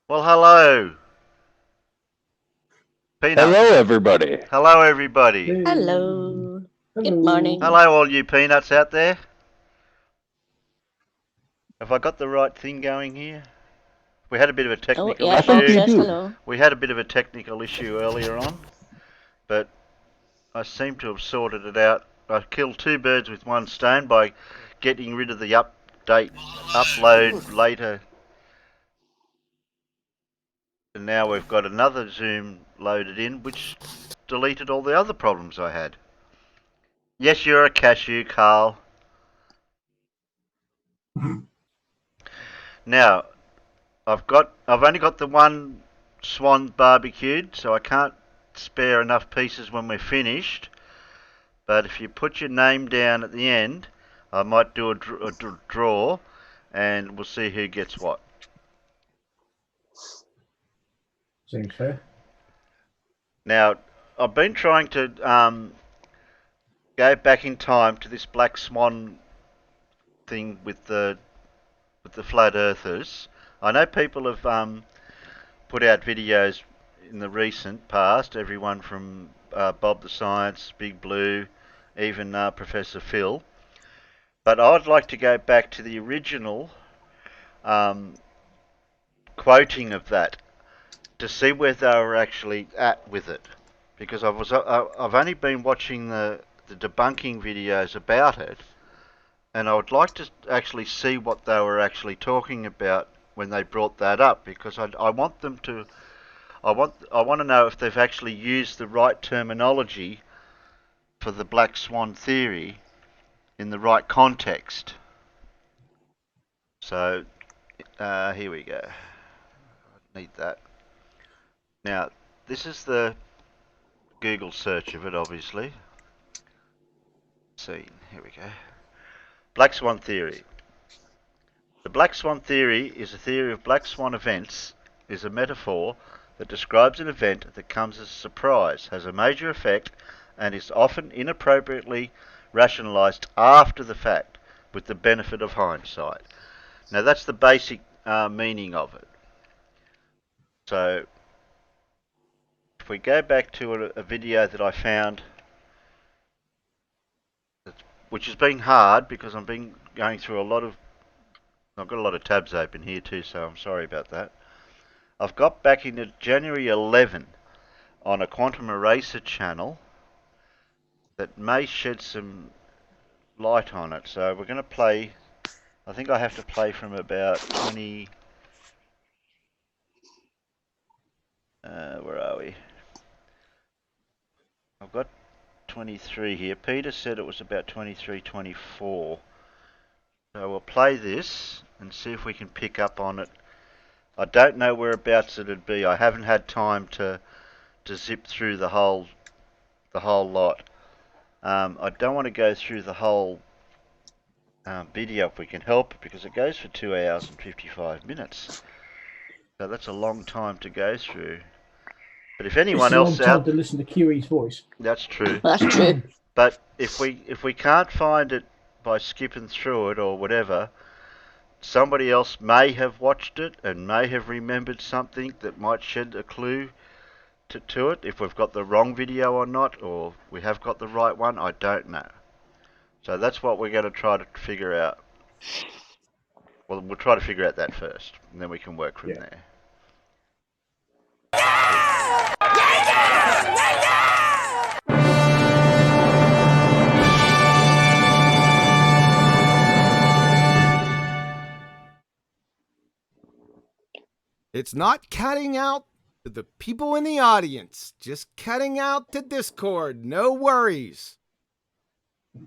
Well, hello, Peanut. Hello, everybody. Hello, everybody. Hey. Hello. Good Hello. morning. Hello, all you peanuts out there. Have I got the right thing going here? We had a bit of a Oh, technical yeah, I think Bob issue. you says do. hello. We had a bit of a technical issue earlier on, but I seem to have sorted it out. I killed two birds with one stone by getting rid of the upload later, and now we've got another Zoom loaded in, which deleted all the other problems I had. Yes, you're a cashew, Carl. Now, I've only got the one swan barbecued, so I can't spare enough pieces when we're finished. But if you put your name down at the end, I might do a draw, and we'll see who gets what. Seems fair. Now, I've been trying to go back in time to this black swan thing with the flat earthers. I know people have put out videos in the recent past, everyone from Bob the Science, Big Blue, even Professor Phil. But I'd like to go back to the original um, quoting of that to see where they were actually at with it, because I've only been watching the debunking videos about it, and I would like to actually see what they were actually talking about when they brought that up, because I want them to I want to know if they've actually used the right terminology for the black swan theory in the right context. So here we go. I need that. Now this is the Google search of it, obviously. Let's see, here we go. Black swan theory. The black swan theory is a theory of black swan events, is a metaphor that describes an event that comes as a surprise, has a major effect, and is often inappropriately rationalized after the fact with the benefit of hindsight. Now that's the basic meaning of it. So if we go back to a video that I found, which has been hard because I've been going through a lot of, I've got a lot of tabs open here too, so I'm sorry about that. I've got back into January 11 on a quantum eraser channel that may shed some light on it. So we're going to play, I think I have to play from about 20, where are we? I've got 23 here. Peter said it was about 23, 24. So we'll play this and see if we can pick up on it. I don't know whereabouts it'd be. I haven't had time to zip through the whole lot. I don't want to go through the whole video if we can help it, because it goes for 2 hours and 55 minutes. So that's a long time to go through. But if It's anyone a long else time out, to listen to QE's voice. that's true. That's true. But if we can't find it by skipping through it or whatever, somebody else may have watched it and may have remembered something that might shed a clue to it. If we've got the wrong video or not, or we have got the right one, I don't know. So that's what we're going to try to figure out. Well, we'll try to figure out that first, and then we can work from Yeah. there. It's not cutting out to the people in the audience, just cutting out to Discord. No worries.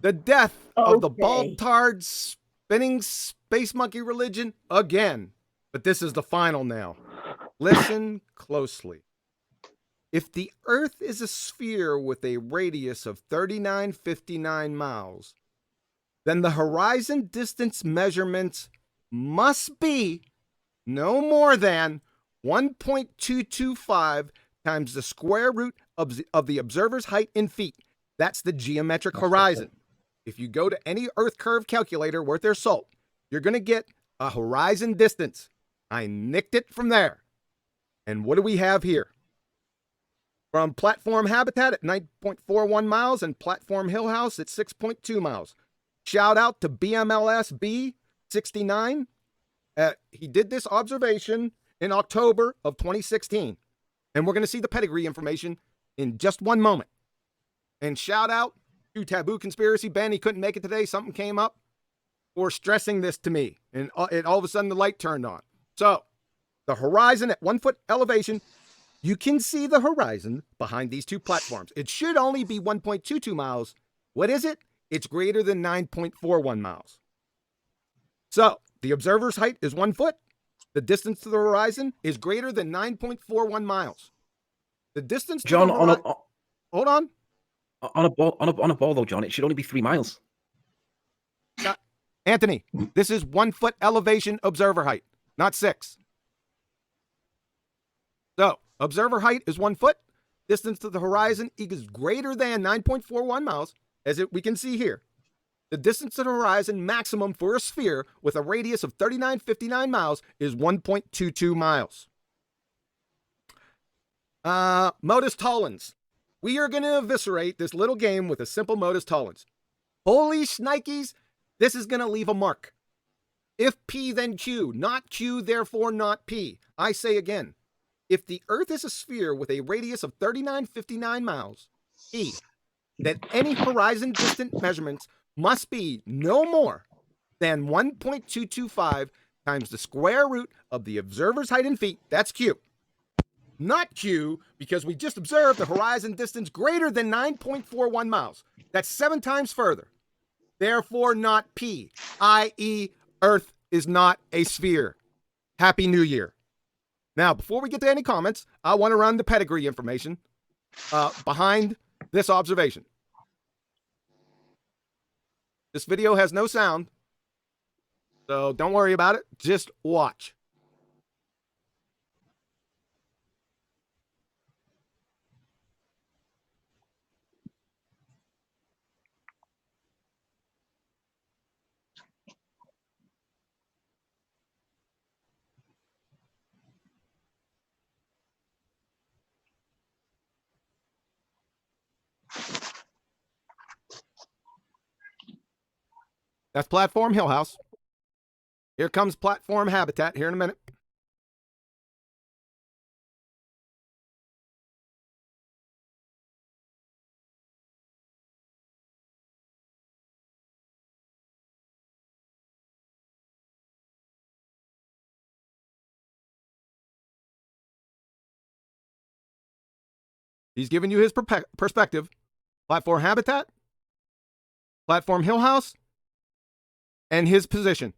The death of the Okay. bald-tard spinning space monkey religion again. But this is the final now. Listen closely. If the Earth is a sphere with a radius of 3959 miles, then the horizon distance measurements must be no more than 1.225 times the square root of the observer's height in feet. That's the geometric horizon. If you go to any Earth curve calculator worth their salt, you're going to get a horizon distance. I nicked it from there. And what do we have here? From platform habitat at 9.41 miles and platform hill house at 6.2 miles. Shout out to BMLS B69. He did this observation in October of 2016. And we're going to see the pedigree information in just one moment. And shout out to Taboo Conspiracy Ben. He couldn't make it today. Something came up, for stressing this to me. And all of a sudden the light turned on. So the horizon at 1 foot elevation, you can see the horizon behind these two platforms. It should only be 1.22 miles. What is it? It's greater than 9.41 miles. So the observer's height is 1 foot. The distance to the horizon is greater than 9.41 miles. The distance to John, the on horizon... Hold on. a ball though, John, it should only be 3 miles. Anthony, this is 1 foot elevation observer height, not 6. So observer height is 1 foot. Distance to the horizon is greater than 9.41 miles, as we can see here. The distance to the horizon maximum for a sphere with a radius of 3959 miles is 1.22 miles. Modus tollens. We are going to eviscerate this little game with a simple modus tollens. Holy shnikes, this is going to leave a mark. If P, then Q. Not Q, therefore not P. I say again, if the Earth is a sphere with a radius of 3959 miles, E, then any horizon distant measurements must be no more than 1.225 times the square root of the observer's height in feet. That's Q. Not Q, because we just observed the horizon distance greater than 9.41 miles. That's 7 times further. Therefore, not P, i.e., Earth is not a sphere. Happy New Year. Now, before we get to any comments, I want to run the pedigree information behind this observation. This video has no sound, so don't worry about it. Just watch. That's platform hill house. Here comes platform habitat here in a minute. He's giving you his perspective. Platform habitat, platform hill house, and his position.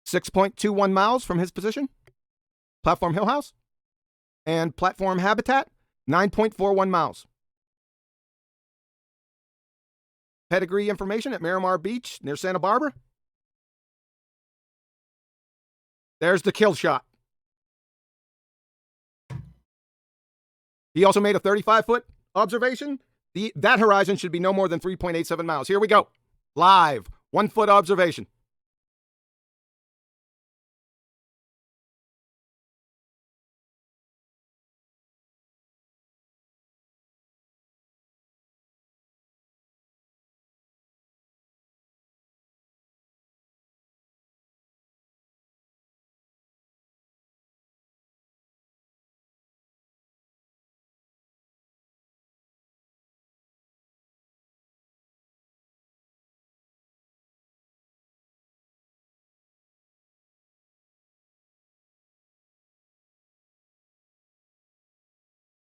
.21 miles from his position, platform hill house, and platform habitat, 9.41 miles. Pedigree information at Miramar Beach near Santa Barbara. There's the kill shot. He also made a 35-foot observation. That horizon should be no more than 3.87 miles. Here we go. Live, 1 foot observation.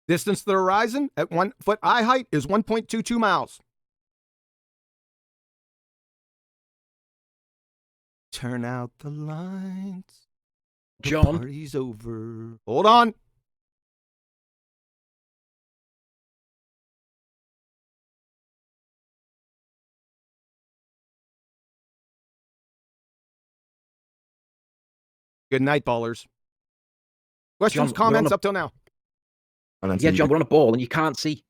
Distance to the horizon at 1 foot eye height is 1.22 miles. Turn out the lights. John. The party's over. Hold on. Good night, ballers. Questions, John, comments up till now? Yeah, John, we're on a ball and you can't see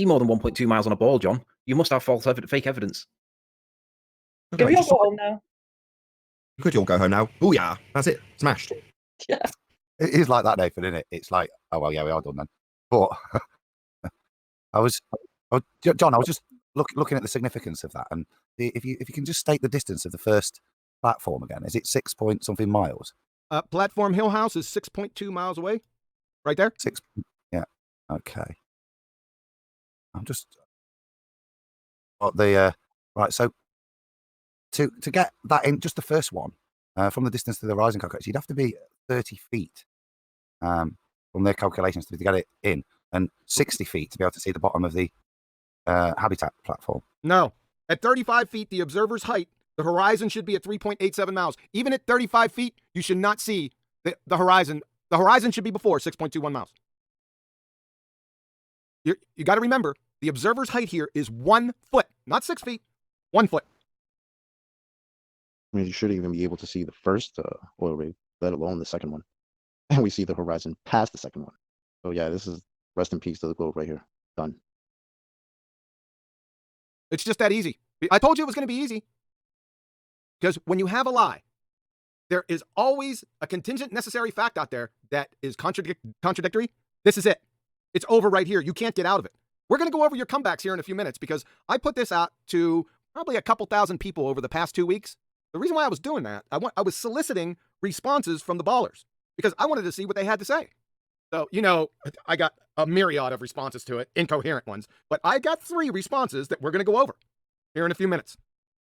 more than 1.2 miles on a ball, John. You must have fake evidence. Can we all go home now? You could all go home now. Oh yeah, that's it. Smashed. Yeah. It is like that, Nathan, isn't it? It's like, oh well, yeah, we are done then. But John, I was just looking at the significance of that, and if you can just state the distance of the first platform again, is it 6 point something miles? Platform Hill House is 6.2 miles away, right there. Yeah. Okay. I'm just right. So to get that in, just the first one from the distance to the horizon calculation, you'd have to be 30 feet from their calculations to get it in, and 60 feet to be able to see the bottom of the habitat platform. No, at 35 feet, the observer's height, the horizon should be at 3.87 miles. Even at 35 feet, you should not see the horizon. The horizon should be before 6.21 miles. You got to remember, the observer's height here is 1 foot, not 6 feet, 1 foot. I mean, you shouldn't even be able to see the first oil rig, let alone the second one. And we see the horizon past the second one. So yeah, this is rest in peace to the globe right here. Done. It's just that easy. I told you it was going to be easy. Because when you have a lie, there is always a contingent necessary fact out there that is contradictory. This is it. It's over right here. You can't get out of it. We're going to go over your comebacks here in a few minutes because I put this out to probably a couple thousand people over the past 2 weeks. The reason why I was doing that, I was soliciting responses from the ballers because I wanted to see what they had to say. So, you know, I got a myriad of responses to it, incoherent ones, but I got 3 responses that we're going to go over here in a few minutes.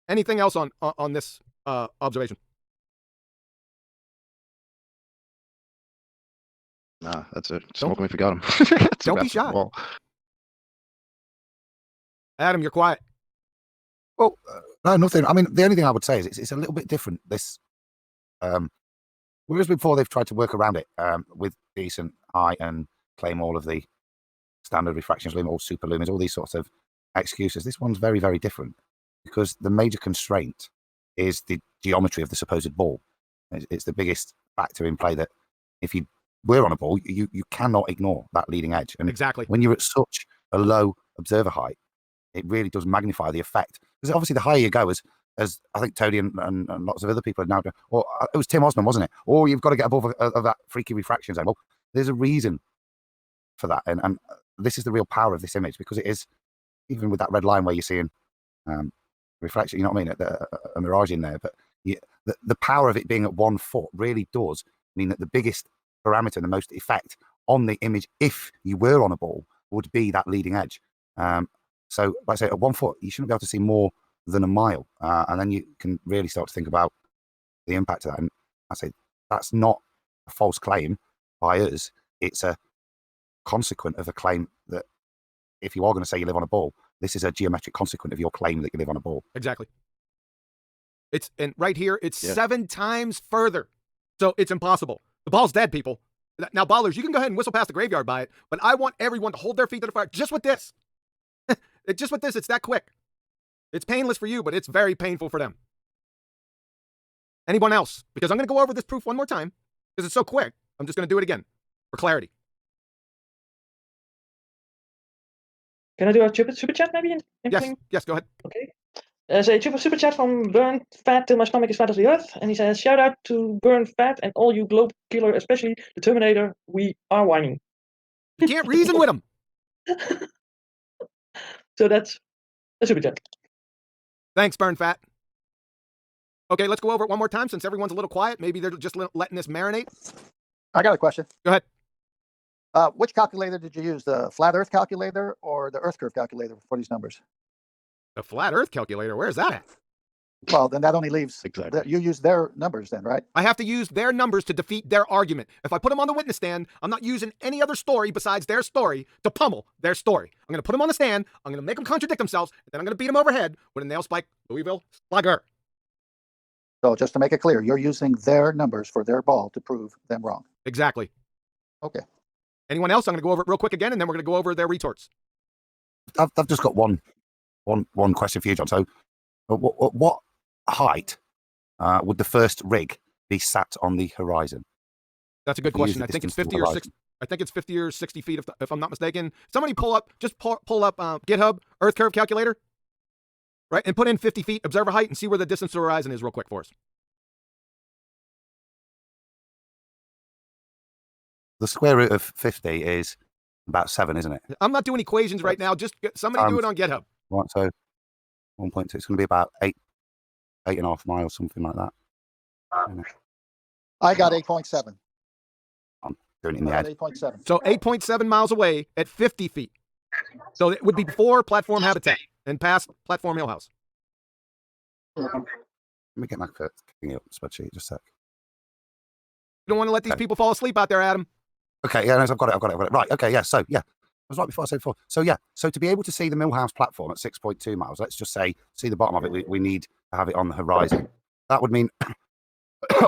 Anything else on this observation? Nah, that's it. Smoke him if you got him. Don't be shy. Adam, you're quiet. Well, no, nothing. I mean, the only thing I would say is it's a little bit different. This, whereas before they've tried to work around it with decent height and claim all of the standard refractions, all super lumens, all these sorts of excuses. This one's very, very different because the major constraint is the geometry of the supposed ball. It's the biggest factor in play that if you were on a ball, you cannot ignore that leading edge. And exactly when you're at such a low observer height, it really does magnify the effect. Because obviously the higher you go, as I think Tony and lots of other people have now done, or it was Tim Osman, wasn't it? Or you've got to get above of that freaky refraction zone. Well, there's a reason for that. And this is the real power of this image, because it is, even with that red line where you're seeing reflection, you know what I mean, a mirage in there. But the power of it being at 1 foot really does mean that the biggest parameter and the most effect on the image, if you were on a ball, would be that leading edge. So, like I say, at 1 foot, you shouldn't be able to see more than a mile. And then you can really start to think about the impact of that. And I say, that's not a false claim by us. It's a consequent of a claim that if you are going to say you live on a ball, this is a geometric consequent of your claim that you live on a ball. Exactly. And right here, it's 7 times further. So it's impossible. The ball's dead, people. Now, ballers, you can go ahead and whistle past the graveyard by it, but I want everyone to hold their feet to the fire just with this. Just with this, it's that quick. It's painless for you, but it's very painful for them. Anyone else? Because I'm going to go over this proof one more time because it's so quick. I'm just going to do it again for clarity. Can I do a super chat maybe? Yes, go ahead. Okay. There's a super chat from Burn Fat till my stomach is fat as the earth. And he says, shout out to Burn Fat and all you globe killer, especially the Terminator. We are whining. You can't reason with him. So that's a super chat. Thanks, Burn Fat. Okay, let's go over it one more time since everyone's a little quiet. Maybe they're just letting this marinate. I got a question. Go ahead. Which calculator did you use? The flat Earth calculator or the Earth curve calculator for these numbers? The flat Earth calculator? Where's that at? Well, then that only leaves Exactly. you use their numbers then, right? I have to use their numbers to defeat their argument. If I put them on the witness stand, I'm not using any other story besides their story to pummel their story. I'm going to put them on the stand, I'm going to make them contradict themselves, and then I'm going to beat them overhead with a nail spike Louisville slugger. So just to make it clear, you're using their numbers for their ball to prove them wrong. Exactly. Okay. Anyone else? I'm going to go over it real quick again, and then we're going to go over their retorts. I've just got one question for you, John. So, what height would the first rig be sat on the horizon? That's a good question. I think it's 50 or 60. I think it's 50 or 60 feet, if I'm not mistaken. Somebody pull up GitHub Earth curve calculator. right? And put in 50 feet observer height and see where the distance to the horizon is real quick for us. The square root of 50 is about 7, isn't it? I'm not doing equations right now. Just somebody do it on GitHub. Right, so 1.2, it's going to be about 8.5 miles, something like that. I got 8.7. I'm doing it in the head. 8.7. So 8.7 miles away at 50 feet. So it would be before platform habitat and past platform hill house. Let me get my spreadsheet, just a sec. You don't want to let these people fall asleep out there, Adam. Okay, yeah, no, I've got it. Right, okay, yeah, so, yeah. I was right before I said before. So, yeah, so to be able to see the Millhouse platform at 6.2 miles, let's just say, see the bottom of it, we need to have it on the horizon. That would mean,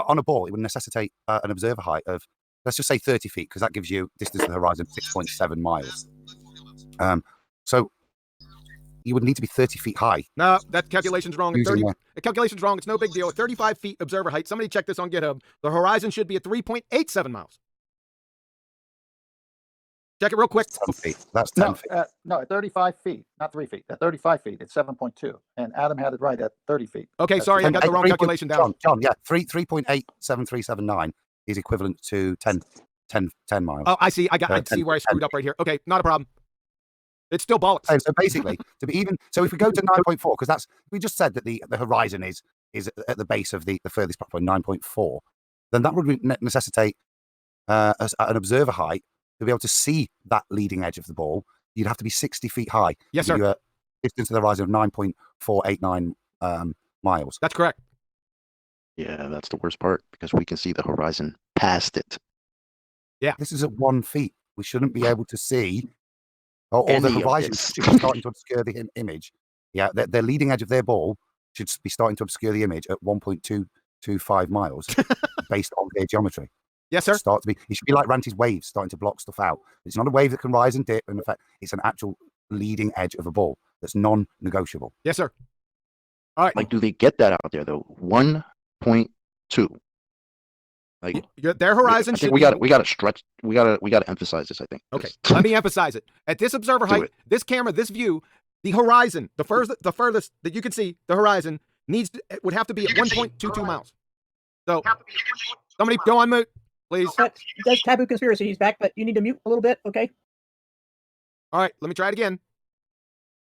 on a ball, it would necessitate an observer height of, let's just say 30 feet, because that gives you distance to the horizon, 6.7 miles. So, you would need to be 30 feet high. No, that calculation's wrong. The calculation's wrong. It's no big deal. 35 feet observer height. Somebody check this on GitHub. The horizon should be at 3.87 miles. Check it real quick. 10 feet. That's 10 feet. No, at 35 feet, not 3 feet. At 35 feet, it's 7.2. And Adam had it right at 30 feet. Okay, sorry, I got the wrong calculation down. John, yeah, 3.87379 is equivalent to 10 miles. Oh, I see. I see where I screwed up right here. Okay, not a problem. It's still bollocks. So basically, so if we go to 9.4, because we just said that the horizon is at the base of the furthest point, 9.4, then that would necessitate an observer height to be able to see that leading edge of the ball. You'd have to be 60 feet high. Yes, sir. Distance to the horizon of 9.489 miles. That's correct. Yeah, that's the worst part because we can see the horizon past it. Yeah. This is at 1 feet. We shouldn't be able to see, or the Any of horizon this. should be starting to obscure the image. Yeah, the leading edge of their ball should be starting to obscure the image at 1.225 miles based on their geometry. Yes, sir. It should be like Ranty's waves starting to block stuff out. It's not a wave that can rise and dip. In fact, it's an actual leading edge of a ball that's non-negotiable. Yes, sir. All right. Like, do they get that out there though? 1.2. Like their horizon should. We got to stretch. We got to emphasize this. I think. Okay. Let me emphasize it. At this observer height, this camera, this view, the horizon, the furthest that you can see, the horizon would have to be at 1.22 miles. So, somebody go on mute, please. That's Taboo Conspiracy. He's back, but you need to mute a little bit, okay? All right, let me try it again.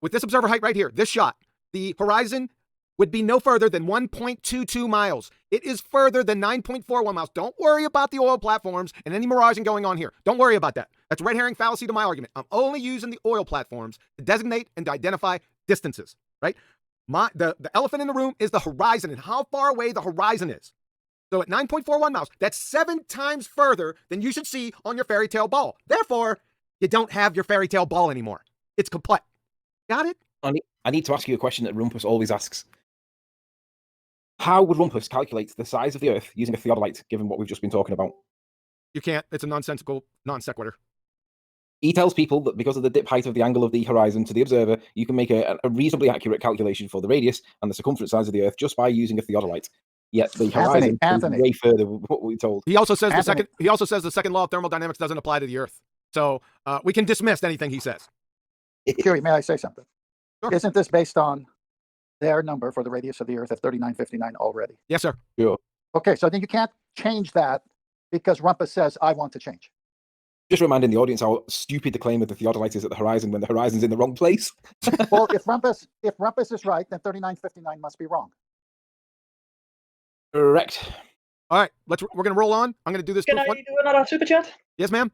With this observer height right here, this shot, the horizon would be no further than 1.22 miles. It is further than 9.41 miles. Don't worry about the oil platforms and any miraging going on here. Don't worry about that. That's red herring fallacy to my argument. I'm only using the oil platforms to designate and to identify distances, right? The elephant in the room is the horizon and how far away the horizon is. So at 9.41 miles, that's 7 times further than you should see on your fairy tale ball. Therefore, you don't have your fairy tale ball anymore. It's complete. Got it? I need to ask you a question that Rumpus always asks. How would Rumpus calculate the size of the Earth using a theodolite, given what we've just been talking about? You can't. It's a nonsensical non sequitur. He tells people that because of the dip height of the angle of the horizon to the observer, you can make a reasonably accurate calculation for the radius and the circumference size of the Earth just by using a theodolite. Yet the horizon is way further than what we're told. He also says the second law of thermodynamics doesn't apply to the Earth. So we can dismiss anything he says. Curie, may I say something? Sure. Isn't this based on their number for the radius of the Earth at 3959 already? Yes, sir. Sure. Okay, so then you can't change that because Rumpus says, I want to change. Just reminding the audience how stupid the claim of the theodolite is at the horizon when the horizon's in the wrong place. Well, if Rumpus is right, then 3959 must be wrong. Correct. All right, we're gonna roll on. I'm gonna do this. Can I do another super chat? Yes, ma'am.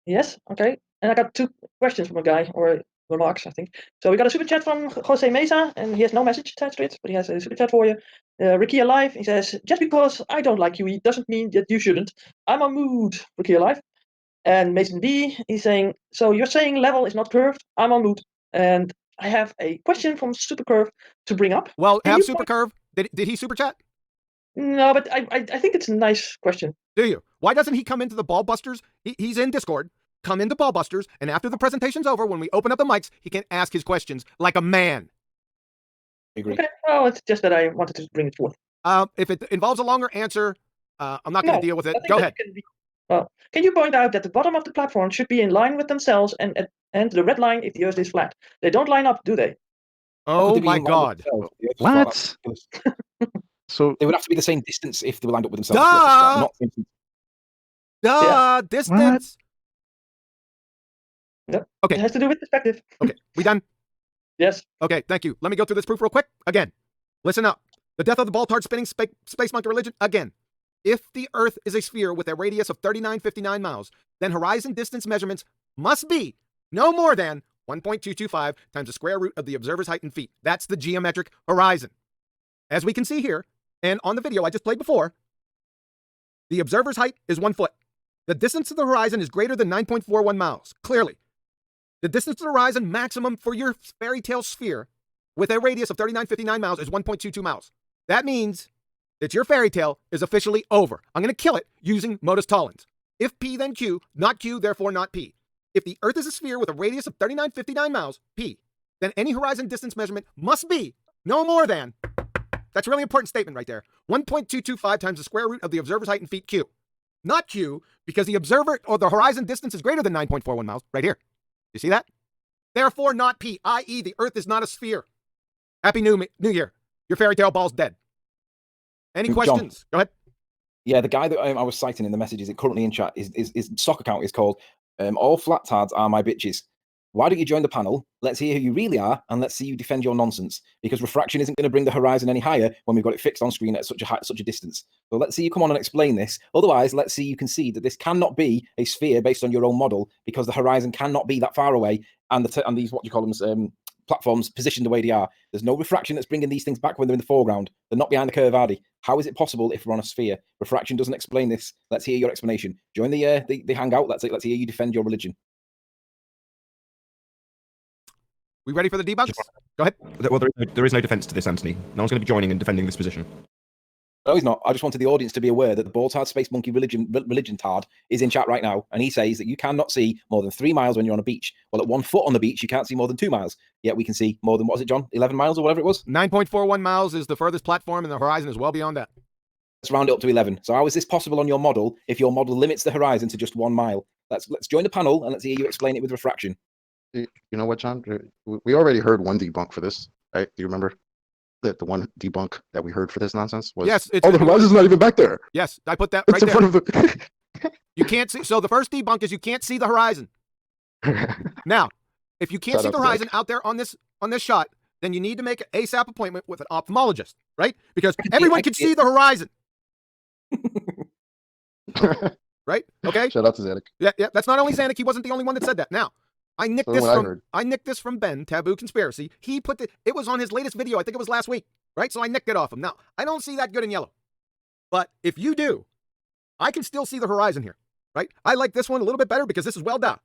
Yes. Okay. And I got 2 questions from a guy, or remarks, I think. So we got a super chat from Jose Mesa, and he has no message attached to it, but he has a super chat for you. Ricky Alive, he says, just because I don't like QE doesn't mean that you shouldn't. I'm on mood, Ricky Alive. And Mason B, he's saying, so you're saying level is not curved? I'm on mood. And I have a question from Super Curve to bring up. Well, have Super Curve. Did he super chat? No, but I think it's a nice question. Do you? Why doesn't he come into the Ball Busters? He's in Discord. Come into Ball Busters, and after the presentation's over, when we open up the mics, he can ask his questions like a man. Agree. Okay, well, it's just that I wanted to bring it forth. If it involves a longer answer, I'm not going to deal with it. Go ahead. Can you point out that the bottom of the platform should be in line with themselves and the red line if the Earth is flat? They don't line up, do they? Oh my God. What? So They would have to be the same distance if they were lined up with themselves. Duh! Not Duh! Distance. Yep. Okay. It has to do with perspective. Okay. We done? Yes. Okay. Thank you. Let me go through this proof real quick. Again, listen up. The death of the ball-tard spinning space monkey religion. Again, if the Earth is a sphere with a radius of 3959 miles, then horizon distance measurements must be no more than 1.225 times the square root of the observer's height in feet. That's the geometric horizon. As we can see here, and on the video I just played before, the observer's height is 1 foot. The distance to the horizon is greater than 9.41 miles. Clearly, the distance to the horizon maximum for your fairy tale sphere with a radius of 3959 miles is 1.22 miles. That means that your fairy tale is officially over. I'm going to kill it using modus tollens. If P, then Q, not Q, therefore not P. If the Earth is a sphere with a radius of 3959 miles, P, then any horizon distance measurement must be no more than, that's a really important statement right there, 1.225 times the square root of the observer's height in feet, Q. Not Q, because the observer or the horizon distance is greater than 9.41 miles, right here. You see that? Therefore not P, i.e. the Earth is not a sphere. Happy New Year. Your fairy tale ball's dead. Any questions? John, go ahead. Yeah, the guy that I was citing in the messages currently in chat, his stock account is called All Flatards Are My Bitches. Why don't you join the panel? Let's hear who you really are, and let's see you defend your nonsense. Because refraction isn't going to bring the horizon any higher when we've got it fixed on screen at such a distance. So let's see you come on and explain this. Otherwise, let's see you concede that this cannot be a sphere based on your own model, because the horizon cannot be that far away, and these platforms positioned the way they are. There's no refraction that's bringing these things back when they're in the foreground. They're not behind the curve, are they? How is it possible if we're on a sphere? Refraction doesn't explain this. Let's hear your explanation. Join the hangout. Let's hear you defend your religion. We ready for the debunks? Go ahead. Well, there is no defense to this, Anthony. No one's going to be joining and defending this position. No, he's not. I just wanted the audience to be aware that the ball-tard space monkey religion tard is in chat right now, and he says that you cannot see more than 3 miles when you're on a beach. Well, at 1 foot on the beach, you can't see more than 2 miles. Yet we can see more than, what was it, John? 11 miles or whatever it was? 9.41 miles is the furthest platform, and the horizon is well beyond that. Let's round it up to 11. So how is this possible on your model if your model limits the horizon to just 1 mile? Let's join the panel and let's hear you explain it with refraction. you know what, John? We already heard one debunk for this, right? Do you remember the one debunk that we heard for this nonsense? Was, yes. the horizon's not even back there. Yes, I put that It's right in there. front of the... You can't see. So the first debunk is you can't see the horizon. Now, if you can't see the horizon out there on this shot, then you need to make an ASAP appointment with an ophthalmologist, right? Because everyone can see the horizon. Right? Okay. Shout out to Zanuck. Yeah. That's not only Zanuck. He wasn't the only one that said that. Now, I nicked this from Ben, Taboo Conspiracy. He put it was on his latest video. I think it was last week, right? So I nicked it off him. Now, I don't see that good in yellow. But if you do, I can still see the horizon here, right? I like this one a little bit better because this is well done.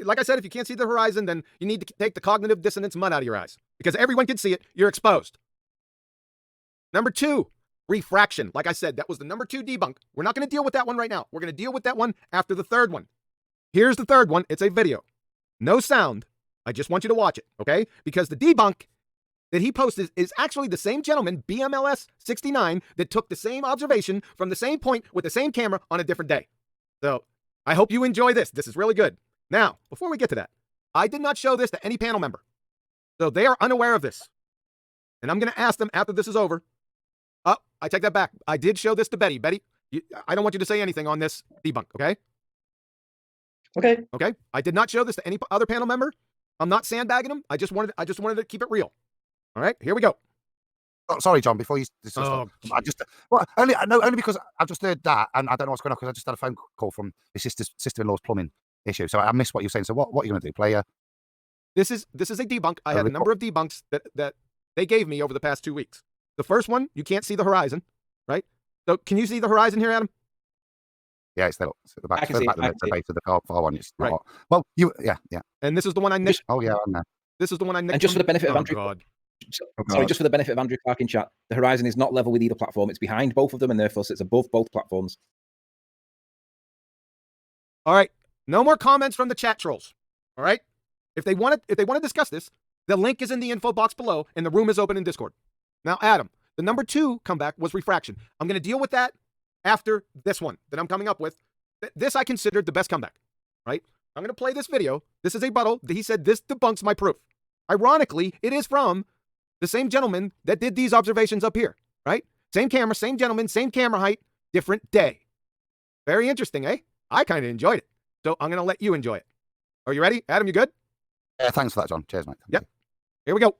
Like I said, if you can't see the horizon, then you need to take the cognitive dissonance mud out of your eyes because everyone can see it. You're exposed. Number 2, refraction. Like I said, that was the number 2 debunk. We're not going to deal with that one right now. We're going to deal with that one after the third one. Here's the third one. It's a video. No sound. I just want you to watch it, okay? Because the debunk that he posted is actually the same gentleman, BMLS 69, that took the same observation from the same point with the same camera on a different day. So I hope you enjoy this. This is really good. Now, before we get to that, I did not show this to any panel member. So they are unaware of this. And I'm going to ask them after this is over. Oh, I take that back. I did show this to Betty. Betty, I don't want you to say anything on this debunk, okay? Okay. Okay. I did not show this to any other panel member. I'm not sandbagging them. I just wanted to keep it real. All right, here we go. Oh, sorry, John. Before you discuss only because I've just heard that, and I don't know what's going on because I just had a phone call from his sister-in-law's plumbing issue. So I missed what you're saying. So what are you going to do? Play a... This is a debunk. I had a number of debunks that they gave me over the past 2 weeks. The first one, you can't see the horizon, right? So can you see the horizon here, Adam? Yeah, it's the back. I can see the base of the far one. It's right. Not, well, yeah. And this is the one I nicked. Oh yeah, I'm there. This is the one I nicked. And just for the benefit of Andrew, God. Sorry, just for the benefit of Andrew Clark in chat, the horizon is not level with either platform. It's behind both of them, and therefore sits above both platforms. All right, no more comments from the chat trolls. All right, if they want to discuss this, the link is in the info box below, and the room is open in Discord. Now, Adam, the number 2 comeback was refraction. I'm going to deal with that after this one that I'm coming up with. This I considered the best comeback. Right? I'm going to play this video. This is a buttle. He said this debunks my proof. Ironically, it is from the same gentleman that did these observations up here, right? Same camera, same gentleman, same camera height, different day. Very interesting, eh? I kind of enjoyed it. So I'm going to let you enjoy it. Are you ready? Adam, you good? Yeah, thanks for that, John. Cheers, mate. Thank Yep. you. Here we go.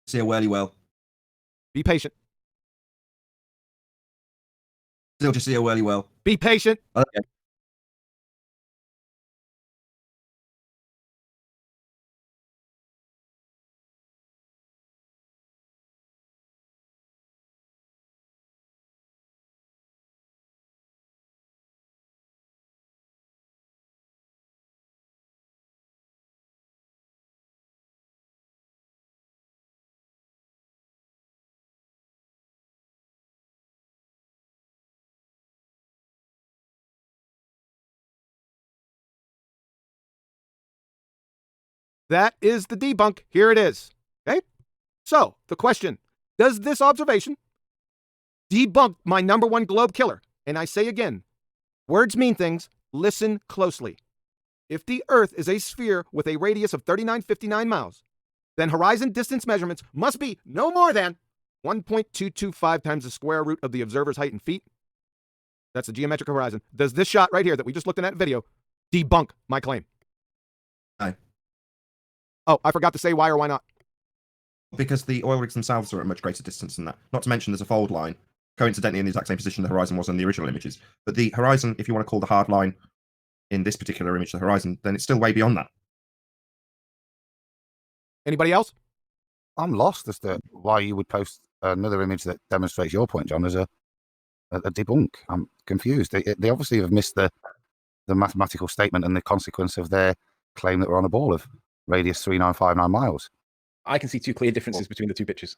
See a whirly well. Be patient. Still just see a whirly well. Be patient. Okay. That is the debunk. Here it is. Okay? So, the question, does this observation debunk my number one globe killer? And I say again, words mean things. Listen closely. If the Earth is a sphere with a radius of 3959 miles, then horizon distance measurements must be no more than 1.225 times the square root of the observer's height in feet. That's the geometric horizon. Does this shot right here that we just looked at in that video debunk my claim? No. Oh, I forgot to say why or why not. Because the oil rigs themselves are at a much greater distance than that. Not to mention there's a fold line, coincidentally in the exact same position the horizon was on the original images. But the horizon, if you want to call the hard line in this particular image the horizon, then it's still way beyond that. Anybody else? I'm lost as to why you would post another image that demonstrates your point, John, as a debunk. I'm confused. They obviously have missed the mathematical statement and the consequence of their claim that we're on a ball of radius 3959 miles. I can see two clear differences between the two pictures.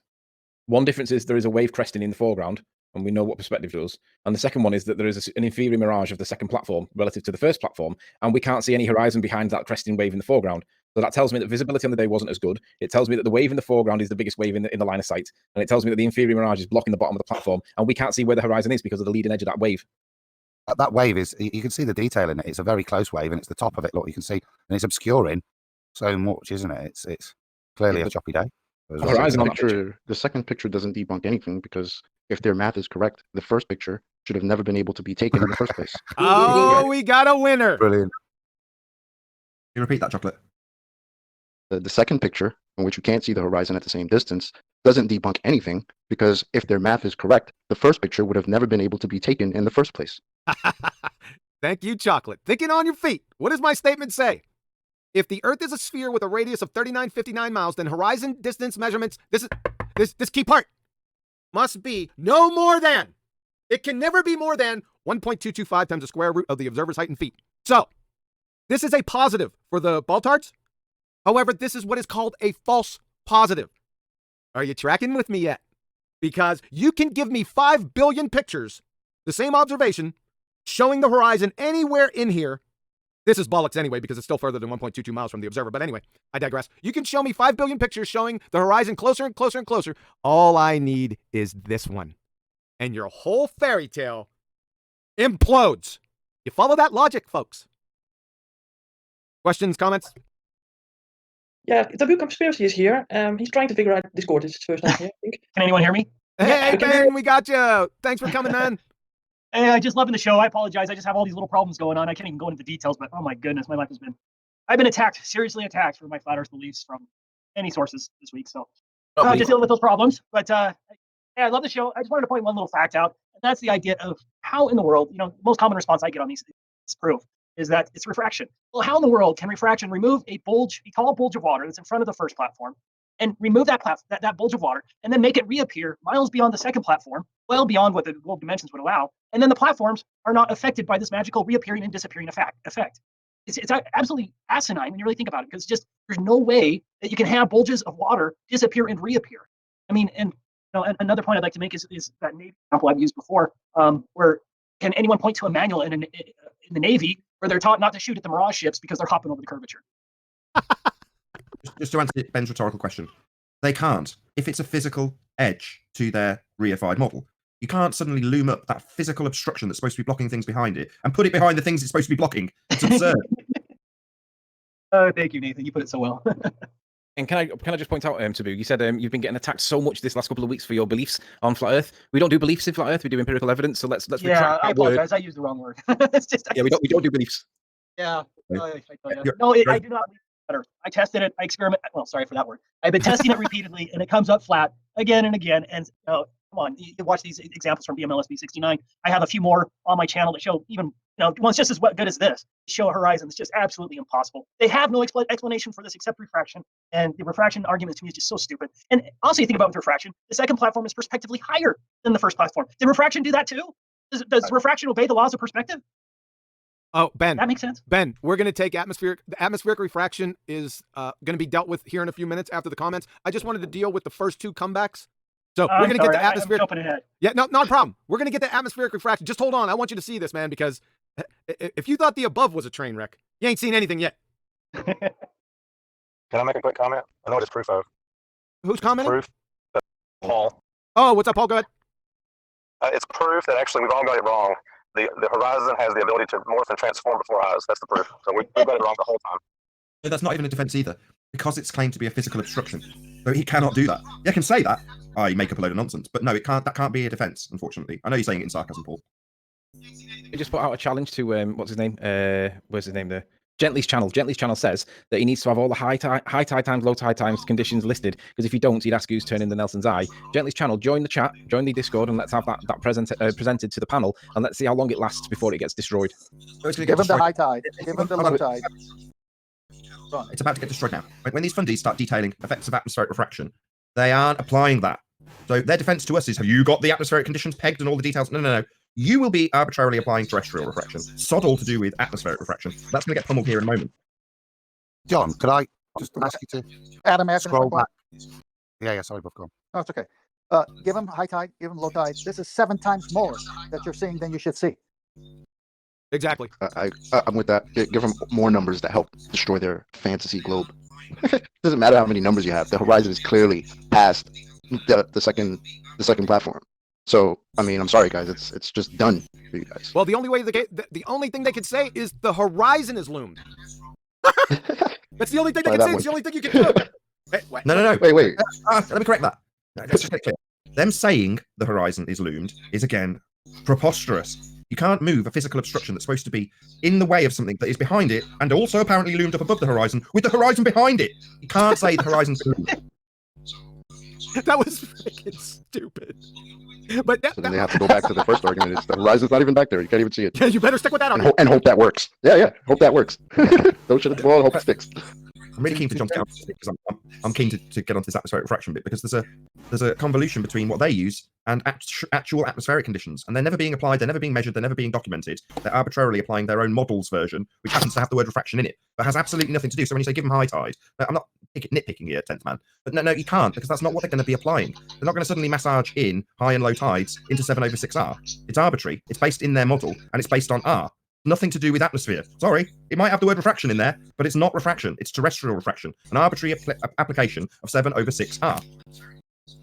One difference is there is a wave cresting in the foreground, and we know what perspective does. And the second one is that there is an inferior mirage of the second platform relative to the first platform, and we can't see any horizon behind that cresting wave in the foreground. So that tells me that visibility on the day wasn't as good. It tells me that the wave in the foreground is the biggest wave in the line of sight, and it tells me that the inferior mirage is blocking the bottom of the platform, and we can't see where the horizon is because of the leading edge of that wave. That wave is, you can see the detail in it. It's a very close wave, and it's the top of it. Look, you can see, and it's obscuring so much, isn't it? It's clearly a choppy day. The second picture doesn't debunk anything because if their math is correct, the first picture should have never been able to be taken in the first place. Oh, we got a winner. Brilliant. Can you repeat that, Chocolate? The second picture, in which you can't see the horizon at the same distance, doesn't debunk anything because if their math is correct, the first picture would have never been able to be taken in the first place. Thank you, Chocolate. Thinking on your feet. What does my statement say? If the Earth is a sphere with a radius of 3959 miles, then horizon distance measurements, this key part, must be no more than, it can never be more than 1.225 times the square root of the observer's height in feet. So, this is a positive for the Baltards. However, this is what is called a false positive. Are you tracking with me yet? Because you can give me 5 billion pictures, the same observation, showing the horizon anywhere in here. This is bollocks anyway, because it's still further than 1.22 miles from the observer. But anyway, I digress. You can show me 5 billion pictures showing the horizon closer and closer and closer. All I need is this one. And your whole fairy tale implodes. You follow that logic, folks? Questions, comments? Yeah, Taboo Conspiracy is here. He's trying to figure out Discord. It's his first time here, I think. Can anyone hear me? Hey, Ben, we got you. Thanks for coming, man. Hey, I just loving the show. I apologize. I just have all these little problems going on. I can't even go into the details, but oh my goodness, my life has been. I've been attacked, seriously attacked for my flat Earth beliefs from many sources this week. So just dealing with those problems. But yeah, I love the show. I just wanted to point one little fact out. And that's the idea of how in the world, most common response I get on these proof is that it's refraction. Well, how in the world can refraction remove a bulge, we call a bulge of water that's in front of the first platform, and remove that bulge of water, and then make it reappear miles beyond the second platform, well beyond what the globe dimensions would allow, and then the platforms are not affected by this magical reappearing and disappearing effect. It's absolutely asinine when you really think about it, because there's no way that you can have bulges of water disappear and reappear. I mean, and another point I'd like to make is that Navy example I've used before, where can anyone point to a manual in the Navy where they're taught not to shoot at the Mirage ships because they're hopping over the curvature? Just to answer Ben's rhetorical question, they can't. If it's a physical edge to their reified model, You can't suddenly loom up that physical obstruction that's supposed to be blocking things behind it and put it behind the things it's supposed to be blocking. It's absurd. Oh, thank you, Nathan. You put it so well. And can I just point out, Taboo, you said you've been getting attacked so much this last couple of weeks for your beliefs on flat Earth. We don't do beliefs in flat Earth. We do empirical evidence. So let's retract I that word. apologize. I used the wrong word. It's just Yeah, we don't do beliefs. Yeah. Right. I tell you. No, I do not believe it's better. I tested it. I experiment. Well, sorry for that word. I've been testing it repeatedly, and it comes up flat again and again. And come on, you can watch these examples from BMLSB 69. I have a few more on my channel that show even one's just as good as this. Show a horizon. It's just absolutely impossible. They have no explanation for this except refraction, and the refraction argument to me is just so stupid. And also, you think about with refraction, the second platform is perspectively higher than the first platform. Did refraction do that too? Does refraction obey the laws of perspective? Oh, Ben. That makes sense. Ben, we're going to take atmospheric. The atmospheric refraction is going to be dealt with here in a few minutes after the comments. I just wanted to deal with the first two comebacks. So we're going to get the atmospheric. I'm jumping ahead. Yeah, no, not a problem. We're going to get the atmospheric refraction. Just hold on. I want you to see this, man, because if you thought the above was a train wreck, you ain't seen anything yet. Can I make a quick comment? I know what it's proof of. Who's commenting? Proof that Paul. Oh, what's up, Paul? Go ahead. It's proof that actually we've all got it wrong. The horizon has the ability to morph and transform before our eyes. That's the proof. So we've got it wrong the whole time. No, that's not even a defense either, because it's claimed to be a physical obstruction. So he cannot do that. You can say that. I make up a load of nonsense, but no, it can't. That can't be a defense, unfortunately. I know you're saying it in sarcasm, Paul. He just put out a challenge to what's his name? Where's his name there? Gently's channel. Gently's channel says that he needs to have all the high tide times, low tide times conditions listed, because if you don't, he'd ask who's turning the Nelson's eye. Gently's channel, join the chat, join the Discord, and let's have that presented to the panel, and let's see how long it lasts before it gets destroyed. Give him the high tide. Give him the low tide. It's about to get destroyed now. When these fundies start detailing effects of atmospheric refraction, they aren't applying that. So their defense to us is, have you got the atmospheric conditions pegged and all the details? No. You will be arbitrarily applying terrestrial refraction. Sod all to do with atmospheric refraction. That's going to get pummeled here in a moment. John, could I just ask you to Adam, scroll back? Yeah, sorry, Buff, go on. Oh, it's okay. Give him high tide, give him low tide. This is 7 times more that you're seeing than you should see. Exactly. I'm with that. Give them more numbers that help destroy their fantasy globe. Doesn't matter how many numbers you have. The horizon is clearly past the second platform. So, I mean, I'm sorry, guys. It's just done for you guys. Well, the only thing they could say is the horizon is loomed. That's the only thing they can say. It's the only thing you can do. No. Wait. Let me correct that. Let's just get clear. Them saying the horizon is loomed is, again, preposterous. You can't move a physical obstruction that's supposed to be in the way of something that is behind it and also apparently loomed up above the horizon with the horizon behind it. You can't say the horizon's loomed. That was freaking stupid. But so then they have to go back to the first argument. The horizon's not even back there. You can't even see it. Yeah, you better stick with that argument. And hope that works. Yeah. Hope that works. Don't shit at the wall and hope it sticks. I'm really keen to jump down because I'm keen to get onto this atmospheric refraction bit, because there's a convolution between what they use and actual atmospheric conditions, and they're never being applied, they're never being measured, they're never being documented. They're arbitrarily applying their own models version, which happens to have the word refraction in it, but has absolutely nothing to do. So when you say give them high tide, I'm not nitpicking here, 10th man, but no, you can't, because that's not what they're going to be applying. They're not going to suddenly massage in high and low tides into 7/6R. It's arbitrary. It's based in their model, and it's based on R. Nothing to do with atmosphere. Sorry, it might have the word refraction in there, but it's not refraction. It's terrestrial refraction, an arbitrary application of 7/6R.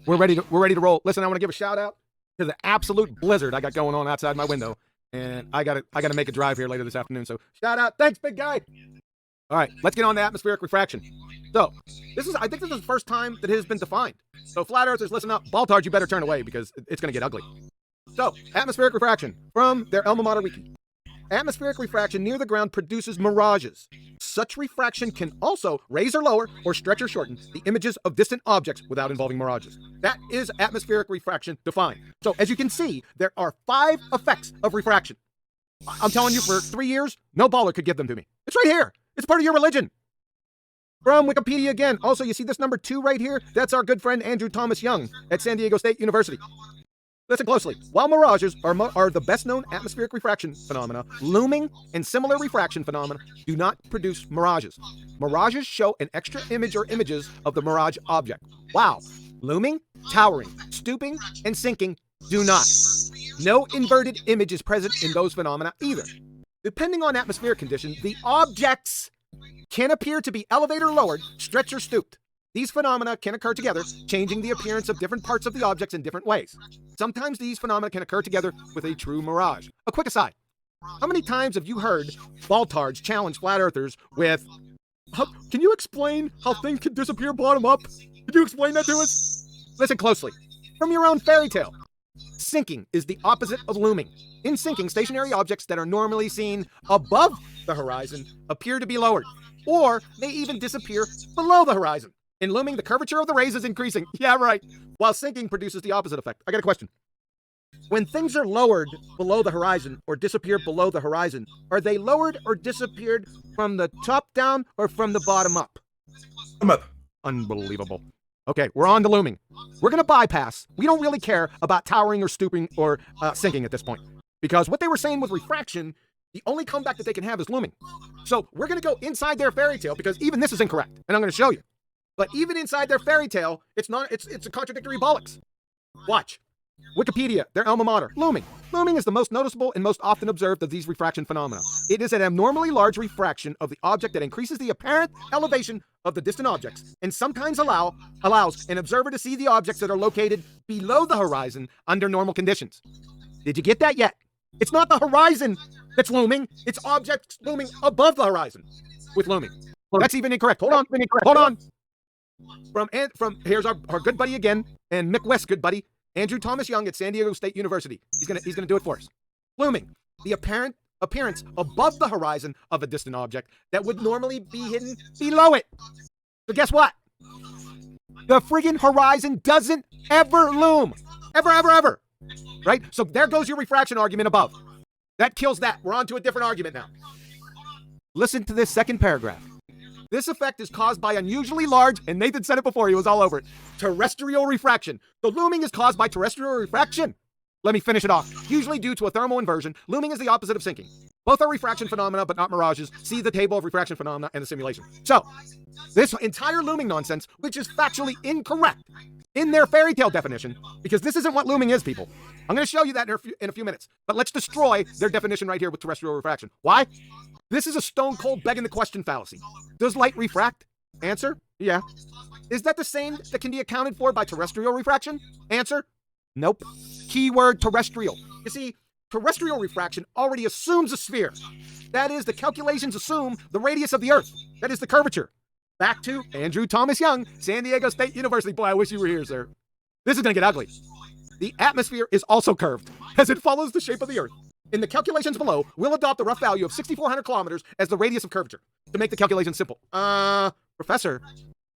We're ready to roll. Listen, I want to give a shout out to the absolute blizzard I got going on outside my window, and I got to make a drive here later this afternoon. So shout out, thanks, big guy. All right, let's get on to atmospheric refraction. So I think this is the first time that it has been defined. So flat earthers, listen up. Baltards, you better turn away because it's going to get ugly. So atmospheric refraction from their alma mater wiki. Atmospheric refraction near the ground produces mirages. Such refraction can also raise or lower or stretch or shorten the images of distant objects without involving mirages. That is atmospheric refraction defined. So as you can see, there are 5 effects of refraction. I'm telling you, for 3 years, no baller could give them to me. It's right here. It's part of your religion. From Wikipedia again. Also, you see this number 2 right here? That's our good friend Andrew Thomas Young at San Diego State University. Listen closely. While mirages are the best-known atmospheric refraction phenomena, looming and similar refraction phenomena do not produce mirages. Mirages show an extra image or images of the mirage object. Wow. Looming, towering, stooping, and sinking do not. No inverted image is present in those phenomena either. Depending on atmospheric conditions, the objects can appear to be elevated or lowered, stretched or stooped. These phenomena can occur together, changing the appearance of different parts of the objects in different ways. Sometimes these phenomena can occur together with a true mirage. A quick aside. How many times have you heard baltards challenge flat earthers with, can you explain how things can disappear bottom up? Could you explain that to us? Listen closely. From your own fairy tale. Sinking is the opposite of looming. In sinking, stationary objects that are normally seen above the horizon appear to be lowered, or they even disappear below the horizon. In looming, the curvature of the rays is increasing. Yeah, right. While sinking produces the opposite effect. I got a question. When things are lowered below the horizon or disappear below the horizon, are they lowered or disappeared from the top down or from the bottom up? Bottom up. Unbelievable. Okay, we're on to looming. We're going to bypass. We don't really care about towering or stooping or sinking at this point. Because what they were saying with refraction, the only comeback that they can have is looming. So we're going to go inside their fairy tale because even this is incorrect. And I'm going to show you. But even inside their fairy tale, it's a contradictory bollocks. Watch. Wikipedia, their alma mater, looming. Looming is the most noticeable and most often observed of these refraction phenomena. It is an abnormally large refraction of the object that increases the apparent elevation of the distant objects, and sometimes allows an observer to see the objects that are located below the horizon under normal conditions. Did you get that yet? It's not the horizon that's looming, it's objects looming above the horizon with looming. That's even incorrect. Hold on. From here's our good buddy again, and Mick West, good buddy, Andrew Thomas Young at San Diego State University. He's gonna do it for us. Looming, the apparent appearance above the horizon of a distant object that would normally be hidden below it. So guess what? The friggin' horizon doesn't ever loom. Ever. Right? So there goes your refraction argument above. That kills that. We're on to a different argument now. Listen to this second paragraph. This effect is caused by unusually large, and Nathan said it before, he was all over it, terrestrial refraction. The looming is caused by terrestrial refraction. Let me finish it off. Usually due to a thermal inversion, looming is the opposite of sinking. Both are refraction phenomena, but not mirages. See the table of refraction phenomena and the simulation. So, this entire looming nonsense, which is factually incorrect in their fairy tale definition, because this isn't what looming is, people. I'm going to show you that in a few minutes. But let's destroy their definition right here with terrestrial refraction. Why? This is a stone cold begging the question fallacy. Does light refract? Answer, yeah. Is that the same that can be accounted for by terrestrial refraction? Answer, nope. Keyword terrestrial. You see, terrestrial refraction already assumes a sphere. That is, the calculations assume the radius of the Earth. That is the curvature. Back to Andrew Thomas Young, San Diego State University. Boy, I wish you were here, sir. This is going to get ugly. The atmosphere is also curved, as it follows the shape of the Earth. In the calculations below, we'll adopt the rough value of 6,400 kilometers as the radius of curvature to make the calculation simple. Professor,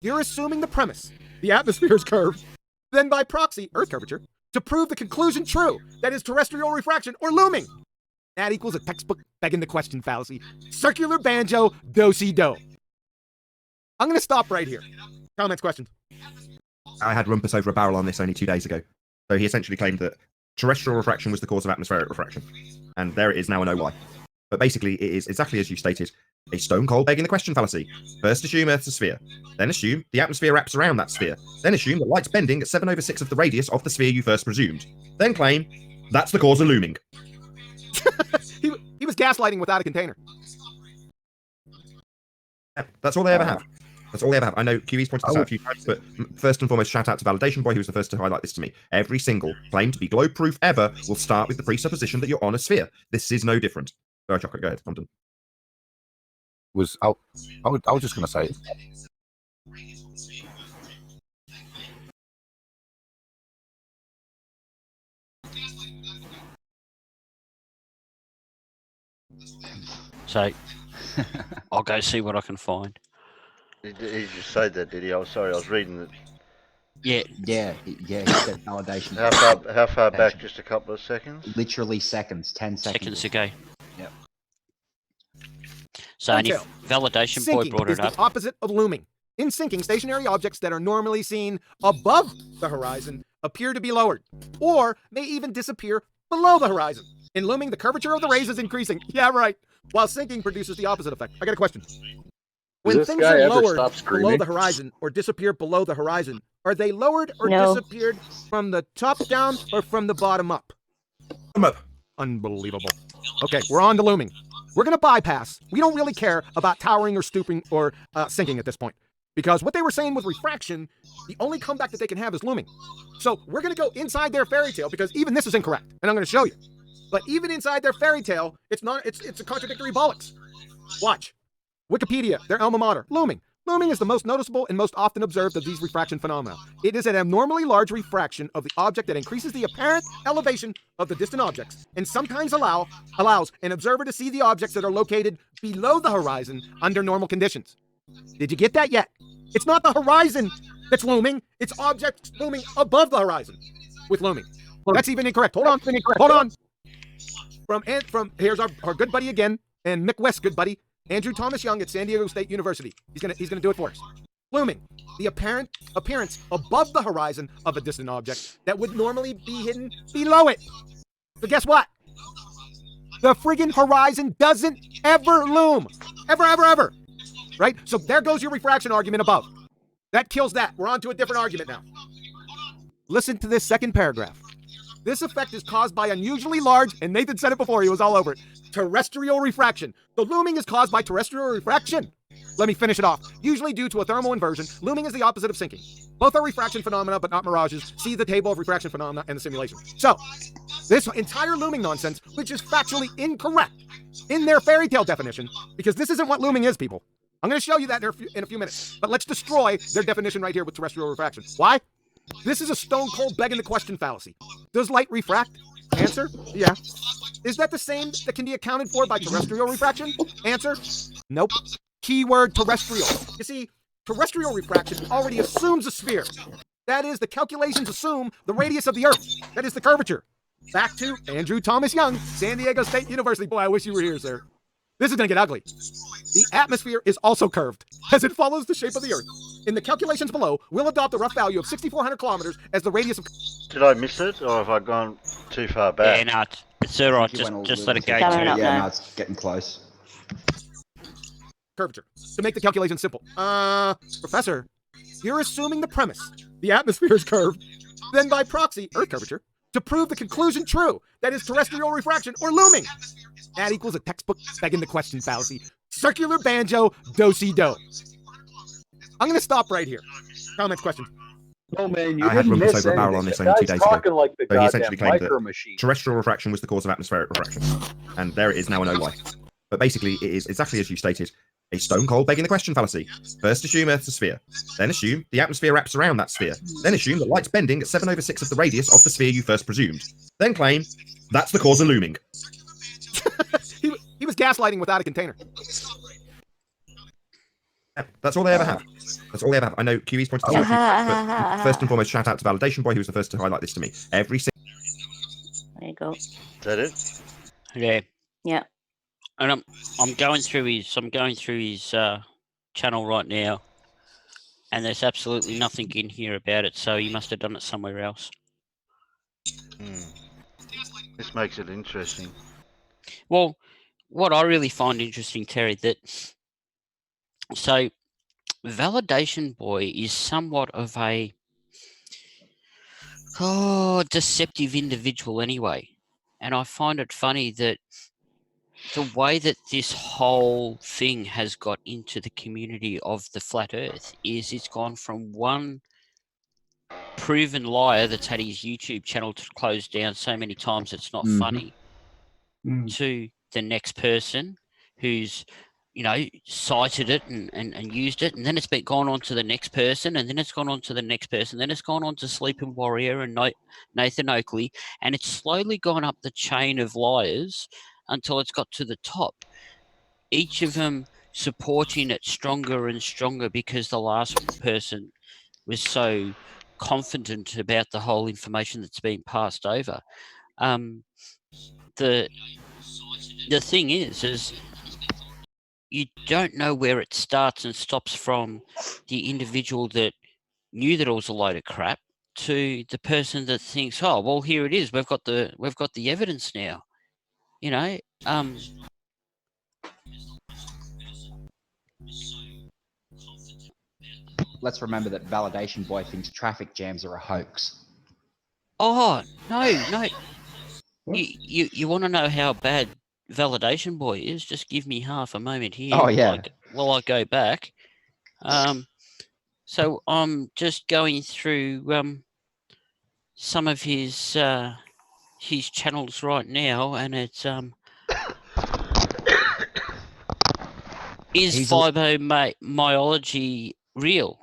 you're assuming the premise, the atmosphere is curved, then by proxy, Earth curvature, to prove the conclusion true, that is terrestrial refraction or looming. That equals a textbook begging the question fallacy. Circular banjo, do-si-do. I'm going to stop right here. Comments, questions? I had Rumpus over a barrel on this only 2 days ago. So he essentially claimed that terrestrial refraction was the cause of atmospheric refraction. And there it is now, I know why. But basically, it is exactly as you stated, a stone cold begging the question fallacy. First assume Earth's a sphere. Then assume the atmosphere wraps around that sphere. Then assume that light's bending at 7/6 of the radius of the sphere you first presumed. Then claim that's the cause of looming. he was gaslighting without a container. Yeah, that's all they ever have. That's all they ever have. I know QE's pointed this out a few times, but first and foremost, shout out to Validation Boy, who was the first to highlight this to me. Every single claim to be globe proof ever will start with the presupposition that you're on a sphere. This is no different. Sorry, Chocolate, go ahead. I'm done. I was just going to say. So, I'll go see what I can find. He just said that, did he? Oh, sorry, I was reading it. Yeah. He said validation. How far back? Just a couple of seconds? Literally seconds, 10 seconds. Seconds ago. Yep. So, and if Validation Boy brought it up. The opposite of looming. In sinking, stationary objects that are normally seen above the horizon appear to be lowered, or may even disappear below the horizon. In looming, the curvature of the rays is increasing. Yeah, right. While sinking produces the opposite effect. I got a question. When things are lowered below the horizon or disappear below the horizon, are they lowered or disappeared from the top down or from the bottom up? Unbelievable. Okay, we're on to looming. We're going to bypass. We don't really care about towering or stooping or sinking at this point. Because what they were saying with refraction, the only comeback that they can have is looming. So we're going to go inside their fairy tale, because even this is incorrect, and I'm going to show you. But even inside their fairy tale, it's a contradictory bollocks. Watch. Wikipedia, their alma mater, looming. Looming is the most noticeable and most often observed of these refraction phenomena. It is an abnormally large refraction of the object that increases the apparent elevation of the distant objects, and sometimes allows an observer to see the objects that are located below the horizon under normal conditions. Did you get that yet? It's not the horizon that's looming, it's objects looming above the horizon with looming. That's even incorrect. Hold on. From here's our good buddy again, and Mick West good buddy, Andrew Thomas Young at San Diego State University. He's gonna do it for us. Looming, the apparent appearance above the horizon of a distant object that would normally be hidden below it. But guess what? The friggin' horizon doesn't ever loom. Ever. Right? So there goes your refraction argument above. That kills that. We're on to a different argument now. Listen to this second paragraph. This effect is caused by unusually large, and Nathan said it before, he was all over it, terrestrial refraction. The looming is caused by terrestrial refraction. Let me finish it off. Usually due to a thermal inversion, looming is the opposite of sinking. Both are refraction phenomena, but not mirages. See the table of refraction phenomena and the simulation. So, this entire looming nonsense, which is factually incorrect in their fairy tale definition, because this isn't what looming is, people. I'm going to show you that in a few minutes. But let's destroy their definition right here with terrestrial refraction. Why? This is a stone-cold begging the question fallacy. Does light refract? Answer, yeah. Is that the same that can be accounted for by terrestrial refraction? Answer, nope. Keyword terrestrial. You see, terrestrial refraction already assumes a sphere. That is, the calculations assume the radius of the Earth. That is the curvature. Back to Andrew Thomas Young, San Diego State University. Boy, I wish you were here, sir. This is going to get ugly. The atmosphere is also curved, as it follows the shape of the Earth. In the calculations below, we'll adopt a rough value of 6,400 kilometers as the radius of... Did I miss it, or have I gone too far back? Yeah, no, it's all right. Just let it go. Yeah, no, it's getting close. Curvature. To make the calculation simple. Professor, you're assuming the premise. The atmosphere is curved. Then by proxy, Earth curvature, to prove the conclusion true. That is terrestrial refraction, or looming. That equals a textbook begging the question fallacy. Circular banjo, do-si-do. I'm going to stop right here. Comments, questions? No, man, you I had didn't run this miss over a barrel on anything. this The only 2 guy's days ago. talking like the So he essentially goddamn claimed micro that machine. terrestrial refraction was the cause of atmospheric refraction. And there it is now, I know why. But basically, it is exactly as you stated, a stone-cold begging the question fallacy. First assume Earth's a sphere. Then assume the atmosphere wraps around that sphere. Then assume that light's bending at 7/6 of the radius of the sphere you first presumed. Then claim that's the cause of looming. He was gaslighting without a container. Yeah, that's all they ever have. That's all they ever have. I know QE's pointed this out, but first and foremost, shout out to Validation Boy, who was the first to highlight this to me. There you go. Is that it? Yeah. Yeah. And I'm going through his channel right now, and there's absolutely nothing in here about it. So you must have done it somewhere else. This makes it interesting. Well, what I really find interesting, Terry, so Validation Boy is somewhat of a deceptive individual anyway. And I find it funny that the way that this whole thing has got into the community of the flat earth is it's gone from one proven liar that's had his YouTube channel closed down so many times it's not funny to the next person who's, cited it and used it, and then it's been gone on to the next person, and then it's gone on to the next person, then it's gone on to Sleeping Warrior and Nathan Oakley, and it's slowly gone up the chain of liars until it's got to the top. Each of them supporting it stronger and stronger because the last person was so confident about the whole information that's being passed over. The thing is you don't know where it starts and stops from the individual that knew that it was a load of crap to the person that thinks, oh, well, here it is. We've got the evidence now. Let's remember that Validation Boy thinks traffic jams are a hoax. Oh, no. You want to know how bad Validation Boy is? Just give me half a moment here. Oh, yeah. While I go back. So I'm just going through some of his channels right now, and it's is fibromyalgia real?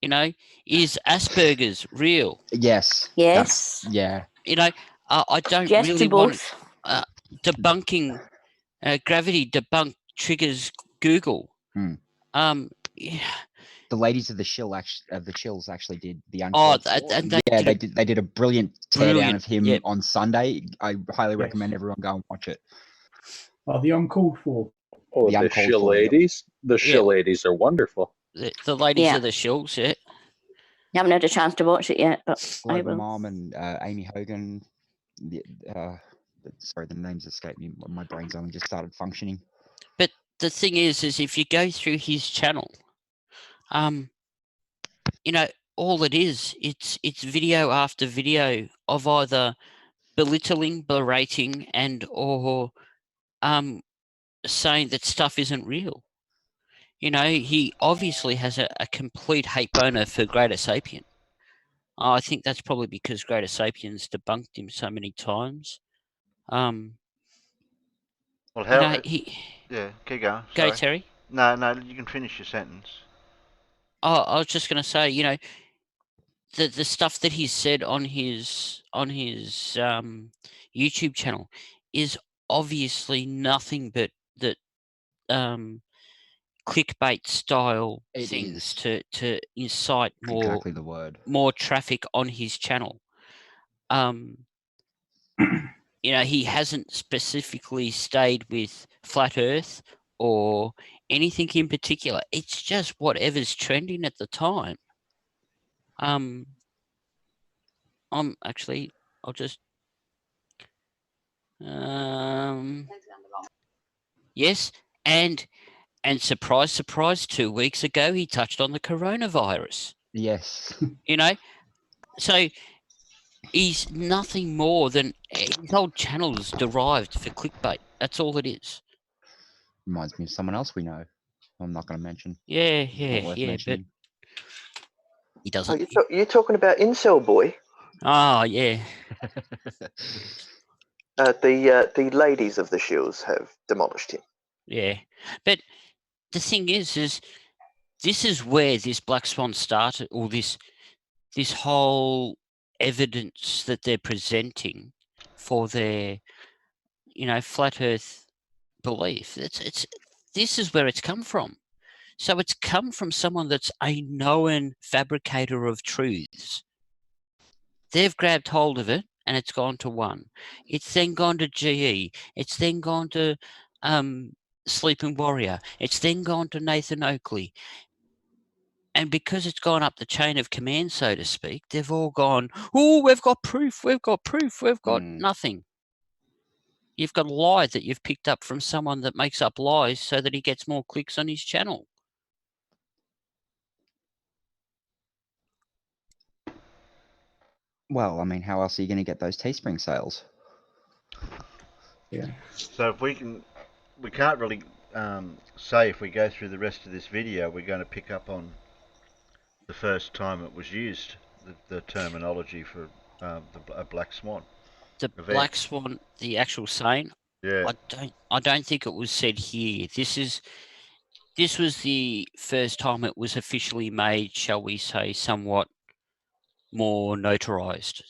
You know, is Asperger's real? Yes. Yes. Yeah. You know, I don't Yes really to want both. debunking gravity debunk triggers Google. Hmm. Yeah. The ladies of the chills actually did the Oh, uncalled and they did a brilliant teardown of him Yep. on Sunday. I highly recommend everyone go and watch it. Oh, the uncalled for. Oh, The the uncalled shill for, yep. ladies. The Yeah. shill ladies are wonderful. The ladies Yeah. of the shills, yeah. I haven't had a chance to watch it yet, but I Global will. Mom and Amy Hogan. Sorry, the names escape me. My brain's only just started functioning. But the thing is if you go through his channel, you know, all it is, it's video after video of either belittling, berating, and or saying that stuff isn't real. You know, he obviously has a complete hate boner for Greater Sapien. I think that's probably because Greater Sapiens debunked him so many times. Well, You know, yeah, keep going. Go, Sorry. Terry. No, you can finish your sentence. Oh, I was just going to say, you know, the stuff that he's said on his YouTube channel is obviously nothing but that clickbait style things to incite exactly the word. more traffic on his channel. You know, he hasn't specifically stayed with Flat Earth or anything in particular. It's just whatever's trending at the time. I'll just yes, and surprise, surprise, 2 weeks ago he touched on the coronavirus. Yes. You know, so he's nothing more than his whole channel's derived for clickbait. That's all it is. Reminds me of someone else we know. I'm not going to mention. Yeah, Not worth but mentioning. he doesn't. Oh, you're talking about Incel Boy? Oh, yeah. The ladies of the Shields have demolished him. Yeah, but the thing is this is where this Black Swan started, or this whole evidence that they're presenting for their, you know, flat Earth belief. This is where it's come from. So it's come from someone that's a known fabricator of truths. They've grabbed hold of it, and it's gone to one. It's then gone to GE. It's then gone to Sleeping Warrior. It's then gone to Nathan Oakley. And because it's gone up the chain of command, so to speak, they've all gone, oh, we've got proof, we've got proof, we've got nothing. You've got a lie that you've picked up from someone that makes up lies so that he gets more clicks on his channel. Well, I mean, how else are you going to get those Teespring sales? Yeah. So if we can't really say if we go through the rest of this video, we're going to pick up on the first time it was used, the terminology for a black swan. The event. black swan, the actual saying. Yeah. I don't think it was said here. This was the first time it was officially made, shall we say, somewhat more notarized.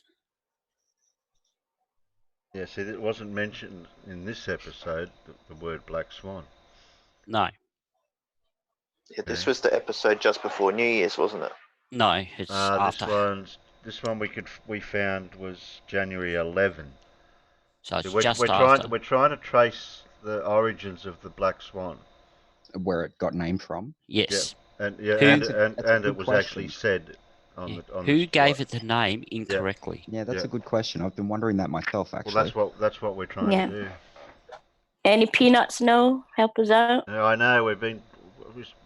Yeah, see, it wasn't mentioned in this episode, the word black swan. No. Yeah, this was the episode just before New Year's, wasn't it? No, it's after. This one we found was January 11. So it's we're after. We're trying to trace the origins of the black swan. Where it got named from? Yes. Yeah, and it was actually said on the Who gave it the name incorrectly? Yeah, that's a good question. I've been wondering that myself, actually. Well, that's what we're trying to do. Any peanuts know? Help us out. Yeah, I know.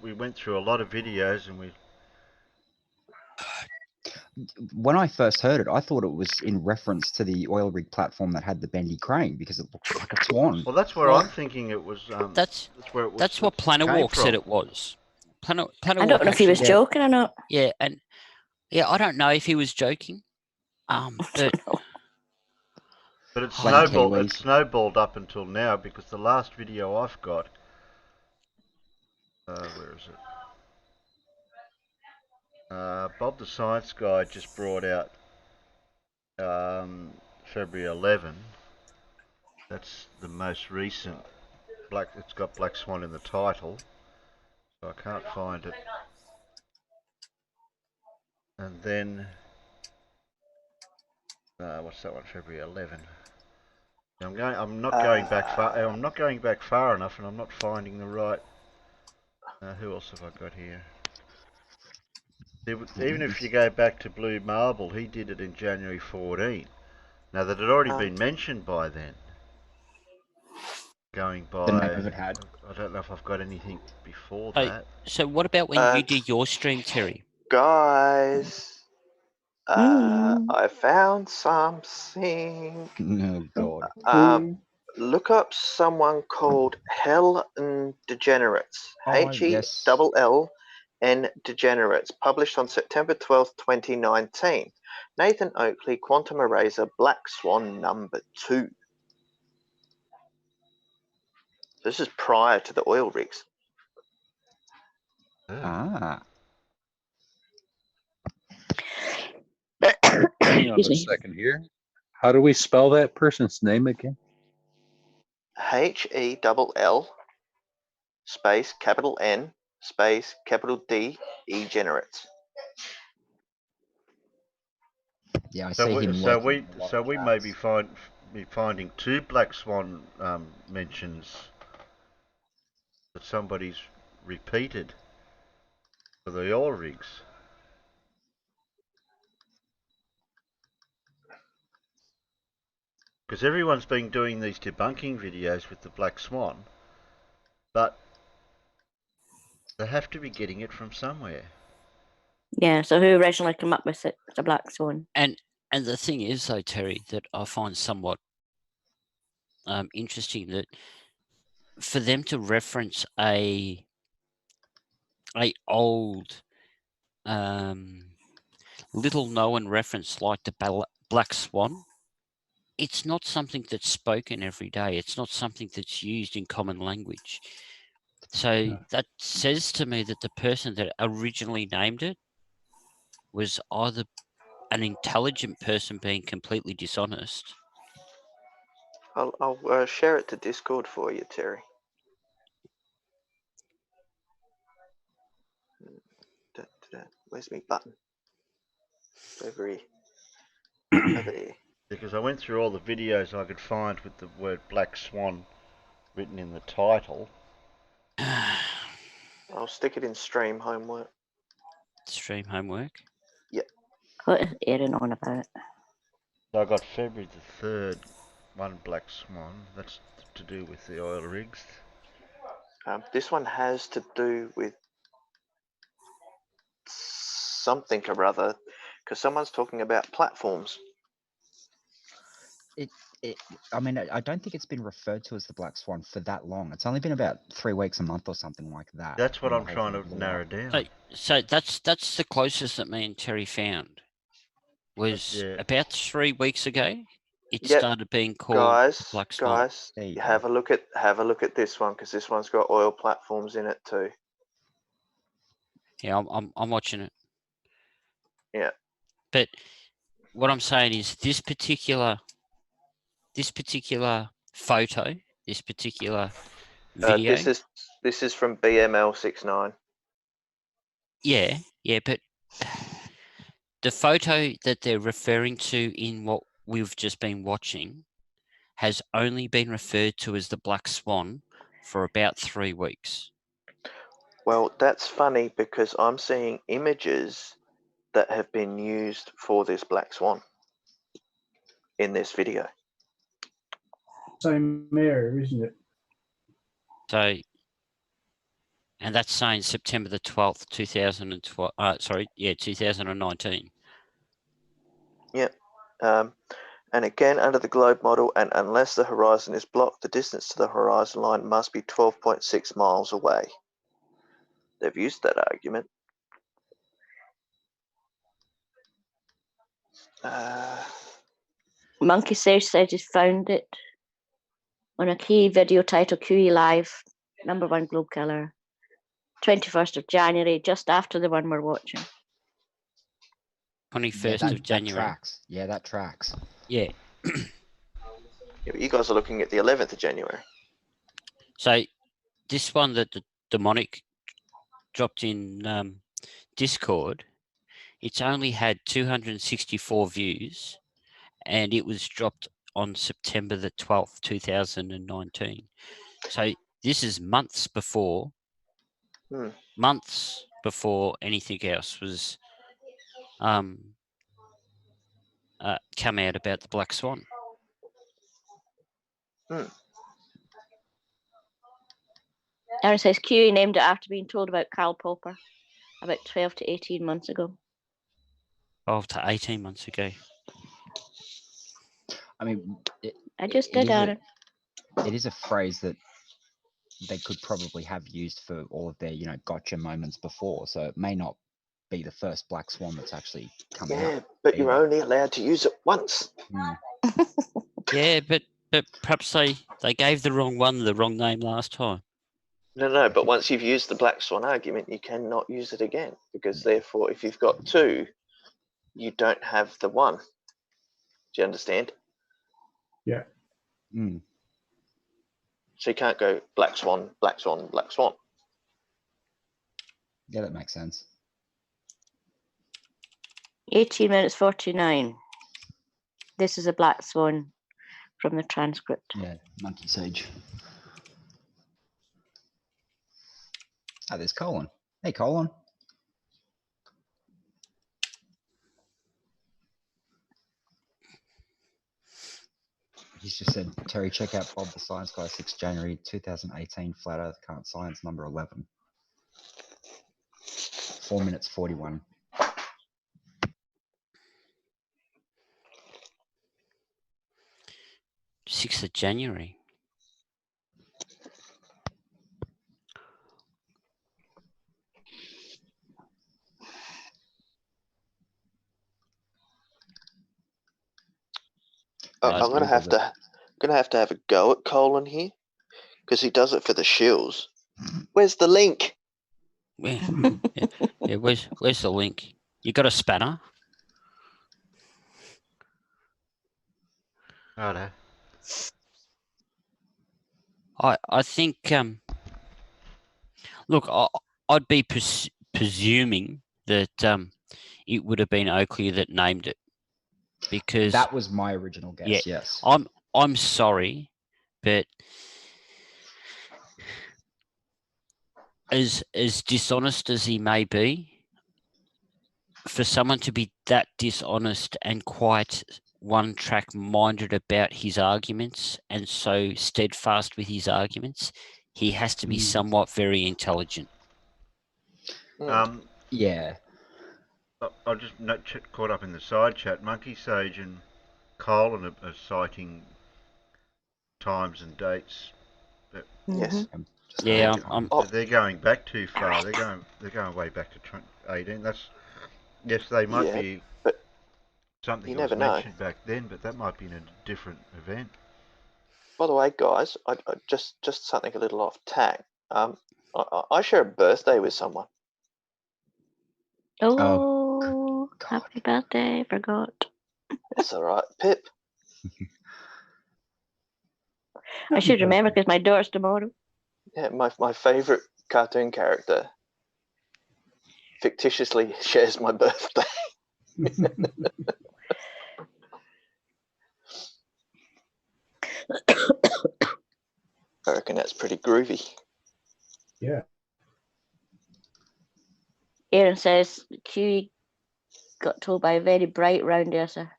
We went through a lot of videos and we. When I first heard it, I thought it was in reference to the oil rig platform that had the bendy crane because it looked like a swan. Well, that's where I'm thinking it was. That's where it was. That's what Planet Walk said it was. Planet I Walk don't know if he was actually- joking or not. Yeah, and I don't know if he was joking. But But it's Planet snowballed. Kiwis. It's snowballed up until now because the last video I've got. Where is it? Bob the Science Guy just brought out February 11. That's the most recent. It's got Black Swan in the title, so I can't find it. And then, what's that one? February 11. I'm not going back far. I'm not going back far enough, and I'm not finding the right. Who else have I got here? Even if you go back to Blue Marble, he did it in January 14. Now that had already been mentioned by then. Going by, The name of it had. I don't know if I've got anything before Oh, that. so what about when you did your stream, Terry? Guys, I found something. Oh God. Look up someone called Hell and Degenerates. Oh, yes. HELLN Degenerates, published on September 12th, 2019. Nathan Oakley, Quantum Eraser, Black Swan number 2. This is prior to the oil rigs. Ah. Hang on a second here. How do we spell that person's name again? HELL space capital N space capital D Generates. Yeah, I see him. So we may be finding 2 Black Swan mentions that somebody's repeated for the oil rigs. Because everyone's been doing these debunking videos with the Black Swan, but they have to be getting it from somewhere. Yeah, so who originally came up with it? The Black Swan. And the thing is, though, Terry, that I find somewhat interesting that for them to reference a old little known reference like the Black Swan, it's not something that's spoken every day. It's not something that's used in common language. So that says to me that the person that originally named it was either an intelligent person being completely dishonest. I'll share it to Discord for you, Terry. Where's my button? Over here. Over there. Because I went through all the videos I could find with the word Black Swan written in the title. I'll stick it in stream homework. Stream homework? Yep. What is Aaron on about? So I got February the 3rd, one Black Swan. That's to do with the oil rigs. This one has to do with something or other, because someone's talking about platforms. I mean, I don't think it's been referred to as the Black Swan for that long. It's only been about 3 weeks, a month, or something like that. That's what when I'm the trying whole to thing blew narrow up. down. So that's the closest that me and Terry found. Was about 3 weeks ago. It started being called Black Swan. Guys, have a look at this one, because this one's got oil platforms in it too. Yeah, I'm watching it. Yeah. But what I'm saying is this particular photo, this particular video. This is from BML69. Yeah, but the photo that they're referring to in what we've just been watching has only been referred to as the Black Swan for about 3 weeks. Well, that's funny, because I'm seeing images that have been used for this Black Swan in this video. Same area, isn't it? So, and that's saying September the 12th, 2012. 2019. Yeah. And again, under the globe model, and unless the horizon is blocked, the distance to the horizon line must be 12.6 miles away. they've used that argument. Monkey Sage said he's found it on a key video titled QE Live, #1 globe killer, 21st of January, just after the one we're watching. 21st of January. That tracks. Yeah, that tracks. Yeah. Yeah, but you guys are looking at the 11th of January. So this one that the demonic dropped in Discord, it's only had 264 views, and it was dropped on September the 12th, 2019. So this is months before anything else was come out about the Black Swan. Aaron says QE named it after being told about Karl Popper about 12 to 18 months ago. 12 to 18 months ago. I mean, I just did, Aaron. It is a phrase that they could probably have used for all of their, gotcha moments before. So it may not be the first Black Swan that's actually come out. Yeah, but you're only allowed to use it once. Yeah, but perhaps they gave the wrong one the wrong name last time. No, but once you've used the Black Swan argument, you cannot use it again, because therefore, if you've got two, you don't have the one. Do you understand? Yeah. So you can't go Black Swan, Black Swan, Black Swan. Yeah, that makes sense. 18 minutes 49. This is a Black Swan from the transcript. Yeah, Monkey Sage. Oh, there's Colin. Hey, Colin. He's just said, Terry, check out Bob the Science Guy, 6 January 2018, Flat Earth Current Science number 11. 4 minutes 41. Sixth of January. I'm gonna have to have a go at Colin here, because he does it for the shills. Where's the link? Yeah, where's the link? You got a spanner? Righto. I think look, I'd be presuming that it would have been Oakley that named it, because that was my original guess. Yeah, yes. I'm sorry, but as dishonest as he may be, for someone to be that dishonest and quite one-track minded about his arguments and so steadfast with his arguments, he has to be somewhat very intelligent. Yeah. I just caught up in the side chat. Monkey Sage and Colin are citing times and dates. Yes. Yeah, they're going back too far. They're going way back to 18. Yes, they might be something that was mentioned back then, but that might be in a different event. By the way, guys, I just something a little off tack. I share a birthday with someone. Oh, happy birthday! Forgot. That's all right, Pip. I should remember because my daughter's tomorrow. Yeah, my favourite cartoon character fictitiously shares my birthday. I reckon that's pretty groovy. Yeah. Aaron says QE got told by a very bright round earther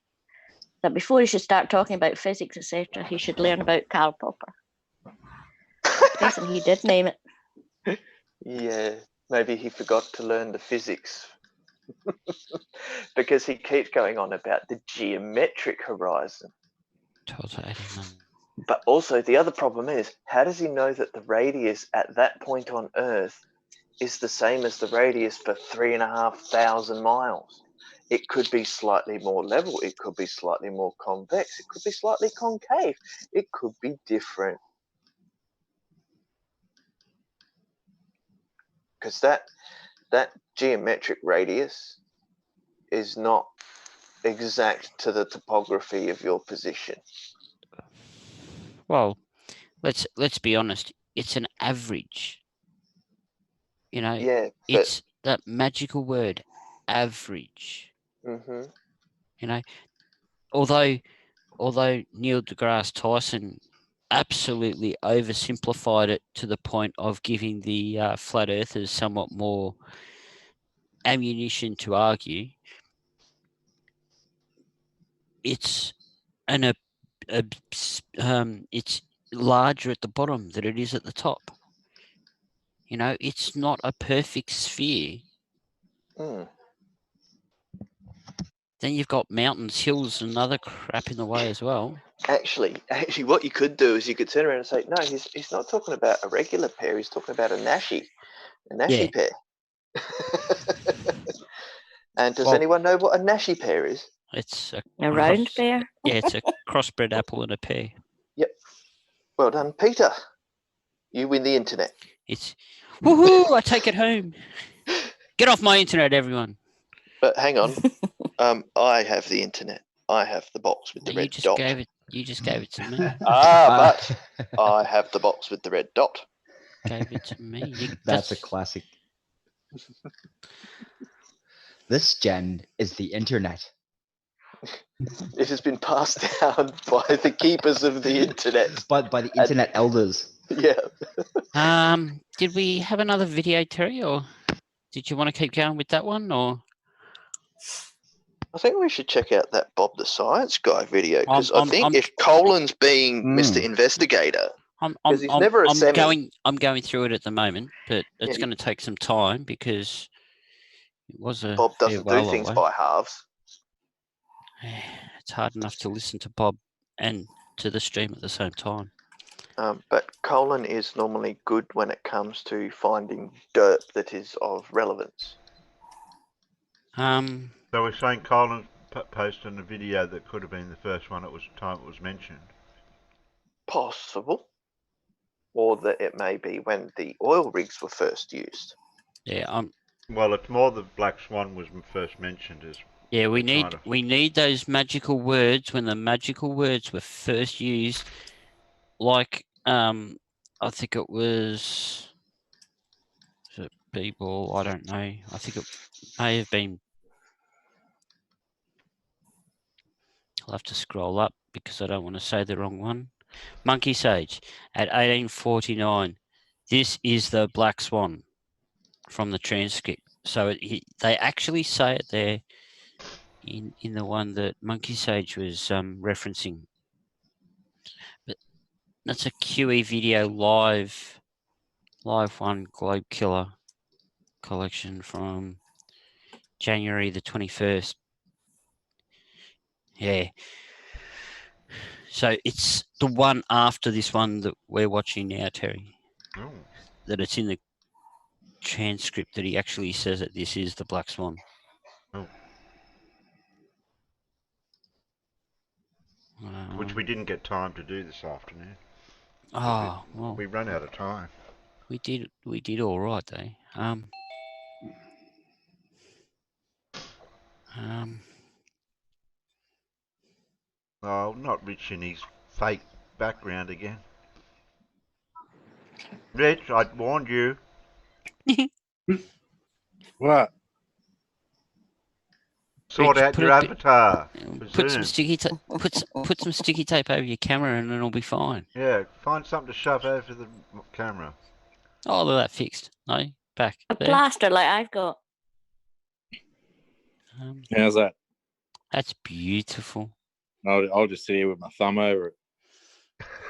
that before he should start talking about physics, etc., he should learn about Karl Popper. Guessing he did name it. Yeah, maybe he forgot to learn the physics. Because he keeps going on about the geometric horizon. But also the other problem is, how does he know that the radius at that point on Earth is the same as the radius for 3,500 miles. It could be slightly more level. It could be slightly more convex. It could be slightly concave. It could be different. Because that geometric radius is not exact to the topography of your position. Well, let's be honest. It's an average. You know, Yeah, it's that magical word, average. Mm-hmm. You know, although Neil deGrasse Tyson absolutely oversimplified it to the point of giving the flat earthers somewhat more ammunition to argue, it's it's larger at the bottom than it is at the top. You know, it's not a perfect sphere. Mm. Then you've got mountains, hills, and other crap in the way as well. Actually, what you could do is you could turn around and say, no, he's not talking about a regular pair. He's talking about a Nashi pair. And does anyone know what a Nashi pair is? It's a round pair. Yeah, it's a crossbred apple and a pear. Yep. Well done, Peter. You win the internet. It's woohoo! I take it home. Get off my internet, everyone. But hang on, I have the internet. I have the box with the red dot. You just gave it to me. But I have the box with the red dot. Gave it to me. That's a classic. This gen is the internet. It has been passed down by the keepers of the internet. By the internet elders. Yeah. Did we have another video, Terry, or did you want to keep going with that one, or? I think we should check out that Bob the Science Guy video, because I think if Colin's being Mr. Investigator, because he's never a semi. I'm going through it at the moment, but it's going to take some time because it was a Bob doesn't do things by halves. It's hard enough to listen to Bob and to the stream at the same time. But Colin is normally good when it comes to finding dirt that is of relevance. So we're saying Colin posted a video that could have been the first one it was mentioned. Possible. Or that it may be when the oil rigs were first used. Yeah, well, it's more the Black Swan was first mentioned as. Yeah, we need those magical words when the magical words were first used. Like, I think it was people. I don't know. I think it may have been. I'll have to scroll up because I don't want to say the wrong one. Monkey Sage at 1849. This is the Black Swan from the transcript. So they actually say it there in the one that Monkey Sage was referencing. But that's a QE video live one Globe Killer collection from January the 21st. Yeah. So it's the one after this one that we're watching now, Terry. Oh. That it's in the transcript that he actually says that this is the Black Swan. Oh. Which we didn't get time to do this afternoon. Oh, well. We ran out of time. We did all right, though. Oh, not Rich in his fake background again. Rich, I warned you. What? Sort out your avatar. Put some sticky put some sticky tape over your camera and it'll be fine. Yeah, find something to shove over the camera. Oh, look, that fixed. No, back. A plaster like I've got. How's that? That's beautiful. I'll just sit here with my thumb over it.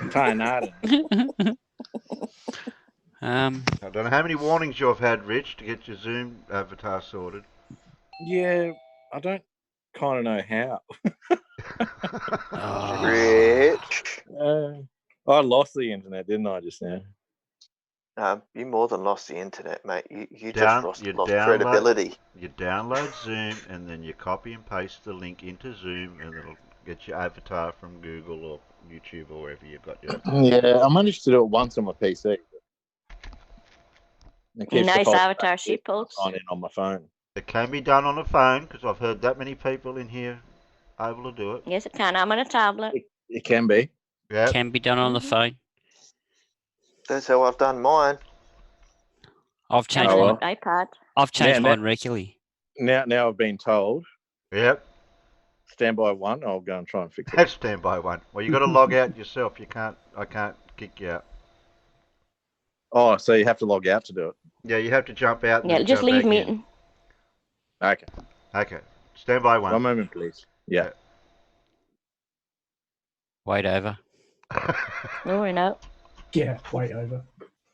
I'm tying that in. I don't know how many warnings you've had, Rich, to get your Zoom avatar sorted. Yeah, I don't kind of know how. Rich. I lost the internet, didn't I, just now? You more than lost the internet, mate. You Down, just you lost download, credibility. you download Zoom, and then you copy and paste the link into Zoom, and it'll get your avatar from Google or YouTube or wherever you've got your. Yeah, I managed to do it once on my PC. Nice avatar she posts. On in on my phone. It can be done on a phone because I've heard that many people in here able to do it. Yes, it can. I'm on a tablet. It can be. Yeah. Can be done on the phone. That's how I've done mine. I've changed on mine. an iPad. I've changed mine regularly. Now I've been told. Yep. Stand by one. I'll go and try and fix it. Stand by one. Well, you got to log out yourself. You can't. I can't kick you out. Oh, so you have to log out to do it. Yeah, you have to jump out. And Yeah, then just jump leave back in. meeting. Okay. Okay. Stand by one. One moment, please. Yeah. Wait over. No, we're not. Yeah, wait over.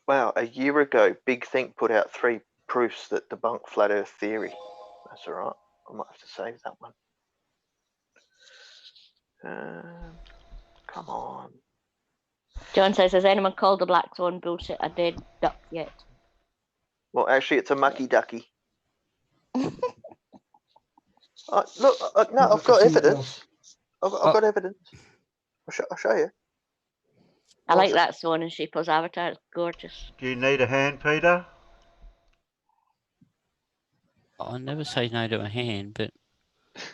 Wow, a year ago, Big Think put out 3 proofs that debunk flat Earth theory. That's all right. I might have to save that one. Come on. John says, has anyone called the black swan bullshit a dead duck yet? Well, actually, it's a mucky ducky. Look, no, I've got evidence. I've got evidence. I'll show you. I like that swan and sheeple's avatar. It's gorgeous. Do you need a hand, Peter? I never say no to a hand, but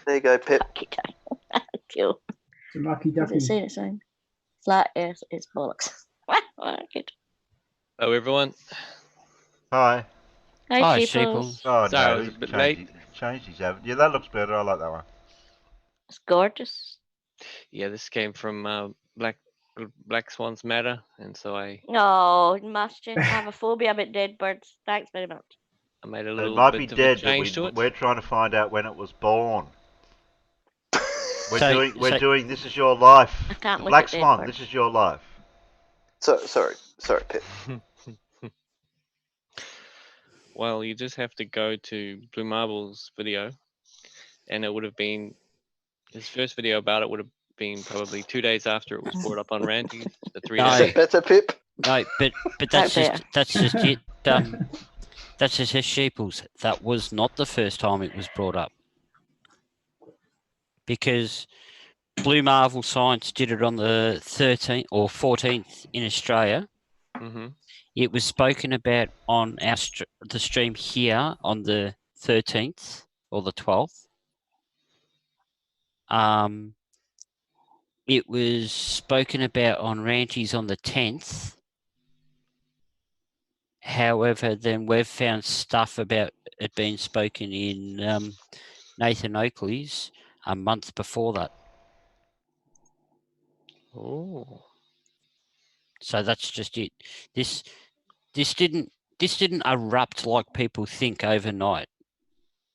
there you go, Pip. Cool. It's a mucky ducky. Does it say the same? Flat Earth is bollocks. Good. Hello, everyone. Hi. Hi, Sheeples. Oh, Sorry, I no, was a he's bit changed his avatar. Yeah, that looks better. I like that one. It's gorgeous. Yeah, this came from Black Swans Matter, and so I Oh, Mustard, I have a phobia about dead birds. Thanks very much. made a It little might be bit of a dead, but change to it. we're trying to find out when it was born. We're doing This Is Your Life. I can't The look Black at dead Swan. birds. This is your life. Sorry, Pip. Well, you just have to go to Blue Marble's video, and it would have been his first video about it would have been probably 2 days after it was brought up on Ranty. The 3 No. days. Is that better, Pip? no, but that's just it. That's just his sheeples. That was not the first time it was brought up, because Blue Marvel Science did it on the 13th or 14th in Australia. Mm-hmm. It was spoken about on our the stream here on the 13th or the 12th. It was spoken about on Ranties on the 10th. However, then we've found stuff about it being spoken in Nathan Oakley's a month before that. Oh. So that's just it. This didn't erupt like people think overnight.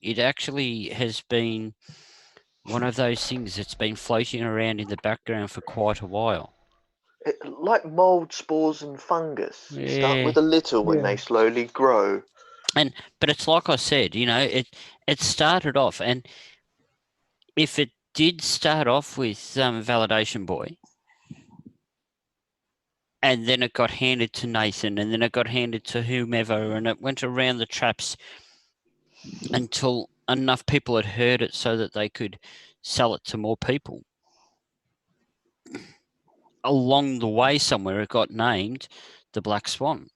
It actually has been one of those things that's been floating around in the background for quite a while. Like mold, spores, and fungus. You start Yeah. with a little when they slowly grow. But it's like I said, it started off, and if it did start off with Validation Boy, and then it got handed to Nathan, and then it got handed to whomever, and it went around the traps until enough people had heard it so that they could sell it to more people. Along the way somewhere, it got named the Black Swan.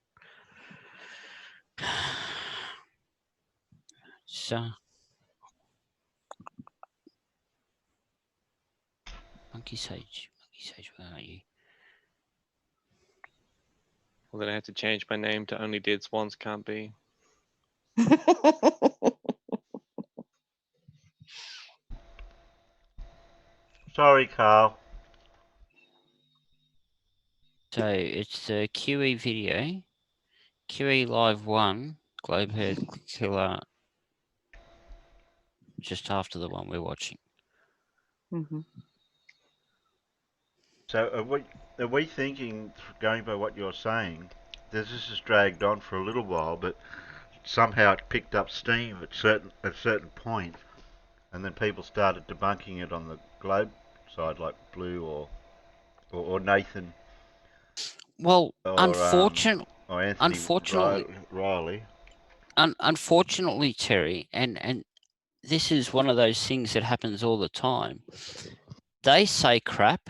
So, Monkey Sage, where are you? Well, then I have to change my name to Only Dead Swans Can't Be. Sorry, Carl. So it's the QE video, QE Live 1, Globehead Killer, just after the one we're watching. Mm-hmm. So are we thinking, going by what you're saying, this has dragged on for a little while, but somehow it picked up steam at a certain point, and then people started debunking it on the Globe side, like Blue or Nathan. Well, or Oh, Anthony Riley. Unfortunately, Terry, and this is one of those things that happens all the time. They say crap,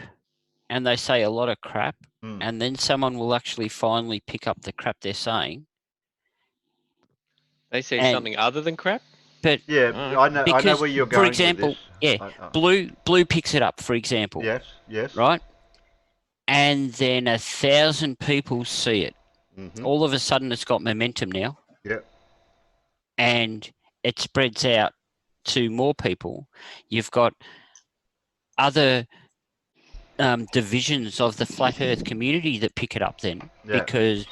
and they say a lot of crap, and then someone will actually finally pick up the crap they're saying. They say something other than crap? But yeah, I know where you're going. For example, with this. Blue picks it up, for example. Yes. Right? And then 1,000 people see it. All of a sudden, it's got momentum now. Yep. And it spreads out to more people. You've got other divisions of the flat Earth community that pick it up then, because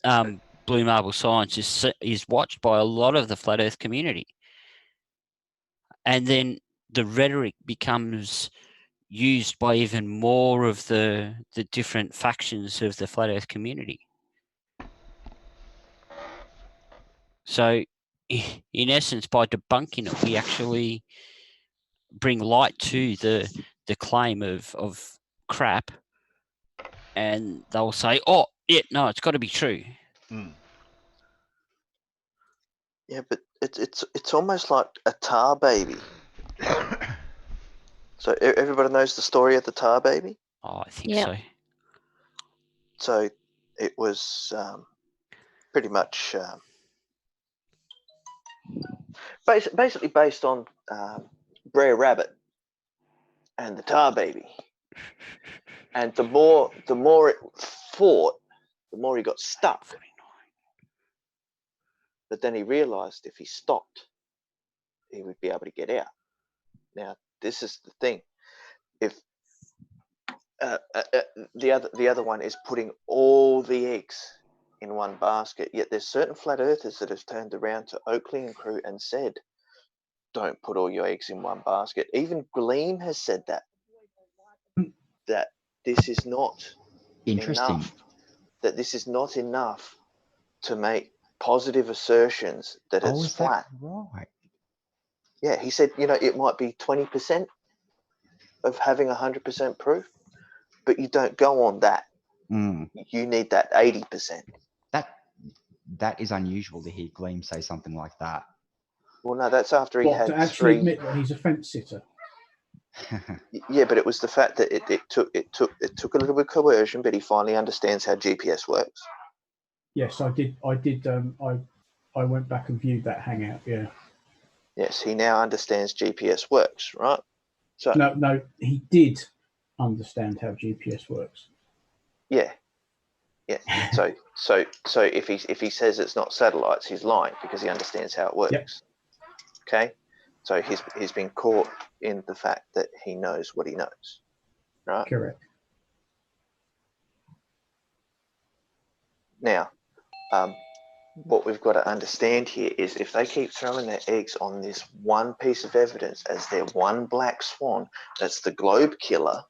Blue Marble Science is watched by a lot of the flat Earth community, and then the rhetoric becomes used by even more of the different factions of the flat Earth community. So, in essence, by debunking it, we actually bring light to the claim of crap, and they'll say, "Oh, yeah, no, it's got to be true." Yeah, but it's almost like a tar baby. So everybody knows the story of the tar baby? Oh, I think so. So it was pretty much basically based on Brer Rabbit and the tar baby. And the more it fought, the more he got stuck. But then he realized if he stopped, he would be able to get out. Now, this is the thing. If the other one is putting all the eggs in one basket, yet there's certain flat earthers that have turned around to Oakley and crew and said, don't put all your eggs in one basket. Even Gleam has said that this is not enough, that this is not enough to make positive assertions that it's flat. Right. Yeah, he said, it might be 20% of having 100% proof, but you don't go on that. You need that 80%. That is unusual to hear Gleam say something like that. Well, no, that's after he had to actually admit that he's a fence sitter. Yeah, but it was the fact that it took a little bit of coercion, but he finally understands how GPS works. Yes, I did. I went back and viewed that hangout. Yeah. Yes, he now understands GPS works, right? So no, he did understand how GPS works. Yeah. So if he says it's not satellites, he's lying because he understands how it works. Yep. Okay. So he's been caught in the fact that he knows what he knows, right? Correct. Now, what we've got to understand here is if they keep throwing their eggs on this one piece of evidence as their one black swan, that's the globe killer.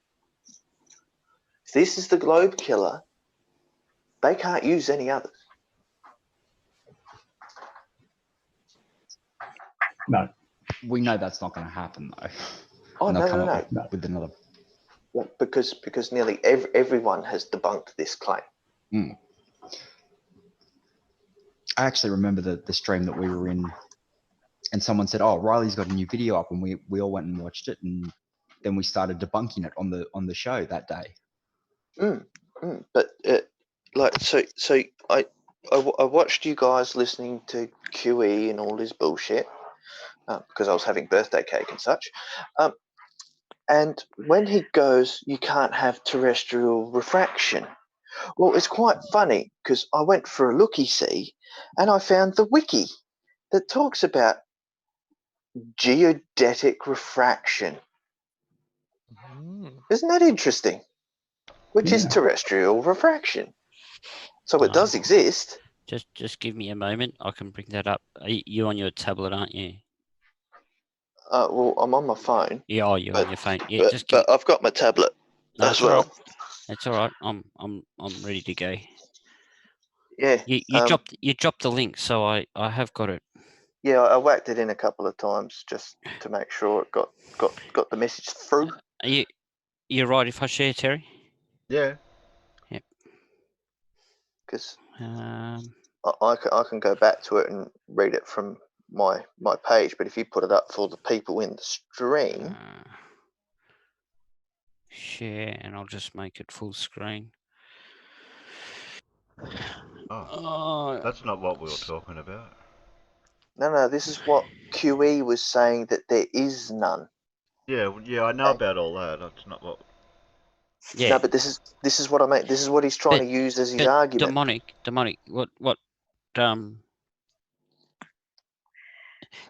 If this is the globe killer, they can't use any others. No. We know that's not going to happen, though. Oh, no. With another. Well, because nearly everyone has debunked this claim. I actually remember the stream that we were in, and someone said, "Oh, Riley's got a new video up," and we all went and watched it, and then we started debunking it on the show that day. But I watched you guys listening to QE and all this bullshit because I was having birthday cake and such. And when he goes, you can't have terrestrial refraction. Well, it's quite funny because I went for a looky-see and I found the wiki that talks about geodetic refraction. Isn't that interesting? Which is terrestrial refraction. So it does exist. Just give me a moment. I can bring that up. You on your tablet, aren't you? Well, I'm on my phone. Yeah, you're on your phone. Yeah, but I've got my tablet as well. That's all right. I'm ready to go. Yeah. You dropped the link, so I have got it. Yeah, I whacked it in a couple of times just to make sure it got the message through. Are you're right if I share, Terry? Yeah. Yep. Because I can go back to it and read it from my page, but if you put it up for the people in the stream, share, and I'll just make it full screen. Oh, that's not what we were talking about. no, this is what QE was saying, that there is none. Yeah, I know about all that. That's not what. Yeah. No, but this is what I mean. This is what he's trying to use as his argument. Demonic. What?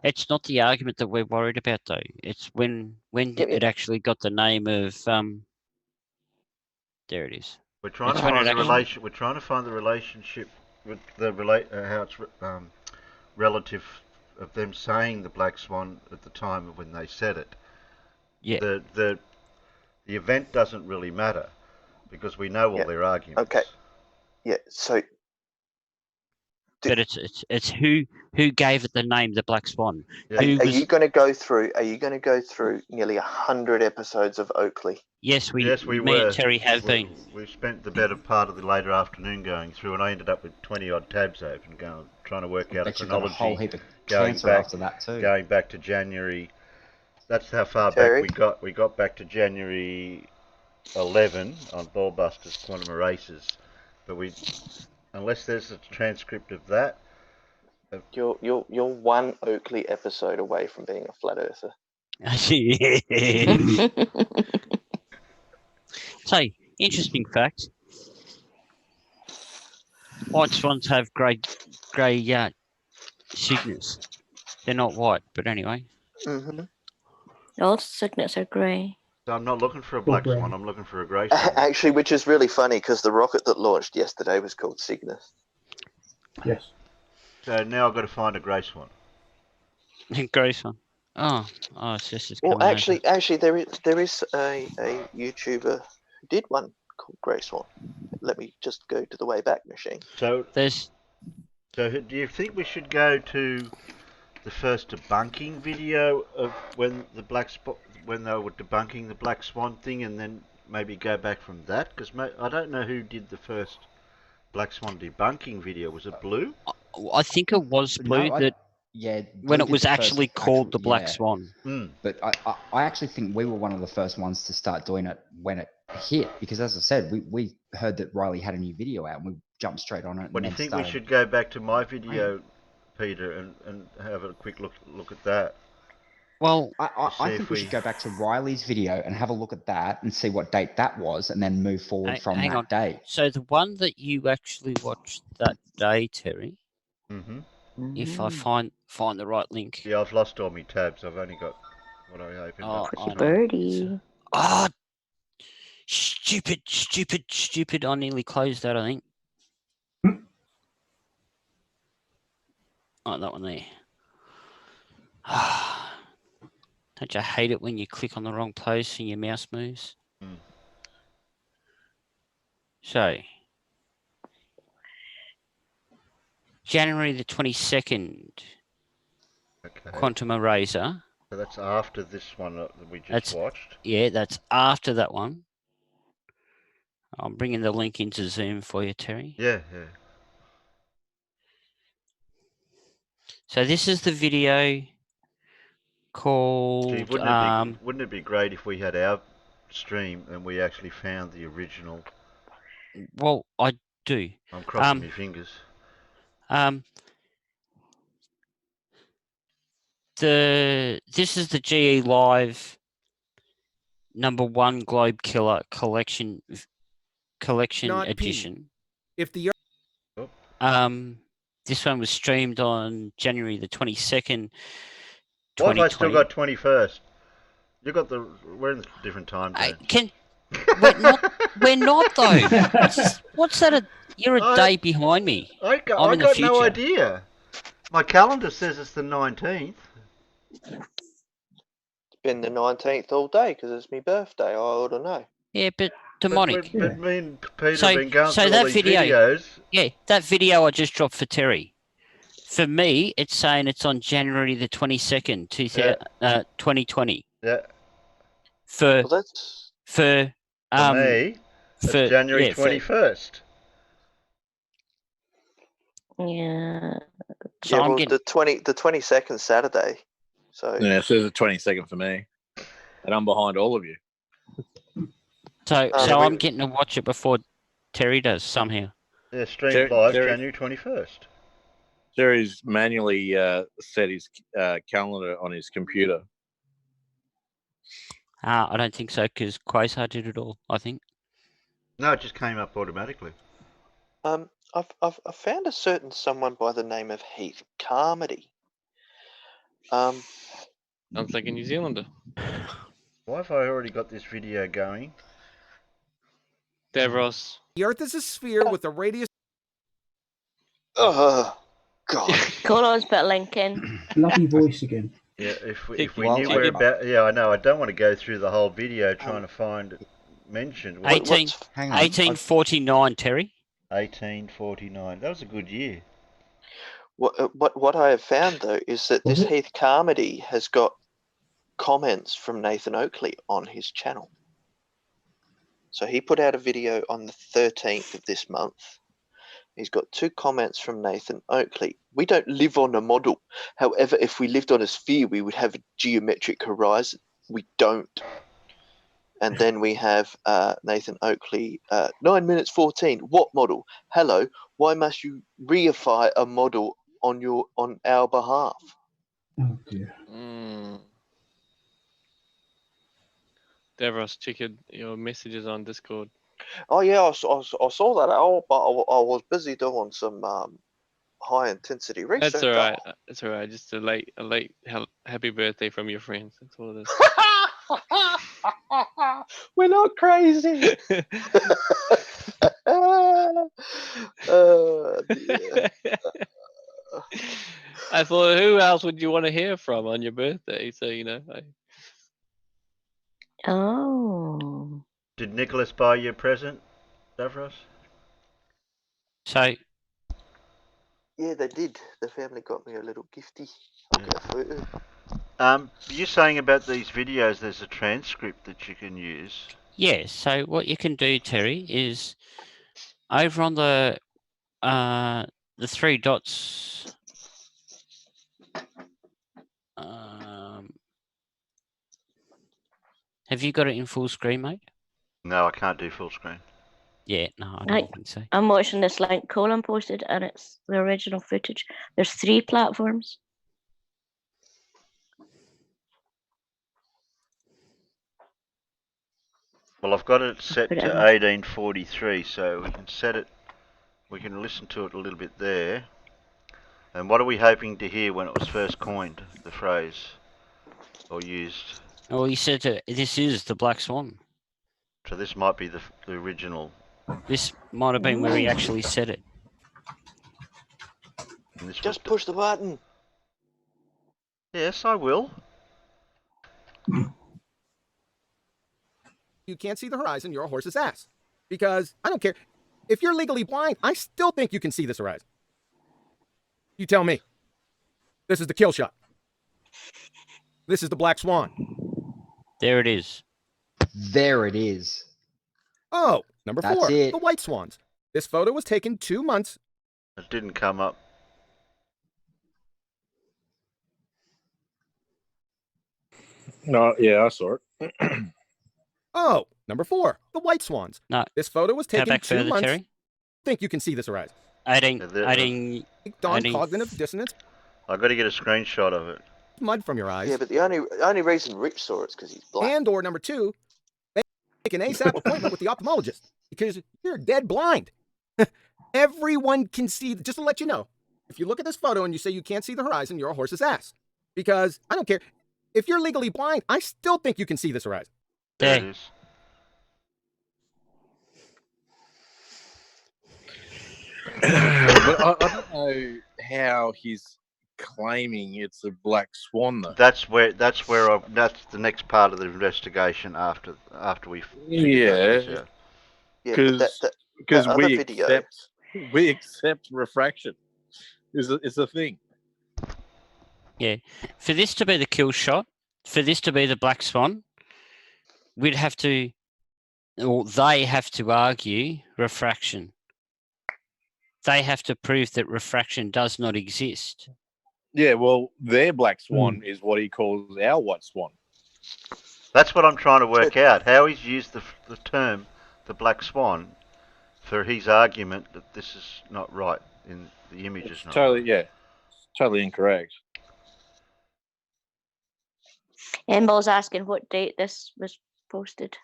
It's not the argument that we're worried about, though. It's when it actually got the name of There it is. We're trying to find the relation. We're trying to find the relationship with the how it's relative of them saying the black swan at the time of when they said it. Yeah. The event doesn't really matter because we know all their arguments. Okay. Yeah. So. But it's who gave it the name the black swan. Yeah. Are you going to go through? Are you going to go through nearly 100 episodes of Oakley? Yes, we me and Terry have been. We spent the better part of the later afternoon going through, and I ended up with 20 odd tabs open, trying to work out a chronology. A whole heap of going cancer back after that too. Going back to January. That's how far back we got. We got back to January 11 on Ballbusters Quantum Erasers, but unless there's a transcript of that. You're one Oakley episode away from being a flat earther. So, interesting fact. White swans have grey cygnets. They're not white, but anyway. Mm-hmm. All cygnets are grey. So I'm not looking for a black swan. I'm looking for a grey swan. Actually, which is really funny because the rocket that launched yesterday was called Cygnus. Yes. So now I've got to find a grey swan. Grey swan. Oh, it's just well, actually, there is a YouTuber who did one called Grey Swan. Let me just go to the Wayback Machine. So do you think we should go to the first debunking video of when they were debunking the black swan thing, and then maybe go back from that? Because I don't know who did the first black swan debunking video. Was it Blue? I think it was Blue when it was actually called the Black Swan. But I actually think we were one of the first ones to start doing it when it hit, because as I said, we heard that Riley had a new video out and we jumped straight on it. What do you think we should go back to my video, Peter, and have a quick look at that? Well, I think we should go back to Riley's video and have a look at that and see what date that was, and then move forward from that date. So the one that you actually watched that day, Terry. Mm-hmm. If I find the right link. Yeah, I've lost all my tabs. I've only got what I opened up. Birdie. Ah, stupid! I nearly closed that, I think. Oh, that one there. Don't you hate it when you click on the wrong place and your mouse moves? So, January the 22nd, Quantum Eraser. So that's after this one that we just watched? Yeah, that's after that one. I'm bringing the link into Zoom for you, Terry. Yeah. So this is the video called... Gee, wouldn't it be great if we had our stream and we actually found the original? Well, I do. I'm crossing my fingers. This is the GE Live #1 Globe Killer collection Not edition. If the this one was streamed on January the 22nd. Why have I still got 21st? You got we're in a different time zone. We're not though. What's that? You're a day behind me. I got no idea. My calendar says it's the 19th. It's been the 19th all day because it's my birthday. I ought to know. Yeah, but demonic. But me and Peter have been going through all these videos. Yeah, that video I just dropped for Terry. For me, it's saying it's on January the 22nd, 2020. Yeah. For me, it's January 21st. Yeah. So Yeah, I'm well, getting... the 22nd Saturday. So Yeah, it says the 22nd for me, and I'm behind all of you. So I'm getting to watch it before Terry does somehow. Yeah, streamed live January 21st. Jerry's manually set his calendar on his computer. I don't think so, because Quasar did it all, I think. No, it just came up automatically. I've found a certain someone by the name of Heath Carmody. Sounds like a New Zealander. Why have I already got this video going? Davros. The Earth is a sphere with a radius. Oh, God. Colours put a link in. Bloody voice again. Yeah, if we knew where about... Yeah, I know. I don't want to go through the whole video trying to find it mentioned. 1849, Terry. 1849. That was a good year. What I have found, though, is that this Heath Carmody has got comments from Nathan Oakley on his channel. So he put out a video on the 13th of this month. He's got 2 comments from Nathan Oakley. We don't live on a model. However, if we lived on a sphere, we would have a geometric horizon. We don't. And then we have Nathan Oakley, 9 minutes 14. What model? Hello. Why must you reify a model on our behalf? Oh dear. Davros, check your messages on Discord. Oh yeah, I saw that out, but I was busy doing some high intensity research. That's all right. That's all right. Just a late happy birthday from your friends. That's all it is. We're not crazy. Dear. I thought, who else would you want to hear from on your birthday? So Oh. Did Nicholas buy you a present, Davros? So... Yeah, they did. The family got me a little gifty. You're saying about these videos there's a transcript that you can use. Yeah, so what you can do, Terry, is over on the 3 dots. Have you got it in full screen, mate? No, I can't do full screen. Yeah, no, I don't think so. I'm watching this link Colin posted, and it's the original footage. There's 3 platforms. Well, I've got it set to 1843, so we can set it. We can listen to it a little bit there. And what are we hoping to hear when it was first coined, the phrase, or used? Oh, he said this is the Black Swan. So this might be the original. This might have been where he actually said it. Just push the button. Yes, I will. You can't see the horizon, you're a horse's ass. Because I don't care. If you're legally blind, I still think you can see this horizon. You tell me. This is the kill shot. This is the Black Swan. There it is. There it is. Oh, number 4, That's it. the White Swans. This photo was taken 2 months. It didn't come up. No, yeah, I saw it. Oh, number 4, the White Swans. No. This photo was taken back 2 further, months. Terry. Think you can see this horizon. 18... Cognitive dissonance. I've got to get a screenshot of it. Mud from your eyes. Yeah, but the only reason Rich saw it is because he's black. And or number 2, make an ASAP appointment with the ophthalmologist because you're dead blind. Everyone can see, just to let you know, if you look at this photo and you say you can't see the horizon, you're a horse's ass. Because I don't care. If you're legally blind, I still think you can see this horizon. There it is. But I don't know how he's claiming it's a black swan, though. That's the next part of the investigation after we. Yeah. Because we accept refraction. Is a thing. Yeah. For this to be the kill shot, for this to be the Black Swan, we'd have to, or they have to argue refraction. they have to prove that refraction does not exist. Yeah, well, their black swan is what he calls our white swan. That's what I'm trying to work out. How he's used the term the black swan for his argument that this is not right in the image is not Totally, right. yeah, totally incorrect. Emball's asking what date this was posted.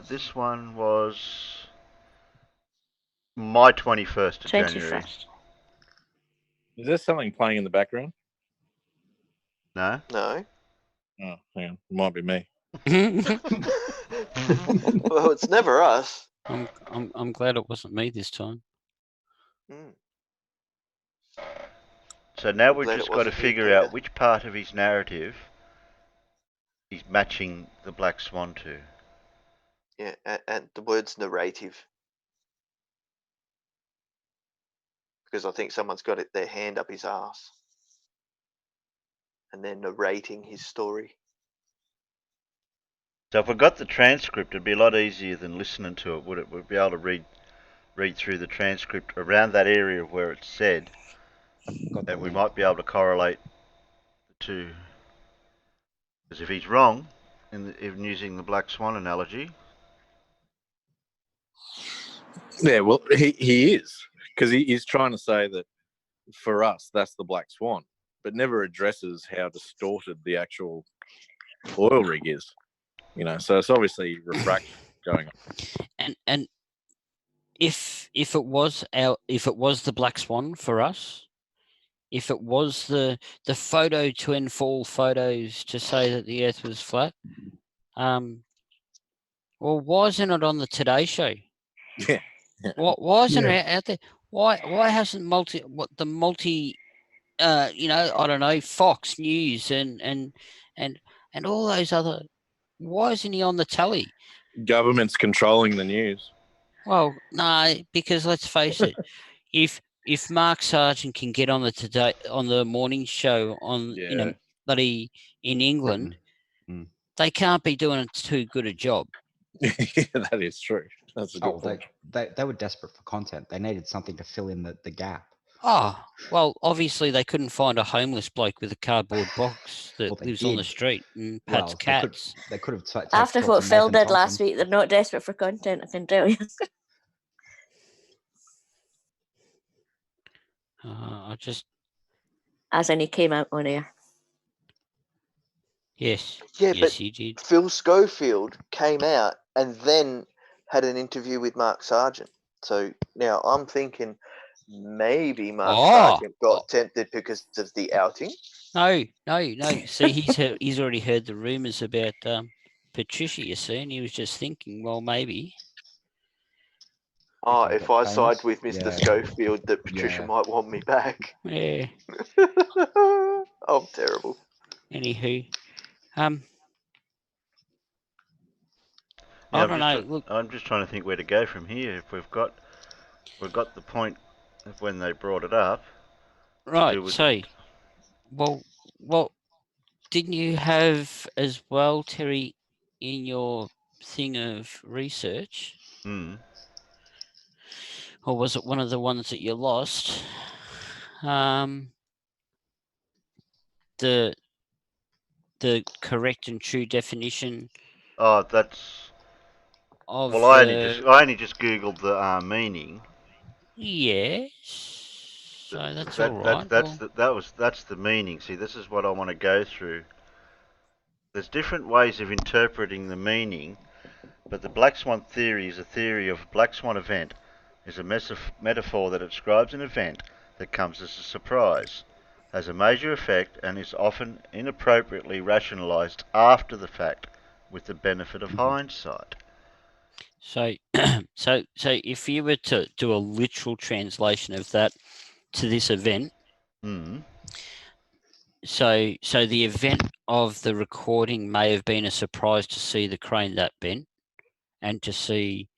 This one was my 21st of January. 21st. Is there something playing in the background? No. No. Oh, hang on. Might be me. Well, it's never us. I'm glad it wasn't me this time. So now I'm we've glad just it got to wasn't you, figure Peter. out which part of his narrative he's matching the black swan to. Yeah, and the word's narrative. Because I think someone's got their hand up his ass. And they're narrating his story. So if we got the transcript, it'd be a lot easier than listening to it, would it? We'd be able to read through the transcript around that area where it's said, and we might be able to correlate the two. Because if he's wrong in using the black swan analogy, Yeah, well, he is. Because he's trying to say that for us, that's the black swan, but never addresses how distorted the actual oil rig is. You know, so it's obviously refraction going on. And if it was the black swan for us, if it was the photo twin fall photos to say that the Earth was flat, well, why isn't it on the Today Show? Yeah. Why isn't it out there? Why hasn't I don't know, Fox News and all those other, why isn't he on the telly? Government's controlling the news. Well, no, because let's face it, if Mark Sargent can get on the morning show bloody in England, they can't be doing too good a job. Yeah, that is true. That's a good point. They were desperate for content. They needed something to fill in the gap. Oh, well, obviously they couldn't find a homeless bloke with a cardboard box that lives on the street and pets cats. They could have After what Phil did last week, they're not desperate for content, I can tell you. As in he came out on air. Yes. Yeah, yes, but he did. Phil Schofield came out and then had an interview with Mark Sargent. So now I'm thinking maybe Mark Sargent got tempted because of the outing. No. See, he's already heard the rumours about Patricia, you see, and he was just thinking, well, maybe. Oh, if I side with Mr. Schofield, that Patricia might want me back. Yeah. I'm terrible. Anywho, yeah, I don't know. Look, I'm just trying to think where to go from here. If we've got the point of when they brought it up. Right. So, well, didn't you have as well, Terry, in your thing of research? Or was it one of the ones that you lost? The correct and true definition. Oh, that's. Well, I only just googled the meaning. Yes. So that's all right. That's the meaning. See, this is what I want to go through. There's different ways of interpreting the meaning, but the black swan theory is a theory of a black swan event. Is a metaphor that describes an event that comes as a surprise, has a major effect, and is often inappropriately rationalized after the fact, with the benefit of hindsight. So, so if you were to do a literal translation of that to this event, so the event of the recording may have been a surprise to see the crane that bent and to see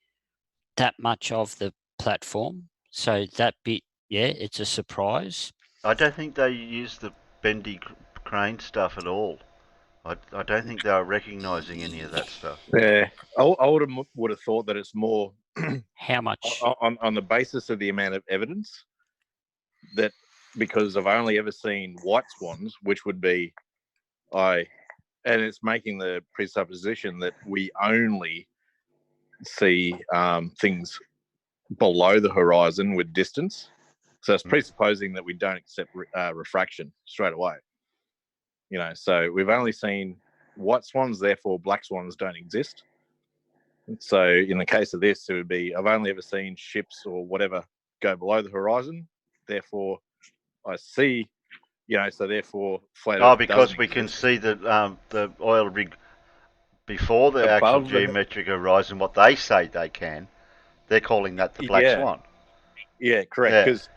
that much of the platform. So that bit, it's a surprise. I don't think they use the bendy crane stuff at all. I don't think they are recognising any of that stuff. Yeah, I would have thought that it's more how much on the basis of the amount of evidence that because I've only ever seen white swans, which would be and it's making the presupposition that we only see things below the horizon with distance. So it's presupposing that we don't accept refraction straight away. You know, so we've only seen white swans, therefore black swans don't exist. So in the case of this, it would be I've only ever seen ships or whatever go below the horizon, therefore I see, you know, so therefore flat Earth because doesn't we can see the oil rig before the Above actual the- geometric horizon, what they say they can. They're calling that the black swan. Yeah, correct. Because,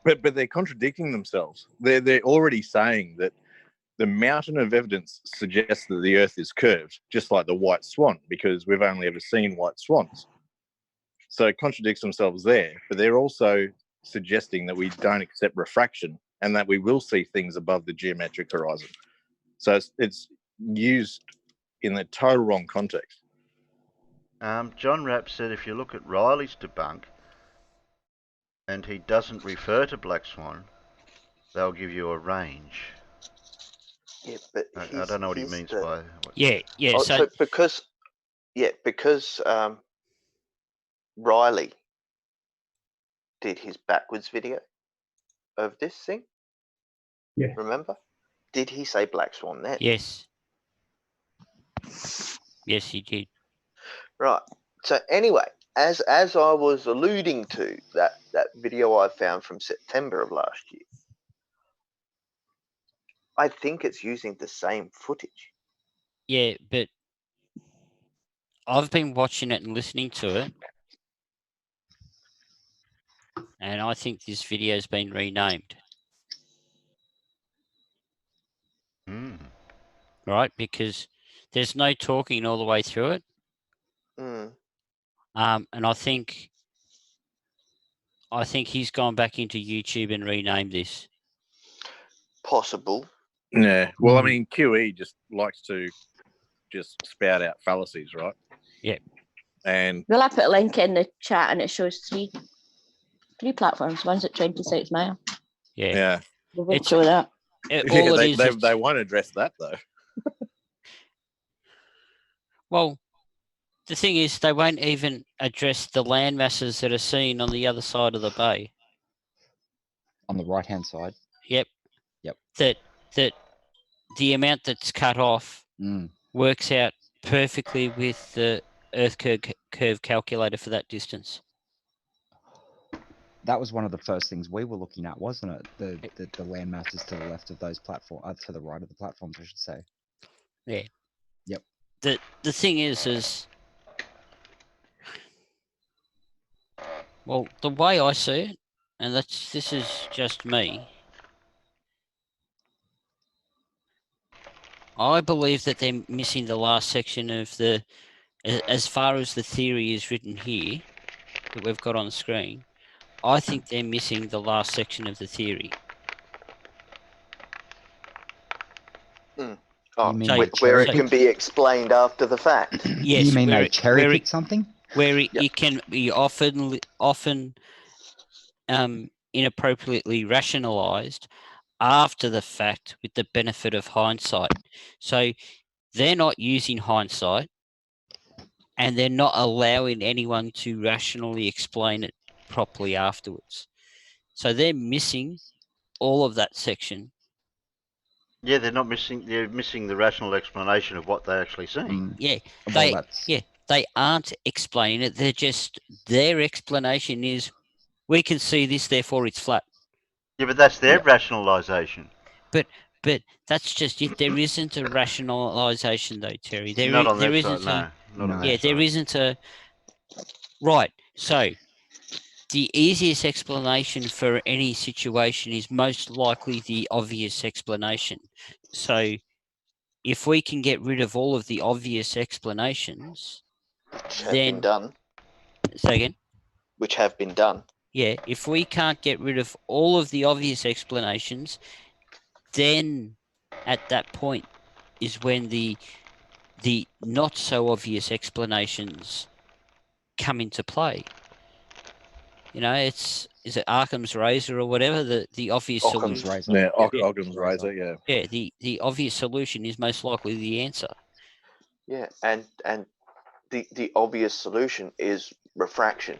but they're contradicting themselves. They're already saying that the mountain of evidence suggests that the Earth is curved, just like the white swan, because we've only ever seen white swans. So it contradicts themselves there. But they're also suggesting that we don't accept refraction and that we will see things above the geometric horizon. So it's used in the total wrong context. John Rapp said if you look at Riley's debunk and he doesn't refer to black swan, they'll give you a range. Yeah, but I don't know what he means by. So because Riley did his backwards video of this thing. Yeah. Remember? Did he say black swan then? Yes. Yes, he did. Right. So anyway, as I was alluding to that video I found from September of last year, I think it's using the same footage. Yeah, but I've been watching it and listening to it, and I think this video's been renamed. Right? Because there's no talking all the way through it. And I think he's gone back into YouTube and renamed this. Possible. Yeah. Well, I mean, QE just likes to just spout out fallacies, right? Yeah. And Well, I put a link in the chat and it shows three platforms. One's at 26 mile. Yeah. They wouldn't show that. They won't address that though. Well, the thing is, they won't even address the land masses that are seen on the other side of the bay. On the right-hand side. Yep. Yep. That the amount that's cut off Mm. works out perfectly with the Earth curve calculator for that distance. That was one of the first things we were looking at, wasn't it? The land masses to the left of those platforms, to the right of the platforms, I should say. Yeah. Yep. The thing is, well, the way I see it, and this is just me, I believe that they're missing the last section of as far as the theory is written here, that we've got on the screen, I think they're missing the last section of the theory. Oh, where it can be explained after the fact. Yes, you mean they cherry pick something? Where it can be often inappropriately rationalized after the fact with the benefit of hindsight. So they're not using hindsight and they're not allowing anyone to rationally explain it properly afterwards. So they're missing all of that section. Yeah, they're missing the rational explanation of what they're actually seeing. Yeah, they aren't explaining it. They're just, their explanation is, we can see this, therefore it's flat. Yeah, but that's their rationalization. But that's just it. There isn't a rationalization though, Terry. Not on that side, no. Not on that there side. isn't a... Right, so the easiest explanation for any situation is most likely the obvious explanation. So if we can get rid of all of the obvious explanations, Which have been done. Say again? Which have been done. Yeah, if we can't get rid of all of the obvious explanations, then at that point is when the not so obvious explanations come into play. You know, it's is it Occam's razor or whatever? The obvious Occam's solution. razor. Yeah, Yeah. Occam's razor. Yeah. Yeah, the obvious solution is most likely the answer. Yeah, and the obvious solution is refraction.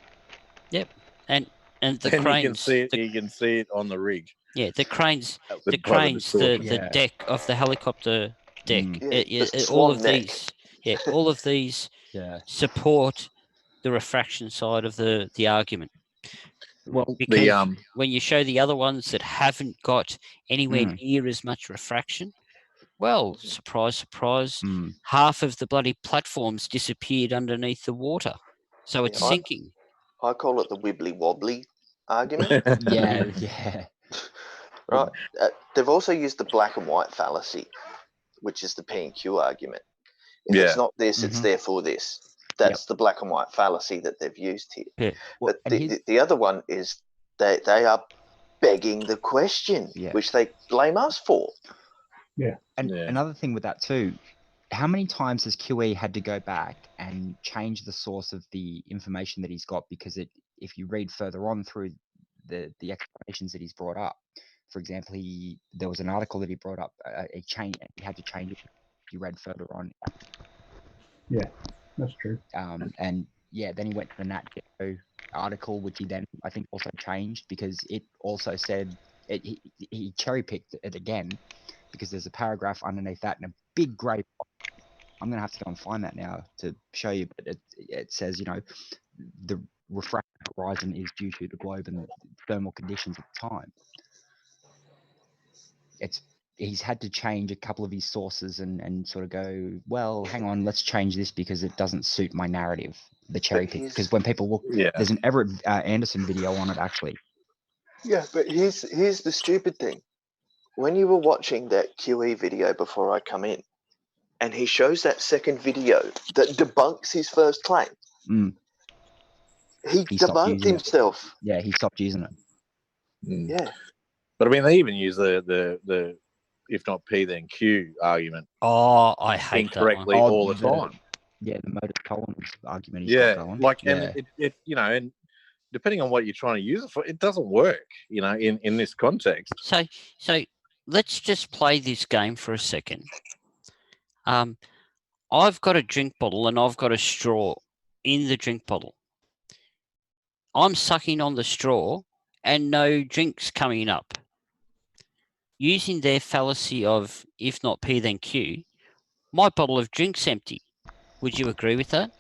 Yep, and the And cranes. you can see it. You can see it on the rig. Yeah, the cranes. The The cranes. The Yeah. deck of the helicopter deck. Yeah, the All swan of neck. these. Yeah, all of these Yeah. support the refraction side of the argument. Well, because when you show the other ones that haven't got anywhere Mm. near as much refraction, well, surprise, surprise, Mm. half of the bloody platforms disappeared underneath the water. So it's Yeah, sinking. I call it the wibbly wobbly argument. Yeah, yeah. Right. They've also used the black and white fallacy, which is the P and Q argument. If it's not this, it's therefore this. That's the black and white fallacy that they've used here. Yeah. But the other one is they are begging the question, which they blame us for. Yeah. And another thing with that too, how many times has QE had to go back and change the source of the information that he's got? Because if you read further on through the explanations that he's brought up, for example, there was an article that he brought up, he had to change it. You read further on. Yeah, that's true. And yeah, then he went to the Nat Geo article, which he then I think also changed because it also said he cherry picked it again because there's a paragraph underneath that in a big grey box. I'm gonna have to go and find that now to show you, but it says, you know, the refractive horizon is due to the globe and the thermal conditions at the time. He's had to change a couple of his sources and sort of go, well, hang on, let's change this because it doesn't suit my narrative, the cherry pick. Because when people look, there's an Everett Anderson video on it actually. Yeah, but here's the stupid thing. When you were watching that QE video before I come in, and he shows that second video that debunks his first claim, he debunked himself. Yeah, he stopped using it. Yeah. But I mean, they even use the if not P then Q argument. Oh, I hate incorrectly that one. all the time. Yeah, the Modus Tollens argument. And it you know, and depending on what you're trying to use it for, it doesn't work. You know, in this context. So let's just play this game for a second. I've got a drink bottle and I've got a straw in the drink bottle. I'm sucking on the straw and no drink's coming up. Using their fallacy of if not P then Q, my bottle of drink's empty. Would you agree with that?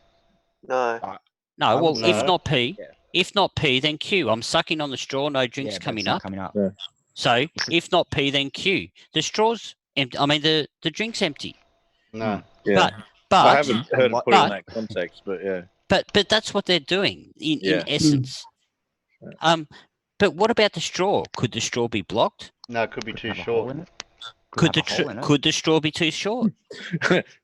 No. No, well, if not P then Q. I'm sucking on the straw, no drink's coming up. Yeah. So if not P then Q. The straw's empty. I mean the drink's empty. No. Yeah. But I haven't heard it put in that context, but yeah. But that's what they're doing in essence. But what about the straw? Could the straw be blocked? No, it could be too short. Could the straw be too short?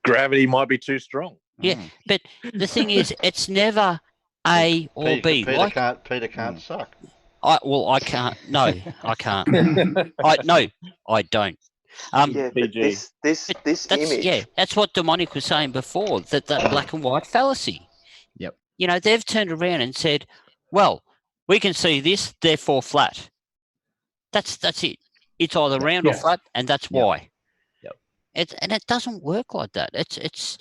Gravity might be too strong. Yeah, but the thing is, it's never A or B. Peter can't suck. I can't. No, I can't. I don't. Yeah, but this image. Yeah, that's what Demonic was saying before. That black and white fallacy. Yep. You know, they've turned around and said, "Well, we can see this, therefore flat." That's it. It's either round or flat, and that's why. Yep. It doesn't work like that. It's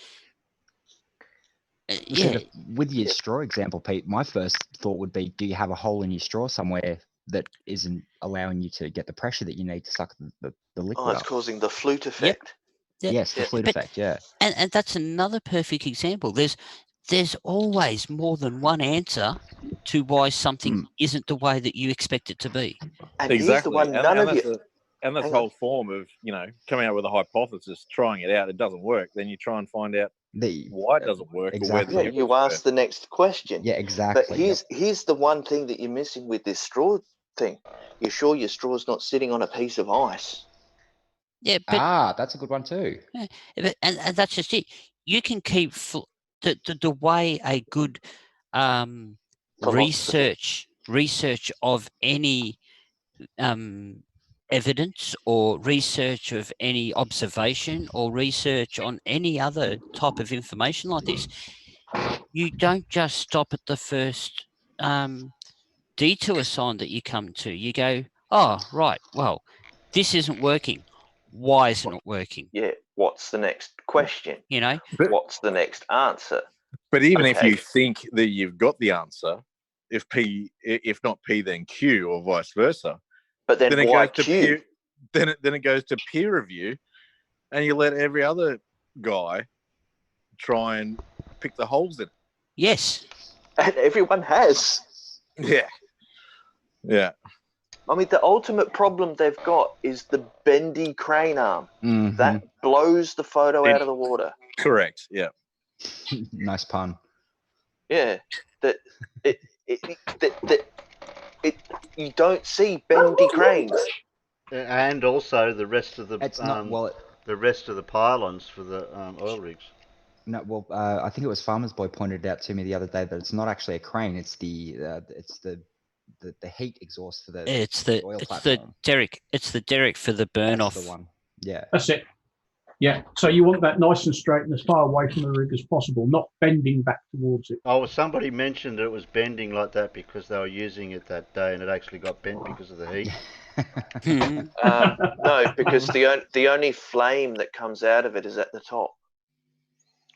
with your straw example, Pete, my first thought would be, do you have a hole in your straw somewhere that isn't allowing you to get the pressure that you need to suck the liquid Oh, it's up? causing the flute effect. Yep. Yes, the flute effect, yeah. And that's another perfect example. There's always more than one answer to why something isn't the way that you expect it to be. And here's the one none of you... And this whole form of, you know, coming out with a hypothesis, trying it out, it doesn't work. Then you try and find out why it doesn't work. Exactly. Or Yeah, you ask the next question. Yeah, exactly. But here's the one thing that you're missing with this straw thing. You're sure your straw's not sitting on a piece of ice? Yeah, but that's a good one too. Yeah, and that's just it. You can keep the way a good research of any evidence or research of any observation or research on any other type of information like this, you don't just stop at the first detour sign that you come to, you go, oh, right, well, this isn't working. Why isn't it working? Yeah. What's the next question? You know? What's the next answer? But even if Okay. you think that you've got the answer, if not P, then Q, or vice versa. But then it why goes to Q? then it goes to peer review, and you let every other guy try and pick the holes in it. Yes. And everyone has. Yeah. Yeah. I mean, the ultimate problem they've got is the bendy crane arm. Mhm. That blows the photo out of the water. Correct. Yeah. Nice pun. Yeah. You don't see bendy cranes. And also the rest of the It's not well. the rest of the pylons for the oil rigs. No, well, I think it was Farmer's Boy pointed out to me the other day that it's not actually a crane. It's the heat exhaust for the oil platform. It's the derrick for the burn That's off. the one. Yeah. That's it. Yeah. So you want that nice and straight and as far away from the rig as possible, not bending back towards it. Oh, well, somebody mentioned it was bending like that because they were using it that day, and it actually got bent because of the heat. No, because the only flame that comes out of it is at the top.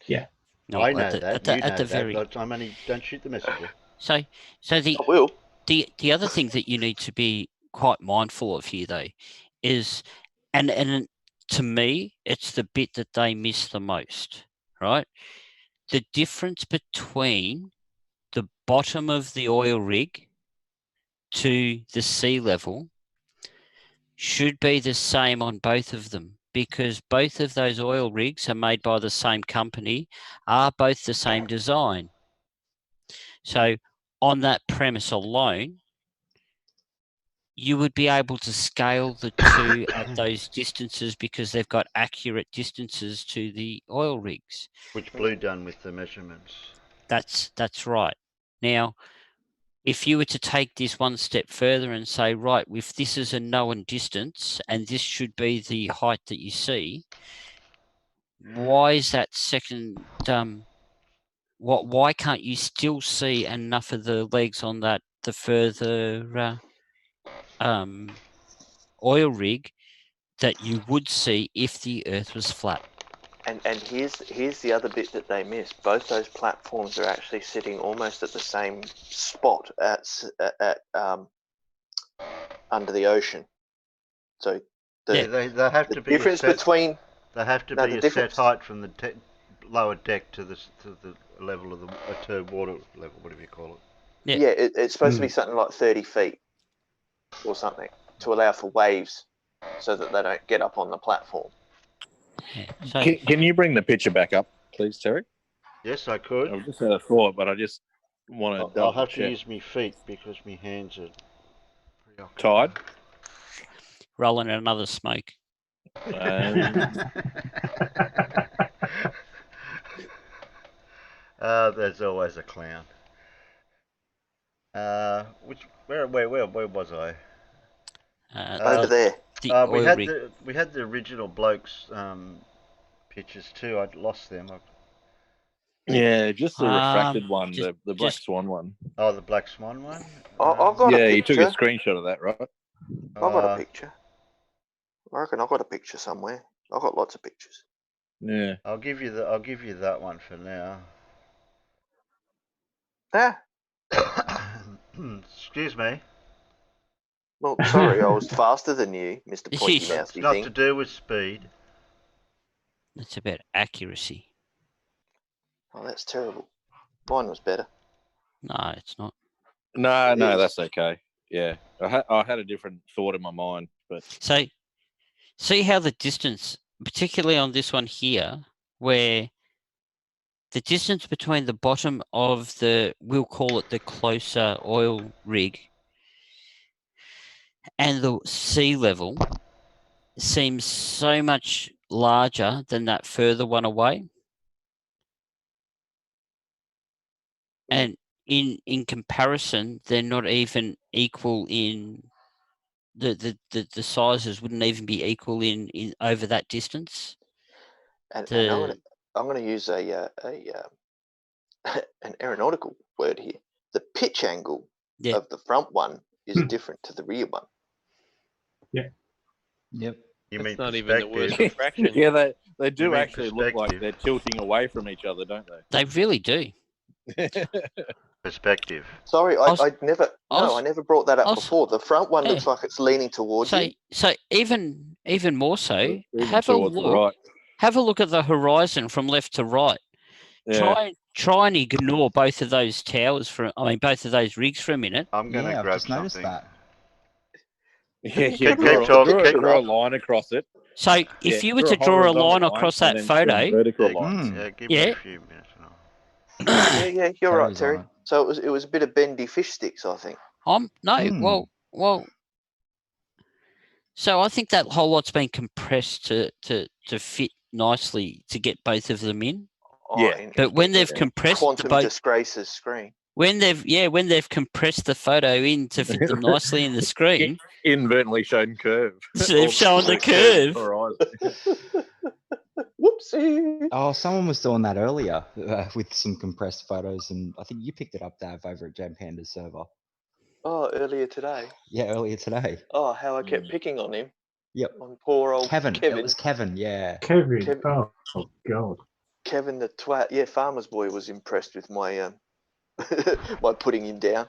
Yeah. No, I know that. You know at the that. very. But I'm only don't shoot the messenger. So the I will. the other thing that you need to be quite mindful of here, though, is and to me, it's the bit that they miss the most, right? The difference between the bottom of the oil rig to the sea level should be the same on both of them, because both of those oil rigs are made by the same company, are both the same design. So on that premise alone, you would be able to scale the two at those distances because they've got accurate distances to the oil rigs. Which Blue done with the measurements. That's right. Now, if you were to take this one step further and say, right, if this is a known distance and this should be the height that you see, why is that second? Why can't you still see enough of the legs on the further oil rig that you would see if the Earth was flat? And here's the other bit that they miss. Both those platforms are actually sitting almost at the same spot at under the ocean. So they have to be difference between they have to be a set height from the lower deck to the level of the to water level, whatever you call it. Yeah, it's supposed to be something like 30 feet or something to allow for waves, so that they don't get up on the platform. So, Can you bring the picture back up, please, Terry? Yes, I could. I've just had a thought, but I just want to double I'll have check. to use my feet because my hands are Tied. Rolling another smoke. There's always a clown. Where was I? Over there. We had the original blokes pictures too. I'd lost them. Yeah, just the refracted one, the Black Swan one. Oh, the Black Swan one? I've got a picture. You took a screenshot of that, right? I've got a picture. I reckon I've got a picture somewhere. I've got lots of pictures. Yeah. I'll give you that one for now. Ah. Excuse me. Well, sorry, I was faster than you, Mr. Pointy Mouthy It's not thing. to do with speed. It's about accuracy. Oh, that's terrible. Mine was better. No, it's not. No, that's okay. Yeah, I had a different thought in my mind, but So, see how the distance, particularly on this one here, where the distance between the bottom of we'll call it the closer oil rig, and the sea level seems so much larger than that further one away. And in comparison, they're not even equal in the sizes wouldn't even be equal in over that distance. And I'm gonna use an aeronautical word here. The pitch angle of the front one is different to the rear one. Yeah. Yep. You That's mean not even the word perspective? refraction. Yeah, they You do mean actually look like perspective? they're tilting away from each other, don't they? They really do. Perspective. Sorry, I was- I never. I No, was- I never brought that I up was- before. The front one Yeah. looks like it's leaning towards So, you. so even more so, Even have a towards the look. right. Have a look at the horizon from left to right. Yeah. Try and ignore both of those towers both of those rigs for a minute. I'm gonna Yeah, I've grab just noticed something. that. Yeah, Keep talking. draw a line across it. So if Yeah, you were draw to a draw a horizontal line line across and that then some photo, vertical Yeah, lines. yeah, give me Yeah. a few minutes. And I'll... Yeah, you're right, Terry's on Terry. it. So it was a bit of bendy fish sticks, I think. no, well. So I think that whole lot's been compressed to fit nicely to get both of them in. Yeah. But when they've compressed Quantum the both, Disgrace's screen. when they've compressed the photo in to fit them nicely in the screen, Inadvertently shown curve. so they've shown the curve. Whoopsie. Oh, someone was doing that earlier with some compressed photos, and I think you picked it up, Dav, over at Jam Panda's server. Oh, earlier today. Yeah, earlier today. Oh, how I kept picking on him. Yep. On poor old Kevin. Kevin. It was Kevin, yeah. Kevin. Oh God. Kevin the twat. Yeah, Farmer's Boy was impressed with my my putting him down.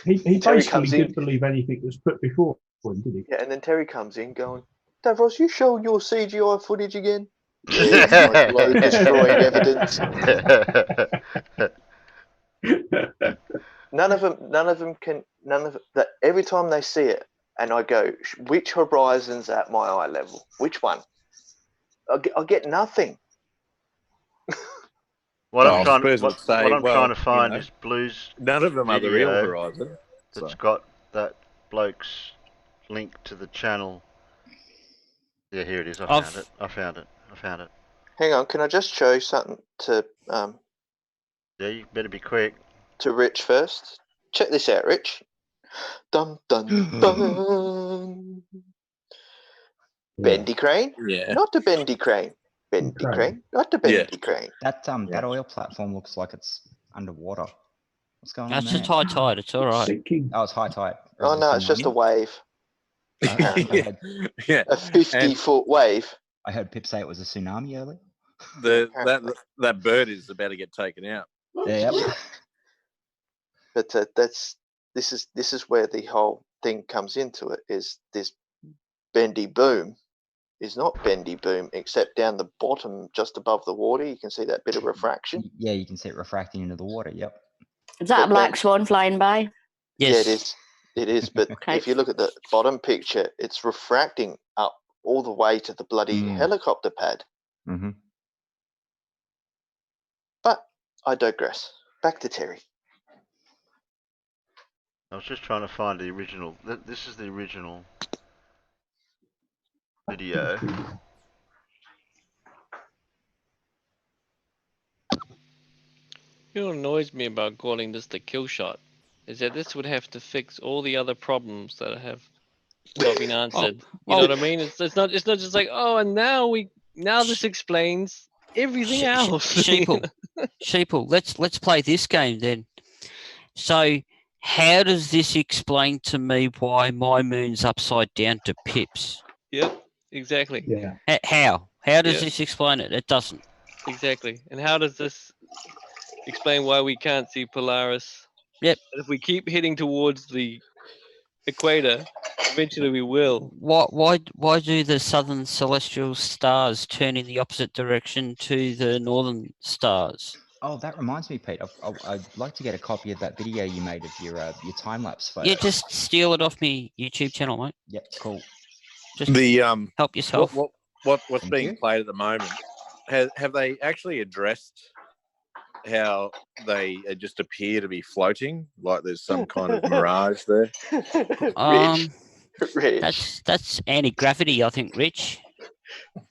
He Terry basically comes in. didn't believe anything was put before him, did he? Yeah, and then Terry comes in going, Davros, you showing your CGI footage again? Yeah, my globe destroying evidence. None of them can. That. Every time they see it, and I go, which horizon's at my eye level? Which one? I get nothing. What Oh, I'm trying, Spurs would say, what I'm well, trying to you find know, is Blue's none of them are the real video horizon. That's So. got that bloke's link to the channel. Yeah, here it is. I found it. Hang on, can I just show something to Yeah, you better be quick. to Rich first? Check this out, Rich. Dun dun dun. Bendy crane? Yeah. Not a bendy crane. Bendy crane? Not a bendy crane. That that oil platform looks like it's underwater. What's going on That's there? just high tide. It's all right. Oh, it's high tide. Or Oh is it no, it's just a tsunami? wave. Yeah. A 50-foot wave. I heard Pip say it was a tsunami earlier. That bird is about to get taken out. Yeah. But this is where the whole thing comes into it. Is this bendy boom is not bendy boom, except down the bottom, just above the water. You can see that bit of refraction. Yeah, you can see it refracting into the water. Yep. Is that a black swan flying by? Yeah, it is. It is. But if you look at the bottom picture, it's refracting up all the way to the bloody helicopter pad. Mm-hmm. But I digress. Back to Terry. I was just trying to find the original. This is the original video. You know what annoys me about calling this the kill shot is that this would have to fix all the other problems that have not been answered. You know what I mean? It's not just like, oh, and now this explains everything else. Sheeple, let's play this game then. So how does this explain to me why my moon's upside down to Pip's? Yep, exactly. Yeah. How does this explain it? It doesn't. Exactly. And how does this explain why we can't see Polaris? Yep. And if we keep heading towards the equator, eventually we will. Why do the southern celestial stars turn in the opposite direction to the northern stars? Oh, that reminds me, Pete. I'd like to get a copy of that video you made of your time lapse photo. Yeah, just steal it off me YouTube channel, mate. Yep, cool. Just The help yourself. What's being played at the moment? Have they actually addressed how they just appear to be floating, like there's some kind of mirage there? Rich. That's anti-gravity, I think, Rich.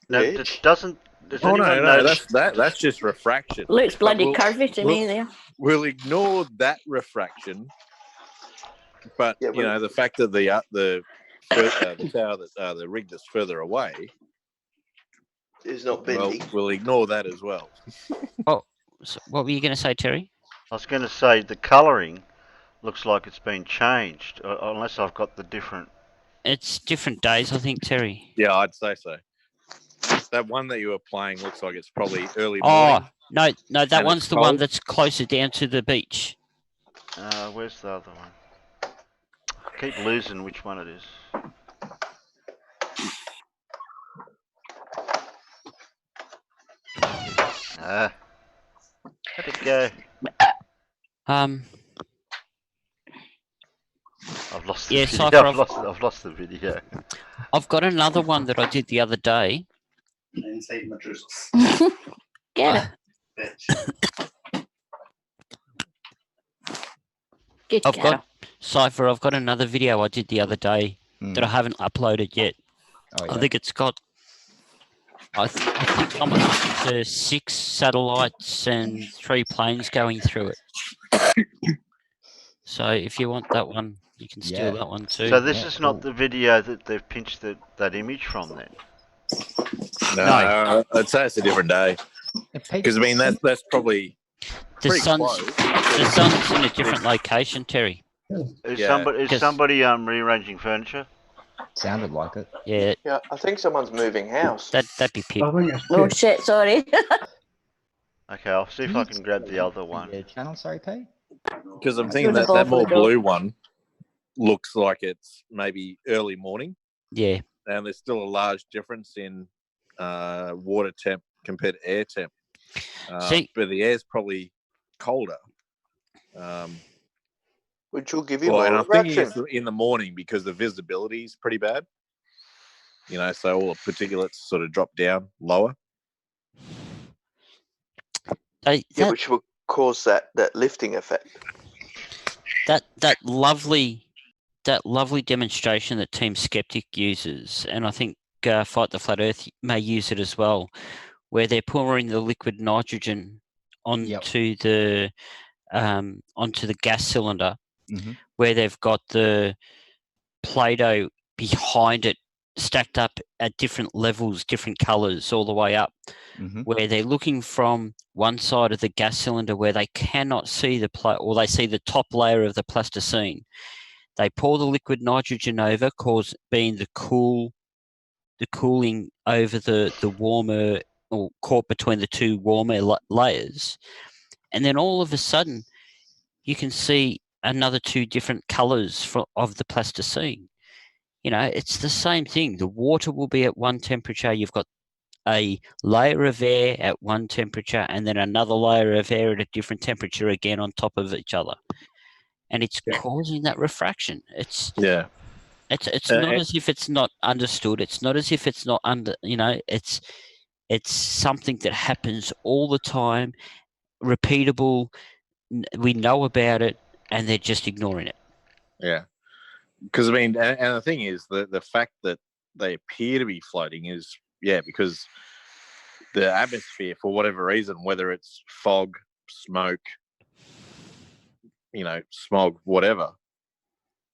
No, it doesn't. Does Oh no, anyone no, know? that's just refraction. Looks But bloody curvy to me there. We'll ignore that refraction, but Yeah, you know the fact that the tower that the rig that's further away is not bendy. Well, we'll ignore that as well. Oh, so what were you going to say, Terry? I was going to say the colouring looks like it's been changed, unless I've got the different. It's different days, I think, Terry. Yeah, I'd say so. That one that you were playing looks like it's probably early morning. Oh, no, that one's the one that's closer down to the beach. Where's the other one? I keep losing which one it is. How'd it go? I've lost the video. Cypher, I've lost the video. I've got another one that I did the other day. Get it. Cypher, I've got another video I did the other day that I haven't uploaded yet. Oh, yeah. I think it's got, I think I'm up to 6 satellites and 3 planes going through it. So if you want that one, you can steal that one too. So this is not the video that they've pinched that image from then? No, I'd say it's a different day. Because I mean that's probably the sun's in a different location, Terry. Is somebody rearranging furniture? Sounded like it. Yeah. Yeah, I think someone's moving house. That'd be Pip. Oh shit! Sorry. Okay, I'll see if I can grab the other one. Channel, sorry, P. Because I'm thinking that more blue one looks like it's maybe early morning. Yeah. And there's still a large difference in water temp compared to air temp. But the air's probably colder. Which will give you and more I'm thinking refraction. it's in the morning because the visibility is pretty bad. You know, so all the particulates sort of drop down lower. Which will cause that lifting effect. That lovely demonstration that Team Skeptic uses, and I think Fight the Flat Earth may use it as well, where they're pouring the liquid nitrogen onto the gas cylinder, where they've got the Play-Doh behind it stacked up at different levels, different colors all the way up, where they're looking from one side of the gas cylinder where they cannot see or they see the top layer of the plasticine. They pour the liquid nitrogen over, being the cooling over the warmer, or caught between the two warmer layers, and then all of a sudden you can see another 2 different colors of the plasticine. You know, it's the same thing. The water will be at one temperature. You've got a layer of air at one temperature, and then another layer of air at a different temperature again on top of each other, and it's causing that refraction. It's not as if it's not understood. It's not as if it's not it's something that happens all the time, repeatable. We know about it, and they're just ignoring it. Yeah. Because, I mean, and the thing is, the fact that they appear to be floating is, because the atmosphere, for whatever reason, whether it's fog, smoke, smog, whatever,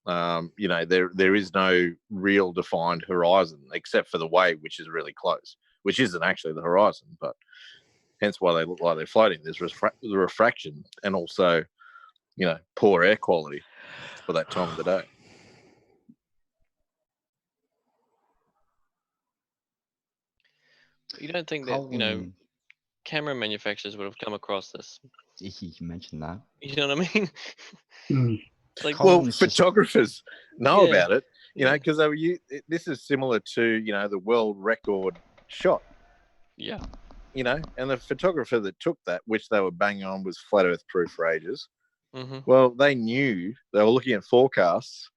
there is no real defined horizon except for the wave, which is really close, which isn't actually the horizon, but hence why they look like they're floating. There's the refraction and also, poor air quality for that time of the day. You don't think that, camera manufacturers would have come across this? You mentioned that. You know what I mean? Photographers know about it, because this is similar to, the world record shot. Yeah. And the photographer that took that, which they were banging on, was flat Earth proof for ages. Mm-hmm. Well, they knew, they were looking at forecasts,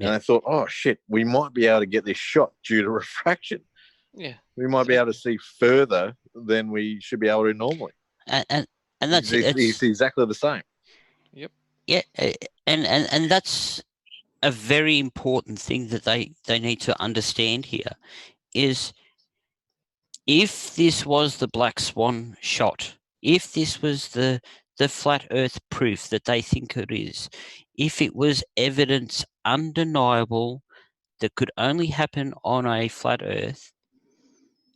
and they thought, oh shit, we might be able to get this shot due to refraction. Yeah, we might be able to see further than we should be able to normally. And that's it's exactly the same. Yep. Yeah, and that's a very important thing that they need to understand here is, if this was the black swan shot, if this was the flat Earth proof that they think it is, if it was evidence undeniable that could only happen on a flat Earth,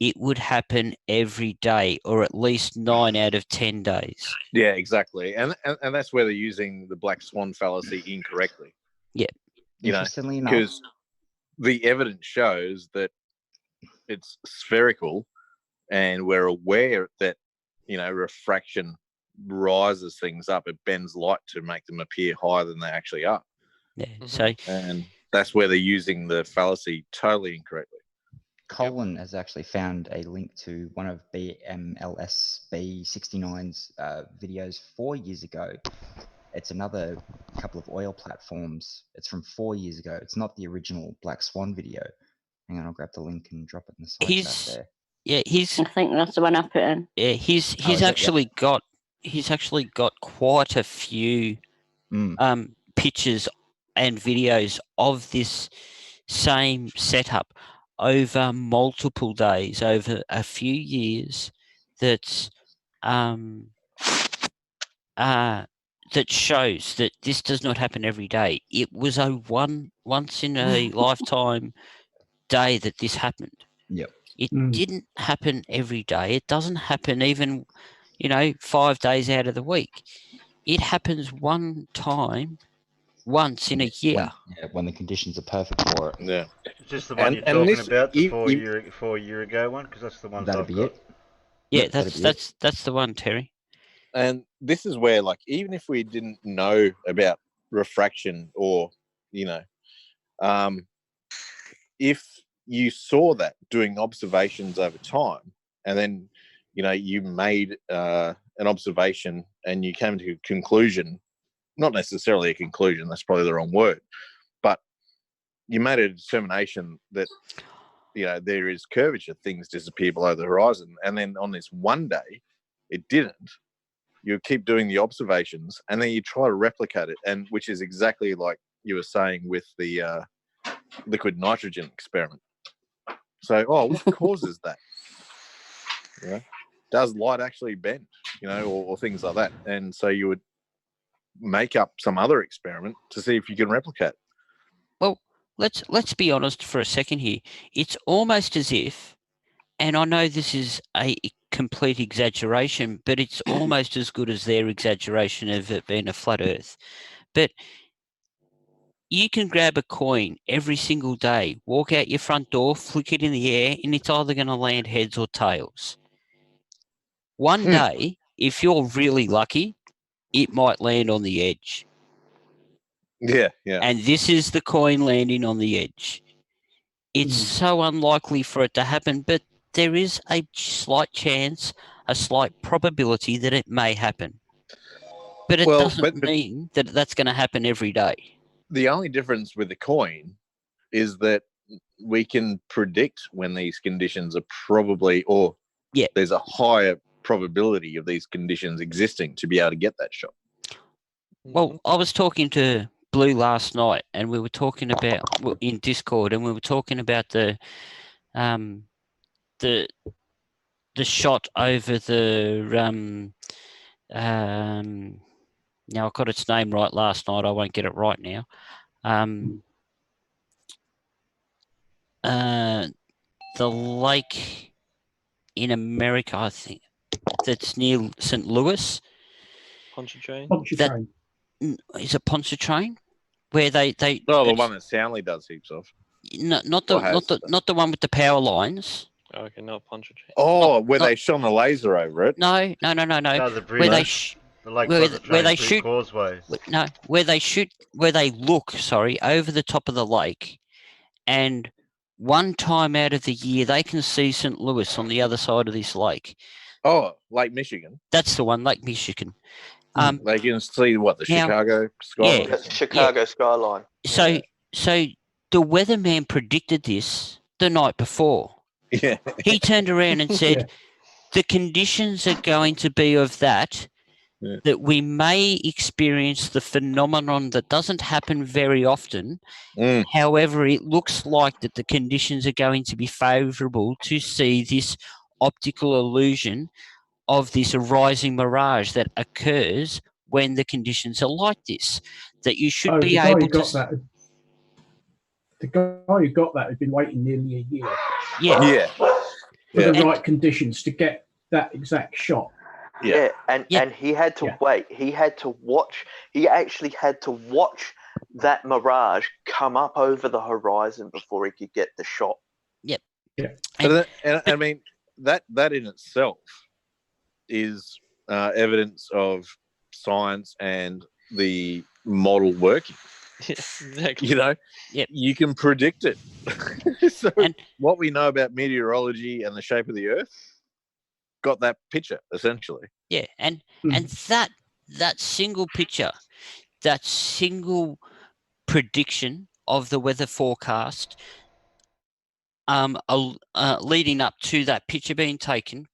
it would happen every day, or at least 9 out of 10 days. Yeah, exactly. And that's where they're using the black swan fallacy incorrectly. Yeah. Interestingly enough, because the evidence shows that it's spherical, and we're aware that, refraction rises things up. It bends light to make them appear higher than they actually are. Yeah. So, and that's where they're using the fallacy totally incorrectly. Colin has actually found a link to one of BMLSB69's videos 4 years ago. It's another couple of oil platforms. It's from 4 years ago. It's not the original Black Swan video. Hang on, I'll grab the link and drop it in the side chat there. Yeah, I think that's the one I put in. Yeah, he's actually got quite a few pictures and videos of this same setup over multiple days, over a few years. That shows that this does not happen every day. It was a once in a lifetime day that this happened. Yep. It didn't happen every day. It doesn't happen even, 5 days out of the week. It happens one time, once in a year. When the conditions are perfect for it. Yeah. Is this the one you're talking about, the 4 year ago one? Because that's the one I've got. Yeah, that's the one, Terry. And this is where, even if we didn't know about refraction, or, if you saw that doing observations over time, and then, you made an observation and you came to a conclusion, not necessarily a conclusion, that's probably the wrong word, but you made a determination that, there is curvature, things disappear below the horizon, and then on this one day, it didn't. You keep doing the observations, and then you try to replicate it, and which is exactly like you were saying with the liquid nitrogen experiment. So, what causes that? Does light actually bend? Or things like that. And so you would make up some other experiment to see if you can replicate it. Well, let's be honest for a second here. It's almost as if, and I know this is a complete exaggeration, but it's almost as good as their exaggeration of it being a flat Earth. But you can grab a coin every single day, walk out your front door, flick it in the air, and it's either going to land heads or tails. One day, if you're really lucky, it might land on the edge. Yeah. And this is the coin landing on the edge. It's so unlikely for it to happen, but there is a slight chance, a slight probability that it may happen. But it doesn't mean that that's going to happen every day. The only difference with the coin is that we can predict when these conditions are probably, there's a higher probability of these conditions existing to be able to get that shot. Well, I was talking to Blue last night, and we were talking about in Discord, and we were talking about the shot over the now I got its name right last night. I won't get it right now. The lake in America, I think, that's near St. Louis. Pontchartrain? Is it Pontchartrain? Where they the one that Soundly does heaps of. No, not the one with the power lines. Okay, not Pontchartrain. Where they shone the laser over it. No. The bridge. Where they shoot causeway. No, where they look over the top of the lake, and one time out of the year they can see St. Louis on the other side of this lake. Lake Michigan. That's the one, Lake Michigan. They can see the Chicago skyline. Yeah, Chicago skyline. So the weatherman predicted this the night before. Yeah. He turned around and said, the conditions are going to be of that we may experience the phenomenon that doesn't happen very often. However, it looks like that the conditions are going to be favourable to see this optical illusion of this rising mirage that occurs when the conditions are like this. That you should be able to... The guy who got that had been waiting nearly a year. Yeah. for the right conditions to get that exact shot. Yeah, and he had to wait. He had to watch. He actually had to watch that mirage come up over the horizon before he could get the shot. Yep. Yeah. And I mean that in itself is evidence of science and the model working. Exactly. You know, you can predict it. So what we know about meteorology and the shape of the Earth got that picture essentially. Yeah, and that single picture, that single prediction of the weather forecast, leading up to that picture being taken,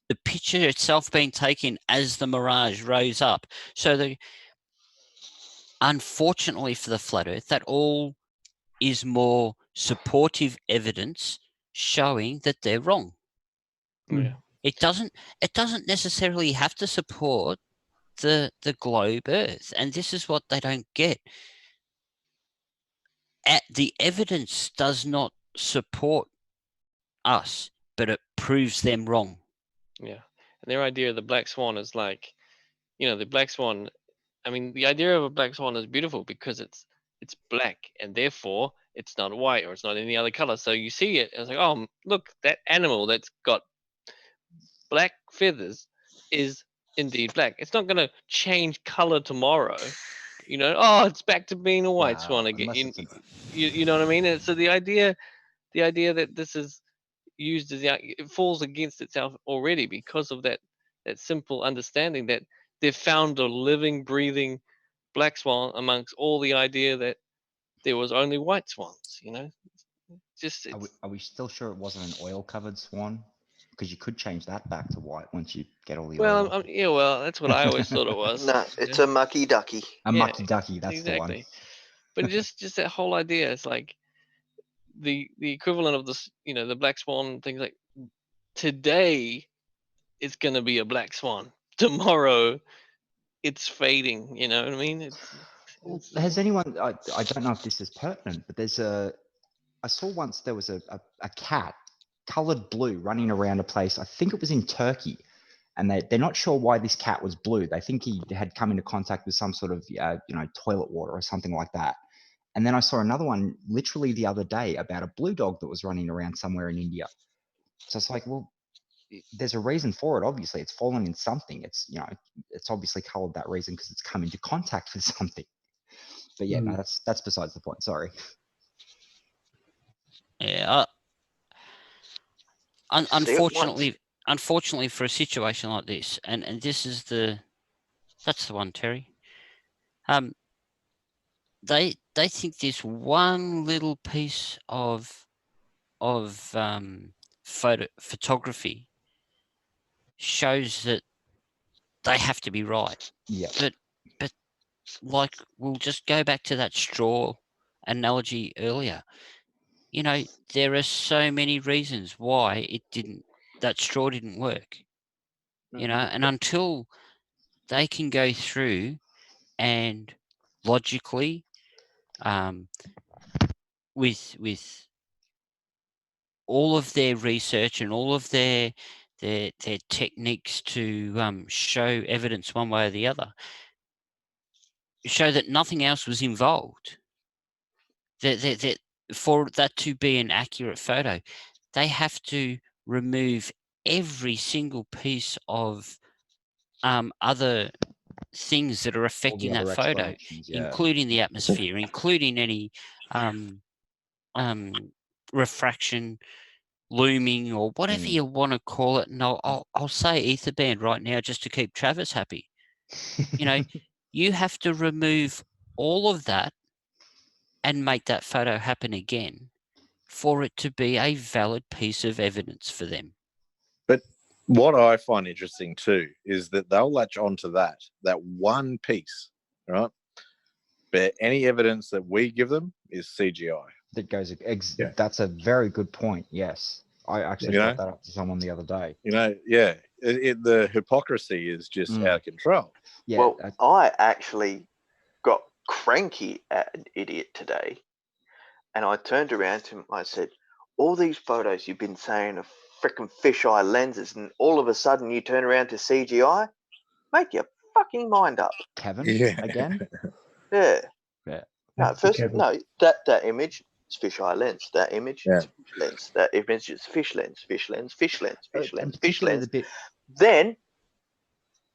the picture itself being taken as the mirage rose up. So unfortunately for the flat Earth, that all is more supportive evidence showing that they're wrong. Yeah. It doesn't necessarily have to support the globe Earth, and this is what they don't get. The evidence does not support us, but it proves them wrong. Yeah. And their idea of the black swan is like, the black swan. I mean, the idea of a black swan is beautiful because it's black, and therefore it's not white or it's not any other color. So you see it, and it's like, oh, look, that animal that's got black feathers is indeed black. It's not going to change color tomorrow. Oh, it's back to being a white swan again. You know what I mean? And so the idea that this is used as it falls against itself already because of that simple understanding that they've found a living, breathing black swan amongst all the idea that there was only white swans. Just Are we still sure it wasn't an oil-covered swan? Because you could change that back to white once you get all the oil. well, well, that's what I always thought it was. No, it's a mucky ducky. A mucky ducky, that's exactly. the one. But just that whole idea, it's like the equivalent of this, the black swan things like today it's going to be a black swan. Tomorrow it's fading, you know what I mean? Has anyone, I don't know if this is pertinent, but I saw once there was a cat, colored blue, running around a place, I think it was in Turkey, and they're not sure why this cat was blue. They think he had come into contact with some sort of, toilet water or something like that. And then I saw another one literally the other day about a blue dog that was running around somewhere in India. So it's like, well, there's a reason for it. Obviously, it's fallen in something. It's it's obviously colored that reason because it's come into contact with something. But yeah, no, that's besides the point. Sorry. Yeah. Unfortunately, for a situation like this, and this is that's the one, Terry. They think this one little piece of photography shows that they have to be right. Yeah. But like, we'll just go back to that straw analogy earlier. There are so many reasons why that straw didn't work. And until they can go through and logically, with all of their research and all of their techniques to show evidence one way or the other, show that nothing else was involved, that for that to be an accurate photo, they have to remove every single piece of other things that are affecting that photo, including the atmosphere, including any refraction, looming, or whatever you want to call it. And I'll say ether band right now just to keep Travis happy. You have to remove all of that and make that photo happen again for it to be a valid piece of evidence for them. But what I find interesting too is that they'll latch onto that one piece, right? But any evidence that we give them is CGI. That goes. That's a very good point. Yes, I actually brought that up to someone the other day. The hypocrisy is just out of control. Yeah. Well, I actually got cranky at an idiot today, and I turned around to him. I said, "All these photos you've been saying are freaking fisheye lenses, and all of a sudden you turn around to CGI, make your fucking mind up. Kevin, Yeah. again? Yeah. Yeah. No, that image is fisheye lens. That image is fish lens. That image is fish lens, fish lens, fish lens, fish lens, fish lens. Then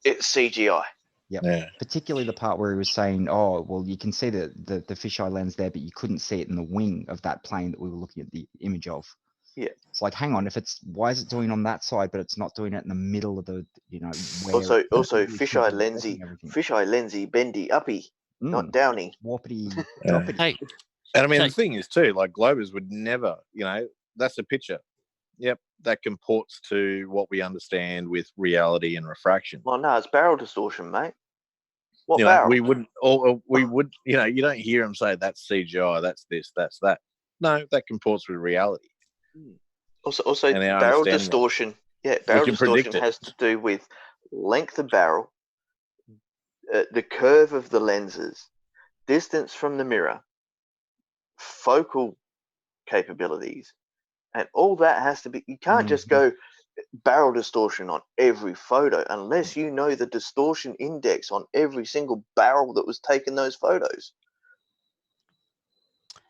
it's CGI. Yep. Yeah. Particularly the part where he was saying, "Oh, well, you can see the fisheye lens there, but you couldn't see it in the wing of that plane that we were looking at the image of." Yeah. It's like, hang on, why is it doing on that side, but it's not doing it in the middle of the, where Also, it should fisheye be lensy, and everything. fisheye lensy, bendy, uppy, not downy. Warpity, Yeah. droppity. And I mean, the thing is too, like Globers would never, that's a picture. Yep, that comports to what we understand with reality and refraction. Well, no, it's barrel distortion, mate. What You know, barrel? we wouldn't, or we would, you don't hear them say that's CGI, that's this, that's that. No, that comports with reality. Also, And our barrel understanding distortion. Yeah, We barrel can predict distortion it. has to do with length of barrel, the curve of the lenses, distance from the mirror, focal capabilities, and all that has to be. You can't just go barrel distortion on every photo unless you know the distortion index on every single barrel that was taking those photos.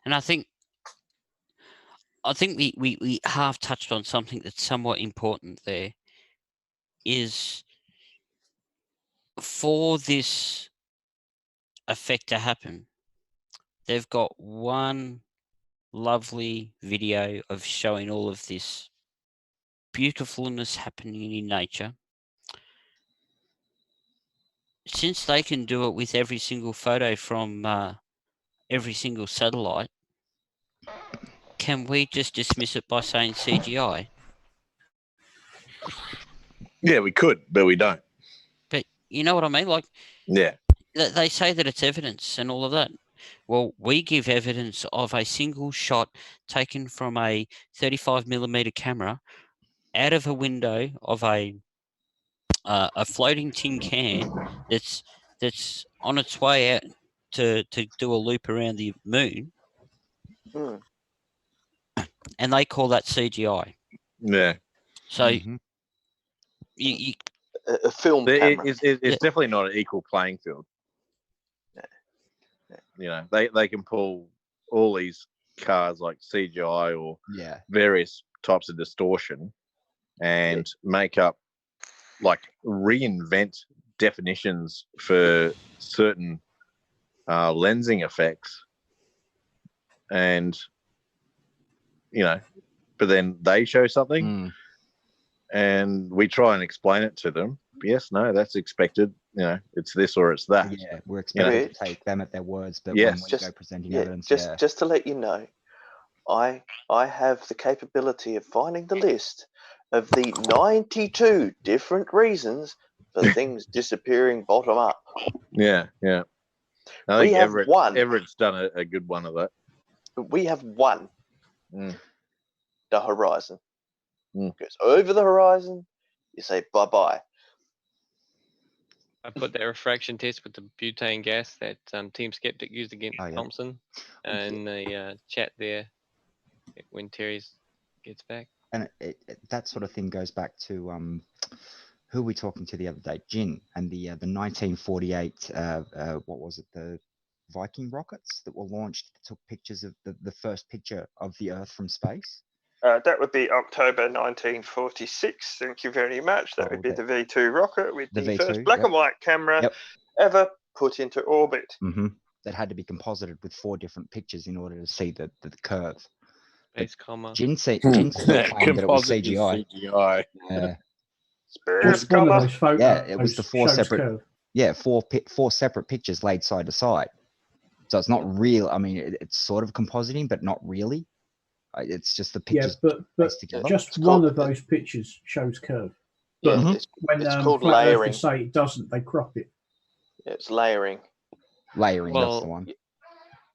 And I think we have touched on something that's somewhat important there, is for this effect to happen, they've got one lovely video of showing all of this beautifulness happening in nature. Since they can do it with every single photo from every single satellite, can we just dismiss it by saying CGI? Yeah, we could, but we don't. But you know what I mean? Like, Yeah. they say that it's evidence and all of that. Well, we give evidence of a single shot taken from a 35mm camera out of a window of a floating tin can that's on its way out to do a loop around the moon, and they call that CGI. Yeah. So you a film camera. It's definitely not an equal playing field. They can pull all these cards like CGI or various types of distortion and make up, like, reinvent definitions for certain lensing effects, and but then they show something and we try and explain it to them. Yes, no, that's expected. It's this or it's that. Yeah, we're expected to take them at their words, but when we go presenting evidence, just to let you know, I have the capability of finding the list of the 92 different reasons for things disappearing bottom up. Yeah. I think Everett's done a good one of that. We have one. The horizon. Goes over the horizon, you say bye-bye. I put that refraction test with the butane gas that Team Skeptic used against Thompson in the chat there when Terry gets back. And that sort of thing goes back to who were we talking to the other day? Jin, and the 1948, what was it, the Viking rockets that were launched, took pictures of the first picture of the Earth from space. That would be October 1946. Thank you very much. That would be the V2 rocket with the first black and white camera ever put into orbit. That had to be composited with 4 different pictures in order to see the curve. Base comma. Jin still claimed that it was CGI. It was the 4 separate. Curve. Yeah, 4 separate pictures laid side to side. So it's not real. I mean, it's sort of compositing, but not really. It's just the pictures. Yeah, but just one of those pictures shows curve. But when it's called flat layering. earthers say it doesn't, they crop it. Yeah, it's layering. Layering, that's Well, the one.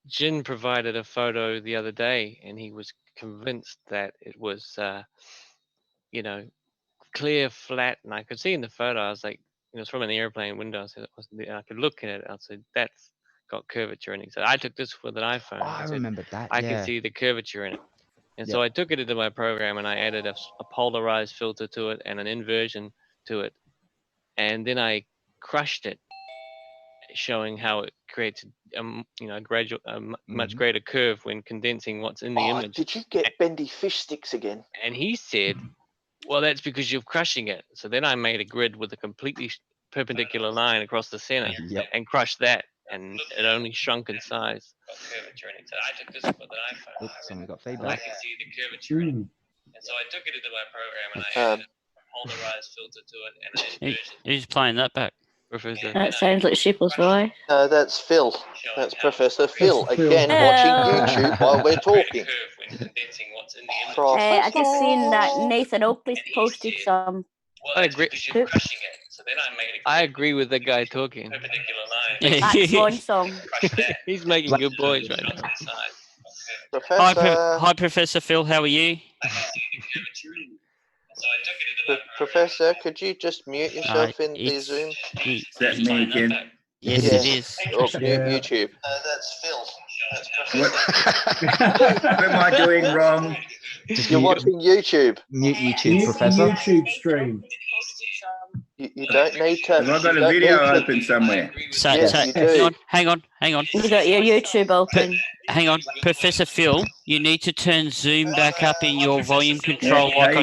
Jin provided a photo the other day, and he was convinced that it was, clear, flat, and I could see in the photo. I was like, it was from an airplane window. I could look at it. I said, that's got curvature in it. He said, I took this with an iPhone. I remember that. I can see the curvature in it. And so I took it into my program and I added a polarized filter to it and an inversion to it. And then I crushed it, showing how it creates a gradual, much greater curve when condensing what's in the image. Did you get bendy fish sticks again? And he said, well, that's because you're crushing it. So then I made a grid with a completely perpendicular line across the center and crushed that, and it only shrunk in size. So I took this with an iPhone. Oops, and we got feedback. I can see the curvature in it. And so I took it into my program and I added a polarized filter to it and an inversion. Who's playing that back? Professor. That sounds like Sheeple's voice. No, that's Phil. That's Professor Phil again watching YouTube while we're talking. I just seen that Nathan Oakley posted some. I agree. I agree with the guy talking. That swan song. He's making good points right now. Hi, Professor Phil. How are you? Professor, could you just mute yourself in the Zoom? Is that me again? Yes, it is. Or YouTube. That's Phil. What am I doing wrong? You're watching YouTube. Mute YouTube, Professor. YouTube stream. You don't need to. Have I got a video open somewhere? Hang on. You got your YouTube open. Hang on, Professor Phil. You need to turn Zoom back up in your volume control, like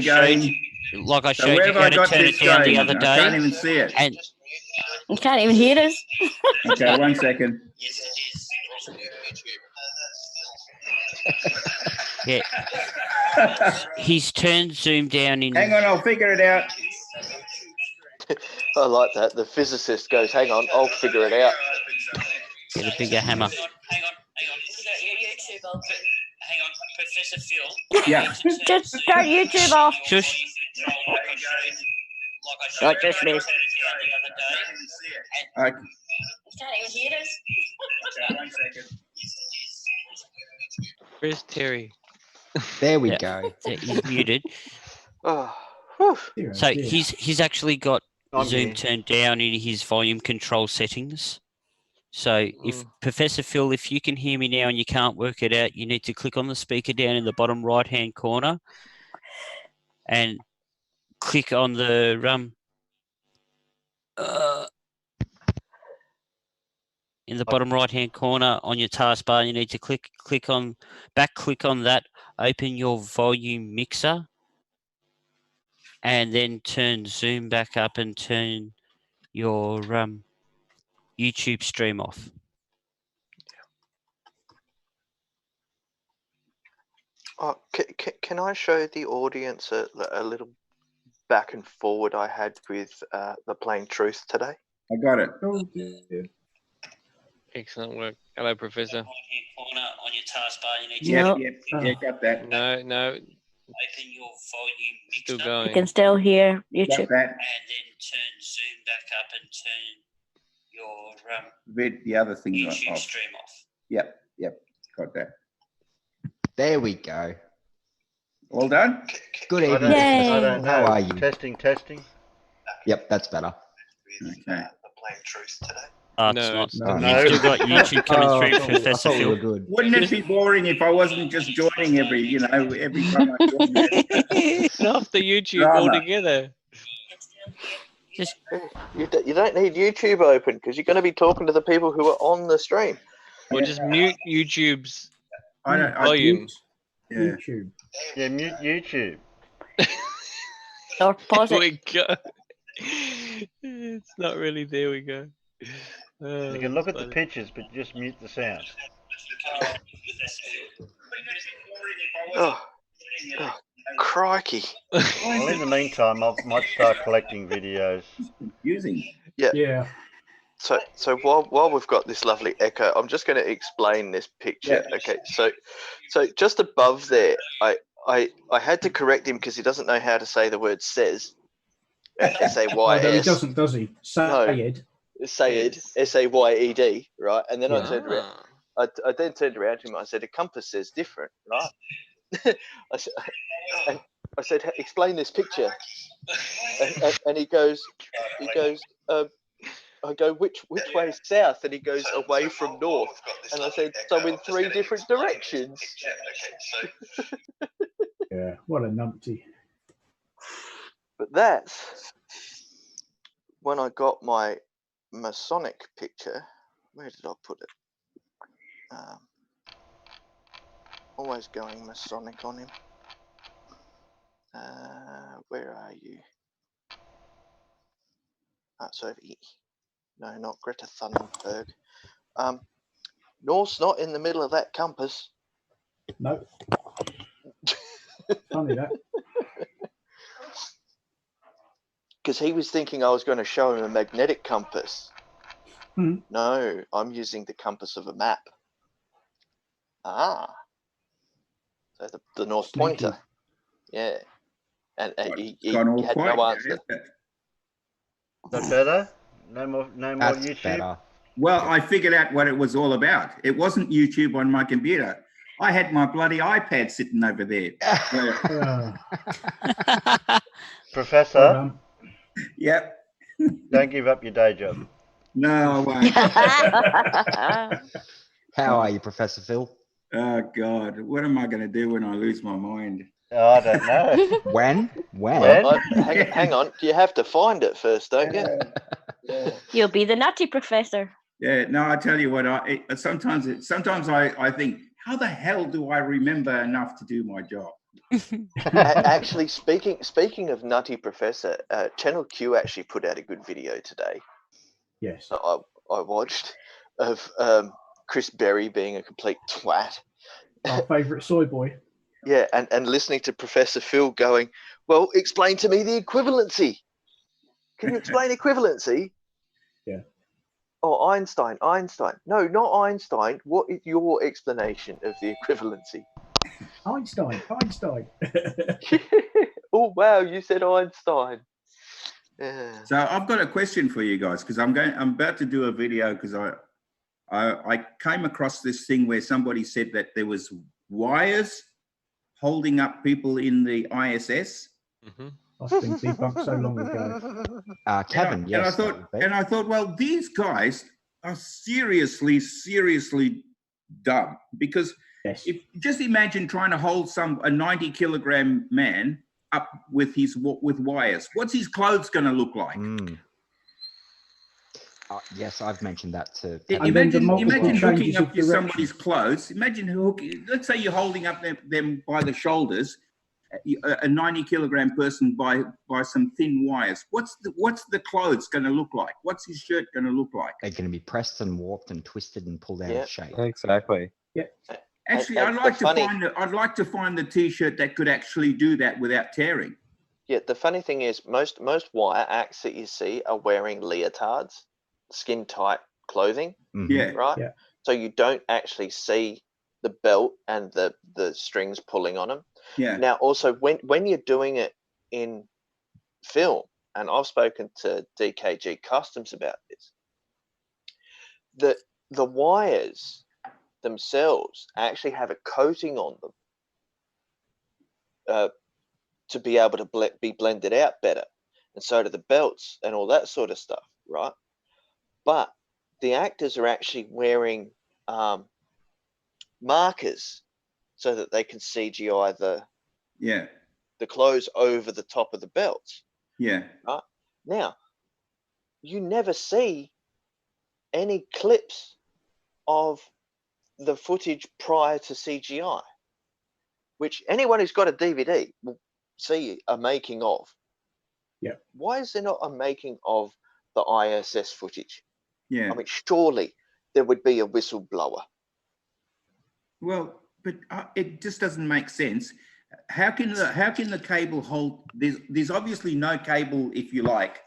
I showed you how to turn it down the other day. I can't even see it. And you can't even hear us. Okay, 1 second. Yeah. He's turned Zoom down in. Hang on, I'll figure it out. I like that. The physicist goes, hang on, I'll figure it out. Get a bigger hammer. Hang on, Professor Phil. Yeah. Just turn YouTube off. Shush. Not just me. I can't even hear us. Okay, 1 second. Where's Terry? There we go. He's muted. Oh, so he's actually got I'm Zoom here. turned down in his volume control settings. So if Professor Phil, if you can hear me now and you can't work it out, you need to click on the speaker down in the bottom right hand corner and click on the in the bottom right hand corner on your taskbar. You need to click on that, open your volume mixer, and then turn Zoom back up and turn your YouTube stream off. Oh, can I show the audience a little back and forward I had with the Plain Truth today? I got it. Excellent work. Hello, Professor. Corner on your taskbar, you need Yeah, got that. No. open your volume mixer. Still going. You can still hear YouTube. Got that. And then turn Zoom back up and turn your The other thing YouTube off. stream off. Yep, got that. There we go. All done? Good I evening. don't know. How are you? Testing. Yep, that's better. Okay. The Plain Truth today. It's No, not. no. You've still got YouTube coming through, I Professor thought we were Phil. good. Wouldn't it be boring if I wasn't just joining every time I joined it? Off the YouTube Drama. altogether. You don't need YouTube open because you're going to be talking to the people who are on the stream. Or just mute YouTube's I volume. Yeah. YouTube. Yeah, mute YouTube. Or pause There it. we go. It's not really. There we go. You can look at the pictures, but just mute the sound. Oh, crikey. Well, in the meantime, I might start collecting videos. Confusing. Yeah. So while we've got this lovely echo, I'm just going to explain this picture. Yeah. Okay, so just above there, I had to correct him because he doesn't know how to say the word says. S-A-Y-S. Oh, no, he doesn't, does he? Sayed. Sayed, S-A-Y-E-D, right? And then Yeah. I turned around. I then turned around to him. I said, a compass says different, right? I said, explain this picture. And he goes, I go, which way is south? And he goes, away from north. And I said, so in 3 different directions. Yeah, what a numpty. But that's when I got my Masonic picture. Where did I put it? Always going Masonic on him. Where are you? It's over here. No, not Greta Thunberg. North's not in the middle of that compass. No. Funny that. Because he was thinking I was going to show him a magnetic compass. No, I'm using the compass of a map. Ah. So the North Pointer. Yeah. And he had no answer. Is that better? No more That's YouTube? better. Well, I figured out what it was all about. It wasn't YouTube on my computer. I had my bloody iPad sitting over there. Professor? Yep. Don't give up your day job. No, I won't. How are you, Professor Phil? Oh, God. What am I going to do when I lose my mind? Oh, I don't know. When? Hang on. You have to find it first, don't you? You'll be the nutty professor. Yeah, no, I tell you what, sometimes I think, how the hell do I remember enough to do my job? Actually, speaking of nutty professor, Channel Q actually put out a good video today. Yes. I watched of Chris Berry being a complete twat. Our favourite soy boy. Yeah, and listening to Professor Phil going, well, explain to me the equivalency. Can you explain equivalency? Yeah. Oh, Einstein. No, not Einstein. What is your explanation of the equivalency? Einstein. Oh, wow, you said Einstein. Yeah. So I've got a question for you guys, because I'm about to do a video, because I came across this thing where somebody said that there was wires holding up people in the ISS. I've been debunked so long ago. Kevin, yes. And I thought, well, these guys are seriously dumb, because if just imagine trying to hold a 90-kilogram man up with wires. What's his clothes going to look like? Yes, I've mentioned that too. Imagine hooking up somebody's clothes. Let's say you're holding up them by the shoulders, a 90-kilogram person by some thin wires. What's the clothes going to look like? What's his shirt going to look like? They're going to be pressed and warped and twisted and pulled out of shape. Exactly. Yeah. Actually, I'd like to find the T-shirt that could actually do that without tearing. Yeah, the funny thing is, most wire acts that you see are wearing leotards, skin tight clothing. Yeah. Right. Yeah. So you don't actually see the belt and the strings pulling on them. Yeah. Now, also, when you're doing it in film, and I've spoken to DKG Customs about this, the wires themselves actually have a coating on them to be able to be blended out better, and so do the belts and all that sort of stuff, right? But the actors are actually wearing markers so that they can CGI the clothes over the top of the belts. Yeah. Right? Now, you never see any clips of the footage prior to CGI, which anyone who's got a DVD will see a making of. Yeah. Why is there not a making of the ISS footage? Yeah. I mean, surely there would be a whistleblower. Well, but it just doesn't make sense. How can the cable hold? There's obviously no cable, if you like,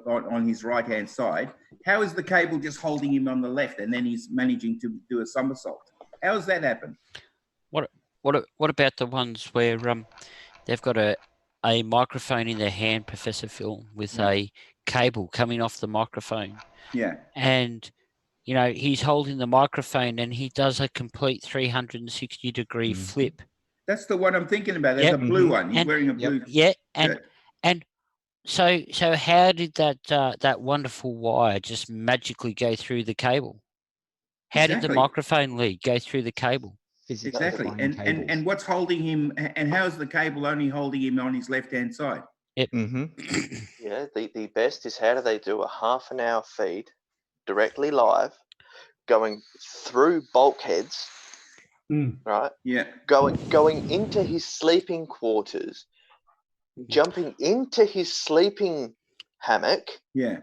on his right hand side. How is the cable just holding him on the left, and then he's managing to do a somersault? How does that happen? What about the ones where they've got a microphone in their hand, Professor Phil, with a cable coming off the microphone? Yeah. And he's holding the microphone and he does a complete 360-degree flip. That's the one I'm thinking about. There's a blue one. He's wearing a blue. Yeah, and So how did that wonderful wire just magically go through the cable? How did the Exactly. microphone lead go through the cable? Exactly. And what's holding him? And how is the cable only holding him on his left-hand side? Yep. Yeah. The best is how do they do a half-an-hour feed directly live, going through bulkheads, right? Yeah. Going into his sleeping quarters, jumping into his sleeping hammock, yeah,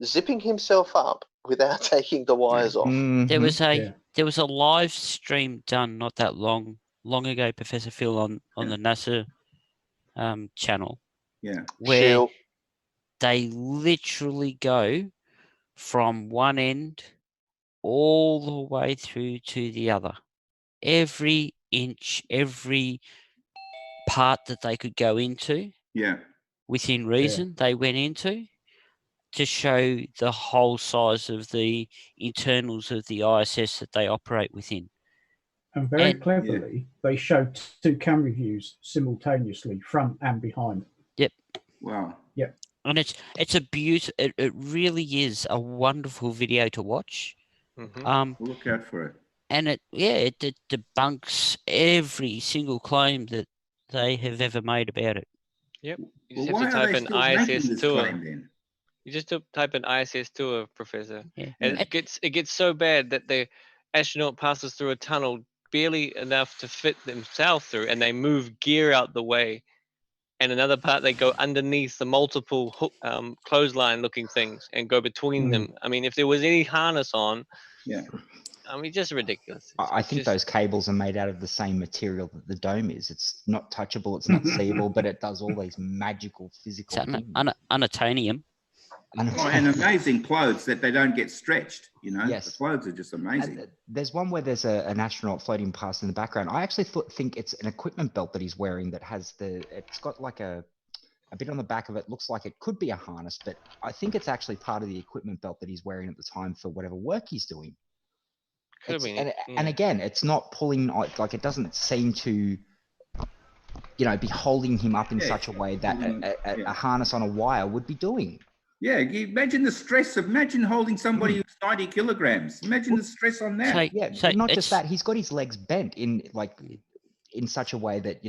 zipping himself up without taking the wires off. There was a live stream done not that long ago, Professor Phil, on the NASA channel. Yeah. Where they literally go from one end all the way through to the other. Every inch, every part that they could go into, within reason, they went into to show the whole size of the internals of the ISS that they operate within. And very cleverly, they showed two camera views simultaneously, front and behind. Yep. Wow. Yep. And it's a beauty. It really is a wonderful video to watch. We'll look out for it. And it debunks every single claim that they have ever made about it. Yep. You Well, just why have to are type they in still making ISS this tour. claim then? You just type in ISS tour, Professor. Yeah. And it gets so bad that the astronaut passes through a tunnel barely enough to fit themselves through, and they move gear out the way. And another part, they go underneath the multiple hook, clothesline-looking things and go between them. I mean, if there was any harness on, I mean, just ridiculous. I think those cables are made out of the same material that the dome is. It's not touchable, it's not seeable, but it does all these magical physical things. Unatonium. And amazing clothes that they don't get stretched. You know, Yes. the clothes are just amazing. And there's one where there's an astronaut floating past in the background. I actually think it's an equipment belt that he's wearing that has it's got like a bit on the back of it. Looks like it could be a harness, but I think it's actually part of the equipment belt that he's wearing at the time for whatever work he's doing. And again, it's not pulling, like it doesn't seem to, be holding him up in such a way that a harness on a wire would be doing. Yeah, imagine the stress of holding somebody who's 90 kilograms. Imagine the stress on that. But not just that, he's got his legs bent in such a way that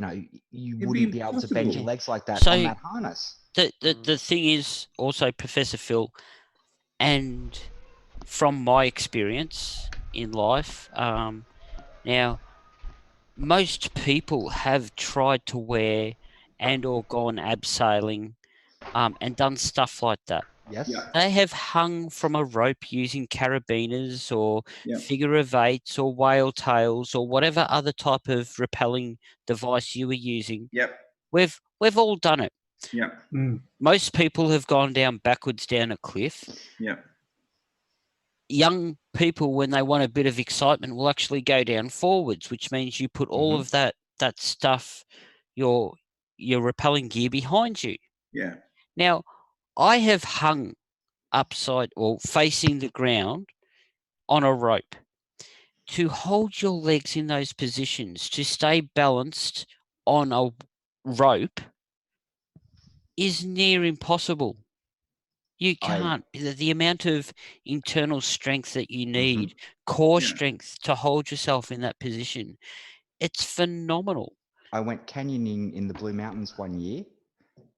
you wouldn't be able to bend your legs like that on that harness. The thing is also, Professor Phil, and from my experience in life, now most people have tried to wear and or gone abseiling and done stuff like that. Yes. Yeah. They have hung from a rope using carabiners or figure of eights or whale tails or whatever other type of rappelling device you were using. Yep. We've all done it. Yeah. Most people have gone down backwards down a cliff. Yeah. Young people, when they want a bit of excitement, will actually go down forwards, which means you put all of that stuff, your rappelling gear behind you. Yeah. Now, I have hung upside or facing the ground on a rope. To hold your legs in those positions, to stay balanced on a rope is near impossible. You can't. The amount of internal strength that you need, core strength to hold yourself in that position, it's phenomenal. I went canyoning in the Blue Mountains one year,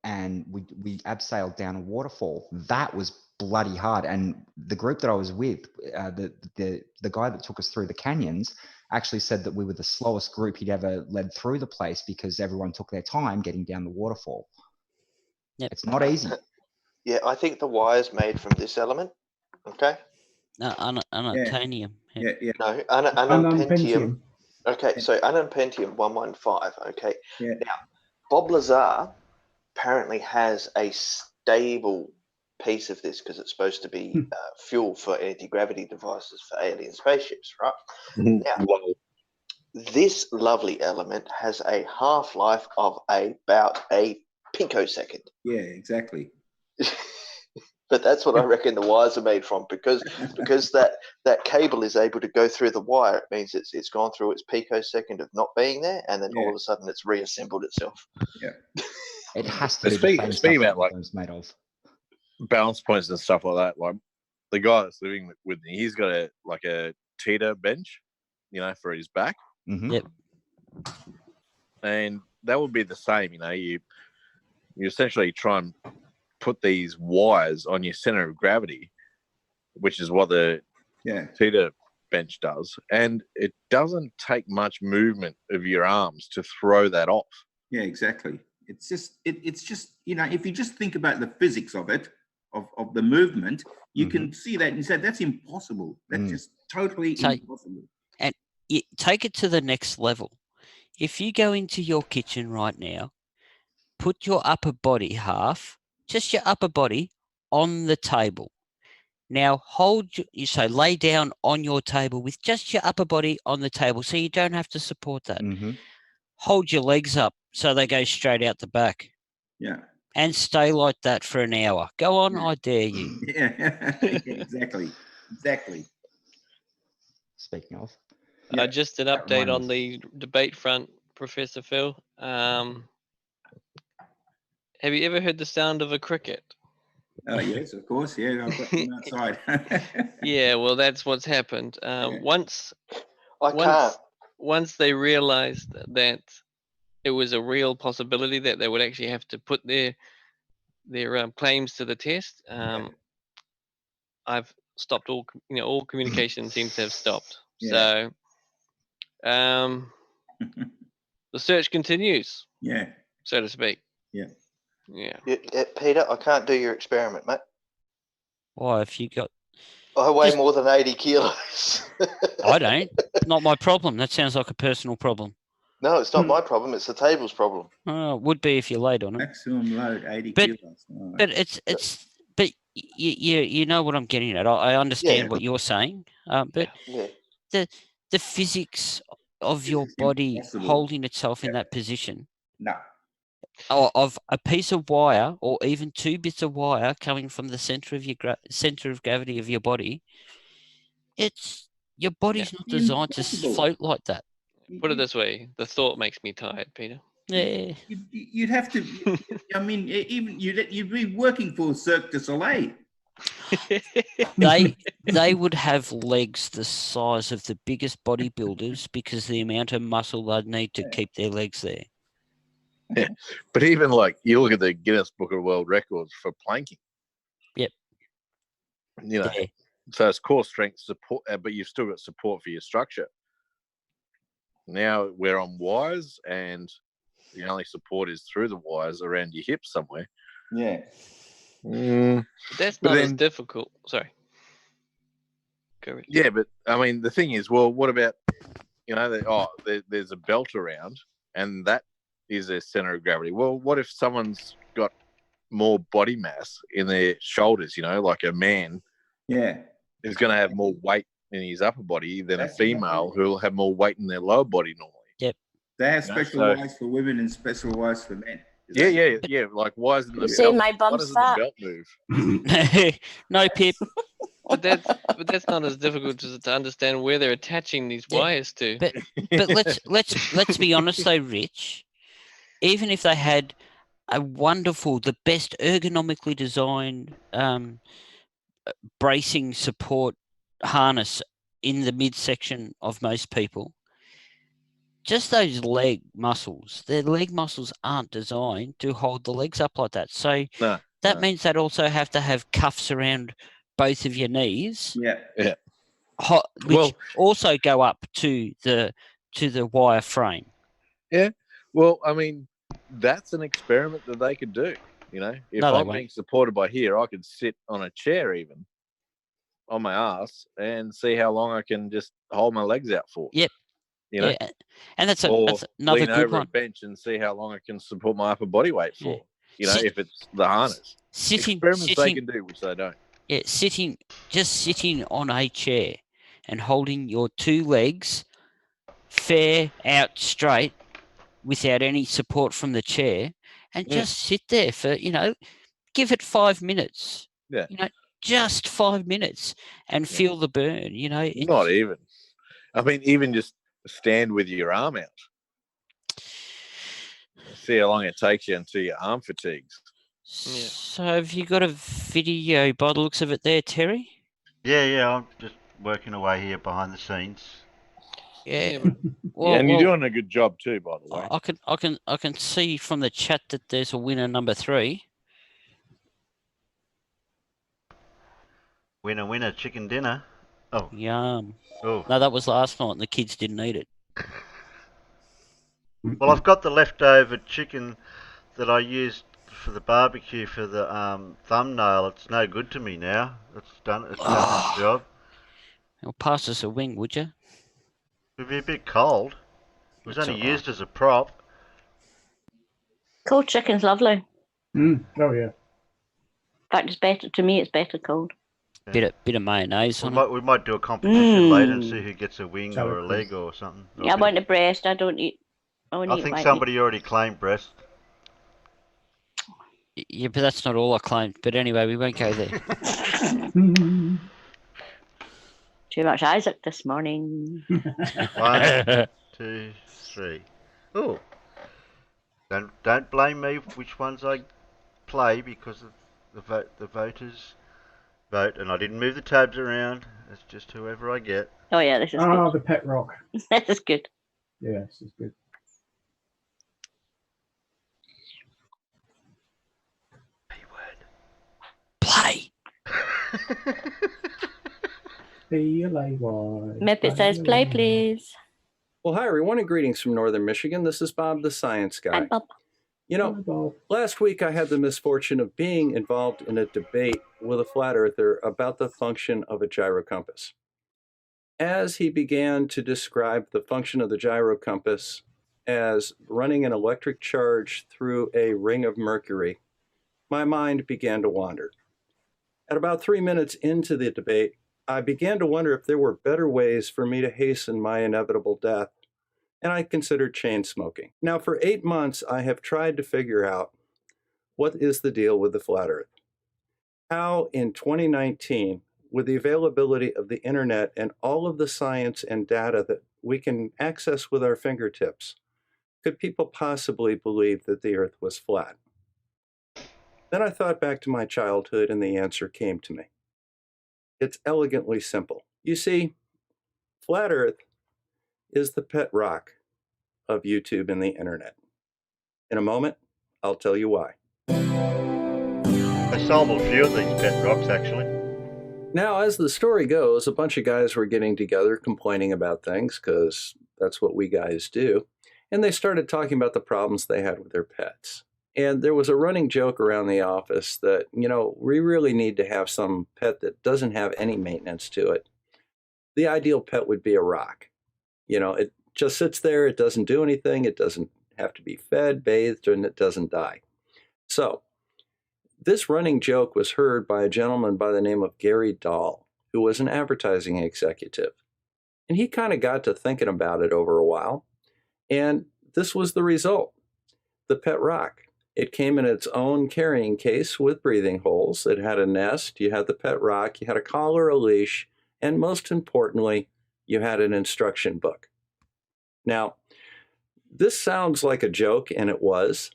and we abseiled down a waterfall. That was bloody hard. And the group that I was with, the guy that took us through the canyons, actually said that we were the slowest group he'd ever led through the place because everyone took their time getting down the waterfall. Yep. It's not easy. Yeah, I think the wire's made from this element. Okay. Unatonium. Yeah. No, ununpentium. Okay, Yeah. so ununpentium 115. Okay. Yeah. Now, Bob Lazar apparently has a stable piece of this because it's supposed to be fuel for anti-gravity devices for alien spaceships, right? Now, this lovely element has a half-life of about a picosecond. Yeah, exactly. But that's what I reckon the wires are made from, because that cable is able to go through the wire. It means it's gone through its picosecond of not being there, and then all of a sudden it's reassembled itself. Yeah. It has to be the same stuff Speaking about that it's made of. balance points and stuff like that, like the guy that's living with me, he's got a teeter bench, for his back. Yep. And that would be the same, you essentially try and put these wires on your center of gravity, which is what the teeter bench does, and it doesn't take much movement of your arms to throw that off. Yeah, exactly. It's just if you just think about the physics of it, of the movement, you can see that and you say that's impossible. That's just totally impossible. And you take it to the next level. If you go into your kitchen right now, put your upper body half, just your upper body, on the table. Now lay down on your table with just your upper body on the table, so you don't have to support that. Hold your legs up so they go straight out the back. Yeah. And stay like that for an hour. Go on, I dare you. Yeah, exactly. Speaking of. Just an update on the debate front, Professor Phil. Have you ever heard the sound of a cricket? Yes, of course. Yeah, I've got them outside. Yeah, well, that's what's happened. Once they realized that it was a real possibility that they would actually have to put their claims to the test, I've stopped all communication seems to have stopped. Yeah. So the search continues. Yeah. So to speak. Yeah. Yeah. Peter, I can't do your experiment, mate. Why, if you got... I weigh more than 80 kilos. I don't. Not my problem. That sounds like a personal problem. No, it's not my problem. It's the table's problem. Oh, it would be if you laid on it. Maximum load 80 kilos. Oh. But you know what I'm getting at. I understand what you're saying. But the physics of your body holding itself in that position. No. Of a piece of wire, or even two bits of wire coming from the center of your center of gravity of your body, your body's not designed to float like that. Put it this way: the thought makes me tired, Peter. Yeah. You'd have to. I mean, even you'd be working for Cirque du Soleil. They would have legs the size of the biggest bodybuilders because the amount of muscle they'd need to keep their legs there. Yeah, but even you look at the Guinness Book of World Records for planking. Yep. So it's core strength support, but you've still got support for your structure. Now we're on wires, and the only support is through the wires around your hips somewhere. Yeah. That's not as difficult. Sorry. Yeah, but I mean, the thing is, well, what about there's a belt around, and that is their center of gravity. Well, what if someone's got more body mass in their shoulders? Like a man. Yeah. Is going to have more weight in his upper body than a female who will have more weight in their lower body normally. Yep. They have special wires for women and special wires for men. Yeah. Like, why isn't the see belt? my Why bum's doesn't the fat. belt move? No, Pip. But that's not as difficult to understand where they're attaching these wires to. But let's be honest though, Rich. Even if they had the best ergonomically designed bracing support harness in the midsection of most people, just those leg muscles, their leg muscles aren't designed to hold the legs up like that. So that means they'd also have to have cuffs around both of your knees. Yeah. Which also go up to the wire frame. Yeah. Well, I mean, that's an experiment that they could do. If I'm being supported by here, I could sit on a chair even on my ass and see how long I can just hold my legs out for. Yep. Yeah. And that's another lean good over one. A bench and see how long I can support my upper body weight for. If it's the harness. Experiments they can do, which they don't. Yeah, sitting on a chair and holding your two legs fair out straight without any support from the chair, and just sit there for give it 5 minutes. Yeah. You know, just 5 minutes and feel the burn. You know, Not even. I mean, even just stand with your arm out. See how long it takes you until your arm fatigues. So have you got a video by the looks of it there, Terry? Yeah, I'm just working away here behind the scenes. Yeah. Yeah, and you're doing a good job too, by the way. I can see from the chat that there's a winner number 3. Winner, chicken dinner. Oh. Yum. Oh. No, that was last night and the kids didn't eat it. Well, I've got the leftover chicken that I used for the barbecue for the thumbnail. It's no good to me now. It's done its job. Well, pass us a wing, would you? It'd be a bit cold. It was That's only all right. used as a prop. Cold chicken's lovely. Oh yeah. In fact, it's better to me. It's better cold. Bit of mayonnaise on it. We might do a competition later and see who gets a wing or a leg or something. Yeah, I want a breast. I don't eat. I think somebody already claimed breast. Yeah, but that's not all I claimed. But anyway, we won't go there. Too much Isaac this morning. 1, 2, 3. Oh, don't blame me which ones I play because of the voters vote, and I didn't move the tabs around. It's just whoever I get. Oh yeah, this is the pet rock. This is good. Yeah, this is good. Play. Muppet says play, please. Well, hi, everyone, and greetings from Northern Michigan. This is Bob the Science Guy. Hi, Bob. You know, last week I had the misfortune of being involved in a debate with a flat earther about the function of a gyrocompass. As he began to describe the function of the gyrocompass as running an electric charge through a ring of mercury, my mind began to wander. At about 3 minutes into the debate, I began to wonder if there were better ways for me to hasten my inevitable death, and I considered chain smoking. Now, for 8 months, I have tried to figure out what is the deal with the flat earth. How in 2019, with the availability of the internet and all of the science and data that we can access with our fingertips, could people possibly believe that the earth was flat? Then I thought back to my childhood and the answer came to me. It's elegantly simple. You see, flat earth is the pet rock of YouTube and the internet. In a moment, I'll tell you why. I sold a few of these pet rocks, actually. Now, as the story goes, a bunch of guys were getting together complaining about things, because that's what we guys do, and they started talking about the problems they had with their pets. And there was a running joke around the office that, you know, we really need to have some pet that doesn't have any maintenance to it. The ideal pet would be a rock. You know, it just sits there, it doesn't do anything, it doesn't have to be fed, bathed, and it doesn't die. So, this running joke was heard by a gentleman by the name of Gary Dahl, who was an advertising executive. And he kind of got to thinking about it over a while, and this was the result. The pet rock. It came in its own carrying case with breathing holes. It had a nest, you had the pet rock, you had a collar, a leash, and most importantly, you had an instruction book. Now, this sounds like a joke, and it was,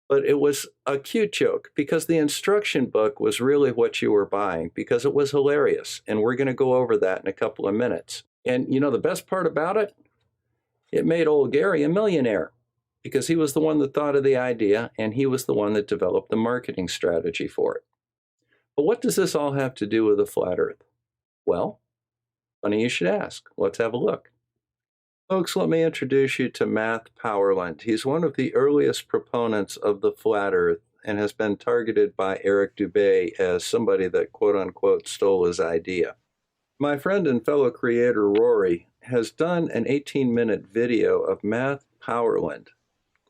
but it was a cute joke because the instruction book was really what you were buying because it was hilarious, and we're going to go over that in a couple of minutes. And you know the best part about it? It made old Gary a millionaire, because he was the one that thought of the idea, and he was the one that developed the marketing strategy for it. But what does this all have to do with the flat earth? Well, funny you should ask. Let's have a look. Folks, let me introduce you to Matt Powerland. He's one of the earliest proponents of the flat earth and has been targeted by Eric Dubay as somebody that quote-unquote stole his idea. My friend and fellow creator Rory has done an 18-minute video of Matt Powerland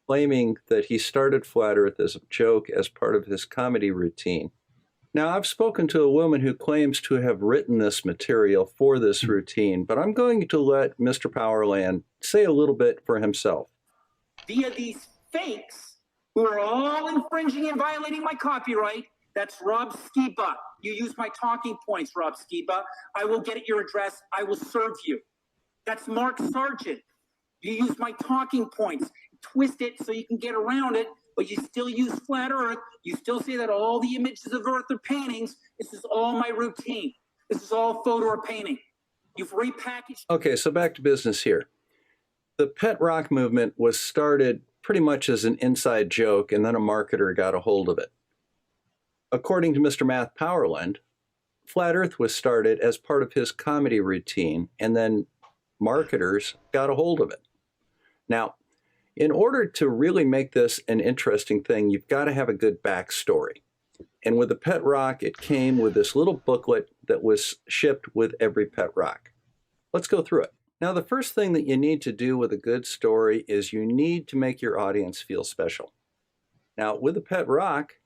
claiming that he started flat earth as a joke as part of his comedy routine. Now, I've spoken to a woman who claims to have written this material for this routine, but I'm going to let Mr. Powerland say a little bit for himself. Via these fakes who are all infringing and violating my copyright, That's Rob Skiba. You use my talking points, Rob Skiba. I will get at your address. I will serve you. That's Mark Sargent. You use my talking points, twist it so you can get around it, but you still use flat Earth. You still say that all the images of Earth are paintings. This is all my routine. This is all photo or painting. You've repackaged. Okay, so back to business here. The pet rock movement was started pretty much as an inside joke, and then a marketer got a hold of it. According to Mr. Math Powerland, Flat Earth was started as part of his comedy routine, and then marketers got a hold of it. Now, in order to really make this an interesting thing, you've got to have a good backstory. And with the pet rock, it came with this little booklet that was shipped with every pet rock. Let's go through it. Now, the first thing that you need to do with a good story is you need to make your audience feel special. Now, with a pet rock,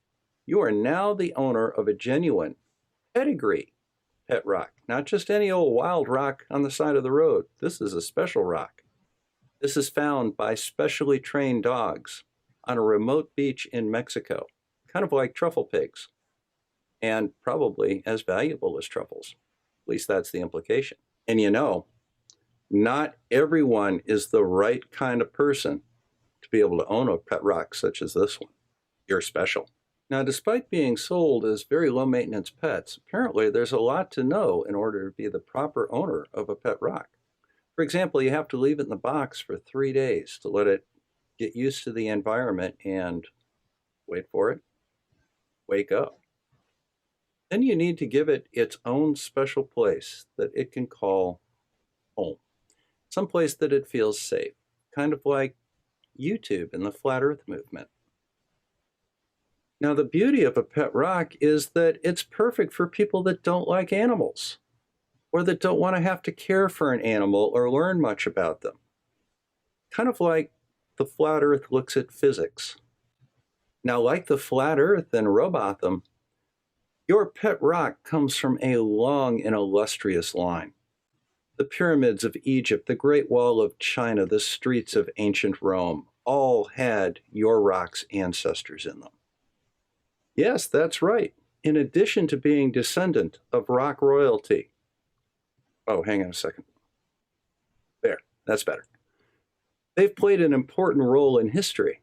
you are now the owner of a genuine pedigree pet rock, not just any old wild rock on the side of the road. This is a special rock. This is found by specially trained dogs on a remote beach in Mexico, kind of like truffle pigs, and probably as valuable as truffles. At least that's the implication. And you know, not everyone is the right kind of person to be able to own a pet rock such as this one. You're special. Now, despite being sold as very low-maintenance pets, apparently there's a lot to know in order to be the proper owner of a pet rock. For example, you have to leave it in the box for 3 days to let it get used to the environment and, wait for it, wake up. Then you need to give it its own special place that it can call home. Someplace that it feels safe, kind of like YouTube and the Flat Earth movement. Now, the beauty of a pet rock is that it's perfect for people that don't like animals, or that don't want to have to care for an animal or learn much about them. Kind of like the Flat Earth looks at physics. Now, like the Flat Earth and Robotham, your pet rock comes from a long and illustrious line. The pyramids of Egypt, the Great Wall of China, the streets of ancient Rome, all had your rock's ancestors in them. Yes, that's right. In addition to being descendant of rock royalty. Oh, hang on a second. There, that's better. They've played an important role in history.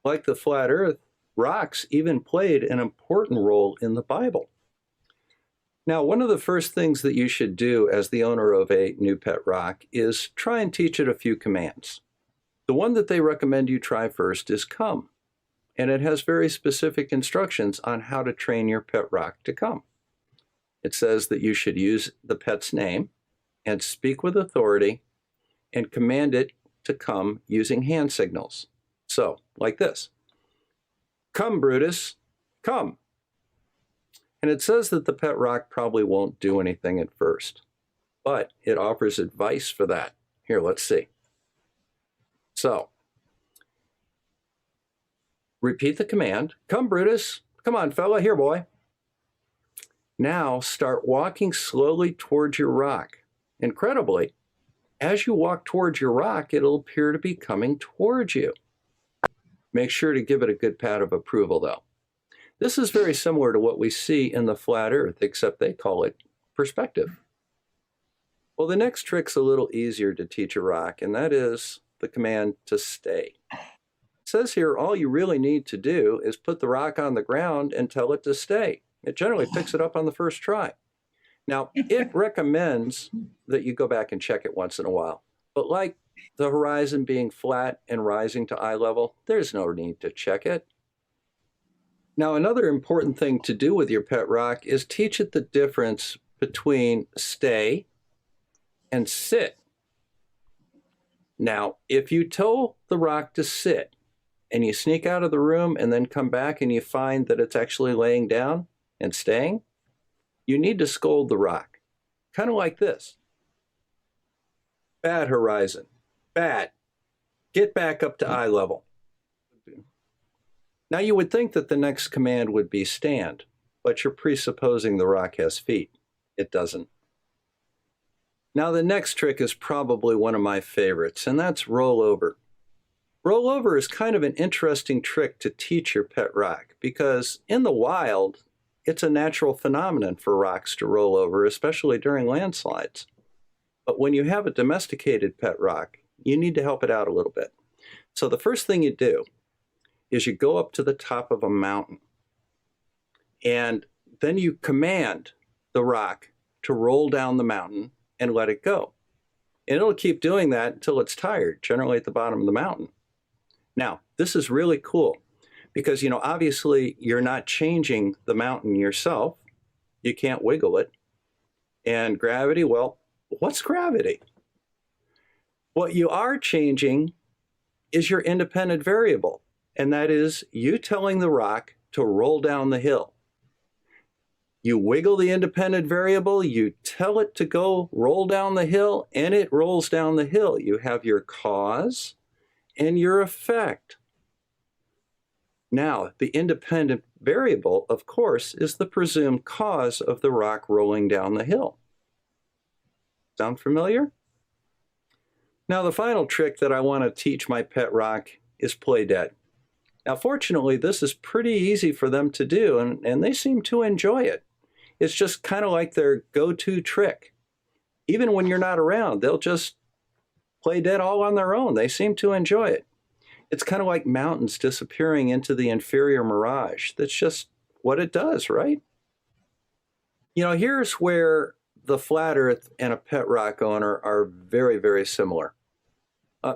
Like the Flat Earth, rocks even played an important role in the Bible. Now, one of the first things that you should do as the owner of a new pet rock is try and teach it a few commands. The one that they recommend you try first is come, and it has very specific instructions on how to train your pet rock to come. It says that you should use the pet's name and speak with authority and command it to come using hand signals. So, like this. Come, Brutus, come. And it says that the pet rock probably won't do anything at first, but it offers advice for that. Here, let's see. So, repeat the command. Come, Brutus. Come on, fella. Here, boy. Now start walking slowly towards your rock. Incredibly, as you walk towards your rock, it'll appear to be coming towards you. Make sure to give it a good pat of approval, though. This is very similar to what we see in the Flat Earth, except they call it perspective. Well, the next trick's a little easier to teach a rock, and that is the command to stay. It says here all you really need to do is put the rock on the ground and tell it to stay. It generally picks it up on the first try. Now, it recommends that you go back and check it once in a while. But like the horizon being flat and rising to eye level, there's no need to check it. Now, another important thing to do with your pet rock is teach it the difference between stay and sit. Now, if you tell the rock to sit and you sneak out of the room and then come back and you find that it's actually laying down and staying, you need to scold the rock, kind of like this. Bad, horizon. Bad. Get back up to eye level. Now, you would think that the next command would be stand, but you're presupposing the rock has feet. It doesn't. Now, the next trick is probably one of my favorites, and that's roll over. Rollover is kind of an interesting trick to teach your pet rock because in the wild, it's a natural phenomenon for rocks to roll over, especially during landslides. But when you have a domesticated pet rock, you need to help it out a little bit. So the first thing you do is you go up to the top of a mountain and then you command the rock to roll down the mountain and let it go. And it'll keep doing that until it's tired, generally at the bottom of the mountain. Now, this is really cool because, obviously you're not changing the mountain yourself. You can't wiggle it. And gravity, well, what's gravity? What you are changing is your independent variable, and that is you telling the rock to roll down the hill. You wiggle the independent variable, you tell it to go roll down the hill, and it rolls down the hill. You have your cause and your effect. Now, the independent variable, of course, is the presumed cause of the rock rolling down the hill. Sound familiar? Now, the final trick that I want to teach my pet rock is play dead. Now, fortunately, this is pretty easy for them to do, and they seem to enjoy it. It's just kind of like their go-to trick. Even when you're not around, they'll just play dead all on their own. They seem to enjoy it. It's kind of like mountains disappearing into the inferior mirage. That's just what it does, right? Here's where the flat earth and a pet rock owner are very, very similar.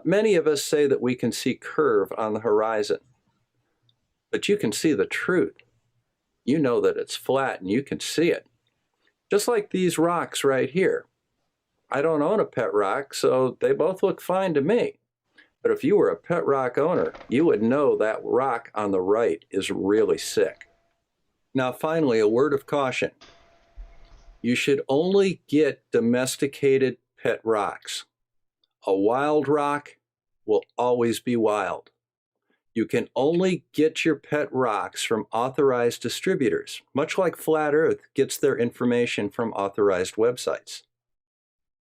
Many of us say that we can see curve on the horizon, but you can see the truth. You know that it's flat and you can see it. Just like these rocks right here. I don't own a pet rock, so they both look fine to me. But if you were a pet rock owner, you would know that rock on the right is really sick. Now, finally, a word of caution. You should only get domesticated pet rocks. A wild rock will always be wild. You can only get your pet rocks from authorized distributors, much like Flat Earth gets their information from authorized websites.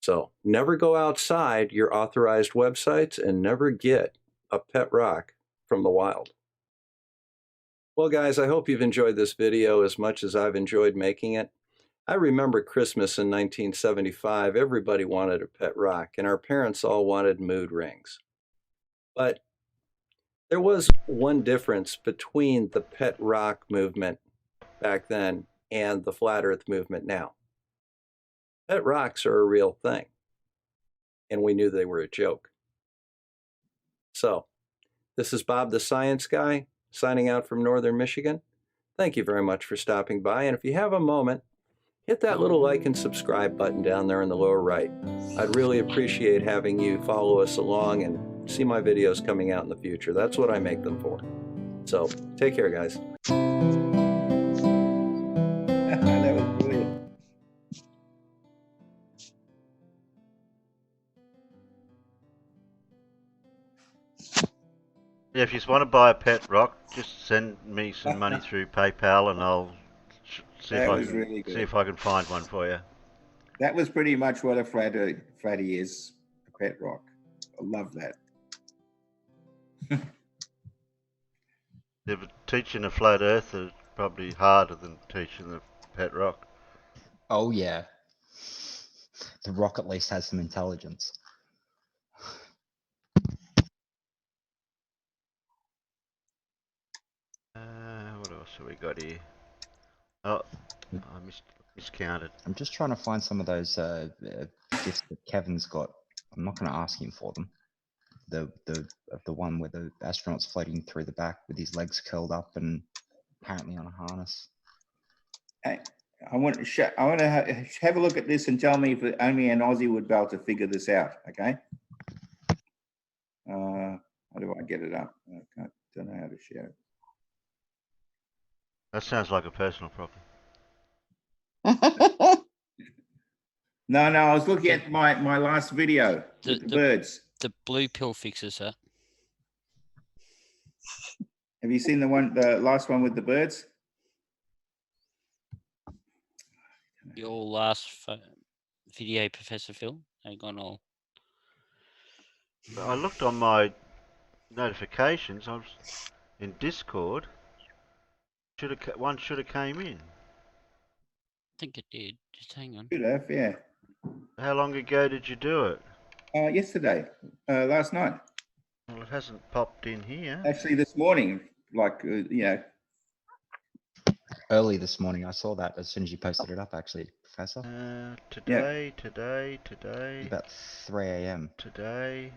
So never go outside your authorized websites and never get a pet rock from the wild. Well, guys, I hope you've enjoyed this video as much as I've enjoyed making it. I remember Christmas in 1975. Everybody wanted a pet rock, and our parents all wanted mood rings. But there was one difference between the pet rock movement back then and the flat earth movement now. Pet rocks are a real thing, and we knew they were a joke. So, this is Bob the Science Guy, signing out from Northern Michigan. Thank you very much for stopping by, and if you have a moment, hit that little like and subscribe button down there in the lower right. I'd really appreciate having you follow us along and see my videos coming out in the future. That's what I make them for. So, take care, guys. That was brilliant. Yeah, if you want to buy a pet rock, just send me some money through PayPal, and I'll see if I can find one for you. That was pretty much what a flatty is, a pet rock. I love that. Yeah, but teaching a flat earth is probably harder than teaching a pet rock. Oh yeah. The rock at least has some intelligence. What else have we got here? Oh, I miscounted. I'm just trying to find some of those gifts that Kevin's got. I'm not going to ask him for them. The one where the astronaut's floating through the back with his legs curled up and apparently on a harness. I want to have a look at this and tell me if only an Aussie would be able to figure this out. Okay. How do I get it up? I don't know how to share it. That sounds like a personal problem. No, I was looking at my last video with the birds. The blue pill fixes that. Have you seen the last one with the birds? Your last video, Professor Phil. Hang on, I looked on my notifications. I was in Discord. One should have came in. I think it did. Just hang on. Should have, yeah. How long ago did you do it? Yesterday, last night. Well, it hasn't popped in here. Actually, this morning, like, Early this morning, I saw that as soon as you posted it up, actually, Professor. Today. About 3 a.m. Today.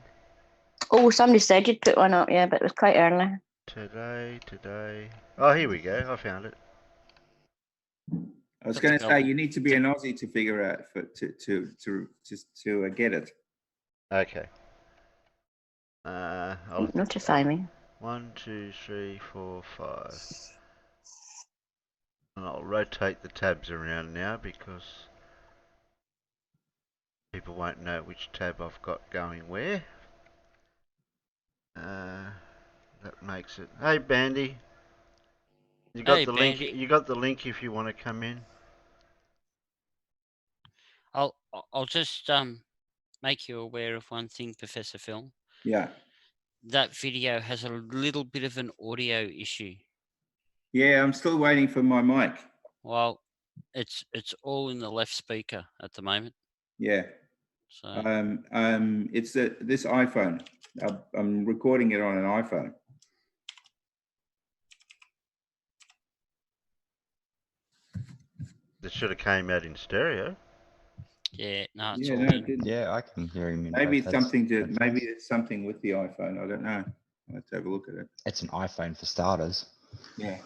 Oh, somebody said you'd put one up, yeah, but it was quite early. Today. Oh, here we go. I found it. I was going to say you need to be an Aussie to figure out to get it. Okay. I'll notify me. 1, 2, 3, 4, 5. And I'll rotate the tabs around now because people won't know which tab I've got going where. That makes it. Hey, Bandy. You got the link. You got the link if you want to come in. I'll just make you aware of one thing, Professor Phil. Yeah. That video has a little bit of an audio issue. Yeah, I'm still waiting for my mic. Well, it's all in the left speaker at the moment. Yeah. So it's this iPhone. I'm recording it on an iPhone. This should have came out in stereo. Yeah, no, it's Yeah, all no, in. it didn't. Yeah, I can hear him. Maybe it's something maybe it's something with the iPhone. I don't know. I'll have to have a look at it. It's an iPhone for starters. Yeah.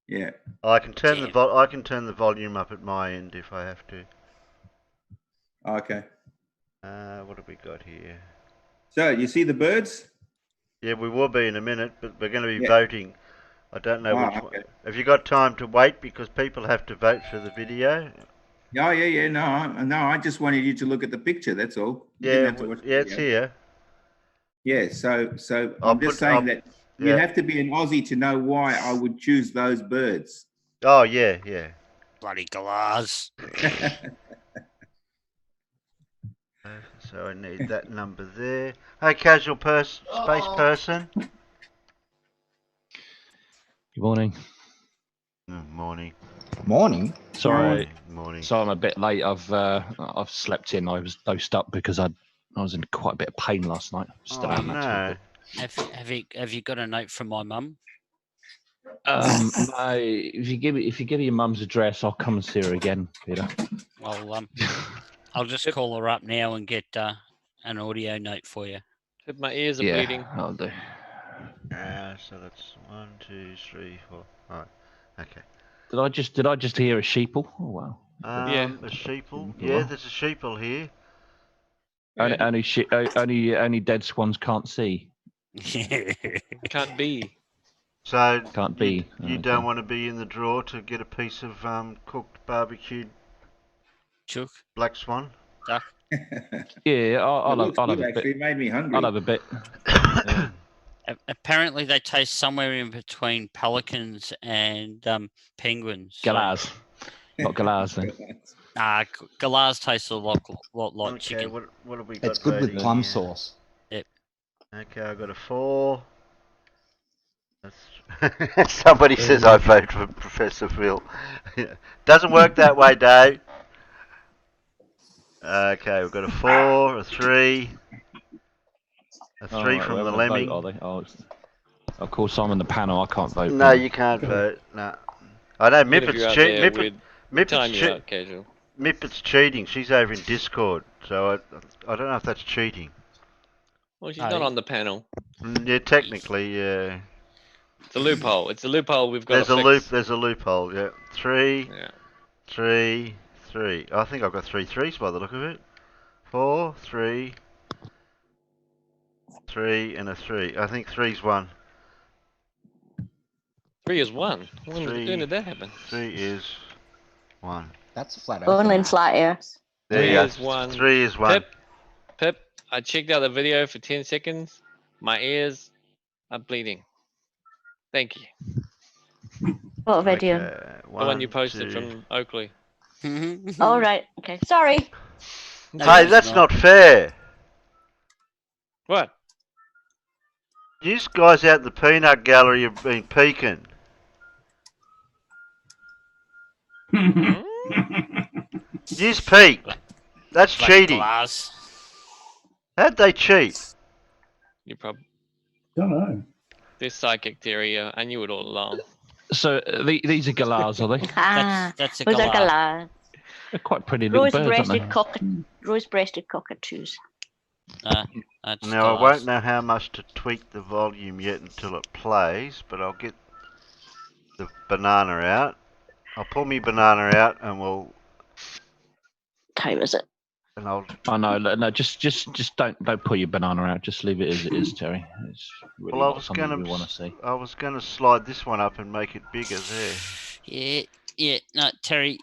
Yeah. I can turn the volume up at my end if I have to. Okay. What have we got here? So you see the birds? Yeah, we will be in a minute, but we're going to be voting. I don't know which one. Okay. Have you got time to wait because people have to vote for the video? Oh, yeah. No, I just wanted you to look at the picture. That's all. You didn't have to watch the it's video. here. Yeah. So I'm just saying that you have to be an Aussie to know why I would choose those birds. Oh, yeah. Bloody glass. So I need that number there. Hey, casual person, space person. Good morning. Morning. Morning. Sorry. Morning. So I'm a bit late. I've slept in. I was dosed up because I was in quite a bit of pain last night. Just about no. Have you got a note from my mum? No, if you give me your mum's address, I'll come and see her again, Peter. Well, I'll just call her up now and get an audio note for you. If my ears are bleeding. I'll do. So that's 1, 2, 3, 4. All right. Okay. Did I just hear a sheeple? Oh wow. A sheeple. Yeah, there's a sheeple here. Only dead swans can't see. Can't be. So can't be. You don't want to be in the draw to get a piece of cooked barbecued chook black swan. Duck. Yeah, I'll have a actually bit. made me hungry. I'll have a bit. Apparently, they taste somewhere in between pelicans and penguins. Galahs. Not galahs then. Galahs tastes a lot like chicken. What have we got? It's good with plum here? sauce. Yep. Okay, I got a 4. Somebody says I vote for Professor Phil. Doesn't work that way, Dave. Okay, we've got a 4, a 3, a 3 from the lemming. Of course, I'm on the panel. I can't vote. No, you can't vote. No. I know Mippet's cheating. Mippet's cheating. She's over in Discord, so I don't know if that's cheating. Well, she's not on the panel. Yeah, technically, yeah. It's a loophole. It's a loophole we've got There's to a fix. loop. There's a loophole. Yeah. 3, 3, 3. I think I've got 3 3s by the look of it. 4, 3, 3, and a 3. I think 3's 1. 3 is 1. When did that happen? 3 is 1. That's a flat earth. Only in flat earth. There 3 you go. is 1. 3 is 1. Pip, I checked out the video for 10 seconds. My ears are bleeding. Thank you. What video? The one you posted from Oakley. All right. Okay. Sorry. Hey, that's not fair. What? You guys out in the peanut gallery have been peeking. Use peek. That's Black cheating. glass. How'd they cheat? You probably. Don't know. This psychic theory, I knew it all along. So these are galahs, are they? That's a Who's a galah. galah? They're quite pretty little birds, aren't they? Rose-breasted cockatoos. That's Now I galahs. won't know how much to tweak the volume yet until it plays, but I'll get the banana out. I'll pull me banana out and we'll. Time is it? And I'll. Oh no, just don't pull your banana out. Just leave it as it is, Terry. It's really Well, not something we want to see. I was gonna slide this one up and make it bigger there. Yeah. No, Terry.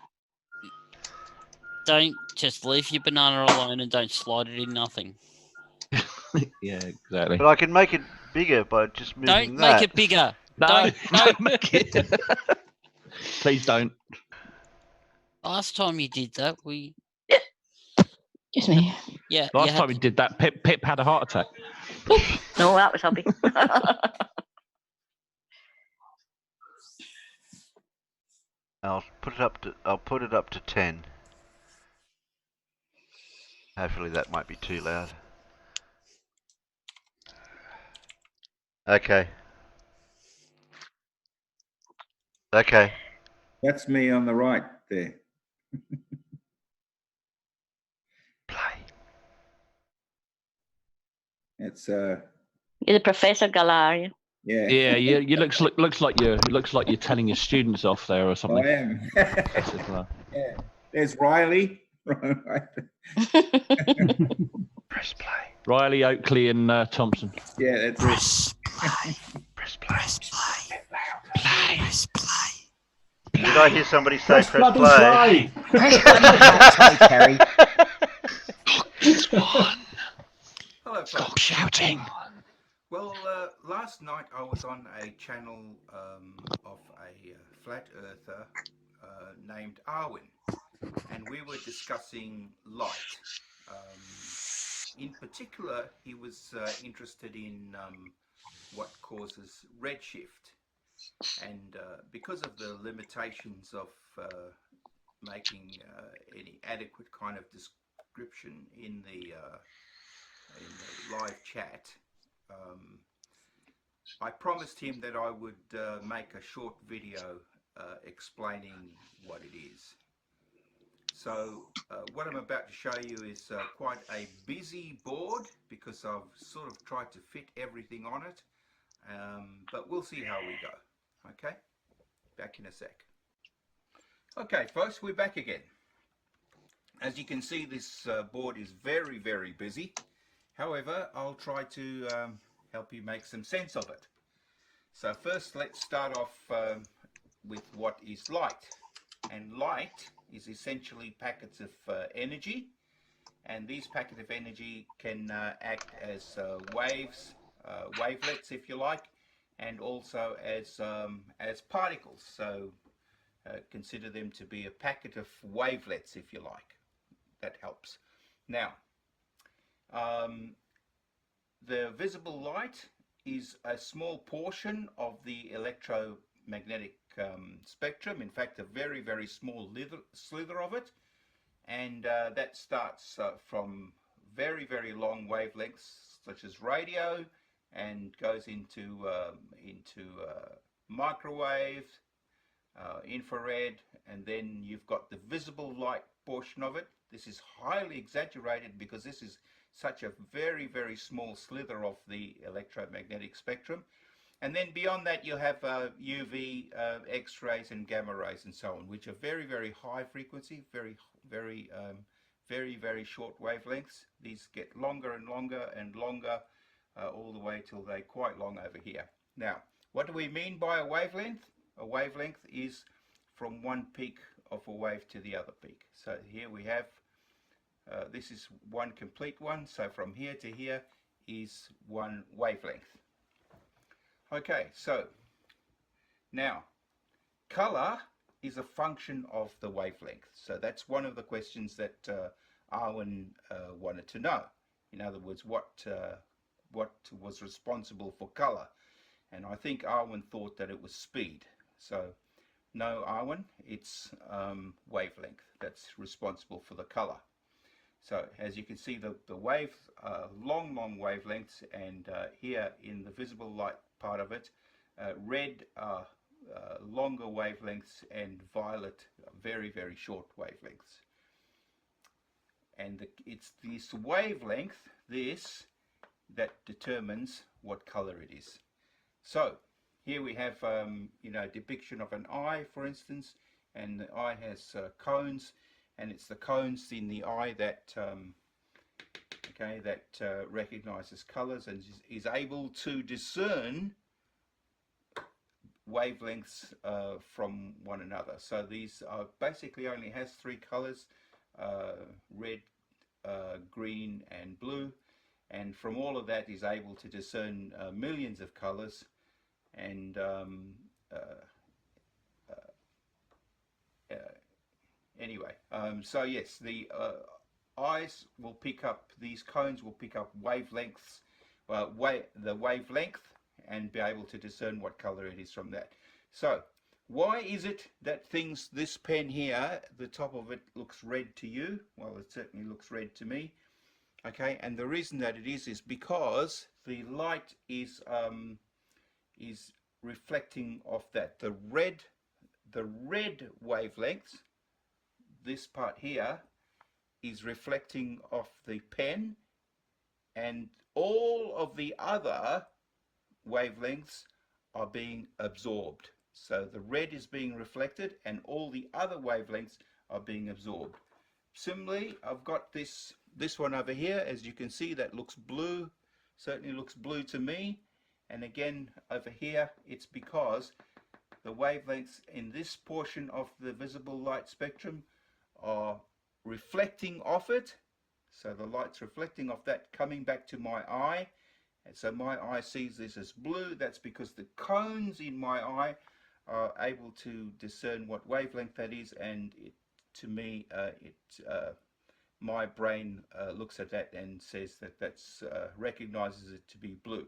Don't just leave your banana alone and don't slide it in nothing. Yeah, exactly. But I can make it bigger by just moving Don't that. make it bigger. No, Don't make it. Please don't. Last time you did that, we. Excuse me. Yeah. Last time we did that, Pip had a heart attack. No, that was Hobby. I'll put it up to 10. Hopefully that might be too loud. Okay. Okay. That's me on the right there. It's You're the Professor Galah, are you? yeah. Yeah, you looks like you're telling your students off there or something. I am. Yeah. There's Riley. Press play. Riley, Oakley, and Thompson. Yeah, that's Press play. Press play. Press play. Press play. Did I hear somebody say press play? Terry. Hello, Stop shouting. Well, last night I was on a channel of a flat earther named Arwijn, and we were discussing light. In particular, he was interested in what causes redshift, and because of the limitations of making any adequate kind of description in the live chat, I promised him that I would make a short video explaining what it is. So what I'm about to show you is quite a busy board because I've sort of tried to fit everything on it, but we'll see how we go. Okay, back in a sec. Okay folks, we're back again. As you can see, this board is very, very busy. However, I'll try to help you make some sense of it. So first, let's start off with what is light. And light is essentially packets of energy, and these packets of energy can act as waves, wavelets if you like, and also as particles. So consider them to be a packet of wavelets if you like. That helps. Now, the visible light is a small portion of the electromagnetic spectrum. In fact, a very, very small slither of it, and that starts from very, very long wavelengths such as radio, and goes into microwave, infrared, and then you've got the visible light portion of it. This is highly exaggerated because this is such a very, very small slither of the electromagnetic spectrum. And then beyond that you have UV, X-rays and gamma rays and so on, which are very, very high frequency, very, very short wavelengths. These get longer and longer and longer all the way till they're quite long over here. Now, what do we mean by a wavelength? A wavelength is from one peak of a wave to the other peak. So here we have, this is one complete one, so from here to here is one wavelength. Okay, so now color is a function of the wavelength. So that's one of the questions that Arwijn wanted to know. In other words, what what was responsible for color. And I think Arwijn thought that it was speed. So no, Arwijn, it's wavelength that's responsible for the color. So as you can see, the wave, long wavelengths, and here in the visible light part of it, red are longer wavelengths, and violet very short wavelengths. And it's this wavelength, that determines what color it is. So here we have you know, depiction of an eye, for instance, and the eye has cones, and it's the cones in the eye that recognizes colors and is able to discern wavelengths from one another. So these basically only has 3 colors, red, green and blue, and from all of that is able to discern millions of colors. And anyway, so yes, the eyes will pick up, these cones will pick up wavelengths, the wavelength, and be able to discern what color it is from that. So why is it that this pen here, the top of it looks red to you? Well, it certainly looks red to me. Okay, and the reason that it is because the light is reflecting off that. The red wavelengths, this part here, is reflecting off the pen, and all of the other wavelengths are being absorbed. So the red is being reflected and all the other wavelengths are being absorbed. Similarly, I've got this one over here. As you can see, that looks blue, certainly looks blue to me. And again, over here, it's because the wavelengths in this portion of the visible light spectrum are reflecting off it. So the light's reflecting off that, coming back to my eye. And so my eye sees this as blue. That's because the cones in my eye are able to discern what wavelength that is, and to me, my brain looks at that and says that recognizes it to be blue.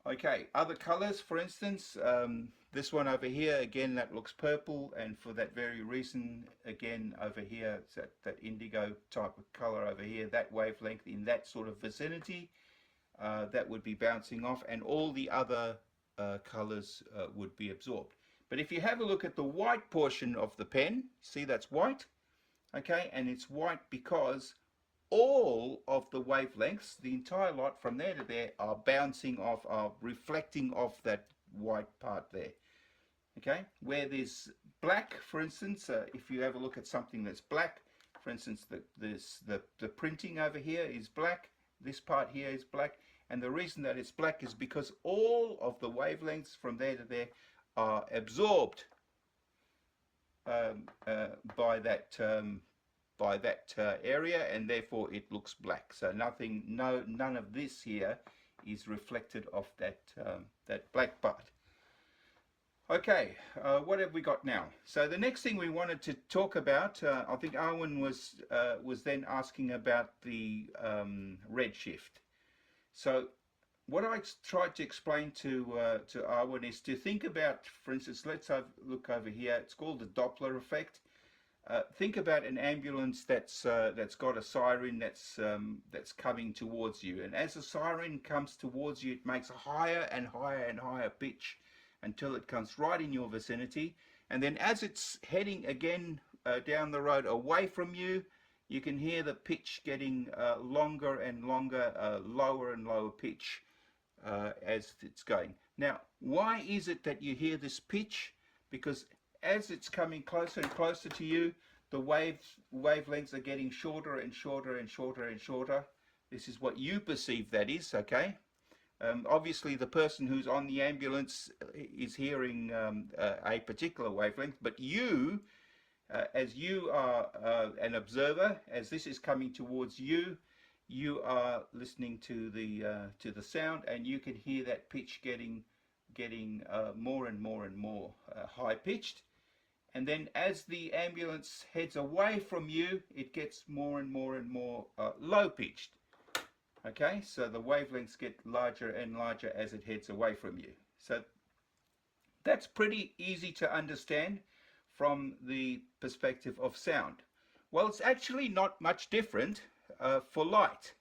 Okay, other colors, for instance, this one over here, again, that looks purple, and for that very reason, again, over here, it's that indigo type of color over here, that wavelength in that sort of vicinity, that would be bouncing off, and all the other colors would be absorbed. But if you have a look at the white portion of the pen, see that's white, okay, and it's white because all of the wavelengths, the entire lot from there to there, are bouncing off, are reflecting off that white part there. Okay, where there's black, for instance, if you have a look at something that's black, for instance, the printing over here is black, this part here is black, and the reason that it's black is because all of the wavelengths from there to there are absorbed by that area, and therefore it looks black. So none of this here is reflected off that black part. Okay, what have we got now? So the next thing we wanted to talk about, I think Arwijn was then asking about the redshift. So what I tried to explain to Arwijn is to think about, for instance, let's look over here. It's called the Doppler effect. Think about an ambulance that's got a siren that's coming towards you, and as the siren comes towards you, it makes a higher and higher and higher pitch until it comes right in your vicinity, and then as it's heading again down the road away from you, you can hear the pitch getting longer and longer, lower and lower pitch as it's going. Now, why is it that you hear this pitch? Because as it's coming closer and closer to you, the wavelengths are getting shorter and shorter and shorter and shorter. This is what you perceive that is, okay? Obviously, the person who's on the ambulance is hearing a particular wavelength, but you, as you are an observer, as this is coming towards you, you are listening to the sound, and you can hear that pitch getting more and more and more high pitched. And then as the ambulance heads away from you, it gets more and more and more low pitched. Okay, so the wavelengths get larger and larger as it heads away from you. So that's pretty easy to understand from the perspective of sound. Well, it's actually not much different for light.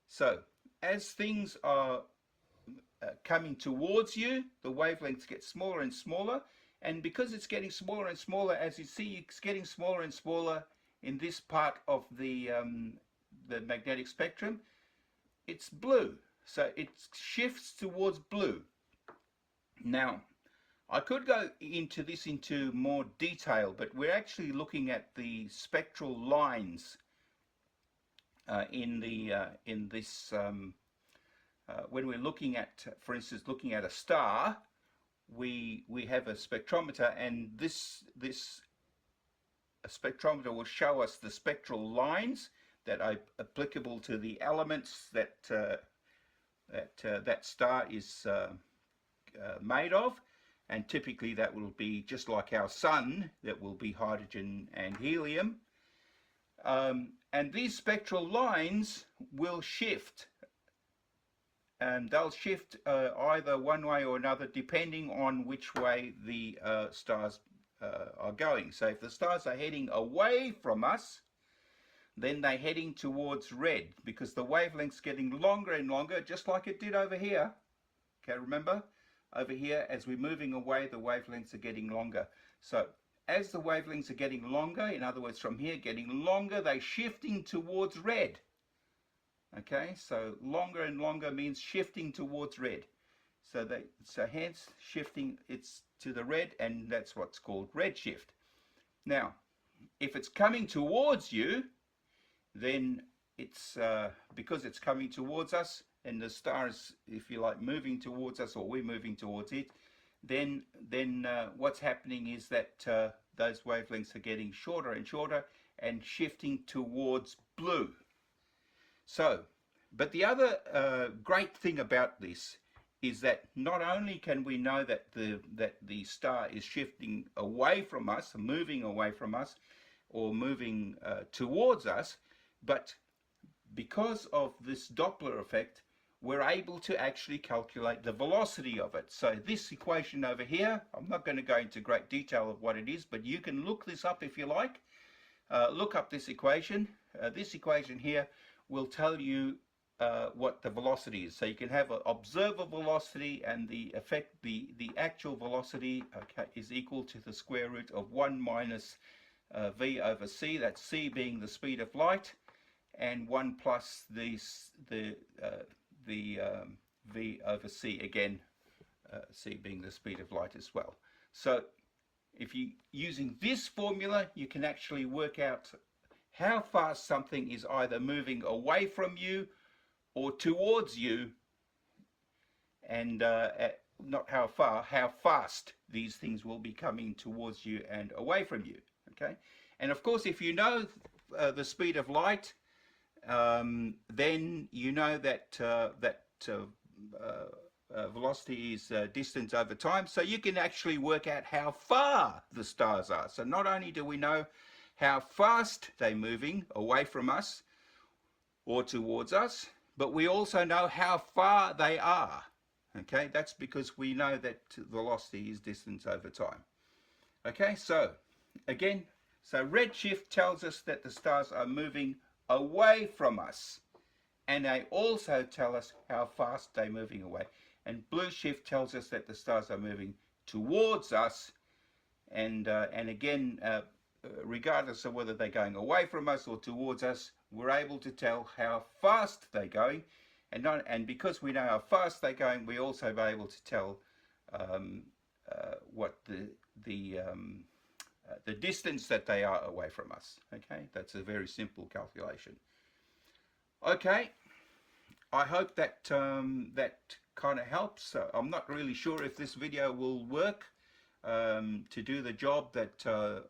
So as things are coming towards you, the wavelengths get smaller and smaller, and because it's getting smaller and smaller, as you see, it's getting smaller and smaller in this part of the magnetic spectrum. It's blue, so it shifts towards blue. Now, I could go into this into more detail, but we're actually looking at the spectral lines in this. When we're looking at, for instance, looking at a star, we have a spectrometer, and this spectrometer will show us the spectral lines that are applicable to the elements that that star is made of, and typically that will be just like our sun, that will be hydrogen and helium, and these spectral lines will shift, and they'll shift either one way or another depending on which way the stars are going. So if the stars are heading away from us, then they're heading towards red, because the wavelength's getting longer and longer, just like it did over here. Okay, remember? Over here, as we're moving away, the wavelengths are getting longer. So as the wavelengths are getting longer, in other words, from here getting longer, they're shifting towards red. Okay, so longer and longer means shifting towards red. So hence shifting, it's to the red, and that's what's called redshift. Now, if it's coming towards you, then it's because it's coming towards us, and the star is, if you like, moving towards us, or we're moving towards it, then what's happening is that those wavelengths are getting shorter and shorter and shifting towards blue. So, but the other great thing about this is that not only can we know that the star is shifting away from us, moving away from us, or moving towards us, but because of this Doppler effect, we're able to actually calculate the velocity of it. So this equation over here, I'm not going to go into great detail of what it is, but you can look this up if you like. Look up this equation. This equation here will tell you what the velocity is. So you can have an observer velocity, and the actual velocity, okay, is equal to the square root of 1 minus v over c. That's c being the speed of light, and 1 plus the v over c, again, c being the speed of light as well. So if you using this formula, you can actually work out how fast something is either moving away from you or towards you, and not how far, how fast these things will be coming towards you and away from you. Okay, and of course, if you know the speed of light, then you know that velocity is distance over time, so you can actually work out how far the stars are. So not only do we know how fast they're moving away from us or towards us, but we also know how far they are. Okay, that's because we know that velocity is distance over time. Okay, so again, so redshift tells us that the stars are moving away from us, and they also tell us how fast they're moving away. And blue shift tells us that the stars are moving towards us, and again, regardless of whether they're going away from us or towards us, we're able to tell how fast they're going, and because we know how fast they're going, we also be able to tell what the distance that they are away from us. Okay, that's a very simple calculation. Okay, I hope that that kind of helps. I'm not really sure if this video will work to do the job that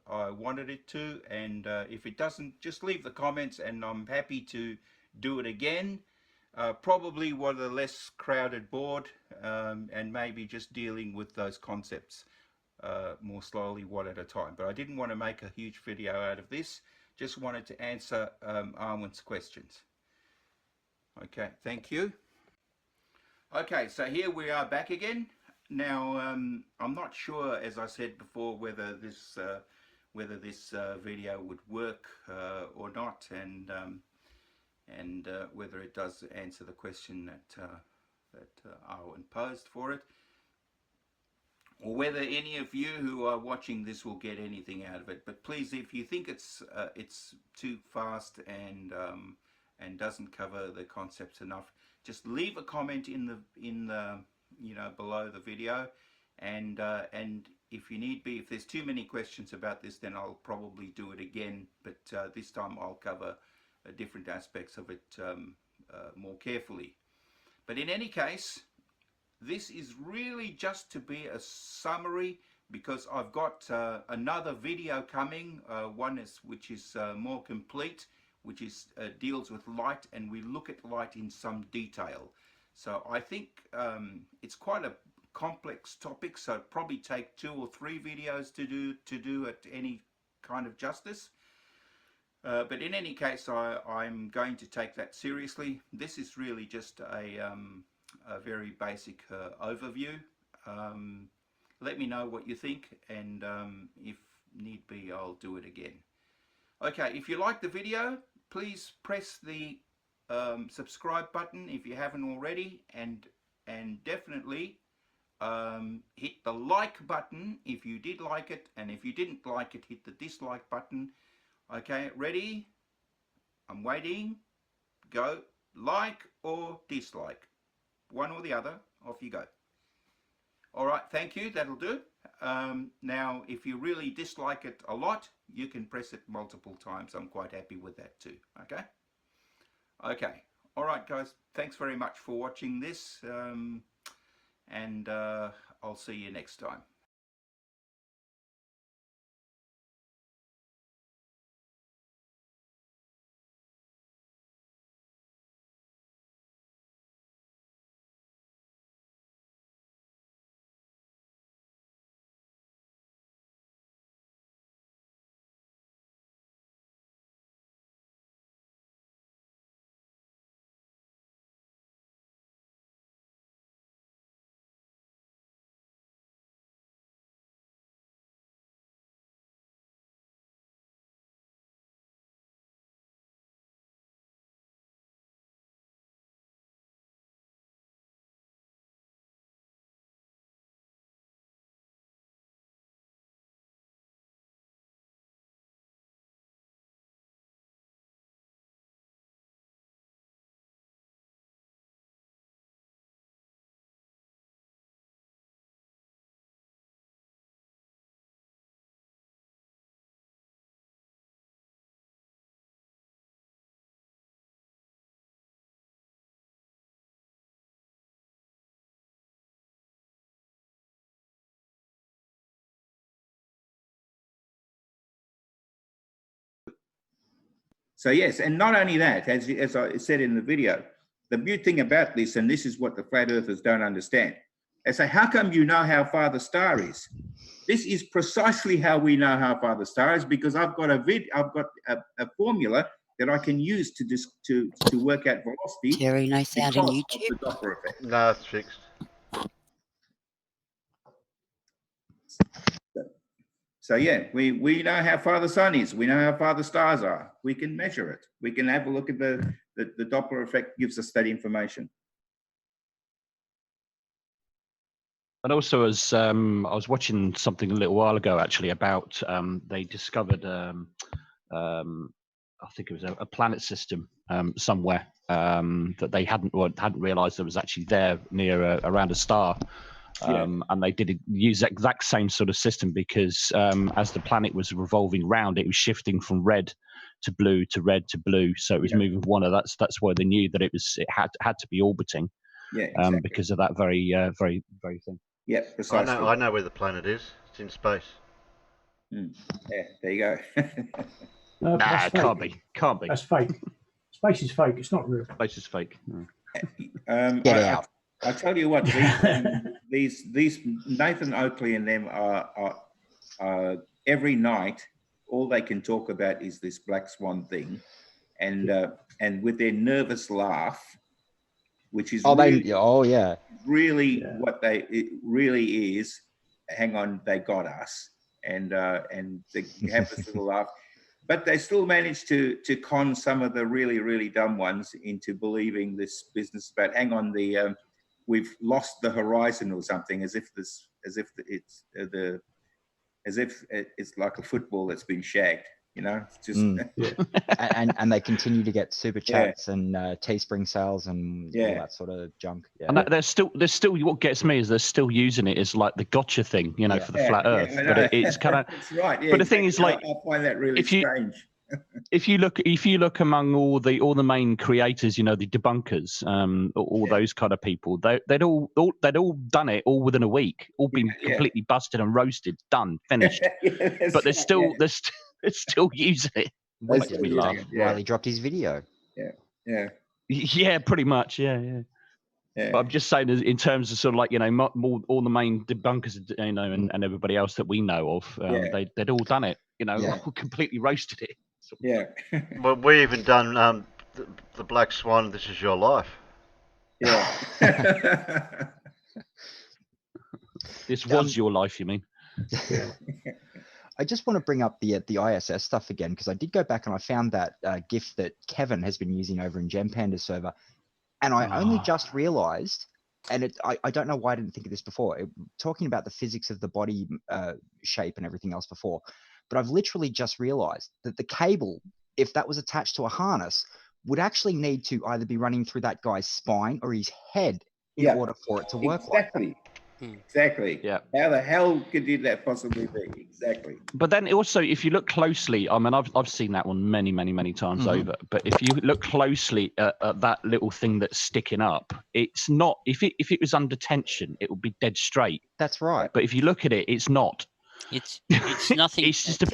I wanted it to, and if it doesn't, just leave the comments and I'm happy to do it again. Probably with a less crowded board, and maybe just dealing with those concepts more slowly, one at a time. But I didn't want to make a huge video out of this, just wanted to answer Arwyn's questions. Okay, thank you. Okay, so here we are back again. Now, I'm not sure, as I said before, whether this video would work or not, and whether it does answer the question that Arwijn posed for it, or whether any of you who are watching this will get anything out of it. But please, if you think it's too fast and doesn't cover the concepts enough, just leave a comment in the below the video, and if you need be, if there's too many questions about this, then I'll probably do it again, but this time I'll cover different aspects of it more carefully. But in any case, this is really just to be a summary, because I've got another video coming, which is more complete, which is deals with light, and we look at light in some detail. So I think it's quite a complex topic, so it'd probably take 2 or 3 videos to do it any kind of justice. But in any case, I'm going to take that seriously. This is really just a very basic overview. Let me know what you think, and if need be, I'll do it again. Okay, if you like the video, please press the subscribe button if you haven't already, and definitely hit the like button if you did like it, and if you didn't like it, hit the dislike button. Okay, ready? I'm waiting. Go. Like or dislike. One or the other. Off you go. All right, thank you. That'll do. Now, if you really dislike it a lot, you can press it multiple times. I'm quite happy with that too. Okay? Okay. All right, guys. Thanks very much for watching this. And I'll see you next time. So yes, and not only that, as I said in the video, the beaut thing about this, and this is what the flat earthers don't understand, they say, how come you know how far the star is? This is precisely how we know how far the star is, because I've got a formula that I can use to work out velocity. Terry, no sound on YouTube. The Doppler effect. No, it's fixed. So yeah, we know how far the sun is. We know how far the stars are. We can measure it. We can have a look at the Doppler effect gives us that information. And also, as I was watching something a little while ago, actually, about they discovered, I think it was a planet system somewhere that they hadn't realised there was actually there near around a star. And they did use that exact same sort of system, because as the planet was revolving round, it was shifting from red to blue to red to blue. So it was moving one of that's why they knew that it had to be orbiting. Yeah, exactly. Because of that very thing. Yeah, precisely. I know where the planet is. It's in space. Yeah, there you go. Nah, it can't be. That's fake. Space is fake. It's not real. Space is fake. Get out. I tell you what, these Nathan Oakley and them are every night, all they can talk about is this black swan thing, and with their nervous laugh, which is yeah. really what it really is. Hang on, they got us, and they have this little laugh, but they still managed to con some of the really dumb ones into believing this business about hang on, we've lost the horizon or something, as if it's like a football that's been shagged. You know, it's just and they continue to get super chats and Teespring sales and all that sort of junk. Yeah. And there's still what gets me is they're still using it as like the gotcha thing, you know, for the flat Earth. But it's kind of that's right. Yeah, but the thing is, like, I find that really strange. if you look among all the main creators, you know, the debunkers, all those kind of people, they'd all done it all within a week, all been completely busted and roasted, done, finished. But they're still using it. Makes me laugh. Riley dropped his video. Yeah, pretty much. Yeah. But I'm just saying, in terms of sort of like, you know, all the main debunkers, you know, and everybody else that we know of, they'd all done it, you know, all completely roasted it. Yeah. Well, we even done the Black Swan. This is your life. Yeah. This was your life, you mean? I just want to bring up the ISS stuff again, because I did go back and I found that GIF that Kevin has been using over in GemPanda's server, and I only just realized, and I don't know why I didn't think of this before, talking about the physics of the body shape and everything else before, but I've literally just realized that the cable, if that was attached to a harness, would actually need to either be running through that guy's spine or his head in order for it to work like that. Exactly. Yeah. How the hell did that possibly be? Exactly. But then also, if you look closely, I mean, I've seen that one many times over. But if you look closely at that little thing that's sticking up, it's not. If it was under tension, it would be dead straight. That's right. But if you look at it, it's not. It's nothing. it's just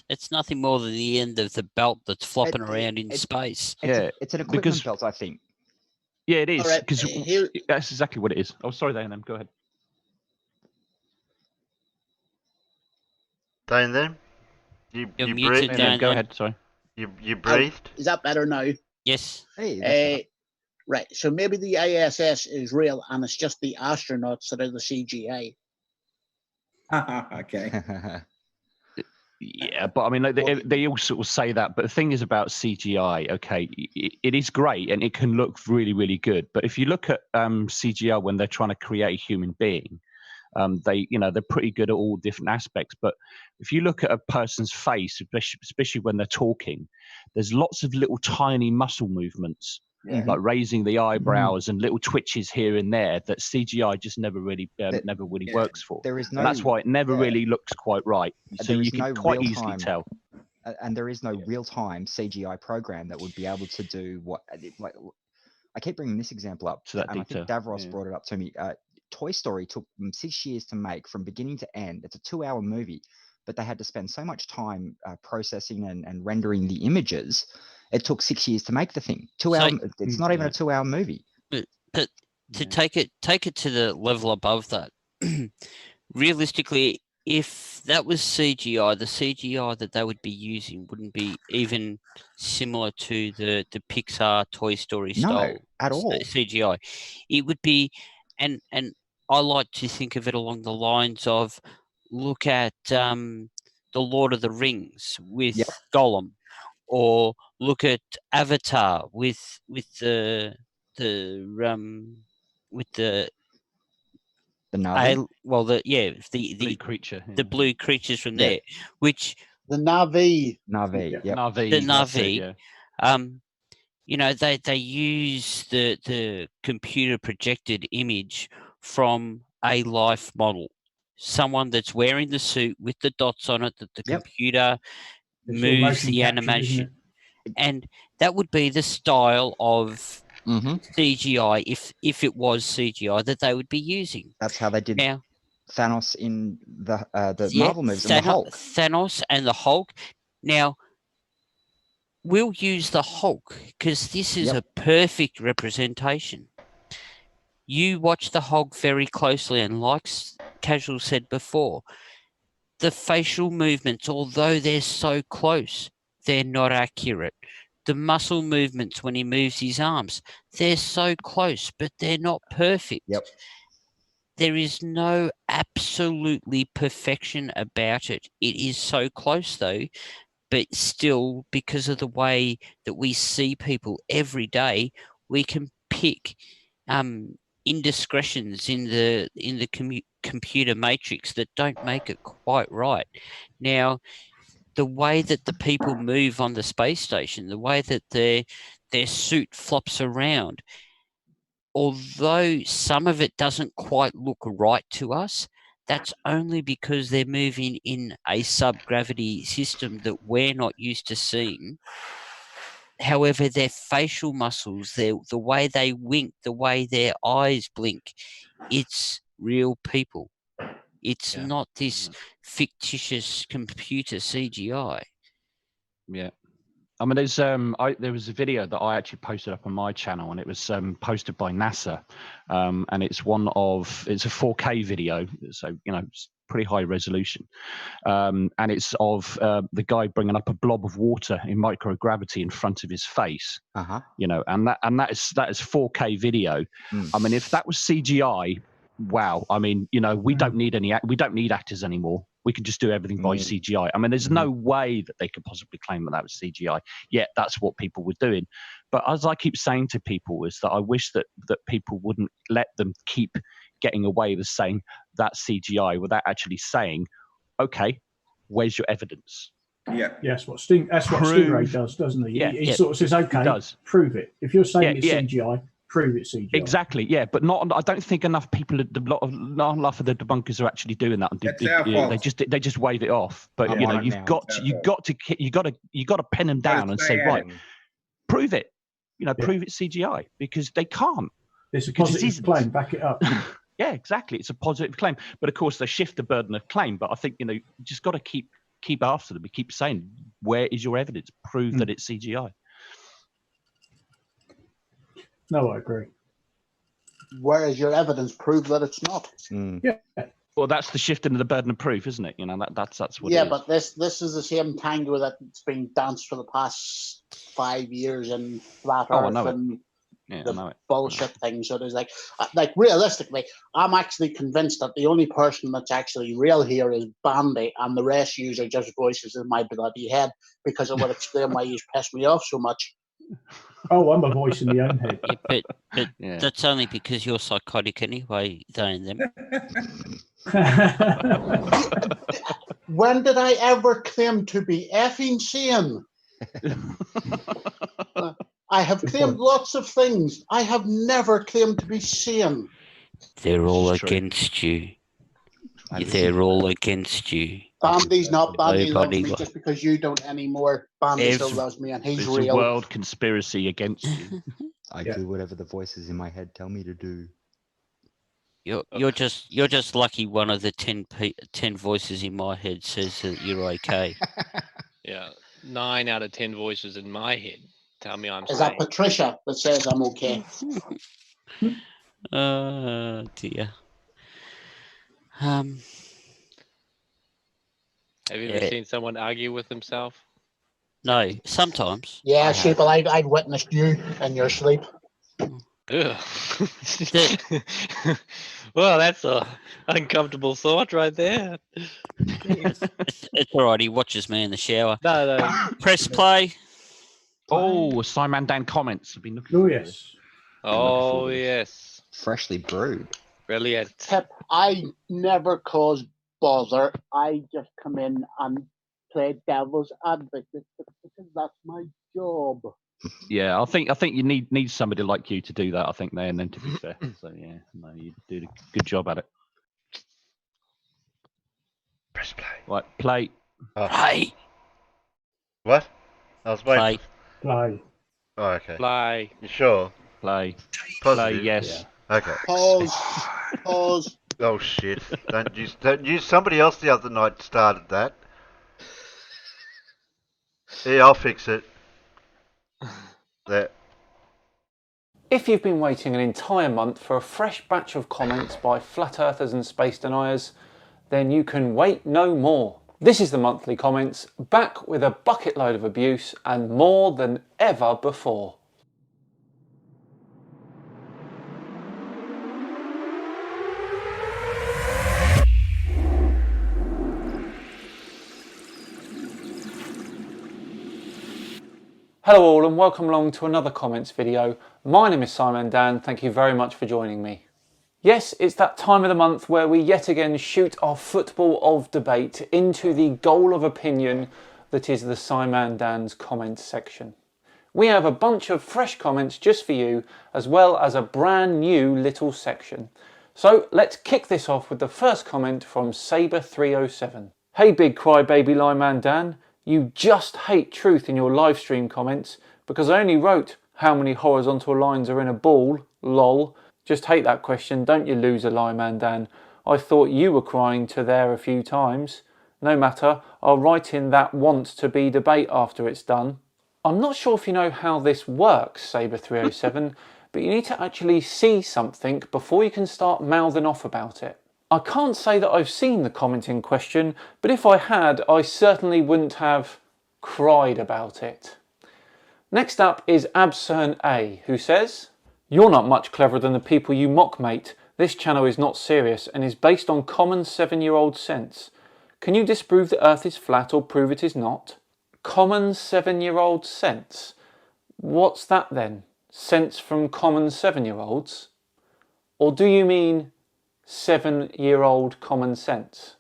it's nothing more than the end of the belt that's flopping around in space. It's an equipment belt, I think. Yeah, it is, because that's exactly what it is. Oh, sorry, Diane. Go ahead. Dane, then you muted, breathed. Dan. Go ahead. Sorry. You breathed. Is that better now? Yes. Hey. Right. So maybe the ISS is real, and it's just the astronauts that are the CGI. Okay. Yeah, but I mean, like, they all sort of say that. But the thing is about CGI, okay, it is great and it can look really good. But if you look at CGI when they're trying to create a human being, they're pretty good at all different aspects. But if you look at a person's face, especially when they're talking, there's lots of little tiny muscle movements, like raising the eyebrows and little twitches here and there that CGI just never really works for. There is no, and that's why it never really looks quite right. So you can quite easily tell. And there is no real-time CGI program that would be able to do what, like, I keep bringing this example up, and I think Davros brought it up to me. Toy Story took 6 years to make from beginning to end. It's a 2-hour movie, but they had to spend so much time processing and rendering the images. It took 6 years to make the thing. 2 hour. It's not even a 2-hour movie. But to take it to the level above that, realistically, if that was CGI, the CGI that they would be using wouldn't be even similar to the Pixar Toy Story style at all. CGI. It would be, and I like to think of it along the lines of, look at the Lord of the Rings with Gollum, or look at Avatar with the Na'vi? the blue creature, the blue creatures from there, which the Na'vi, the Na'vi, they use the computer projected image from a life model, someone that's wearing the suit with the dots on it, that the computer moves the animation, and that would be the style of CGI if it was CGI that they would be using. That's how they did Thanos in the Marvel movies, and the Hulk. Thanos and the Hulk. Now, we'll use the Hulk because this is a perfect representation. You watch the Hulk very closely, and like Casual said before, the facial movements, although they're so close, they're not accurate. The muscle movements when he moves his arms, they're so close, but they're not perfect. Yep. There is no absolutely perfection about it. It is so close, though, but still, because of the way that we see people every day, we can pick indiscretions in the computer matrix that don't make it quite right. Now, the way that the people move on the space station, the way that their suit flops around, although some of it doesn't quite look right to us, that's only because they're moving in a subgravity system that we're not used to seeing. However, their facial muscles, the way they wink, the way their eyes blink, it's real people. It's not this fictitious computer CGI. Yeah. I mean, there was a video that I actually posted up on my channel, and it was posted by NASA, and it's a 4K video, so it's pretty high resolution, and it's of the guy bringing up a blob of water in microgravity in front of his face. And that is 4K video. I mean, if that was CGI, wow. I mean, we don't need actors anymore. We can just do everything by CGI. I mean, there's no way that they could possibly claim that was CGI. Yet that's what people were doing. But as I keep saying to people, is that I wish that people wouldn't let them keep getting away with saying that's CGI without actually saying, okay, where's your evidence? Yeah. Yes, that's what Stingray does, doesn't he? He sort of says, okay, prove it. If you're saying it's CGI, prove it's CGI. Exactly, yeah, but I don't think enough people, not enough of the debunkers are actually doing that. They just wave it off. But you've got to pin them down and say, right, prove it. Prove it's CGI, because they can't. It's a positive claim. Back it up. Yeah, exactly. It's a positive claim, but of course they shift the burden of claim. But I think you just got to keep after them. We keep saying, where is your evidence? Prove that it's CGI. No, I agree. Where is your evidence? Prove that it's not. Yeah. Well, that's the shift into the burden of proof, isn't it? That's what. Yeah, it is. but this is the same tango that's been danced for the past 5 years in flat Earth and the bullshit thing. So there's like realistically, I'm actually convinced that the only person that's actually real here is Bandy, and the rest use are just voices in my bloody head, because it would explain why you piss me off so much. Oh, I'm a voice in my own head. But that's only because you're psychotic anyway, don't them? When did I ever claim to be effing sane? I have claimed lots of things. I have never claimed to be sane. They're all against you. They're all against you. Bandy's not. Bandy loves me just because you don't anymore. Bandy still loves me, and he's real. It's a world conspiracy against you. I do whatever the voices in my head tell me to do. You're just lucky one of the 10 voices in my head says that you're okay. Yeah, 9 out of 10 voices in my head tell me I'm. Is that Patricia that says I'm okay? Dear. Have you ever seen someone argue with himself? No, sometimes. Yeah, Sheeple, I've witnessed you in your sleep. Ugh. Well, that's a uncomfortable thought right there. It's all right. He watches me in the shower. No. Press play. Oh, SciManDan comments. I've been looking. Oh yes. Oh yes. Freshly brewed. Brilliant. Pip, I never cause bother. I just come in and play devil's advocate because that's my job. Yeah, I think you need somebody like you to do that. I think and then to be fair, so yeah, no, you did a good job at it. Press play. Right, play. Play. What? I was waiting. Play. Oh, okay. Play. You sure? Play. Positive? Play. Yes. Yeah. Okay. Pause. Oh shit! Don't use. Somebody else the other night started that. Yeah, I'll fix it. There. If you've been waiting an entire month for a fresh batch of comments by flat earthers and space deniers, then you can wait no more. This is the monthly comments, back with a bucket load of abuse and more than ever before. Hello all and welcome along to another comments video. My name is SciManDan, thank you very much for joining me. Yes, it's that time of the month where we yet again shoot our football of debate into the goal of opinion that is the SciManDan's comments section. We have a bunch of fresh comments just for you, as well as a brand new little section. So let's kick this off with the first comment from Saber307. Hey big crybaby SciManDan, you just hate truth in your live stream comments because I only wrote how many horizontal lines are in a ball, lol. Just hate that question, don't you loser SciManDan. I thought you were crying to there a few times. No matter, I'll write in that want to be debate after it's done. I'm not sure if you know how this works, Saber307, but you need to actually see something before you can start mouthing off about it. I can't say that I've seen the comment in question, but if I had, I certainly wouldn't have cried about it. Next up is Abcern A, who says, "You're not much cleverer than the people you mock, mate. This channel is not serious and is based on common 7-year-old sense. Can you disprove the Earth is flat or prove it is not?" Common 7-year-old sense? What's that then? Sense from common 7-year-olds? Or do you mean 7-year-old common sense?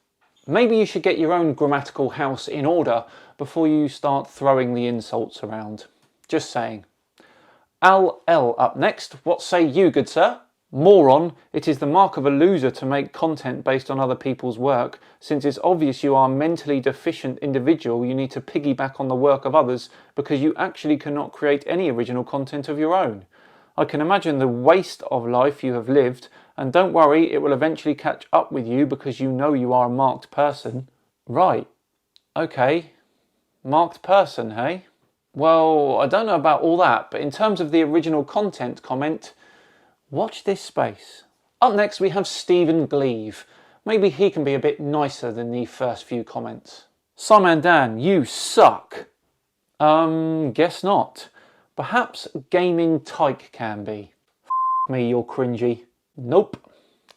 Maybe you should get your own grammatical house in order before you start throwing the insults around. Just saying. Al L up next. What say you, good sir? Moron, it is the mark of a loser to make content based on other people's work. Since it's obvious you are a mentally deficient individual, you need to piggyback on the work of others because you actually cannot create any original content of your own. I can imagine the waste of life you have lived, and don't worry, it will eventually catch up with you because you know you are a marked person. Right. Okay. Marked person, hey? Well, I don't know about all that, but in terms of the original content comment, watch this space. Up next we have Stephen Gleave. Maybe he can be a bit nicer than the first few comments. SciManDan, you suck. Guess not. Perhaps Gaming Tyke can be. F me, you're cringy. Nope.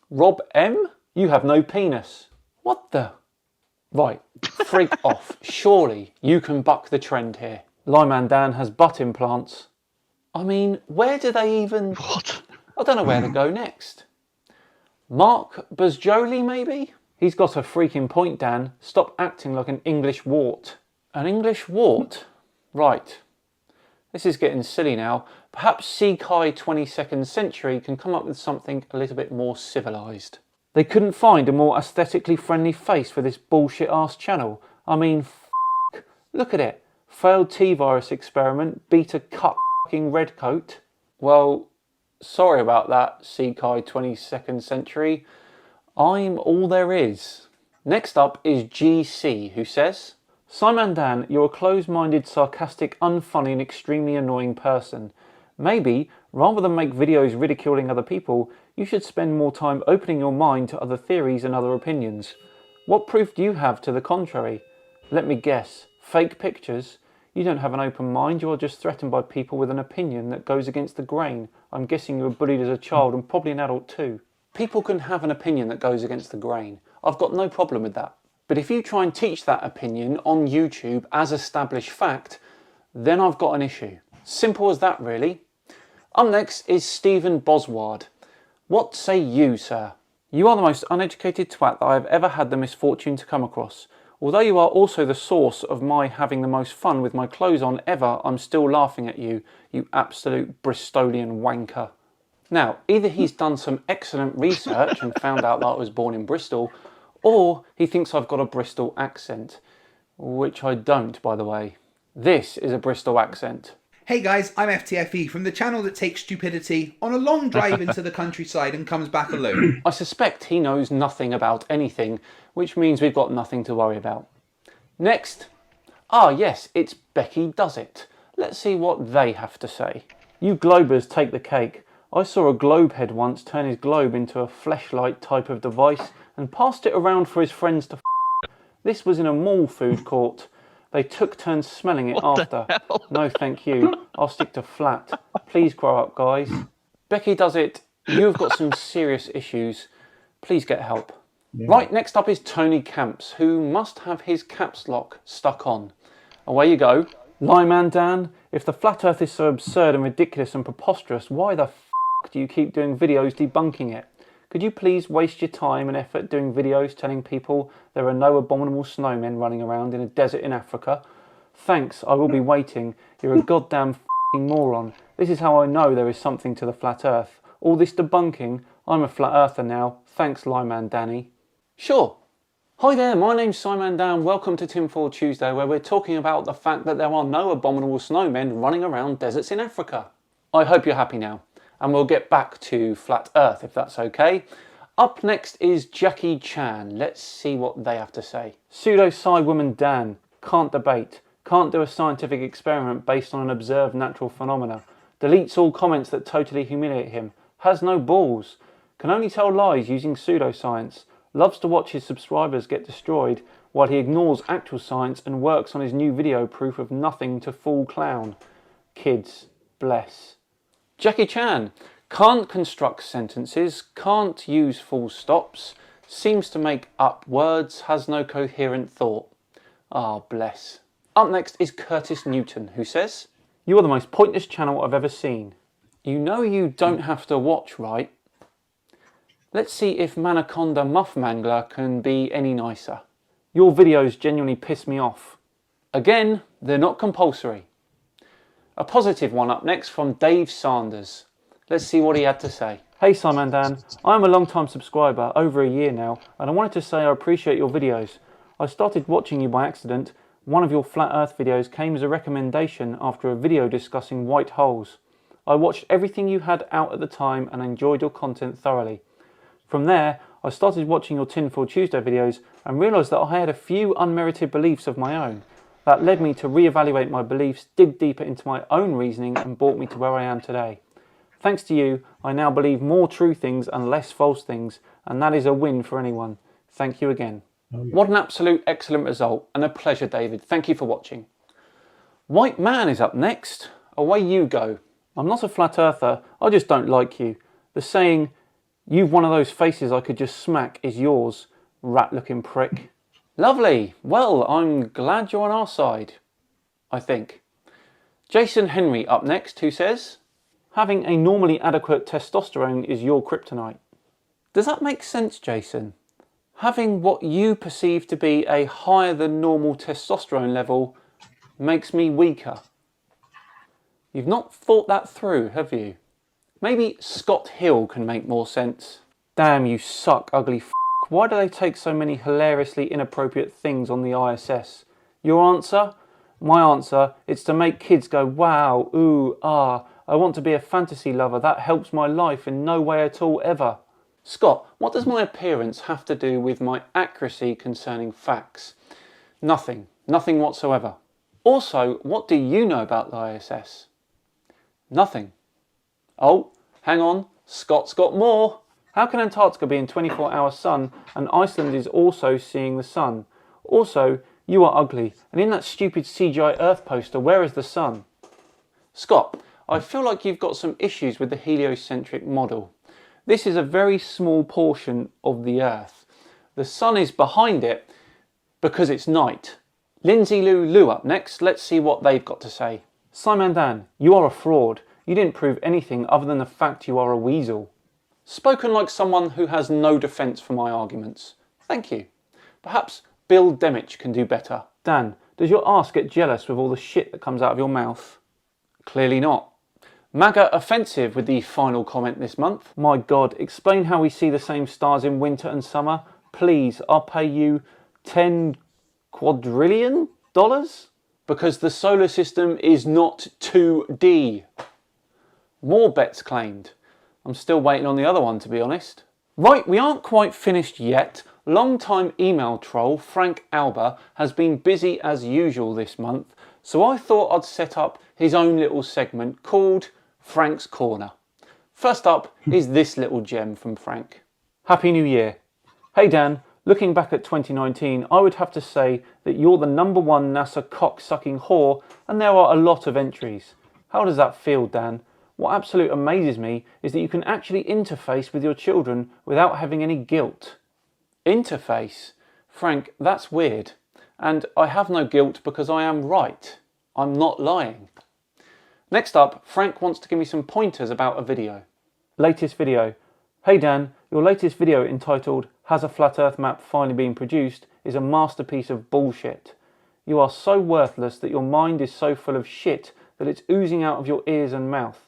Rob M, you have no penis. What the? Right, freak off. Surely you can buck the trend here. SciManDan has butt implants. I mean, where do they even... What? I don't know where to go next. Mark Buzjoli, maybe? He's got a freaking point, Dan. Stop acting like an English wart. An English wart? Right. This is getting silly now. Perhaps Sekai 22nd Century can come up with something a little bit more civilised. They couldn't find a more aesthetically friendly face for this bullshit ass channel. I mean, f***. Look at it. Failed T-virus experiment, beat a fucking redcoat. Well, sorry about that, Sekai 22nd Century. I'm all there is. Next up is GC, who says, SciManDan, you're a closed-minded, sarcastic, unfunny and extremely annoying person. Maybe, rather than make videos ridiculing other people, you should spend more time opening your mind to other theories and other opinions. What proof do you have to the contrary? Let me guess. Fake pictures? You don't have an open mind, you are just threatened by people with an opinion that goes against the grain. I'm guessing you were bullied as a child and probably an adult too. People can have an opinion that goes against the grain. I've got no problem with that. But if you try and teach that opinion on YouTube as established fact, then I've got an issue. Simple as that, really. Up next is Stephen Bosward. What say you, sir? You are the most uneducated twat that I have ever had the misfortune to come across. Although you are also the source of my having the most fun with my clothes on ever, I'm still laughing at you, you absolute Bristolian wanker. Now, either he's done some excellent research and found out that I was born in Bristol, or he thinks I've got a Bristol accent, which I don't, by the way. This is a Bristol accent. Hey guys, I'm FTFE from the channel that takes stupidity on a long drive into the countryside and comes back alone. I suspect he knows nothing about anything, which means we've got nothing to worry about. Next. Ah yes, it's Becky Does It. Let's see what they have to say. You globers take the cake. I saw a globehead once turn his globe into a fleshlight type of device and passed it around for his friends to f***. This was in a mall food court. They took turns smelling it after. No, thank you. I'll stick to flat. Please grow up, guys. Becky does it. You've got some serious issues. Please get help. Yeah. Right, next up is Tony Camps, who must have his caps lock stuck on. Away you go. SciManDan, if the flat earth is so absurd and ridiculous and preposterous, why the f*** do you keep doing videos debunking it? Could you please waste your time and effort doing videos telling people there are no abominable snowmen running around in a desert in Africa? Thanks, I will be waiting. You're a goddamn f***ing moron. This is how I know there is something to the flat earth. All this debunking, I'm a flat earther now. Thanks, SciManDan. Sure. Hi there, my name's SciManDan. Welcome to Tinfoil Tuesday, where we're talking about the fact that there are no abominable snowmen running around deserts in Africa. I hope you're happy now, and we'll get back to flat earth if that's okay. Up next is Jackie Chan. Let's see what they have to say. Pseudo-sci woman Dan. Can't debate. Can't do a scientific experiment based on an observed natural phenomena. Deletes all comments that totally humiliate him. Has no balls. Can only tell lies using pseudoscience. Loves to watch his subscribers get destroyed while he ignores actual science and works on his new video proof of nothing to fool clown. Kids, bless. Jackie Chan. Can't construct sentences, can't use full stops, seems to make up words, has no coherent thought. Ah, bless. Up next is Curtis Newton, who says, "You are the most pointless channel I've ever seen. You know you don't have to watch, right? Let's see if Manaconda Muff Mangler can be any nicer. Your videos genuinely piss me off. Again, they're not compulsory." A positive one up next from Dave Sanders. Let's see what he had to say. Hey SciManDan, I am a long-time subscriber, over a year now, and I wanted to say I appreciate your videos. I started watching you by accident. One of your flat earth videos came as a recommendation after a video discussing white holes. I watched everything you had out at the time and enjoyed your content thoroughly. From there, I started watching your Tinfoil Tuesday videos and realised that I had a few unmerited beliefs of my own. That led me to re-evaluate my beliefs, dig deeper into my own reasoning and brought me to where I am today. Thanks to you, I now believe more true things and less false things, and that is a win for anyone. Thank you again. Oh, yeah. What an absolute excellent result, and a pleasure, David. Thank you for watching. White Man is up next. Away you go. I'm not a flat earther, I just don't like you. The saying, "You've one of those faces I could just smack," is yours, rat-looking prick. Lovely. Well, I'm glad you're on our side, I think. Jason Henry up next, who says, "Having a normally adequate testosterone is your kryptonite." Does that make sense, Jason? Having what you perceive to be a higher than normal testosterone level makes me weaker. You've not thought that through, have you? Maybe Scott Hill can make more sense. Damn, you suck, ugly f***. Why do they take so many hilariously inappropriate things on the ISS? Your answer? My answer, it's to make kids go, wow, ooh, ah, I want to be a fantasy lover. That helps my life in no way at all, ever. Scott, what does my appearance have to do with my accuracy concerning facts? Nothing. Nothing whatsoever. Also, what do you know about the ISS? Nothing. Oh, hang on. Scott's got more. How can Antarctica be in 24-hour sun and Iceland is also seeing the sun? Also, you are ugly, and in that stupid CGI Earth poster, where is the sun? Scott, I feel like you've got some issues with the heliocentric model. This is a very small portion of the Earth. The sun is behind it because it's night. Lindsay Lou up next. Let's see what they've got to say. SciManDan, you are a fraud. You didn't prove anything other than the fact you are a weasel. Spoken like someone who has no defence for my arguments. Thank you. Perhaps Bill Demich can do better. Dan, does your ass get jealous with all the shit that comes out of your mouth? Clearly not. MAGA Offensive with the final comment this month. My God, explain how we see the same stars in winter and summer. Please, I'll pay you $10 quadrillion? Because the solar system is not 2D. More bets claimed. I'm still waiting on the other one, to be honest. Right, we aren't quite finished yet. Long-time email troll Frank Alba has been busy as usual this month, so I thought I'd set up his own little segment called Frank's Corner. First up is this little gem from Frank. Happy New Year. Hey Dan, Looking back at 2019, I would have to say that you're the #1 NASA cock-sucking whore, and there are a lot of entries. How does that feel, Dan? What absolutely amazes me is that you can actually interface with your children without having any guilt. Interface? Frank, that's weird. And I have no guilt because I am right. I'm not lying. Next up, Frank wants to give me some pointers about a video. Latest video. Hey Dan, your latest video entitled Has a Flat Earth Map Finally Been Produced is a masterpiece of bullshit. You are so worthless that your mind is so full of shit that it's oozing out of your ears and mouth.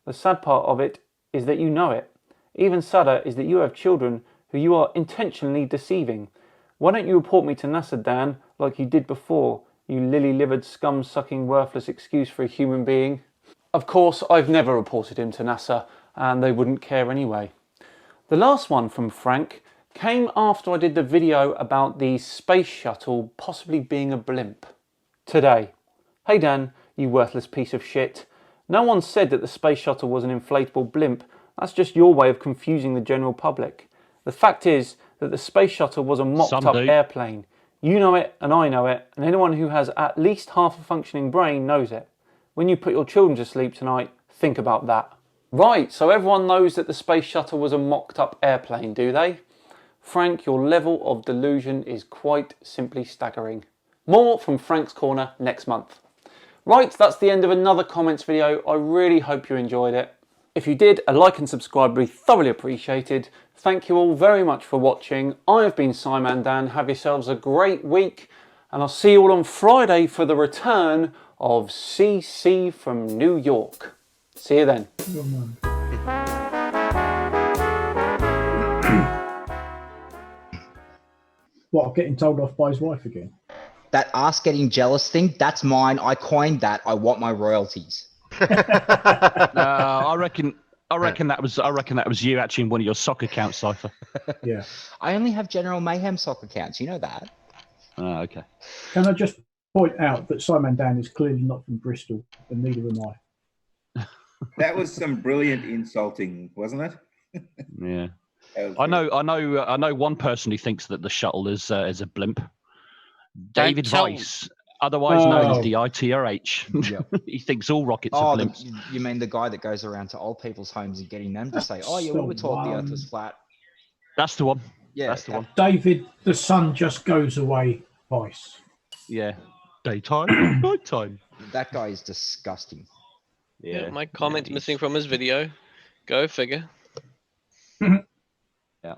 The sad part of it is that you know it. Even sadder is that you have children who you are intentionally deceiving. Why don't you report me to NASA, Dan, like you did before, you lily-livered, scum-sucking, worthless excuse for a human being? Of course, I've never reported him to NASA, and they wouldn't care anyway. The last one from Frank came after I did the video about the space shuttle possibly being a blimp. Today. Hey Dan, you worthless piece of shit. No one said that the space shuttle was an inflatable blimp. That's just your way of confusing the general public. The fact is that the space shuttle was a mocked-up airplane. You know it, and I know it, and anyone who has at least half a functioning brain knows it. When you put your children to sleep tonight, think about that. Right, so everyone knows that the space shuttle was a mocked-up airplane, do they? Frank, your level of delusion is quite simply staggering. More from Frank's Corner next month. Right, that's the end of another comments video. I really hope you enjoyed it. If you did, a like and subscribe would be thoroughly appreciated. Thank you all very much for watching. I have been SciManDan. Have yourselves a great week, and I'll see you all on Friday for the return of CC from New York. See you then. What, getting told off by his wife again? That ass getting jealous thing, that's mine. I coined that. I want my royalties. I reckon that was you actually in one of your soccer accounts, Cypher. Yeah. I only have General Mayhem soccer accounts. You know that. Oh, okay. Can I just point out that SciManDan is clearly not from Bristol, and neither am I. That was some brilliant insulting, wasn't it? Yeah. I know one person who thinks that the shuttle is a blimp. David Weiss, otherwise known as the ITRH. Yep. He thinks all rockets are blimps. You mean the guy that goes around to old people's homes and getting them to say, "Oh yeah, we were taught the Earth was flat." That's the one. Yeah, that's the one. David, the sun just goes away twice. Yeah, daytime, nighttime. That guy is disgusting. Yeah, my comment's missing from his video. Go figure. Yeah.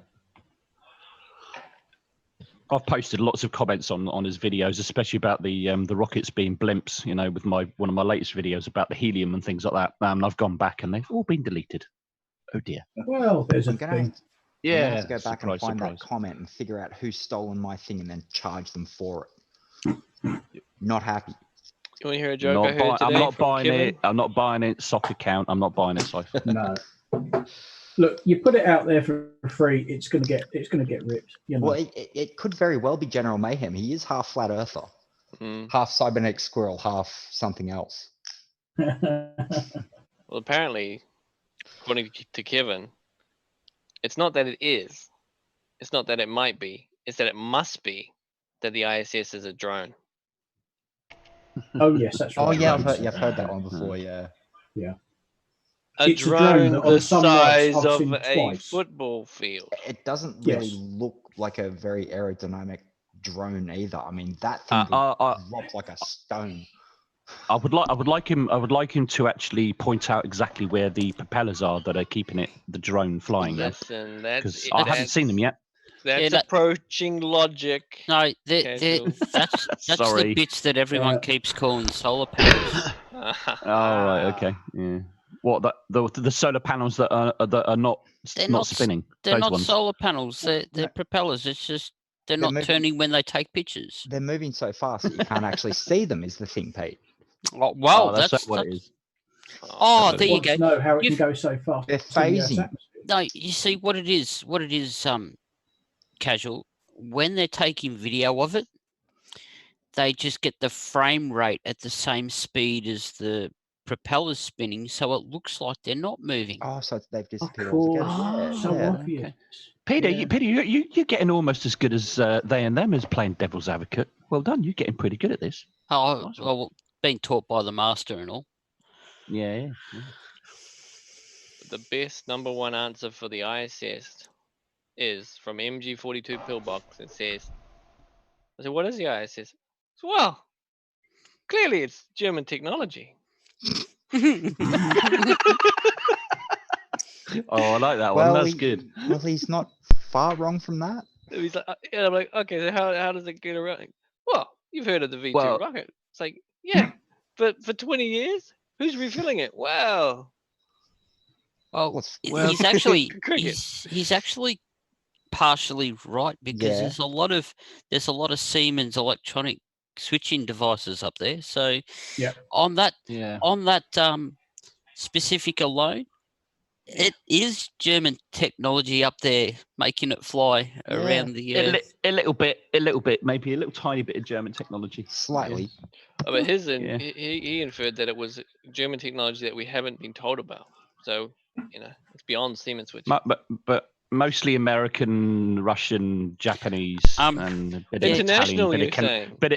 I've posted lots of comments on his videos, especially about the rockets being blimps. You know, with one of my latest videos about the helium and things like that. I've gone back and they've all been deleted. Oh dear. Well, there's a thing. Yeah. I'm gonna have to go back and find that comment and figure out who's stolen my thing and then charge them for it. Not happy. You want to hear a joke I heard today? I'm not buying it. I'm not buying it. Sock account. I'm not buying it. Cypher. No. Look, you put it out there for free, it's gonna get ripped. You know? Well, it could very well be General Mayhem. He is half flat earther, half cybernetic squirrel, half something else. Well, apparently, according to Kevin, it's not that it is. It's not that it might be. It's that it must be that the ISS is a drone. Oh yes, that's right. Oh yeah, I've heard that one before. Yeah. Yeah. A drone the size of a football field. It doesn't really look like a very aerodynamic drone either. I mean, that thing drops like a stone. I would like him to actually point out exactly where the propellers are that are keeping the drone flying. Listen, because I haven't seen them yet. That's approaching logic. No, that's the bits that everyone keeps calling solar panels. Oh right, okay, yeah. What the solar panels that are not spinning? They're not ones. solar panels. They're propellers. It's just they're not turning when they take pictures. They're moving so fast that you can't actually see them. Is the thing, Pete? Oh, well, that's what it is. Oh, there you go. Know how it can go so fast. They're phasing. No, you see what it is. Casual. When they're taking video of it, they just get the frame rate at the same speed as the propellers spinning, so it looks like they're not moving. Oh, so they've disappeared course. altogether. So obvious. Okay. Peter, you're getting almost as good as they and them as playing devil's advocate. Well done, you're getting pretty good at this. Oh, Nice one. well, being taught by the master and all. Yeah. The best number one answer for the ISS is from MG42 Pillbox. It says, I said, what is the ISS? So, well, clearly it's German technology. Oh, I like that Well, one. That's good. Well, he's not far wrong from that. He's like, and I'm like, okay, so how does it get around? Well, you've heard of the V2 rocket. It's like, yeah, but for 20 years, who's refilling it? Wow. Well, he's actually partially right, because there's a lot of Siemens electronic switching devices up there. So on that specific alone, it is German technology up there making it fly around the Earth. A little bit, maybe a little tiny bit of German technology. Slightly. Oh, but he inferred that it was German technology that we haven't been told about. So, it's beyond Siemens switching. But mostly American, Russian, Japanese, and a bit of international. Italian, bit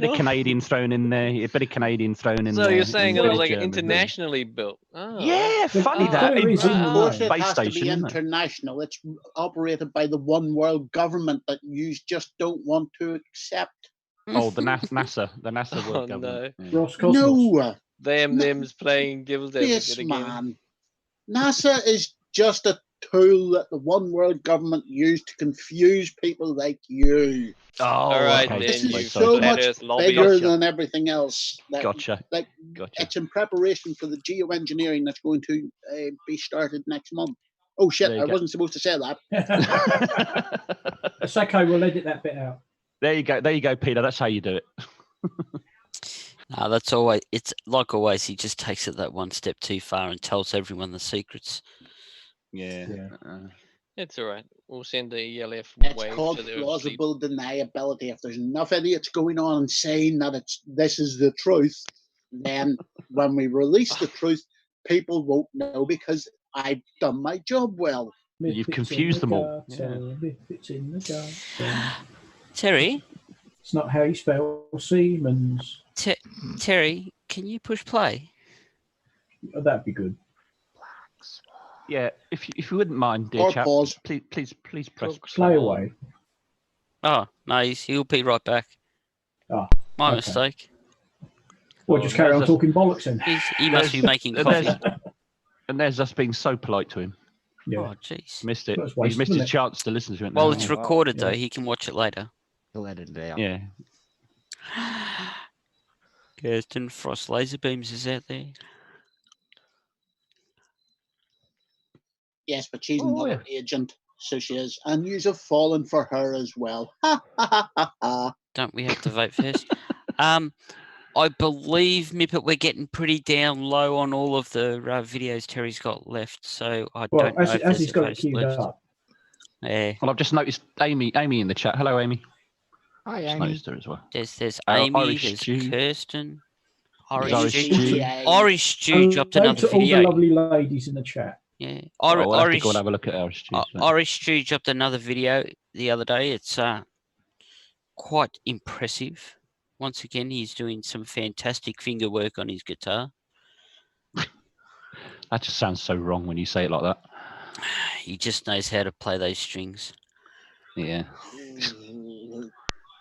of Canadian thrown in there. A bit of Canadian thrown in there. So you're saying it was like internationally built? Oh. Yeah, funny that. Of course, it space has to station, be isn't it? international. It's operated by the one world government that you just don't want to accept. Oh, the NASA world government. No. No. Them's playing devil's advocate again. Man. NASA is just a tool that the one world government used to confuse people like you. Oh, all right, okay. This then, is so much bigger than everything else. Gotcha. It's in preparation for the geoengineering that's going to be started next month. Oh shit! I wasn't supposed to say that. It's okay. We'll edit that bit out. There you go, Peter. That's how you do it. No, that's always. It's like always. He just takes it that one step too far and tells everyone the secrets. Yeah. It's all right. We'll send the ELF It's wave called to the plausible deniability. If there's enough idiots going on and saying that this is the truth, then when we release the truth, people won't know because I've done my job well. You've confused them all. It's in the garden. Terry? It's not how you spell Siemens. Terry, can you push play? Oh, that'd be good. Yeah, if you wouldn't mind, dear Or chap, pause. please press Play away. Oh, no, he'll be right back. Oh, My okay. mistake. Well, just carry on talking bollocks then. He must be making coffee. And there's us being so polite to him. Yeah. Oh, jeez. Missed it. That's He's wasted, missed isn't his it? chance to listen to it. Well, now. it's recorded, though. He can watch it later. He'll edit it out. Yeah. Kirsten Frost Laser Beams is out there. Yes, but she's not an agent, so she is. And yous have fallen for her as well. Ha ha ha ha. Don't we have to vote first? I believe, Mippet, we're getting pretty down low on all of the videos Terry's got left, so I don't know if as he's there's got a it post queued left. up. Yeah. Well, I've just noticed Amy in the chat. Hello, Amy. Hi, Just Amy. noticed her as well. There's Amy, Irish there's Stew. Kirsten. Irish Stew. Irish Stew dropped Hello another to all the video. lovely ladies in the chat. Yeah, We'll have to go and have a look at Irish Stew. Irish Stew dropped another video the other day. It's quite impressive. Once again, he's doing some fantastic finger work on his guitar. That just sounds so wrong when you say it like that. He just knows how to play those strings. Yeah.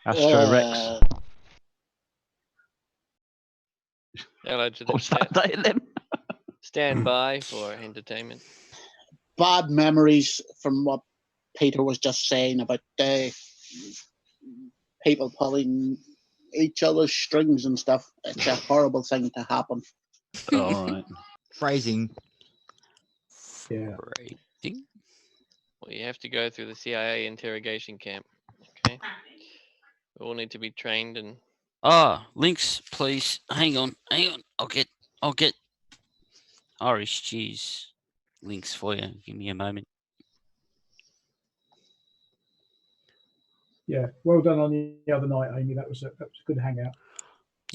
Astro Rex. Hello to the What's that then? Stand by for entertainment. Bad memories from what Peter was just saying about people pulling each other's strings and stuff. It's a horrible thing to happen. All right. Phrasing. Yeah. Phrasing. Well, you have to go through the CIA interrogation camp. Okay. We all need to be trained and. Links, please. Hang on. I'll get Irish cheese links for you. Give me a moment. Yeah, well done on the other night, Amy. That was a good hangout.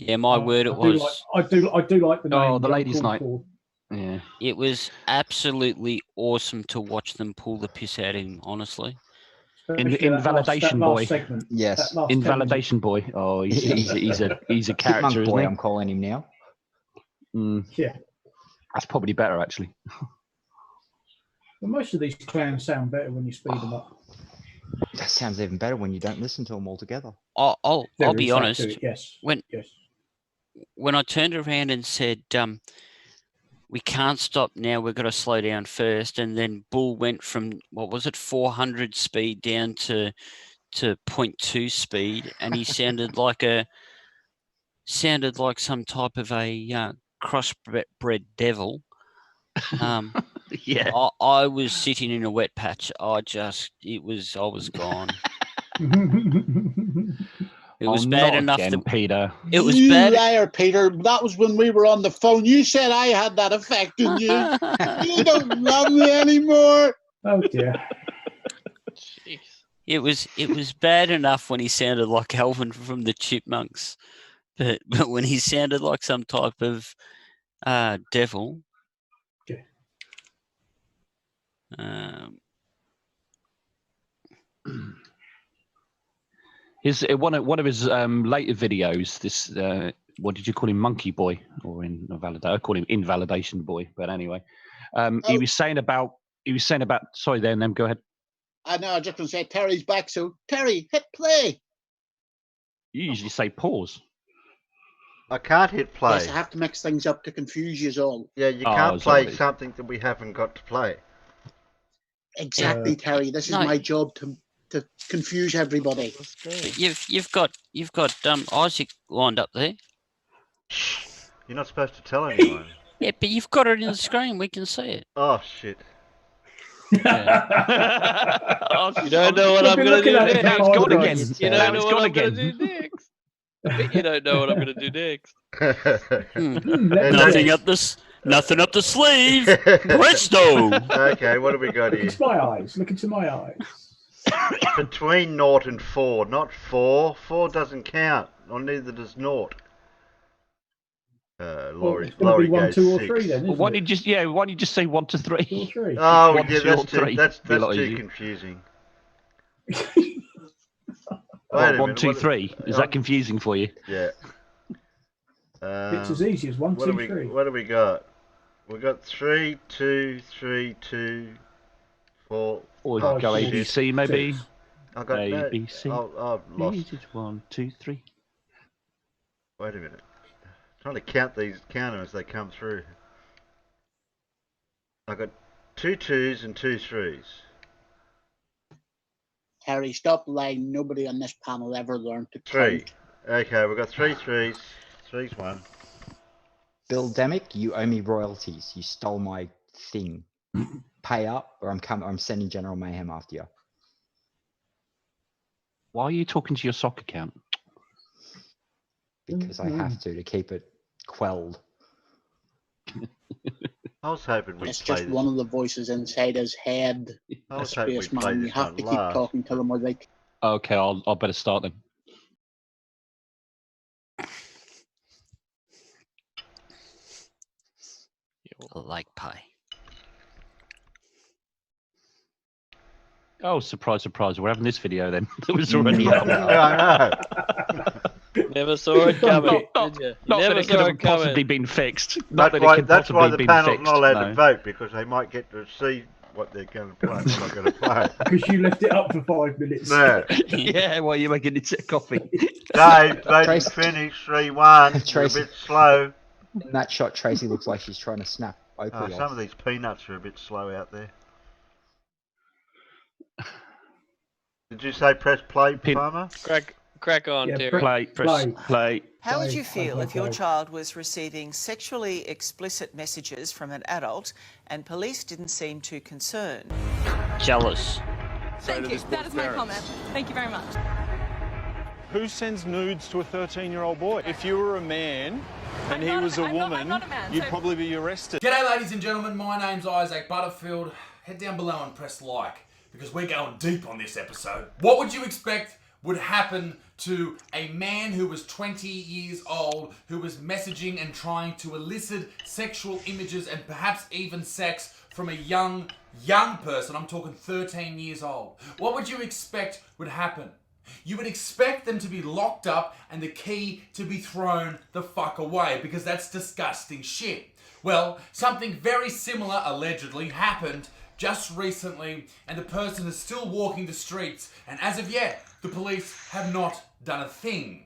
Yeah, my word, it was. I do like the name. Oh, the ladies' night. Yeah. It was absolutely awesome to watch them pull the piss out of him, honestly. Invalidation boy. Segment. Yes. Invalidation boy. Oh, he's a character, Chipmunk isn't boy, he? I'm calling him now. Yeah. That's probably better, actually. Well, most of these clowns sound better when you speed them up. That sounds even better when you don't listen to them all together. I'll be honest. Yes. When I turned around and said, we can't stop now, we've got to slow down first, and then Bull went from, what was it, 400 speed down to 0.2 speed, and he sounded like some type of a crossbred devil. Yeah. I was sitting in a wet patch. I was gone. It was bad enough that Peter. It was you bad. liar, Peter. That was when we were on the phone. You said I had that effect, didn't you? You don't love me anymore. Oh dear. It was bad enough when he sounded like Alvin from the Chipmunks, but when he sounded like some type of devil. Okay. One of his later videos. This what did you call him, Monkey Boy, or I call him Invalidation Boy. But anyway, he was saying about. Sorry, then go ahead. I know. I was just going to say Terry's back, so Terry, hit play. You usually say pause. I can't hit play. Yes, I have to mix things up to confuse you all. Yeah, you can't play something that we haven't got to play. Exactly, Terry. This is my job to confuse everybody. But you've got Isaac lined up there. You're not supposed to tell anyone. Yeah, but you've got it in the screen. We can see it. Oh shit. You don't know what I'm going to do next. Now it's gone again. You don't know what I'm going to do next. You don't know what I'm going to do next. Nothing up the sleeve. Presto. Okay, what have we got here? Look into my eyes. Look into my eyes. Between 0 and 4, not 4. 4 doesn't count, or neither does 0. Laurie Well, goes 1, 2, or 6. 3 then. Why don't you just say 1 to 3? 2 or 3. Oh, One, yeah, two, or that's three. that's Be a lot too easier. confusing. What, 1, 2, 3? Is that confusing for you? Yeah. It's as easy as 1, 2, 3. What have we got? We got 3, 2, 3, 2, 4. Or go ABC maybe. I got ABC. I've lost. 1, 2, 3. Wait a minute. Trying to count them as they come through. I got 2 2s and 2 3s. Terry, stop lying. Nobody on this panel ever learned to 3. count. Okay, we've got 3 3s. 3's 1. Bill Demick, you owe me royalties. You stole my thing. Pay up, or I'm sending General Mayhem after you. Why are you talking to your sock account? Because I have to keep it quelled. I was hoping we'd It's play just this. one of the voices inside his head. I A was hoping we'd play spaceman. You this have one to keep last. talking to him or they. Okay, I'll better start then. Like pie. Oh, surprise, surprise. We're having this video then. That was already up. I know. Never saw it coming, did you? Not that Never it could saw have it coming. possibly been fixed. That's why the panel's not allowed to vote, because they might get to see what they're going to play. They're not going to play. Because you left it up for 5 minutes. No. Yeah, while you're making it a coffee. Dave, voting finished, 3-1. You're a bit slow. In that shot, Tracy looks like she's trying to snap Oakley off. Some of these peanuts are a bit slow out there. Did you say press play, Farmer? Crack on, Yeah, Terry. Play. How would you feel if your child was receiving sexually explicit messages from an adult and police didn't seem too concerned? Jealous. Thank you. That is my comment. Thank you very much. Who sends nudes to a 13-year-old boy? If you were a man and he was a woman, you'd probably be arrested. G'day ladies and gentlemen, my name's Isaac Butterfield. Head down below and press like, because we're going deep on this episode. What would you expect would happen to a man who was 20 years old, who was messaging and trying to elicit sexual images and perhaps even sex from a young person? I'm talking 13 years old. What would you expect would happen? You would expect them to be locked up and the key to be thrown the fuck away, because that's disgusting shit. Well, something very similar allegedly happened just recently, and the person is still walking the streets, and as of yet, the police have not done a thing.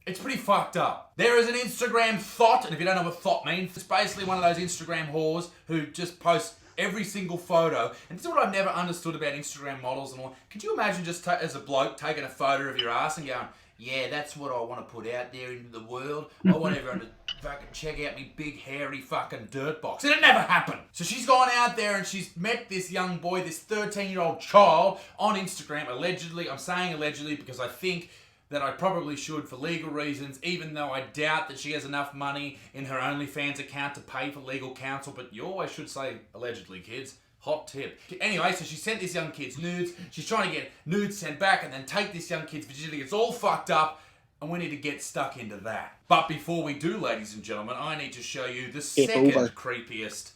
It's pretty fucked up. There is an Instagram thought, and if you don't know what thought means, it's basically one of those Instagram whores who just post every single photo. And this is what I've never understood about Instagram models and all. Could you imagine just as a bloke taking a photo of your ass and going, yeah, that's what I want to put out there into the world. I want everyone to fucking check out me big hairy fucking dirt box. And it never happened. So she's gone out there and she's met this young boy, this 13-year-old child on Instagram, allegedly. I'm saying allegedly because I think that I probably should for legal reasons, even though I doubt that she has enough money in her OnlyFans account to pay for legal counsel. But you always should say allegedly, kids. Hot tip. Anyway, so she sent this young kid's nudes. She's trying to get nudes sent back and then take this young kid's virginity. It's all fucked up, and we need to get stuck into that. But before we do, ladies and gentlemen, I need to show you the second creepiest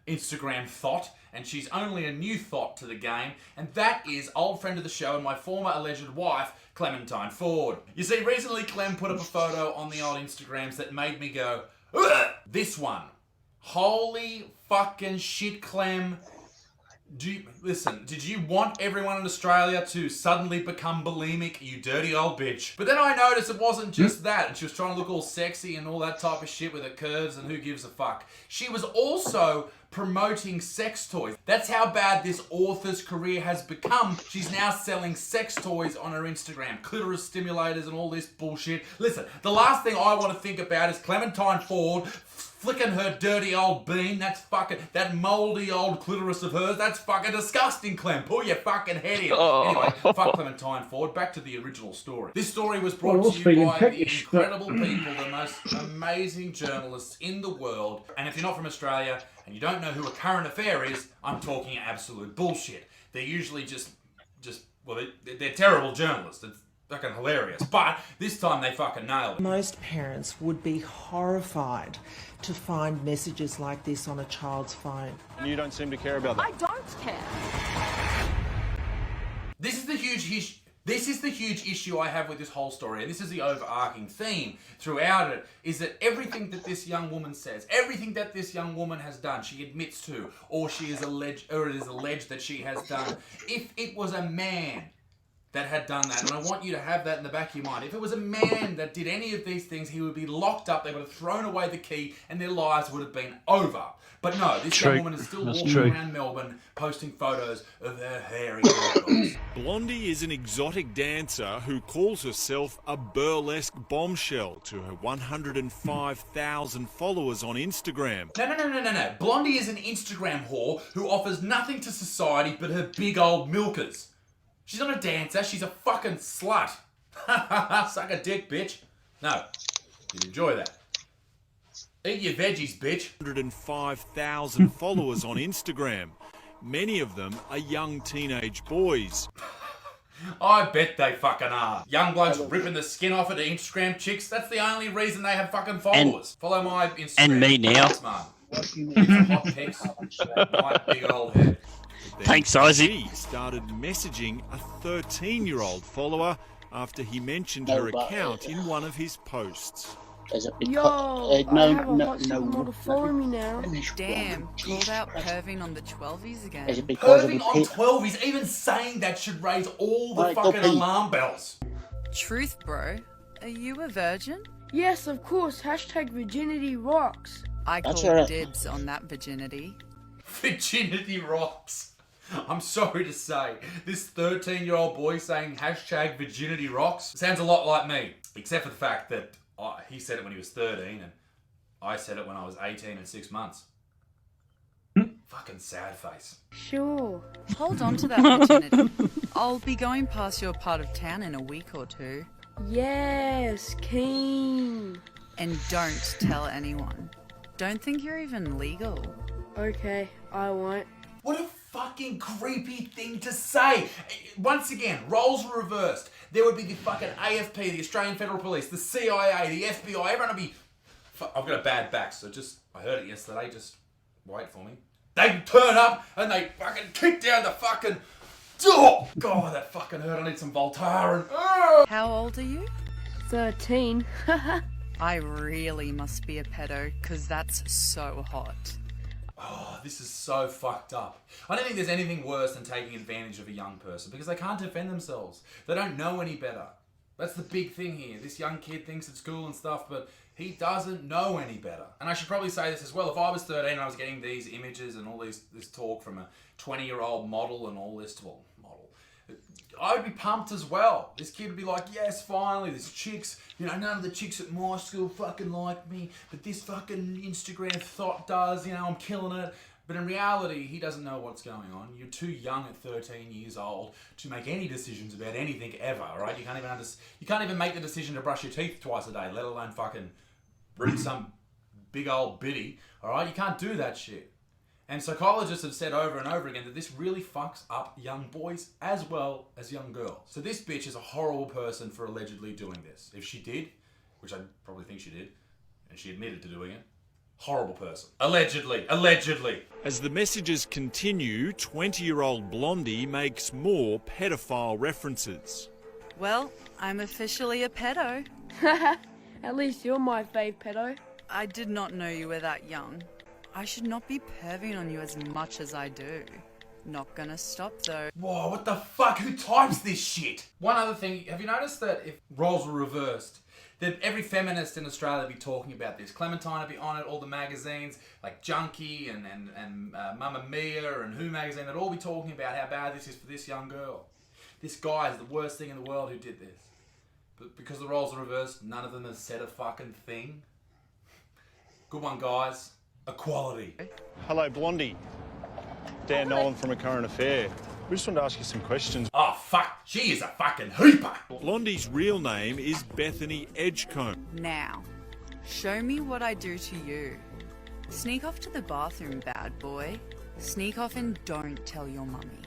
Instagram thought, and she's only a new thought to the game, and that is old friend of the show and my former alleged wife, Clementine Ford. You see, recently Clem put up a photo on the old Instagrams that made me go, ugh! This one. Holy fucking shit, Clem. Listen, did you want everyone in Australia to suddenly become bulimic, you dirty old bitch? But then I noticed it wasn't just that, and she was trying to look all sexy and all that type of shit with her curves, and who gives a fuck. She was also promoting sex toys. That's how bad this author's career has become. She's now selling sex toys on her Instagram, clitoris stimulators and all this bullshit. Listen, the last thing I want to think about is Clementine Ford flicking her dirty old bean. That's fucking, that mouldy old clitoris of hers, that's fucking disgusting, Clem. Pull your fucking head in. Anyway, fuck Clementine Ford. Back to the original story. This story was brought to you by the incredible people, the most amazing journalists in the world. And if you're not from Australia and you don't know who A Current Affair is, I'm talking absolute bullshit. They're usually well, they're terrible journalists. It's fucking hilarious. But this time they fucking nailed it. Most parents would be horrified to find messages like this on a child's phone. And you don't seem to care about that. I don't care. This is the huge issue I have with this whole story, and this is the overarching theme throughout it, is that everything that this young woman says, everything that this young woman has done, she admits to, or it is alleged that she has done. If it was a man that had done that, and I want you to have that in the back of your mind. If it was a man that did any of these things, he would be locked up, they would have thrown away the key, and their lives would have been over. But no, this young woman is still walking around Melbourne posting photos of her hairy girls. Blondie is an exotic dancer who calls herself a burlesque bombshell to her 105,000 followers on Instagram. No. Blondie is an Instagram whore who offers nothing to society but her big old milkers. She's not a dancer, she's a fucking slut. Suck a dick, bitch. No, you'd enjoy that. Eat your veggies, bitch. 105,000 followers on Instagram. Many of them are young teenage boys. I bet they fucking are. Young blokes ripping the skin off of the Instagram chicks. That's the only reason they have fucking followers. Follow my Instagram. And me now. Hot pics. My big old head. Thanks, Isaac. She started messaging a 13-year-old follower after he mentioned her account in one of his posts. Yo, I have a hot model following me now. Damn, called out perving on the 12s again. Perving on 12s, even saying that should raise all the fucking alarm bells. Truth, bro. Are you a virgin? Yes, of course. Hashtag virginity rocks. I call dibs on that virginity. Virginity rocks. I'm sorry to say, this 13-year-old boy saying hashtag virginity rocks sounds a lot like me, except for the fact that he said it when he was 13 and I said it when I was 18 and 6 months. Fucking sad face. Sure. Hold on to that virginity. I'll be going past your part of town in a week or two. Yes, keen. And don't tell anyone. Don't think you're even legal. Okay, I won't. What a fucking fucking creepy thing to say. Once again, roles were reversed. There would be the fucking AFP, the Australian Federal Police, the CIA, the FBI, everyone would be... I've got a bad back, so I heard it yesterday, just wait for me. They turn up and they fucking kick down the fucking... Oh, God, that fucking hurt. I need some Voltaren. How old are you? 13. I really must be a pedo, because that's so hot. Oh, this is so fucked up. I don't think there's anything worse than taking advantage of a young person because they can't defend themselves. They don't know any better. That's the big thing here. This young kid thinks at school and stuff, but he doesn't know any better. And I should probably say this as well. If I was 13 and I was getting these images and all this talk from a 20-year-old model and all this, well, model, I would be pumped as well. This kid would be like, yes, finally, there's chicks. You know, none of the chicks at my school fucking like me, but this fucking Instagram thought does, you know, I'm killing it. But in reality, he doesn't know what's going on. You're too young at 13 years old to make any decisions about anything ever, right? You can't even make the decision to brush your teeth twice a day, let alone fucking read some big old biddy, all right? You can't do that shit. And psychologists have said over and over again that this really fucks up young boys as well as young girls. So this bitch is a horrible person for allegedly doing this. If she did, which I probably think she did, and she admitted to doing it, horrible person. Allegedly. Allegedly. As the messages continue, 20-year-old Blondie makes more pedophile references. Well, I'm officially a pedo. At least you're my fave pedo. I did not know you were that young. I should not be perving on you as much as I do. Not gonna stop though. Whoa, what the fuck? Who types this shit? One other thing, have you noticed that if roles were reversed, that every feminist in Australia would be talking about this? Clementine would be on it, all the magazines, like Junkie and Mamma Mia and Who magazine, they'd all be talking about how bad this is for this young girl. This guy is the worst thing in the world who did this. But because the roles are reversed, none of them have said a fucking thing. Good one, guys. Equality. Hello, Blondie. Dan Nolan from A Current Affair. We just wanted to ask you some questions. Oh, fuck. She is a fucking hooper. Blondie's real name is Bethany Edgecombe. Now, show me what I do to you. Sneak off to the bathroom, bad boy. Sneak off and don't tell your mummy.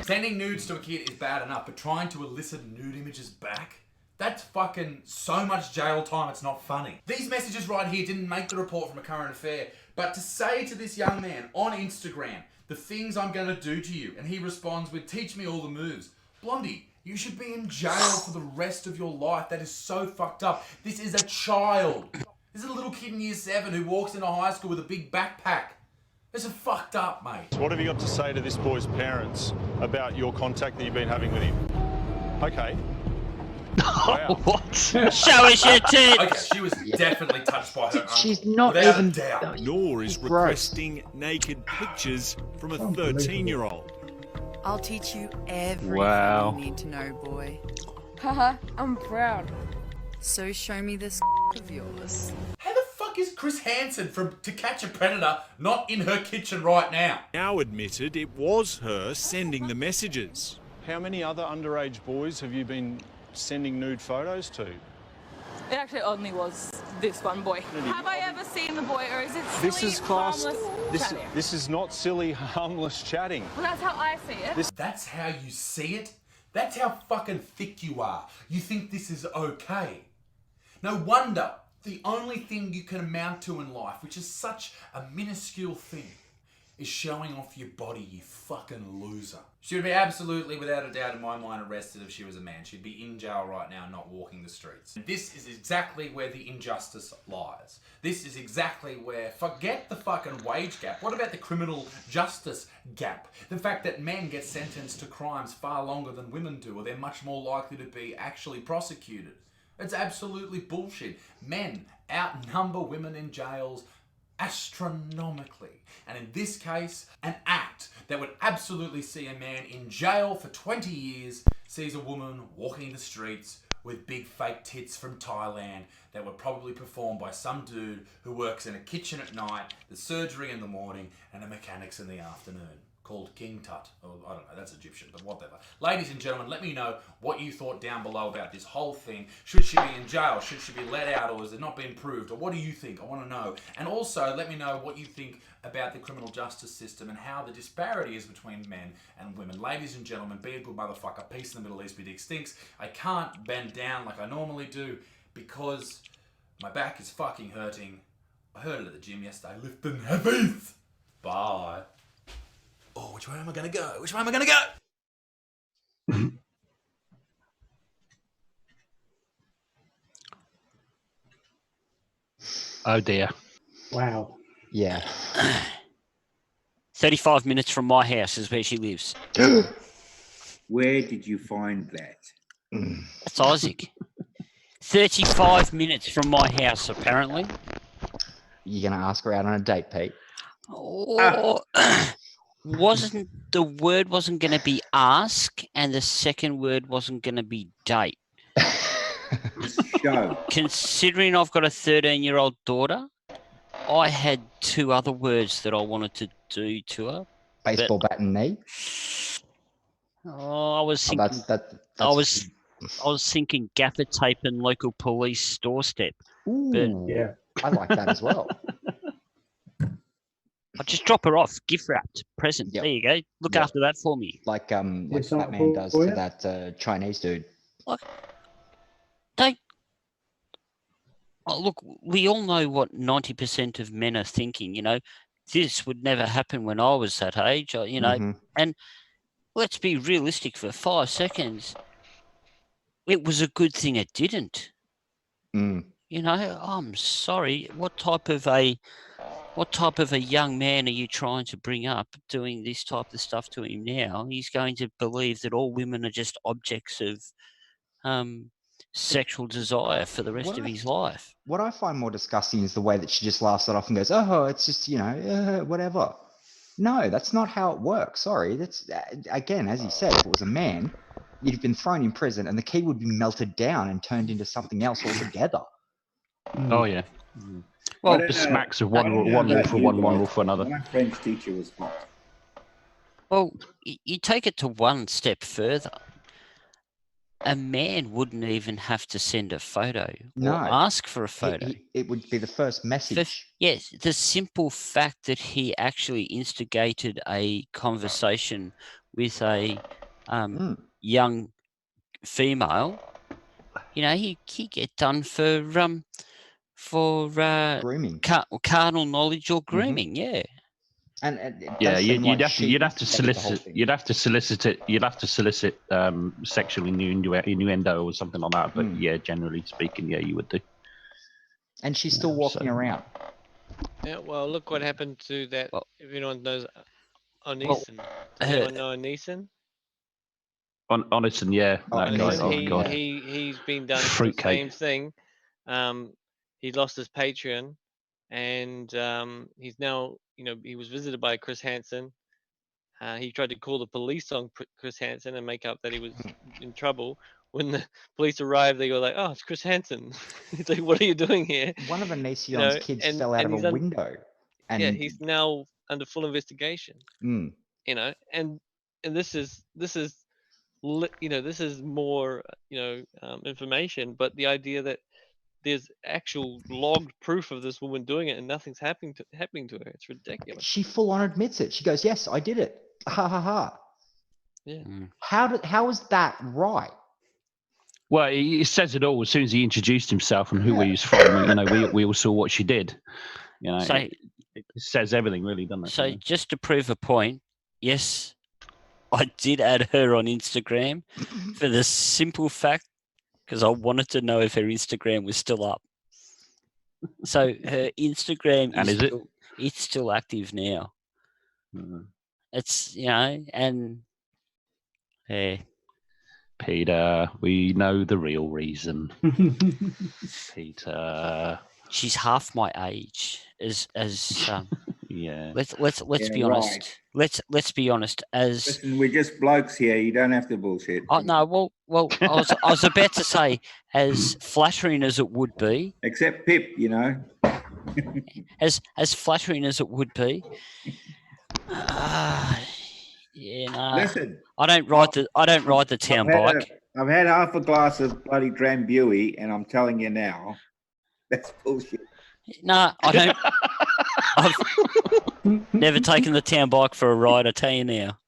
Sending nudes to a kid is bad enough, but trying to elicit nude images back? That's fucking so much jail time, it's not funny. These messages right here didn't make the report from A Current Affair, but to say to this young man on Instagram, the things I'm gonna do to you, and he responds with, teach me all the moves. Blondie, you should be in jail for the rest of your life. That is so fucked up. This is a child. This is a little kid in year 7 who walks into high school with a big backpack. This is fucked up, mate. So what have you got to say to this boy's parents about your contact that you've been having with him? Okay. Wow. What? Show us your tits! Okay, she was definitely touched by her uncle. She's not without even... a doubt. Nor is requesting naked pictures from a 13-year-old. I'll teach you everything Wow. you need to know, boy. Haha, I'm proud. So show me this of yours. How the fuck is Chris Hansen from To Catch a Predator not in her kitchen right now? Now admitted it was her sending the messages. How many other underage boys have you been sending nude photos to? It actually only was this one boy. Have I ever seen the boy, or is it silly, This is classed. harmless chatting? This is not silly, harmless chatting. Well, that's how I see it. That's how you see it? That's how fucking thick you are. You think this is okay. No wonder the only thing you can amount to in life, which is such a minuscule thing, is showing off your body, you fucking loser. She would be absolutely, without a doubt in my mind, arrested if she was a man. She'd be in jail right now, not walking the streets. This is exactly where the injustice lies. This is exactly where, forget the fucking wage gap. What about the criminal justice gap? The fact that men get sentenced to crimes far longer than women do, or they're much more likely to be actually prosecuted. It's absolutely bullshit. Men outnumber women in jails astronomically. And in this case, an act that would absolutely see a man in jail for 20 years sees a woman walking the streets with big fake tits from Thailand that were probably performed by some dude who works in a kitchen at night, the surgery in the morning, and the mechanics in the afternoon. called King Tut. Or, I don't know, that's Egyptian, but whatever. Ladies and gentlemen, let me know what you thought down below about this whole thing. Should she be in jail? Should she be let out? Or has it not been proved? Or what do you think? I want to know. And also, let me know what you think about the criminal justice system and how the disparity is between men and women. Ladies and gentlemen, be a good motherfucker. Peace in the Middle East, be the extincts. I can't bend down like I normally do because my back is fucking hurting. I heard it at the gym yesterday, lifting heavies. Bye. Oh, which way am I going to go? Which way am I going to go? Oh dear. Wow. Yeah. 35 minutes from my house is where she lives. Where did you find that? That's Isaac. 35 minutes from my house, apparently. You're going to ask her out on a date, Pete? Oh, the word wasn't going to be ask, and the second word wasn't going to be date. Show. Considering I've got a 13-year-old daughter, I had two other words that I wanted to do to her. Baseball bat and knee? Oh, I was thinking. I was thinking gaffer tape and local police doorstep. Ooh, but yeah, I like that as well. I'll just drop her off, gift wrapped, present. Yep. There you go. Look after that for me. Like Batman does to that Chinese dude. Look, we all know what 90% of men are thinking. You know, this would never happen when I was that age. You know, and let's be realistic for 5 seconds. It was a good thing it didn't. Mm. You know, I'm sorry. What type of a young man are you trying to bring up doing this type of stuff to him now? He's going to believe that all women are just objects of sexual desire for the rest of his life. What I find more disgusting is the way that she just laughs it off and goes, "Oh, it's just, you know, whatever." No, that's not how it works. Sorry. That's again, as you said, if it was a man, you'd have been thrown in prison and the key would be melted down and turned into something else altogether. Oh yeah. Well, the smacks of one rule for one rule for another. My French teacher was hot. Well, you take it to one step further. A man wouldn't even have to send a photo or ask for a photo. It would be the first message. Yes, the simple fact that he actually instigated a conversation with a young female, you know, he get done for grooming, carnal knowledge or grooming. Yeah. And yeah, you'd have to solicit sexual innuendo or something like that. But yeah, generally speaking, yeah, you would do. And she's still walking around. Yeah, well, look what happened to that. If anyone knows Onision, does anyone know Onision? Onision, yeah. That guy, God. He's been done for the same thing. He lost his Patreon, and he's now, you know, he was visited by Chris Hansen. He tried to call the police on Chris Hansen and make up that he was in trouble. When the police arrived, they go like, "Oh, it's Chris Hansen." He's like, "What are you doing here?" One of Onision's kids fell out of a window. And yeah, he's now under full investigation. You know, and this is you know, this is more, you know, information, but the idea that there's actual logged proof of this woman doing it and nothing's happening to her, it's ridiculous. She full on admits it. She goes, "Yes, I did it." Ha ha ha. Yeah. How is that right? Well, he says it all as soon as he introduced himself and who he was from. You know, we all saw what she did. You know, so, it says everything, really, doesn't it? So just to prove a point, yes, I did add her on Instagram for the simple fact because I wanted to know if her Instagram was still up. So her Instagram it's still active now. It's, you know, and Peter, we know the real reason. Peter, she's half my age. Yeah. Let's be honest. Right. Let's be honest. Listen, we're just blokes here. You don't have to bullshit. Oh no, well, I was about to say, as flattering as it would be. Except Pip, you know. as flattering as it would be. Yeah, nah. Listen, I don't ride the town bike. I've had half a glass of bloody Drambuie, and I'm telling you now, that's bullshit. Nah, I don't. I've never taken the town bike for a ride. I tell you now.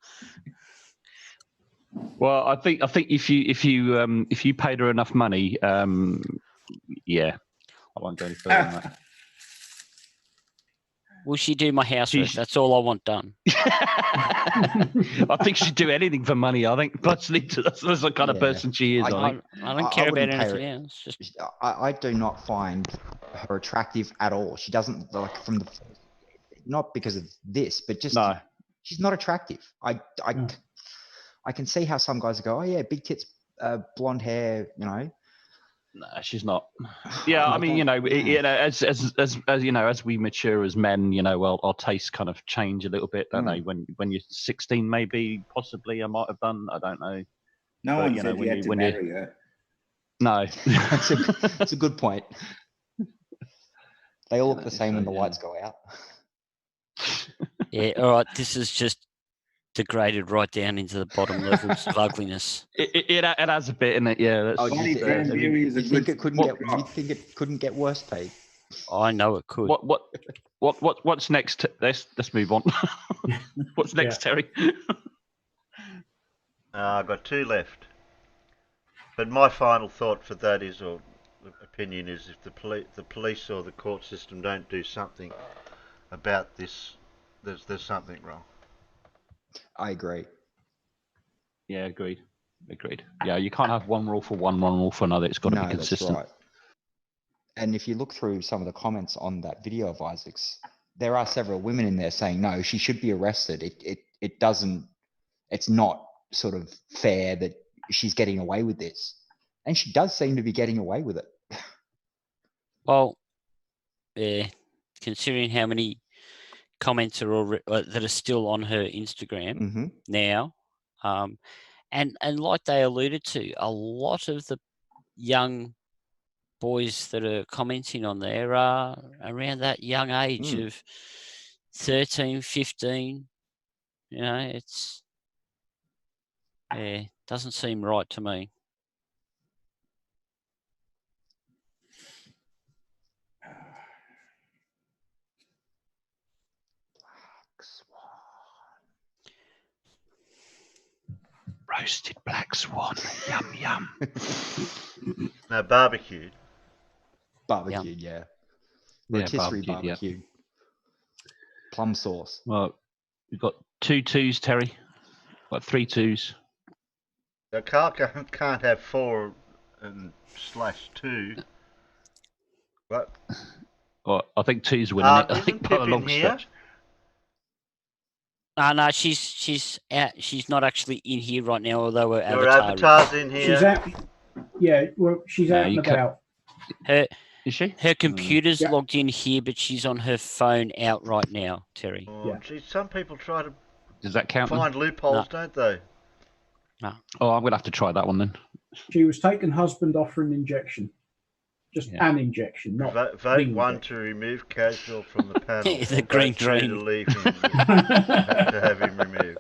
Well, I think if you paid her enough money, yeah, I won't go any further than that. Will she do my housework? That's all I want done. I think she'd do anything for money. I think personally, that's the kind of person she is. I don't care about wouldn't pay anything her- else. Just I do not find her attractive at all. She doesn't not because of this, but just she's not attractive. I can see how some guys go, oh yeah, big tits, blonde hair, you know. No, she's not. Yeah, I mean, as we mature as men, well, our tastes kind of change a little bit, don't they? When you're 16, maybe, possibly, I might have done. I don't know. No one said you had to marry her. No, that's a good point. They all look the same when the lights go out. Yeah, all right. This is just degraded right down into the bottom levels of ugliness. It has a bit in it, yeah. You think it couldn't get worse, Pete? I know it could. What's next? Let's move on. What's next, Terry? I've got 2 left. But my final thought for that is, or opinion is, if the police or the court system don't do something about this, there's something wrong. I agree. Yeah, agreed. Yeah, you can't have one rule for one rule for another. It's got to be consistent. That's right. And if you look through some of the comments on that video of Isaac's, there are several women in there saying, no, she should be arrested. It's not sort of fair that she's getting away with this. And she does seem to be getting away with it. Well, yeah, considering how many comments are that are still on her Instagram now, and like they alluded to, a lot of the young boys that are commenting on there are around that young age of 13, 15. It's doesn't seem right to me. Roasted black swan, yum yum. No, barbecued. Barbecued, yeah. Rotisserie barbecued. Yeah. Plum sauce. Well, we've got 2 2s, Terry. Got 3 2s. The car can't have 4 and /2. What? Well, I think 2's winning it. I think by a long stretch. No, she's out. She's not actually in here right now, although her avatar's in here. She's out. Yeah, well, she's out and about. Is she? Her computer's logged in here, but she's on her phone out right now, Terry. Oh, geez, some people try to Does that count? find loopholes, don't they? No. Oh, I'm going to have to try that one then. She was taking husband off for an injection. Just an injection, not vote 1 to remove Casual from the panel. The green drain. To leave him. To have him removed.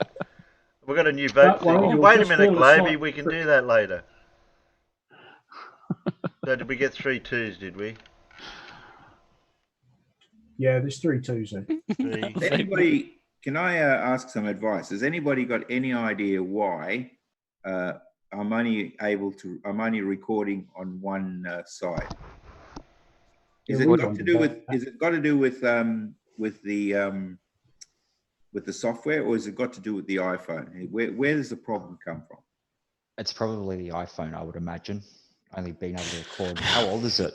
We've got a new vote thing. Wait a minute, Glavey. We can do that later. So did we get 3 2s, did we? Yeah, there's 3 2s there. Anybody, can I ask some advice? Has anybody got any idea why I'm only recording on one side? Is it got to do with the software, or has it got to do with the iPhone? Where does the problem come from? It's probably the iPhone, I would imagine. Only being able to record. How old is it?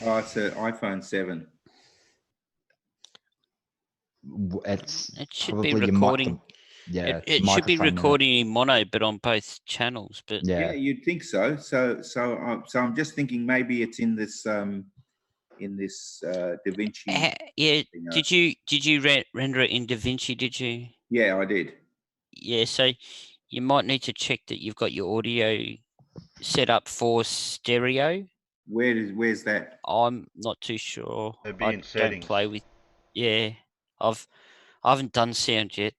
Oh, it's an iPhone 7. It should be recording. It should be recording in mono, but on both channels. But yeah, you'd think so. So I'm just thinking maybe it's in this DaVinci. Yeah. Did you render it in DaVinci? Did you? Yeah, I did. Yeah. So you might need to check that you've got your audio set up for stereo. Where's that? I'm not too sure. It'd be in settings. Don't play with. Yeah, I haven't done sound yet.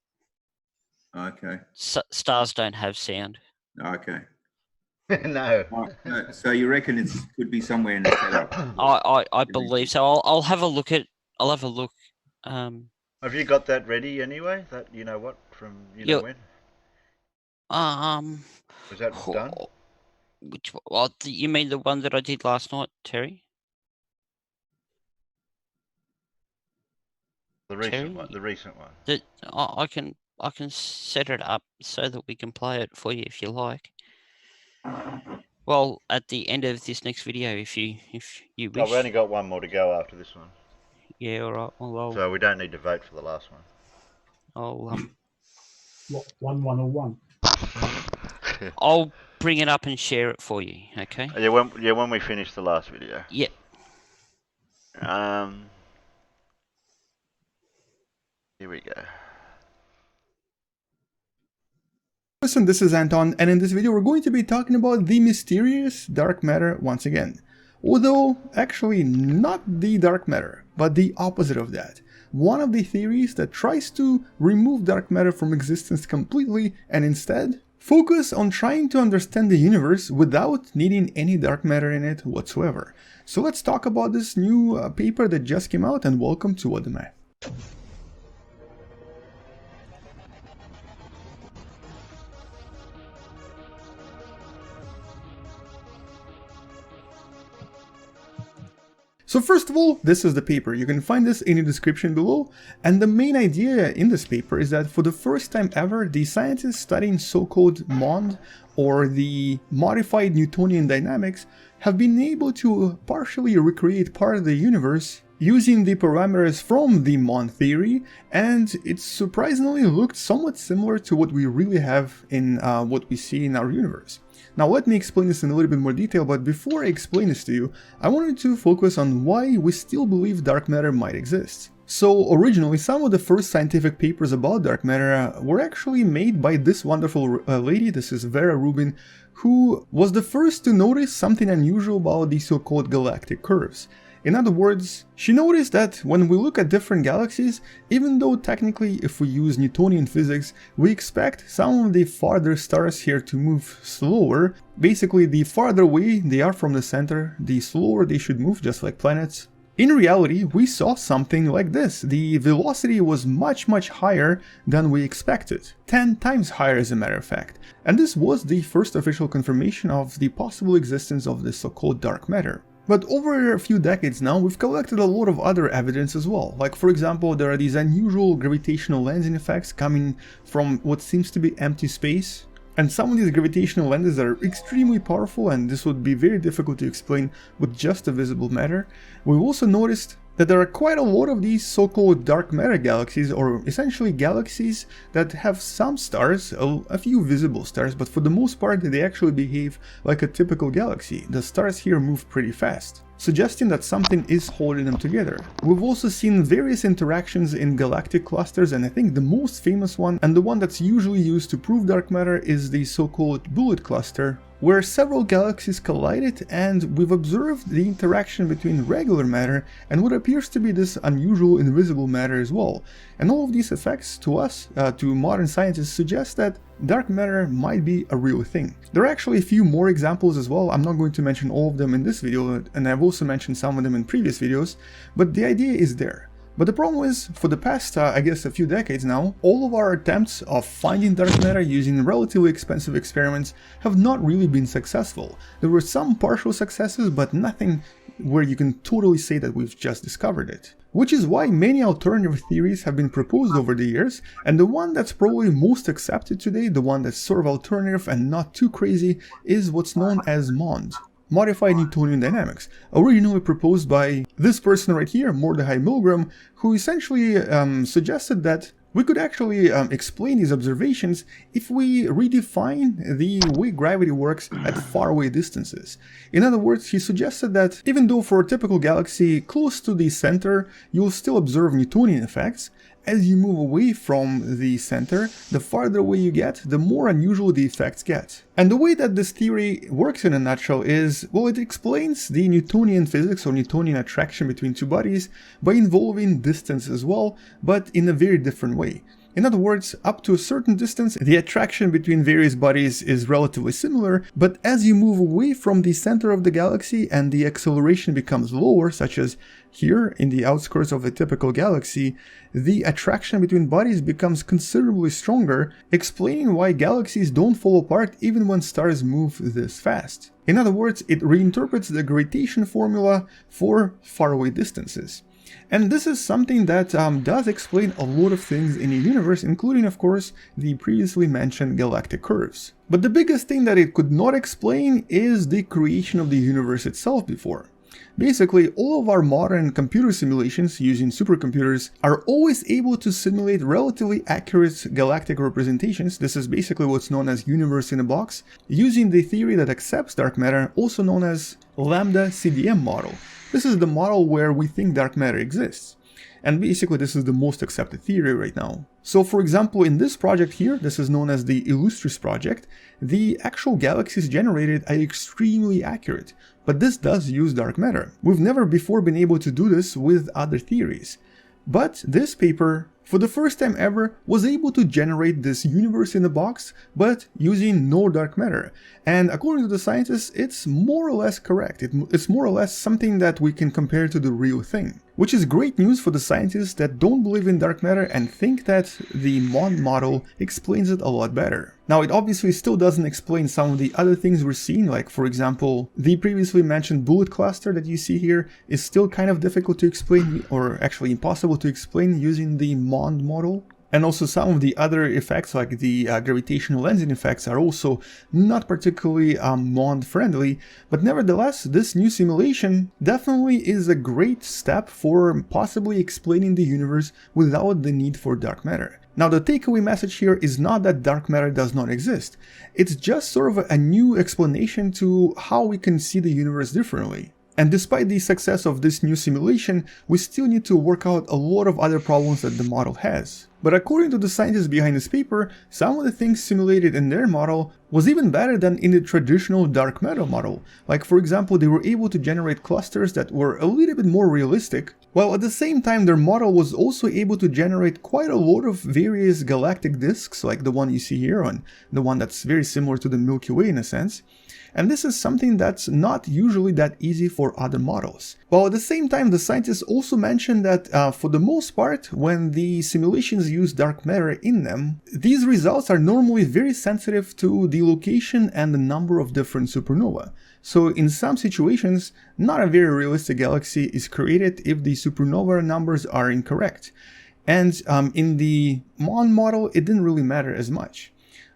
Okay. Stars don't have sound. Okay. No. So you reckon it could be somewhere in the setup? I believe so. I'll have a look at. I'll have a look. Have you got that ready anyway? That you know what from you know when? Was that done? Which you mean the one that I did last night, Terry? The recent one. The recent one. That I can set it up so that we can play it for you if you like. Well, at the end of this next video, if you wish. Oh, we only got one more to go after this one. Yeah, all right. Well, so we don't need to vote for the last one. I'll What, 1-1-1? I'll bring it up and share it for you. Okay. Yeah, when we finish the last video. Yep. Here we go. Listen, this is Anton, and in this video we're going to be talking about the mysterious dark matter once again. Although, actually not the dark matter, but the opposite of that. One of the theories that tries to remove dark matter from existence completely and instead focus on trying to understand the universe without needing any dark matter in it whatsoever. So let's talk about this new paper that just came out, and welcome to What the Math. So first of all, this is the paper. You can find this in the description below, and the main idea in this paper is that for the first time ever, the scientists studying so-called MOND, or the modified Newtonian dynamics, have been able to partially recreate part of the universe using the parameters from the MOND theory, and it surprisingly looked somewhat similar to what we really have in what we see in our universe. Now let me explain this in a little bit more detail, but before I explain this to you, I wanted to focus on why we still believe dark matter might exist. So originally, some of the first scientific papers about dark matter were actually made by this wonderful lady. This is Vera Rubin, who was the first to notice something unusual about the so-called galactic curves. In other words, she noticed that when we look at different galaxies, even though technically if we use Newtonian physics, we expect some of the farther stars here to move slower. Basically, the farther away they are from the center, the slower they should move, just like planets. In reality, we saw something like this. The velocity was much higher than we expected. 10 times higher, as a matter of fact. And this was the first official confirmation of the possible existence of this so-called dark matter. But over a few decades now, we've collected a lot of other evidence as well. Like, for example, there are these unusual gravitational lensing effects coming from what seems to be empty space. And some of these gravitational lenses are extremely powerful, and this would be very difficult to explain with just a visible matter. We've also noticed that there are quite a lot of these so-called dark matter galaxies, or essentially galaxies that have some stars, a few visible stars, but for the most part they actually behave like a typical galaxy. The stars here move pretty fast, suggesting that something is holding them together. We've also seen various interactions in galactic clusters, and I think the most famous one, and the one that's usually used to prove dark matter, is the so-called bullet cluster, where several galaxies collided, and we've observed the interaction between regular matter and what appears to be this unusual invisible matter as well. And all of these effects to us, to modern scientists, suggest that dark matter might be a real thing. There are actually a few more examples as well. I'm not going to mention all of them in this video, and I've also mentioned some of them in previous videos, but the idea is there. But the problem is, for the past, I guess a few decades now, all of our attempts of finding dark matter using relatively expensive experiments have not really been successful. There were some partial successes, but nothing where you can totally say that we've just discovered it. Which is why many alternative theories have been proposed over the years, and the one that's probably most accepted today, the one that's sort of alternative and not too crazy, is what's known as MOND. Modified Newtonian dynamics, originally proposed by this person right here, Mordechai Milgram, who essentially suggested that we could actually explain these observations if we redefine the way gravity works at faraway distances. In other words, he suggested that even though for a typical galaxy close to the center, you'll still observe Newtonian effects, as you move away from the center, the farther away you get, the more unusual the effects get. And the way that this theory works in a nutshell is, well, it explains the Newtonian physics or Newtonian attraction between two bodies by involving distance as well, but in a very different way. In other words, up to a certain distance, the attraction between various bodies is relatively similar, but as you move away from the center of the galaxy and the acceleration becomes lower, such as here in the outskirts of a typical galaxy, the attraction between bodies becomes considerably stronger, explaining why galaxies don't fall apart even when stars move this fast. In other words, it reinterprets the gravitation formula for faraway distances. And this is something that does explain a lot of things in the universe, including, of course, the previously mentioned galactic curves. But the biggest thing that it could not explain is the creation of the universe itself before. Basically, all of our modern computer simulations using supercomputers are always able to simulate relatively accurate galactic representations. This is basically what's known as universe in a box, using the theory that accepts dark matter, also known as lambda CDM model. This is the model where we think dark matter exists. And basically this is the most accepted theory right now. So for example, in this project here, this is known as the Illustris project, the actual galaxies generated are extremely accurate, but this does use dark matter. We've never before been able to do this with other theories. But this paper, for the first time ever, was able to generate this universe in a box, but using no dark matter. And according to the scientists, it's more or less correct. It's more or less something that we can compare to the real thing. Which is great news for the scientists that don't believe in dark matter and think that the MOND model explains it a lot better. Now, it obviously still doesn't explain some of the other things we're seeing, like for example, the previously mentioned bullet cluster that you see here is still kind of difficult to explain, or actually impossible to explain using the MOND model. And also some of the other effects, like the gravitational lensing effects, are also not particularly MOND friendly, but nevertheless, this new simulation definitely is a great step for possibly explaining the universe without the need for dark matter. Now, the takeaway message here is not that dark matter does not exist. It's just sort of a new explanation to how we can see the universe differently. And despite the success of this new simulation, we still need to work out a lot of other problems that the model has. But according to the scientists behind this paper, some of the things simulated in their model was even better than in the traditional dark matter model. Like for example, they were able to generate clusters that were a little bit more realistic, while at the same time their model was also able to generate quite a lot of various galactic disks, like the one you see here, and the one that's very similar to the Milky Way in a sense. And this is something that's not usually that easy for other models. While at the same time, the scientists also mentioned that for the most part, when the simulations use dark matter in them, these results are normally very sensitive to the location and the number of different supernovae. So in some situations, not a very realistic galaxy is created if the supernova numbers are incorrect. And in the MOND model, it didn't really matter as much.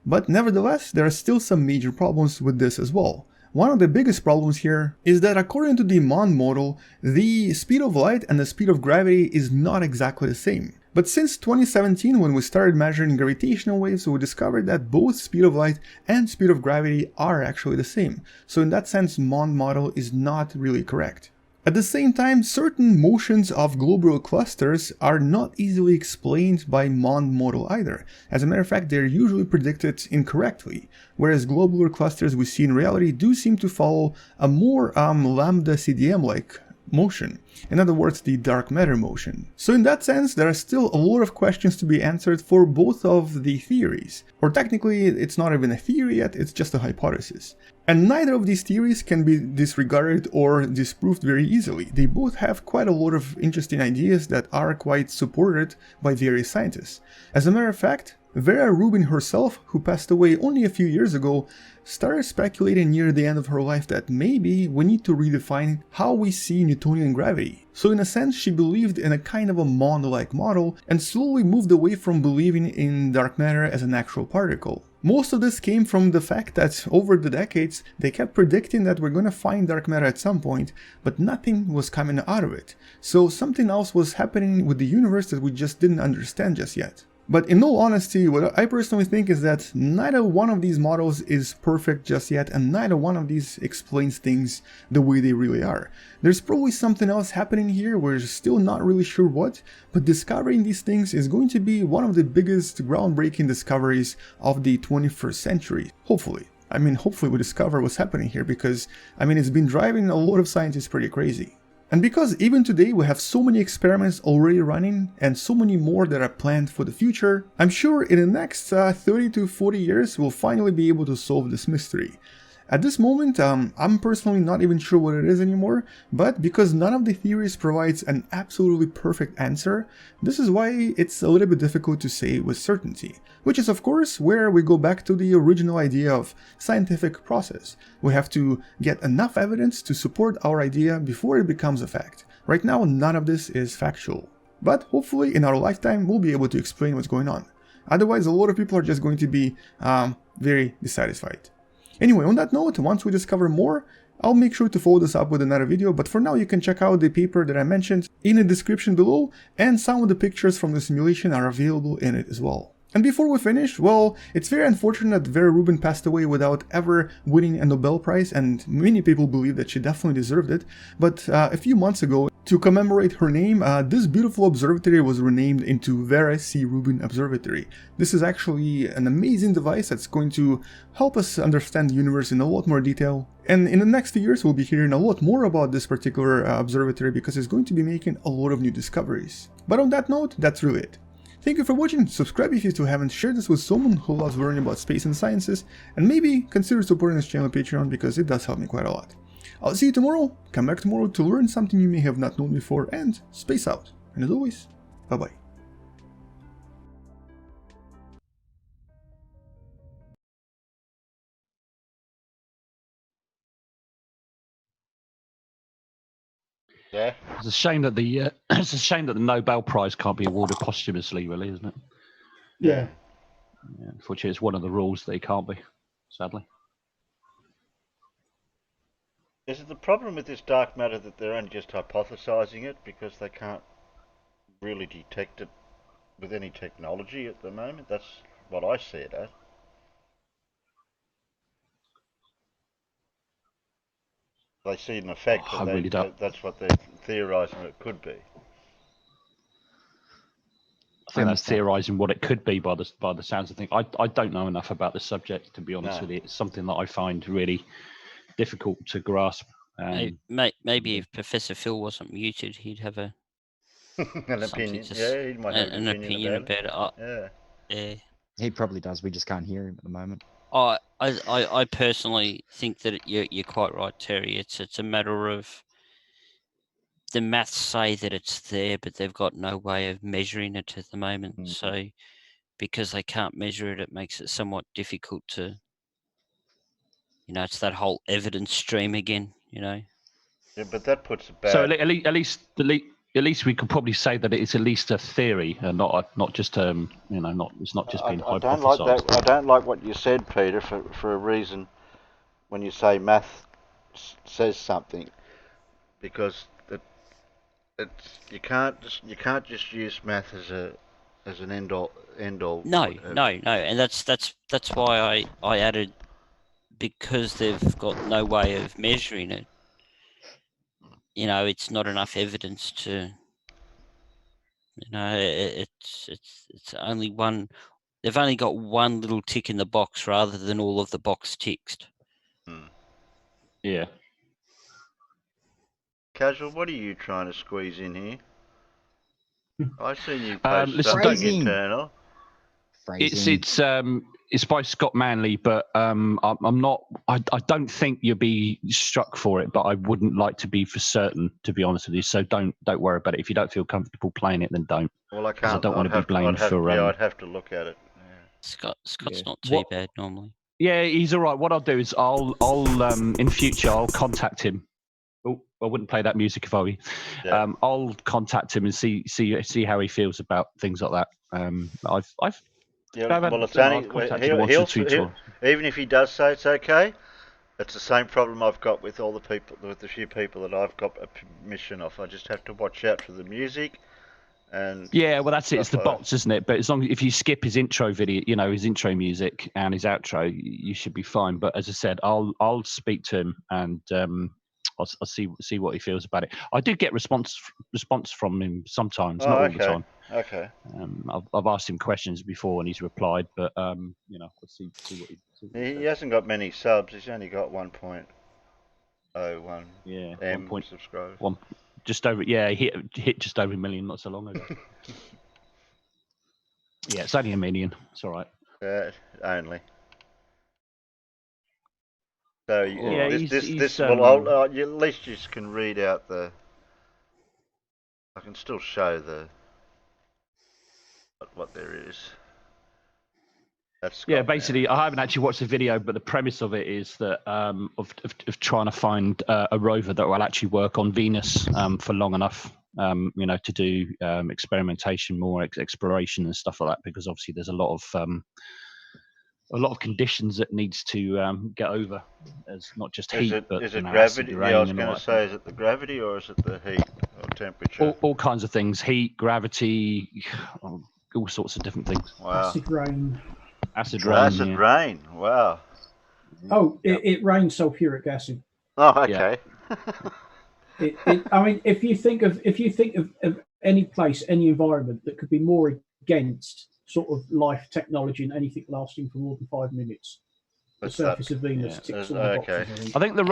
But nevertheless, there are still some major problems with this as well. One of the biggest problems here is that according to the MOND model, the speed of light and the speed of gravity is not exactly the same. But since 2017, when we started measuring gravitational waves, we discovered that both speed of light and speed of gravity are actually the same. So in that sense, MOND model is not really correct. At the same time, certain motions of globular clusters are not easily explained by MOND model either. As a matter of fact, they're usually predicted incorrectly, whereas globular clusters we see in reality do seem to follow a more lambda CDM-like motion. In other words, the dark matter motion. So in that sense, there are still a lot of questions to be answered for both of the theories. Or technically, it's not even a theory yet, it's just a hypothesis. And neither of these theories can be disregarded or disproved very easily. They both have quite a lot of interesting ideas that are quite supported by various scientists. As a matter of fact, Vera Rubin herself, who passed away only a few years ago, started speculating near the end of her life that maybe we need to redefine how we see Newtonian gravity. So in a sense, she believed in a kind of a MOND-like model and slowly moved away from believing in dark matter as an actual particle. Most of this came from the fact that over the decades, they kept predicting that we're going to find dark matter at some point, but nothing was coming out of it. So something else was happening with the universe that we just didn't understand just yet. But in all honesty, what I personally think is that neither one of these models is perfect just yet, and neither one of these explains things the way they really are. There's probably something else happening here, we're still not really sure what, but discovering these things is going to be one of the biggest groundbreaking discoveries of the 21st century, hopefully. I mean, hopefully we discover what's happening here, because, I mean, it's been driving a lot of scientists pretty crazy. And because even today we have so many experiments already running and so many more that are planned for the future, I'm sure in the next 30 to 40 years we'll finally be able to solve this mystery. At this moment, I'm personally not even sure what it is anymore, but because none of the theories provides an absolutely perfect answer, this is why it's a little bit difficult to say with certainty. Which is of course where we go back to the original idea of scientific process. We have to get enough evidence to support our idea before it becomes a fact. Right now, none of this is factual. But hopefully in our lifetime we'll be able to explain what's going on. Otherwise, a lot of people are just going to be very dissatisfied. Anyway, on that note, once we discover more, I'll make sure to follow this up with another video, but for now you can check out the paper that I mentioned in the description below, and some of the pictures from the simulation are available in it as well. And before we finish, well, it's very unfortunate that Vera Rubin passed away without ever winning a Nobel Prize, and many people believe that she definitely deserved it, but a few months ago, to commemorate her name, this beautiful observatory was renamed into Vera C. Rubin Observatory. This is actually an amazing device that's going to help us understand the universe in a lot more detail. And in the next few years we'll be hearing a lot more about this particular observatory because it's going to be making a lot of new discoveries. But on that note, that's really it. Thank you for watching, subscribe if you still haven't, share this with someone who loves learning about space and sciences, and maybe consider supporting this channel on Patreon because it does help me quite a lot. I'll see you tomorrow, come back tomorrow to learn something you may have not known before, and space out. And as always, bye bye. Yeah. It's a shame that the it's a shame that the Nobel Prize can't be awarded posthumously, really, isn't it? Yeah. Unfortunately, it's one of the rules that it can't be, sadly. Is it the problem with this dark matter that they're only just hypothesizing it because they can't really detect it with any technology at the moment? That's what I see it as. They see an effect, I really don't. That's what they're theorising it could be. I think that's theorising what it could be by the sounds of things. I don't know enough about the subject, to be honest with you. It's something that I find really difficult to grasp. Maybe if Professor Phil wasn't muted, he'd have an opinion. Yeah, he might have an opinion about it. Yeah. He probably does. We just can't hear him at the moment. I personally think that you're quite right, Terry. It's a matter of the maths say that it's there, but they've got no way of measuring it at the moment. So because they can't measure it, it makes it somewhat difficult to, it's that whole evidence stream again, Yeah, but that puts a bad. So at least we could probably say that it's at least a theory and not just it's not just being hypothesized. I don't like what you said, Peter, for a reason. When you say math says something, because you can't just use math as an end all. No, and that's why I added, because they've got no way of measuring it. It's not enough evidence to. It's only one. They've only got one little tick in the box rather than all of the box ticks. Yeah. Casual, what are you trying to squeeze in here? I've seen you post something internal. It's by Scott Manley, but I'm not. I don't think you'll be struck for it, but I wouldn't like to be for certain, to be honest with you. So don't worry about it. If you don't feel comfortable playing it, then don't. Well, I can't. I don't want to be blamed for. I'd have to look at it. Yeah. Scott's not too bad normally. Yeah, he's all right. What I'll do is I'll in future I'll contact him. Oh, I wouldn't play that music if I were you. Yeah. I'll contact him and see how he feels about things like that. I've well, it's only even if he does say it's okay, it's the same problem I've got with all the people, with the few people that I've got a permission off. I just have to watch out for the music. And yeah, well, that's it. It's the bots, isn't it? But as long as if you skip his intro video, his intro music and his outro, you should be fine. But as I said, I'll speak to him and I'll see what he feels about it. I do get response from him sometimes, not all the time. Okay. I've asked him questions before and he's replied, but I'll see what he hasn't got many subs. He's only got 1.01 M 1. subscribers. just over. Yeah, he hit just over 1 million not so long ago. Yeah, it's only 1 million. It's all right. Only. So Yeah, well, at least you can read out the. I can still show the what there is. Yeah, basically, I haven't actually watched the video, but the premise of it is that of trying to find a rover that will actually work on Venus for long enough, to do experimentation, more exploration and stuff like that. Because obviously, there's a lot of conditions that needs to get over. As not just heat, but is it acid gravity? rain, Yeah, I was and going all to that. say, is it the gravity or is it the heat or temperature? All kinds of things: heat, gravity, all sorts of different things. Wow. Acid rain. Acid rain. Acid rain. Wow. Oh, it rains sulfuric acid. Oh, okay. I mean, if you think of any place, any environment that could be more against sort of life, technology, and anything lasting for more than 5 minutes, the surface of Venus ticks all the boxes. I think the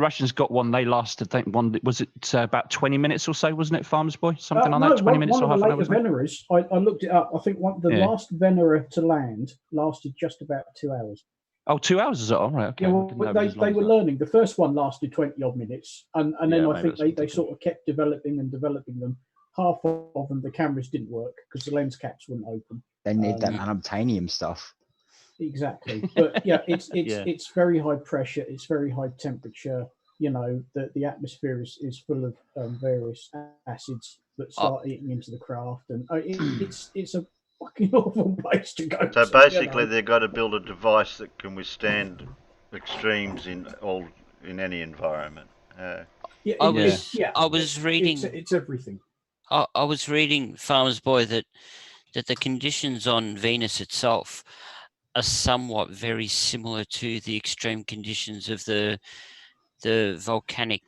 Russians got one. They lasted. I think one was it about 20 minutes or so, wasn't it, Farmer's Boy? Something like that. 20 minutes or half an hour. One of the later Veneras, I looked it up. I think the last Venera to land lasted just about 2 hours. Oh, 2 hours is it? All right. Okay. Yeah, well, they were learning. The first one lasted 20 odd minutes, and then I think they sort of kept developing them. Half of them, the cameras didn't work because the lens caps wouldn't open. They need that unobtainium stuff. Exactly, but yeah, it's very high pressure. It's very high temperature. You know, the atmosphere is full of various acids that start eating into the craft, and it's a fucking awful place to go. So basically, they've got to build a device that can withstand extremes in any environment. I was reading. It's everything. I was reading, Farmer's Boy, that the conditions on Venus itself are somewhat very similar to the extreme conditions of the volcanic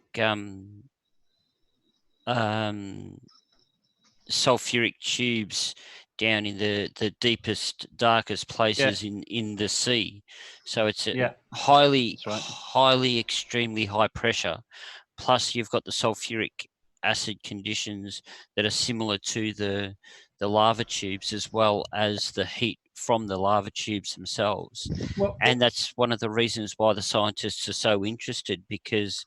sulfuric tubes down in the deepest, darkest places in the sea. So it's highly, extremely high pressure. Plus, you've got the sulfuric acid conditions that are similar to the lava tubes, as well as the heat from the lava tubes themselves. And that's one of the reasons why the scientists are so interested, because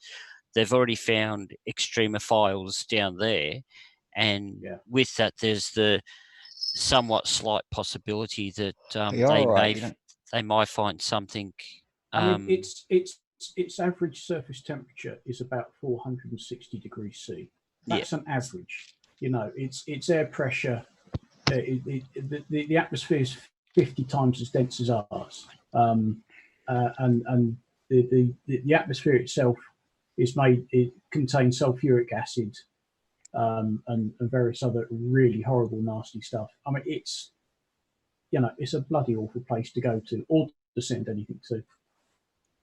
they've already found extremophiles down there. And with that, there's the somewhat slight possibility that they might find something. I mean, its average surface temperature is about 460 degrees C. That's an average. You know, it's air pressure. The atmosphere is 50 times as dense as ours, and the atmosphere itself is made. It contains sulfuric acid and various other really horrible, nasty stuff. I mean, it's a bloody awful place to go to or to send anything to.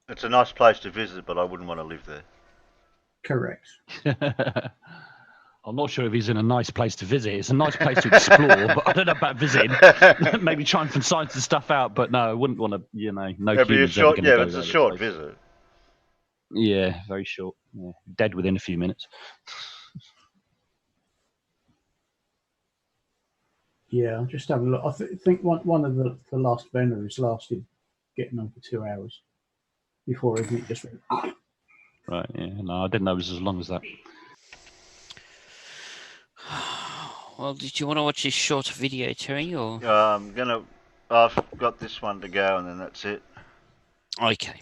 It's a nice place to visit, but I wouldn't want to live there. Correct. I'm not sure if he's in a nice place to visit. It's a nice place to explore, but I don't know about visiting. Maybe try and find science and stuff out, but no, I wouldn't want to, no humans ever going to go it's a short visit. Yeah, very short. Yeah. Dead within a few minutes. Yeah, I'm just having a look. I think one of the last Veneras lasted getting on for 2 hours before everything just went. Right, yeah. No, I didn't know it was as long as that. Well, did you want to watch this short video, Terry, or? I've got this one to go, and then that's it. Okay.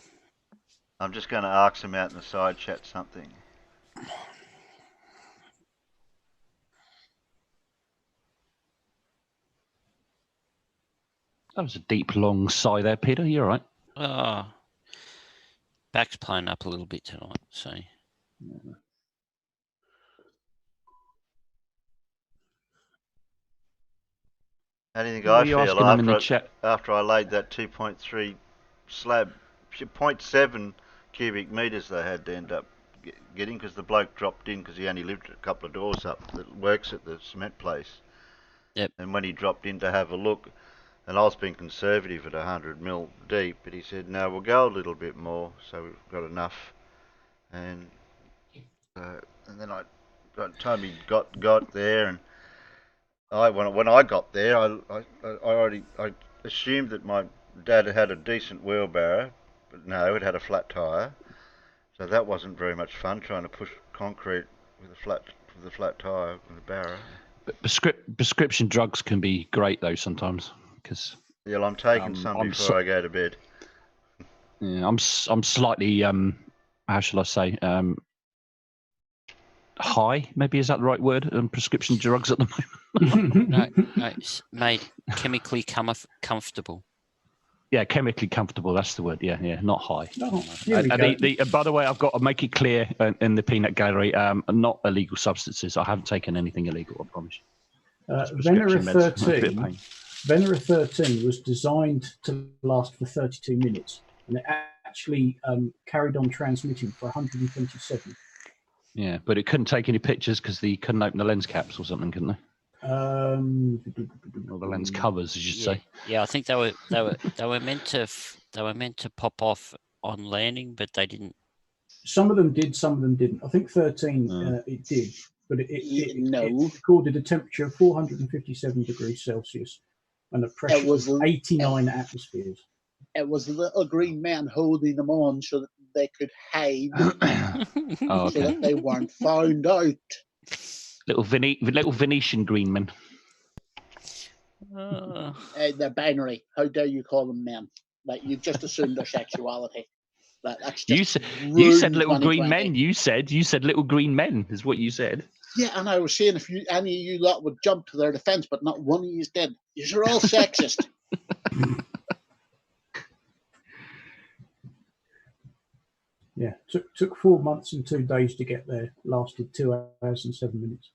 I'm just going to ask them out in the side chat something. That was a deep, long sigh there, Peter. You all right? Back's playing up a little bit tonight, so. Yeah. How do you think I feel after I laid that 2.3 slab, 0.7 cubic metres they had to end up getting, because the bloke dropped in because he only lived a couple of doors up that works at the cement place. Yep. And when he dropped in to have a look, and I was being conservative at 100 mil deep, but he said, no, we'll go a little bit more, so we've got enough. And then I by the time he got there, and when I got there, I assumed that my dad had a decent wheelbarrow, but no, it had a flat tire. So that wasn't very much fun trying to push concrete with a flat tire with a barrow. But prescription drugs can be great though sometimes because. Yeah, I'm taking some before I go to bed. Yeah, I'm slightly how shall I say high? Maybe is that the right word? Prescription drugs at the moment. No, it's made chemically comfortable. Yeah, chemically comfortable. That's the word. Yeah, not high. Oh, By the way, I've got to make it clear in the peanut gallery, not illegal substances. I haven't taken anything illegal. I promise. Venera 13 was designed to last for 32 minutes, and it actually carried on transmitting for 127. Yeah, but it couldn't take any pictures because they couldn't open the lens caps or something, couldn't they? Or the lens covers, as you say. Yeah, I think they were meant to pop off on landing, but they didn't. Some of them did, some of them didn't. I think 13 it did, but it recorded a temperature of 457 degrees Celsius and a pressure of 89 atmospheres. It was the little green men holding them on so that they could hide, so that they weren't found out. Little Venetian green men. They're binary. How dare you call them men? Like, you've just assumed their sexuality. That's just you said little green men. You said little green men is what you said. Yeah, and I was saying if any of you lot would jump to their defence, but not one of you did. You're all sexist. Yeah, took 4 months and 2 days to get there. Lasted 2 hours and 7 minutes.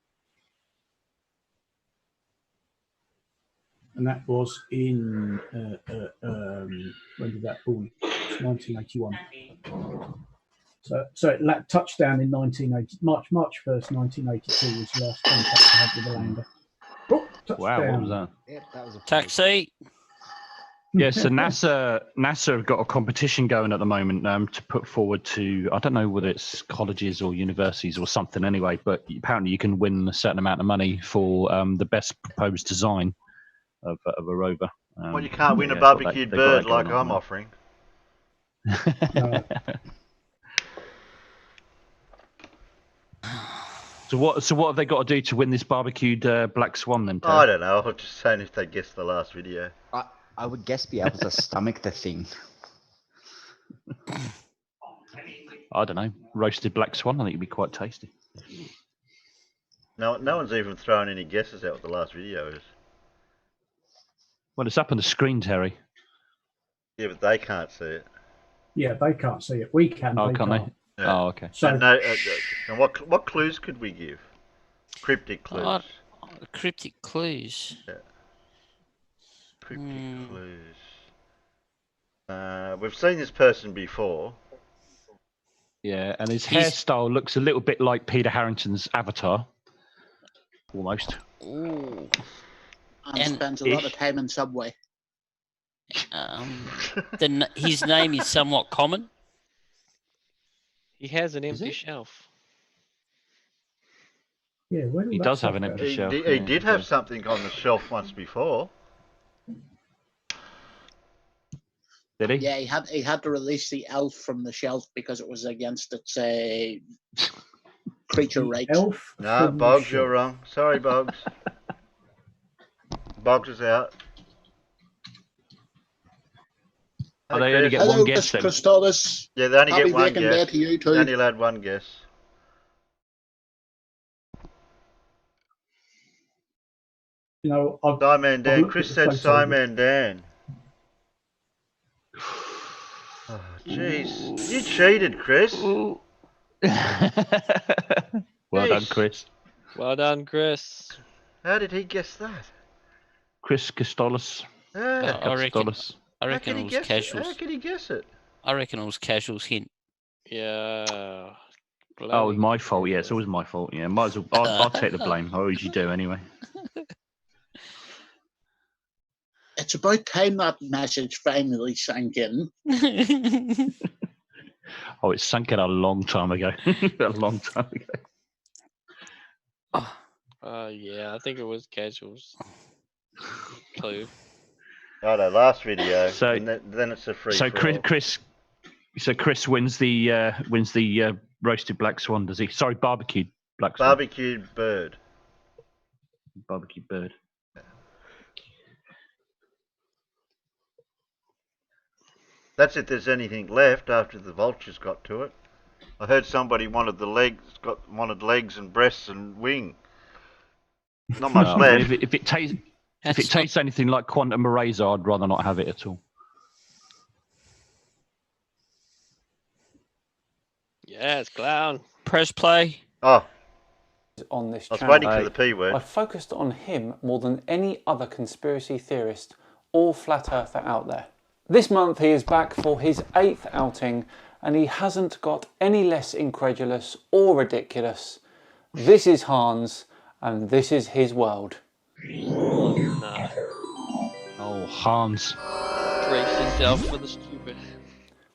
And that was in when did that fall? 1981. So it touched down in 1980. March 1st, 1982 was the last contact I had with the lander. Oh, wow, what was that? Yep, that was a taxi. Yeah, so NASA have got a competition going at the moment to put forward to, I don't know whether it's colleges or universities or something anyway, but apparently you can win a certain amount of money for the best proposed design of a rover. Well, you can't win a barbecued bird like I'm offering. So what have they got to do to win this barbecued black swan then, Terry? I don't know. I'm just saying if they guessed the last video. I would guess be able to stomach the thing. I don't know. Roasted black swan, I think it'd be quite tasty. No one's even thrown any guesses out what the last video is. Well, it's up on the screen, Terry. Yeah, but they can't see it. Yeah, they can't see it. We can. Oh, they can't can't. they? Oh, okay. So, and what clues could we give? Cryptic clues. Cryptic clues. Yeah. Cryptic clues. We've seen this person before. Yeah, and his hairstyle looks a little bit like Peter Harrington's Avatar. Almost. Ooh. And spends a lot of time in Subway. His name is somewhat common. He has an empty shelf. Yeah, he does have an empty shelf. He did have something on the shelf once before. Did he? Yeah, he had to release the elf from the shelf because it was against its creature rights. Elf? No, Boggs, you're wrong. Sorry, Boggs. Boggs is out. Oh, they only get one guess then. Christolis. Yeah, they only Happy get one Bacon Day guess. to you too. They only allowed one guess. You know, SciManDan. Chris said SciManDan. Oh, jeez. You cheated, Chris. Well done, Chris. Well done, Chris. How did he guess that? Chris Costolis. Yeah. I reckon it was casuals. How could he guess it? I reckon it was casuals hint. Yeah. Oh, it was my fault. Yeah, it's always my fault. Yeah, might as well. I'll take the blame. I usually do anyway. It's about time that message finally sank in. Oh, it sank in a long time ago. A long time ago. Yeah, I think it was Casual's clue. Oh, no, last video, So- and then it's a free So for all. Chris wins the roasted black swan, does he? Sorry, barbecued black swan. Barbecued bird. Barbecued bird. That's if there's anything left after the vultures got to it. I heard somebody wanted legs and breasts and wing. Not much left. If it tastes anything like quantum eraser, I'd rather not have it at all. Yes, clown. Press play. Oh. On this I was channel. waiting for the P word. I focused on him more than any other conspiracy theorist or flat earther out there. This month he is back for his 8th outing and he hasn't got any less incredulous or ridiculous. This is Hans and this is his world. Oh, Hans. Brace yourself for the stupid.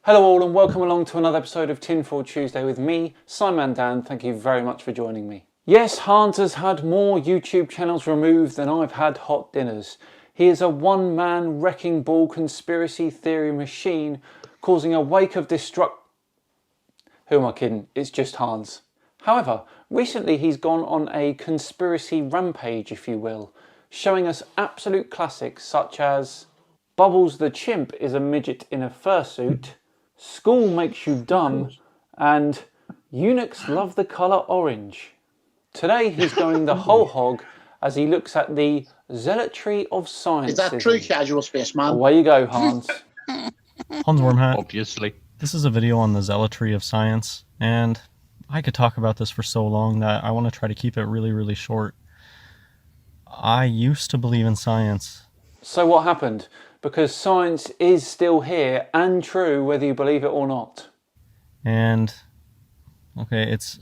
Hello all and welcome along to another episode of Tinfoil Tuesday with me, SciManDan. Thank you very much for joining me. Yes, Hans has had more YouTube channels removed than I've had hot dinners. He is a one-man wrecking ball conspiracy theory machine causing a wake of destruction. Who am I kidding? It's just Hans. However, recently he's gone on a conspiracy rampage, if you will, showing us absolute classics such as Bubbles the chimp is a midget in a fursuit, School makes you dumb, and Eunuchs love the colour orange. Today he's going the whole hog as he looks at the zealotry of science. Is that true, Casual Spaceman? Away you go, Hans. Hans Wormhat. Obviously. This is a video on the zealotry of science, and I could talk about this for so long that I want to try to keep it really, really short. I used to believe in science. So what happened? Because science is still here and true whether you believe it or not. And, okay, it's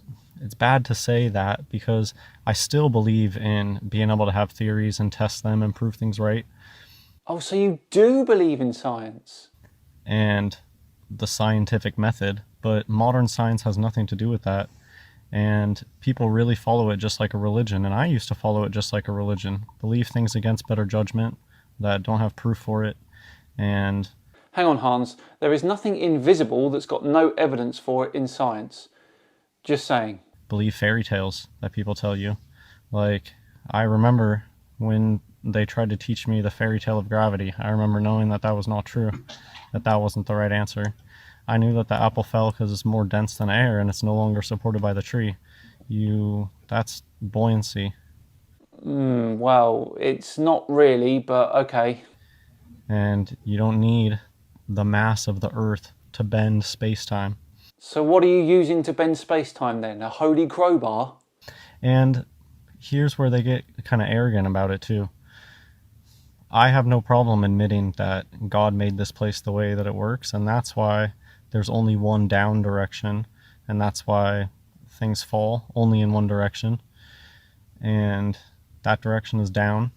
bad to say that because I still believe in being able to have theories and test them and prove things right. Oh, so you do believe in science? And the scientific method, but modern science has nothing to do with that. And people really follow it just like a religion, and I used to follow it just like a religion. Believe things against better judgment that don't have proof for it, and... Hang on, Hans. There is nothing invisible that's got no evidence for it in science. Just saying. Believe fairy tales that people tell you. Like, I remember when they tried to teach me the fairy tale of gravity, I remember knowing that that was not true, that wasn't the right answer. I knew that the apple fell because it's more dense than air and it's no longer supported by the tree. That's buoyancy. Well, it's not really, but okay. And you don't need the mass of the Earth to bend space-time. So what are you using to bend space-time then? A holy crowbar? And here's where they get kind of arrogant about it too. I have no problem admitting that God made this place the way that it works, and that's why there's only one down direction, and that's why things fall only in one direction, and that direction is down.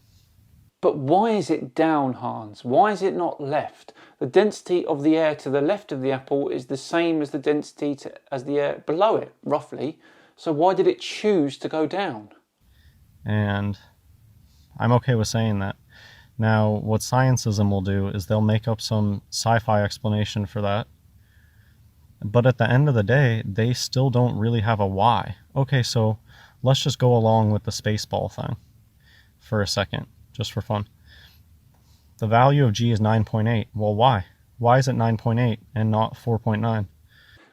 But why is it down, Hans? Why is it not left? The density of the air to the left of the apple is the same as the density as the air below it, roughly. So why did it choose to go down? And I'm okay with saying that. Now, what scientism will do is they'll make up some sci-fi explanation for that. But at the end of the day, they still don't really have a why. Okay, so let's just go along with the spaceball thing for a second, just for fun. The value of G is 9.8. Well, why? Why is it 9.8 and not 4.9?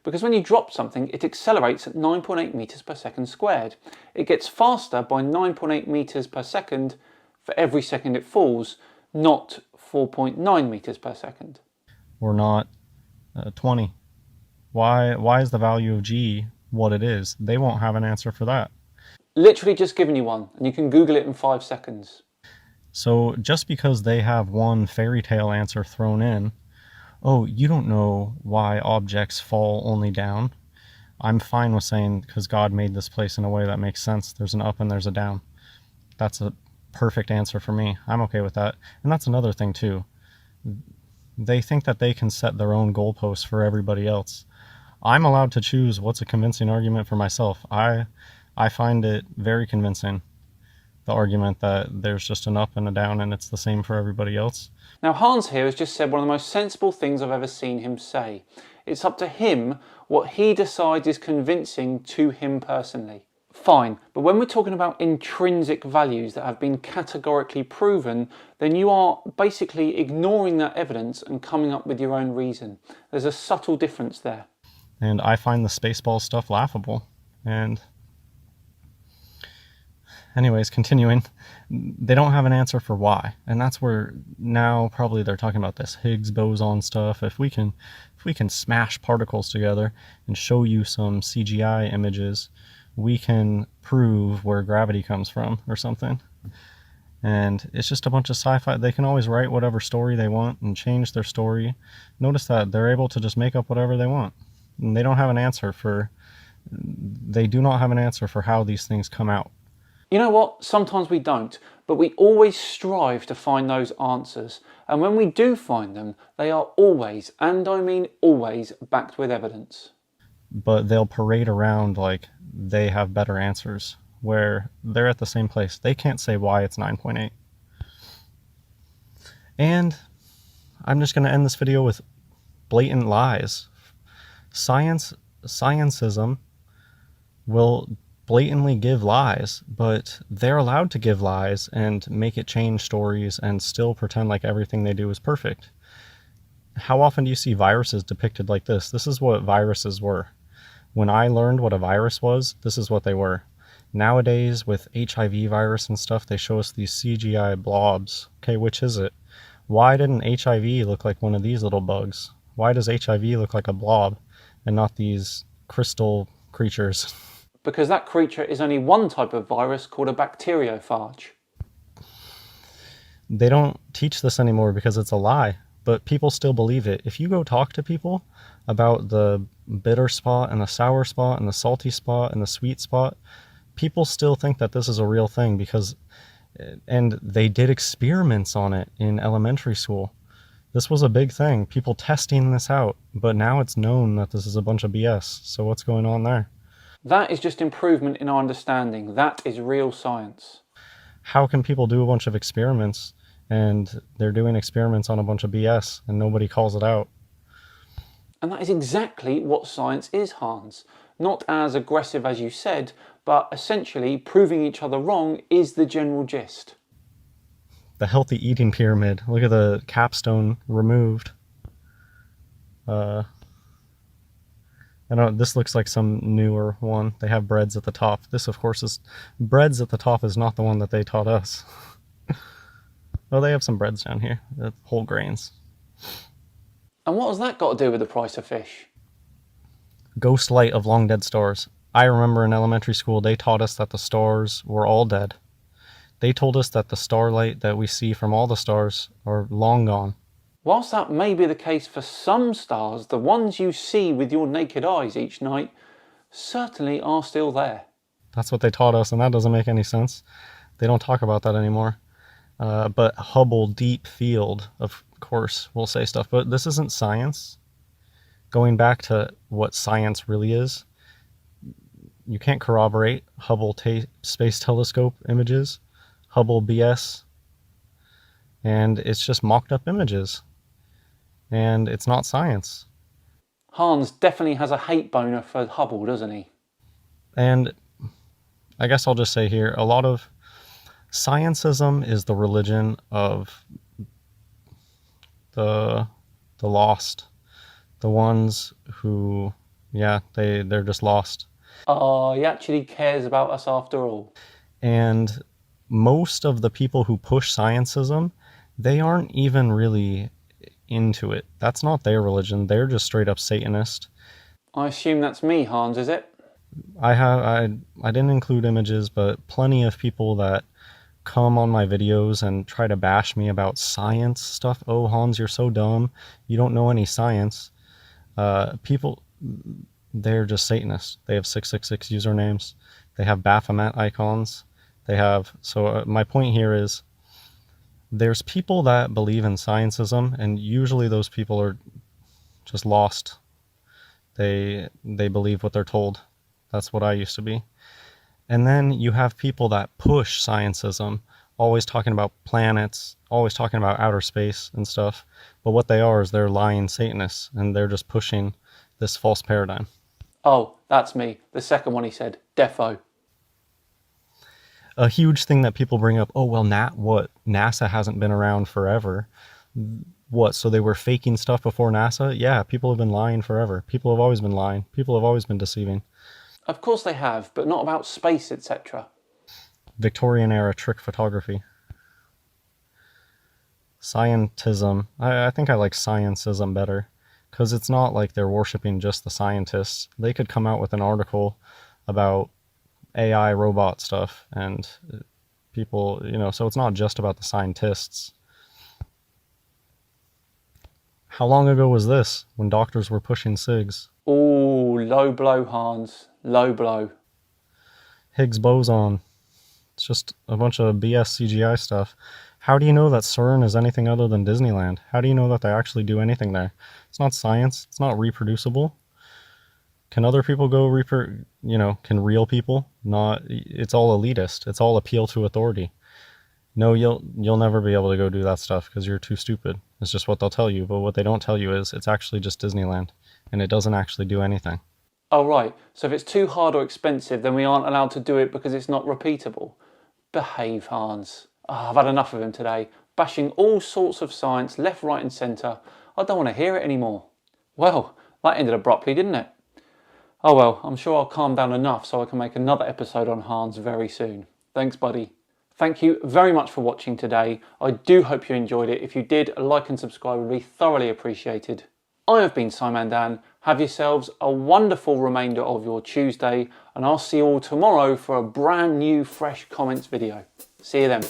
Because when you drop something, it accelerates at 9.8 meters per second squared. It gets faster by 9.8 meters per second for every second it falls, not 4.9 meters per second. Or not 20. Why is the value of G what it is? They won't have an answer for that. Literally just giving you one, and you can Google it in 5 seconds. So just because they have one fairy tale answer thrown in, oh, you don't know why objects fall only down. I'm fine with saying because God made this place in a way that makes sense. There's an up and there's a down. That's a perfect answer for me. I'm okay with that. And that's another thing too. They think that they can set their own goalposts for everybody else. I'm allowed to choose what's a convincing argument for myself. I find it very convincing, the argument that there's just an up and a down and it's the same for everybody else. Now Hans here has just said one of the most sensible things I've ever seen him say. It's up to him what he decides is convincing to him personally. Fine, but when we're talking about intrinsic values that have been categorically proven, then you are basically ignoring that evidence and coming up with your own reason. There's a subtle difference there. And I find the Spaceball stuff laughable. And anyways, continuing, they don't have an answer for why. And that's where now probably they're talking about this Higgs boson stuff. If we can smash particles together and show you some CGI images, we can prove where gravity comes from or something. And it's just a bunch of sci-fi. They can always write whatever story they want and change their story. Notice that they're able to just make up whatever they want. And they don't have an answer for, they do not have an answer for how these things come out. You know what? Sometimes we don't, but we always strive to find those answers. And when we do find them, they are always, and I mean always, backed with evidence. But they'll parade around like they have better answers, where they're at the same place. They can't say why it's 9.8. And I'm just going to end this video with blatant lies. Scientism will blatantly give lies, but they're allowed to give lies and make it change stories and still pretend like everything they do is perfect. How often do you see viruses depicted like this? This is what viruses were. When I learned what a virus was, this is what they were. Nowadays, with HIV virus and stuff, they show us these CGI blobs. Okay, which is it? Why didn't HIV look like one of these little bugs? Why does HIV look like a blob and not these crystal creatures? Because that creature is only one type of virus called a bacteriophage. They don't teach this anymore because it's a lie, but people still believe it. If you go talk to people about the bitter spot and the sour spot and the salty spot and the sweet spot, people still think that this is a real thing because, and they did experiments on it in elementary school. This was a big thing, people testing this out, but now it's known that this is a bunch of BS. So what's going on there? That is just improvement in our understanding. That is real science. How can people do a bunch of experiments and they're doing experiments on a bunch of BS and nobody calls it out? And that is exactly what science is, Hans. Not as aggressive as you said, but essentially proving each other wrong is the general gist. The healthy eating pyramid. Look at the capstone removed. I don't know, this looks like some newer one. They have breads at the top. This, of course, is breads at the top is not the one that they taught us. Oh, they have some breads down here, whole grains. And what has that got to do with the price of fish? Ghost light of long dead stars. I remember in elementary school, they taught us that the stars were all dead. They told us that the starlight that we see from all the stars are long gone. Whilst that may be the case for some stars, the ones you see with your naked eyes each night certainly are still there. That's what they taught us, and that doesn't make any sense. They don't talk about that anymore. But Hubble Deep Field, of course, will say stuff, but this isn't science. Going back to what science really is, you can't corroborate Hubble Space Telescope images, Hubble BS, and it's just mocked up images. And it's not science. Hans definitely has a hate boner for Hubble, doesn't he? And I guess I'll just say here, a lot of scientism is the religion of the lost. The ones who, yeah, they're just lost. Oh, he actually cares about us after all. And most of the people who push scientism, they aren't even really into it. That's not their religion. They're just straight up Satanist. I assume that's me, Hans, is it? I didn't include images, but plenty of people that come on my videos and try to bash me about science stuff. Oh, Hans, you're so dumb. You don't know any science. People, they're just Satanists. They have 666 usernames. They have Baphomet icons. They have, so my point here is, there's people that believe in scientism, and usually those people are just lost. They believe what they're told. That's what I used to be. And then you have people that push scientism, always talking about planets, always talking about outer space and stuff. But what they are is they're lying Satanists, and they're just pushing this false paradigm. Oh, that's me. The second one he said. Defo. A huge thing that people bring up, oh, well, NASA hasn't been around forever. What, so they were faking stuff before NASA? Yeah, people have been lying forever. People have always been lying. People have always been deceiving. Of course they have, but not about space, etc. Victorian era trick photography. Scientism. I think I like sciencism better, because it's not like they're worshipping just the scientists. They could come out with an article about AI robot stuff, and people, so it's not just about the scientists. How long ago was this, when doctors were pushing SIGs? Ooh, low blow, Hans. Low blow. Higgs boson. It's just a bunch of BS CGI stuff. How do you know that CERN is anything other than Disneyland? How do you know that they actually do anything there? It's not science. It's not reproducible. Can other people go can real people? Not. It's all elitist. It's all appeal to authority. No, you'll never be able to go do that stuff because you're too stupid. It's just what they'll tell you. But what they don't tell you is it's actually just Disneyland, and it doesn't actually do anything. Oh, right. So if it's too hard or expensive, then we aren't allowed to do it because it's not repeatable. Behave, Hans. Oh, I've had enough of him today. Bashing all sorts of science, left, right and centre. I don't want to hear it anymore. Well, that ended abruptly, didn't it? Oh well, I'm sure I'll calm down enough so I can make another episode on Hans very soon. Thanks, buddy. Thank you very much for watching today. I do hope you enjoyed it. If you did, a like and subscribe would be thoroughly appreciated. I have been SciManDan. Have yourselves a wonderful remainder of your Tuesday, and I'll see you all tomorrow for a brand new fresh comments video. See you then.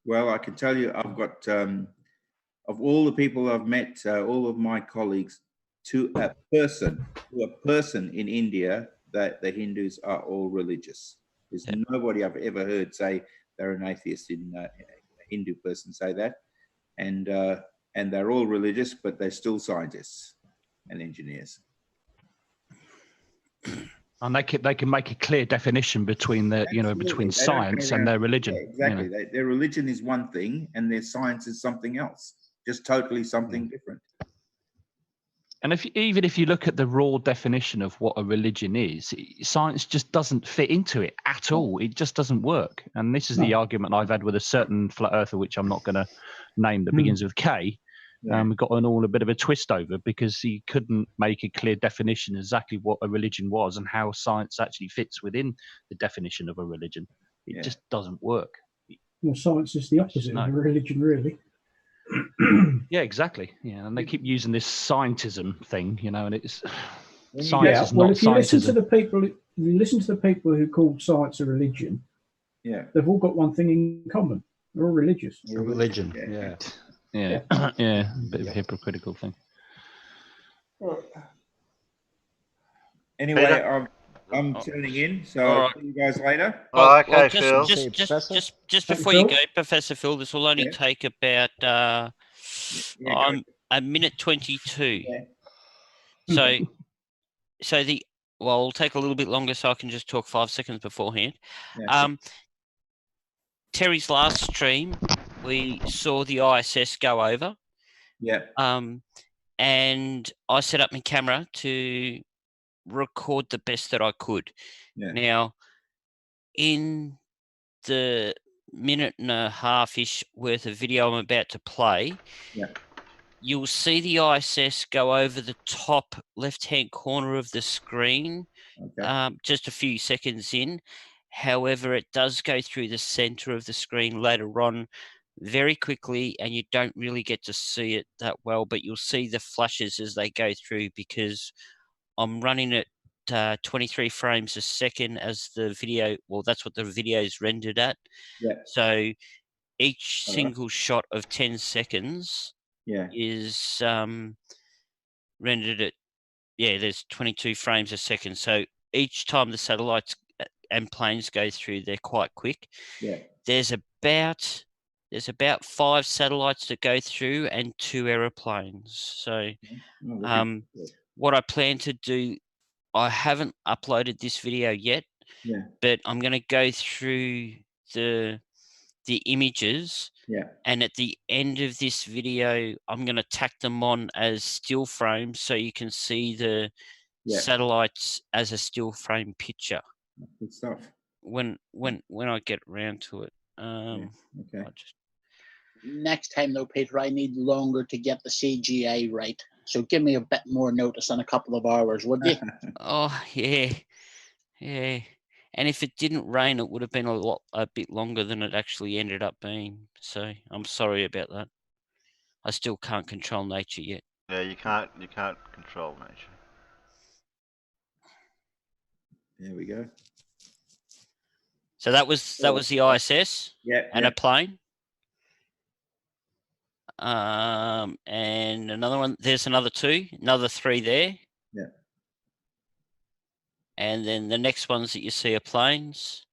Well, I can tell you, I've got, of all the people I've met, all of my colleagues, to a person in India, that the Hindus are all religious. There's nobody I've ever heard say they're an atheist in a Hindu person say that, and they're all religious, but they're still scientists and engineers. And they can make a clear definition between between science and their religion. Yeah, exactly. Their religion is one thing, and their science is something else, just totally something different. And even if you look at the raw definition of what a religion is, science just doesn't fit into it at all. It just doesn't work. And this is the argument I've had with a certain flat earther, which I'm not going to name, that begins with K. We got a bit of a twist over because he couldn't make a clear definition exactly what a religion was and how science actually fits within the definition of a religion. It just doesn't work. Well, science is the opposite of a religion, really. Yeah, exactly. Yeah, and they keep using this scientism thing, and it's science is not if you scientism. listen to the people who call science a religion, they've all got one thing in common: they're all religious. Religion, yeah. Yeah, yeah, a bit of a hypocritical thing. Anyway, Peter? I'm tuning in, so All I'll right. see you guys later. Well, okay, well, Phil. just before you go, Professor Phil, this will only Yeah. take about Yeah, a minute 22. Yeah. So, well, it'll take a little bit longer, so I can just talk 5 seconds beforehand. Yeah. Terry's last stream, we saw the ISS go over. Yeah. And I set up my camera to record the best that I could. Yeah. Now, in the minute and a half-ish worth of video I'm about to play, Yeah. you'll see the ISS go over the top left-hand corner of the screen, just a few seconds in. However, it does go through the center of the screen later on very quickly, and you don't really get to see it that well, but you'll see the flashes as they go through because I'm running it 23 frames a second as the video, well, that's what the video is rendered at. Yeah. So each single shot of 10 seconds is rendered at, there's 22 frames a second. So each time the satellites and planes go through, they're quite quick. Yeah. There's about 5 satellites that go through and 2 aeroplanes. So what I plan to do, I haven't uploaded this video yet, but I'm going to go through the images, and at the end of this video, I'm going to tack them on as still frames so you can see the satellites as a still frame picture. Good stuff. When I get around to it. Okay. Next time though, Peter, I need longer to get the CGA right. So give me a bit more notice than a couple of hours, would you? Oh yeah. And if it didn't rain, it would have been a bit longer than it actually ended up being. So I'm sorry about that. I still can't control nature yet. Yeah, you can't control nature. There we go. So that was the ISS and a plane. And another one. There's another 2, another 3 there. Yeah. And then the next ones that you see are planes.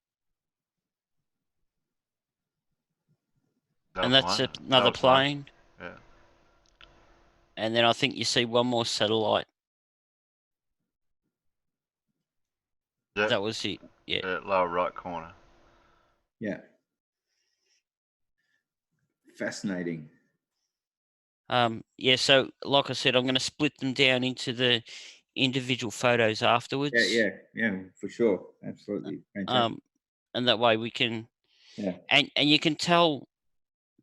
And that's another plane. Yeah. And then I think you see one more satellite. That was it. Yeah. Lower right corner. Yeah. Fascinating. So like I said, I'm going to split them down into the individual photos afterwards. Yeah, for sure. Absolutely. Fantastic. And that way we can, and you can tell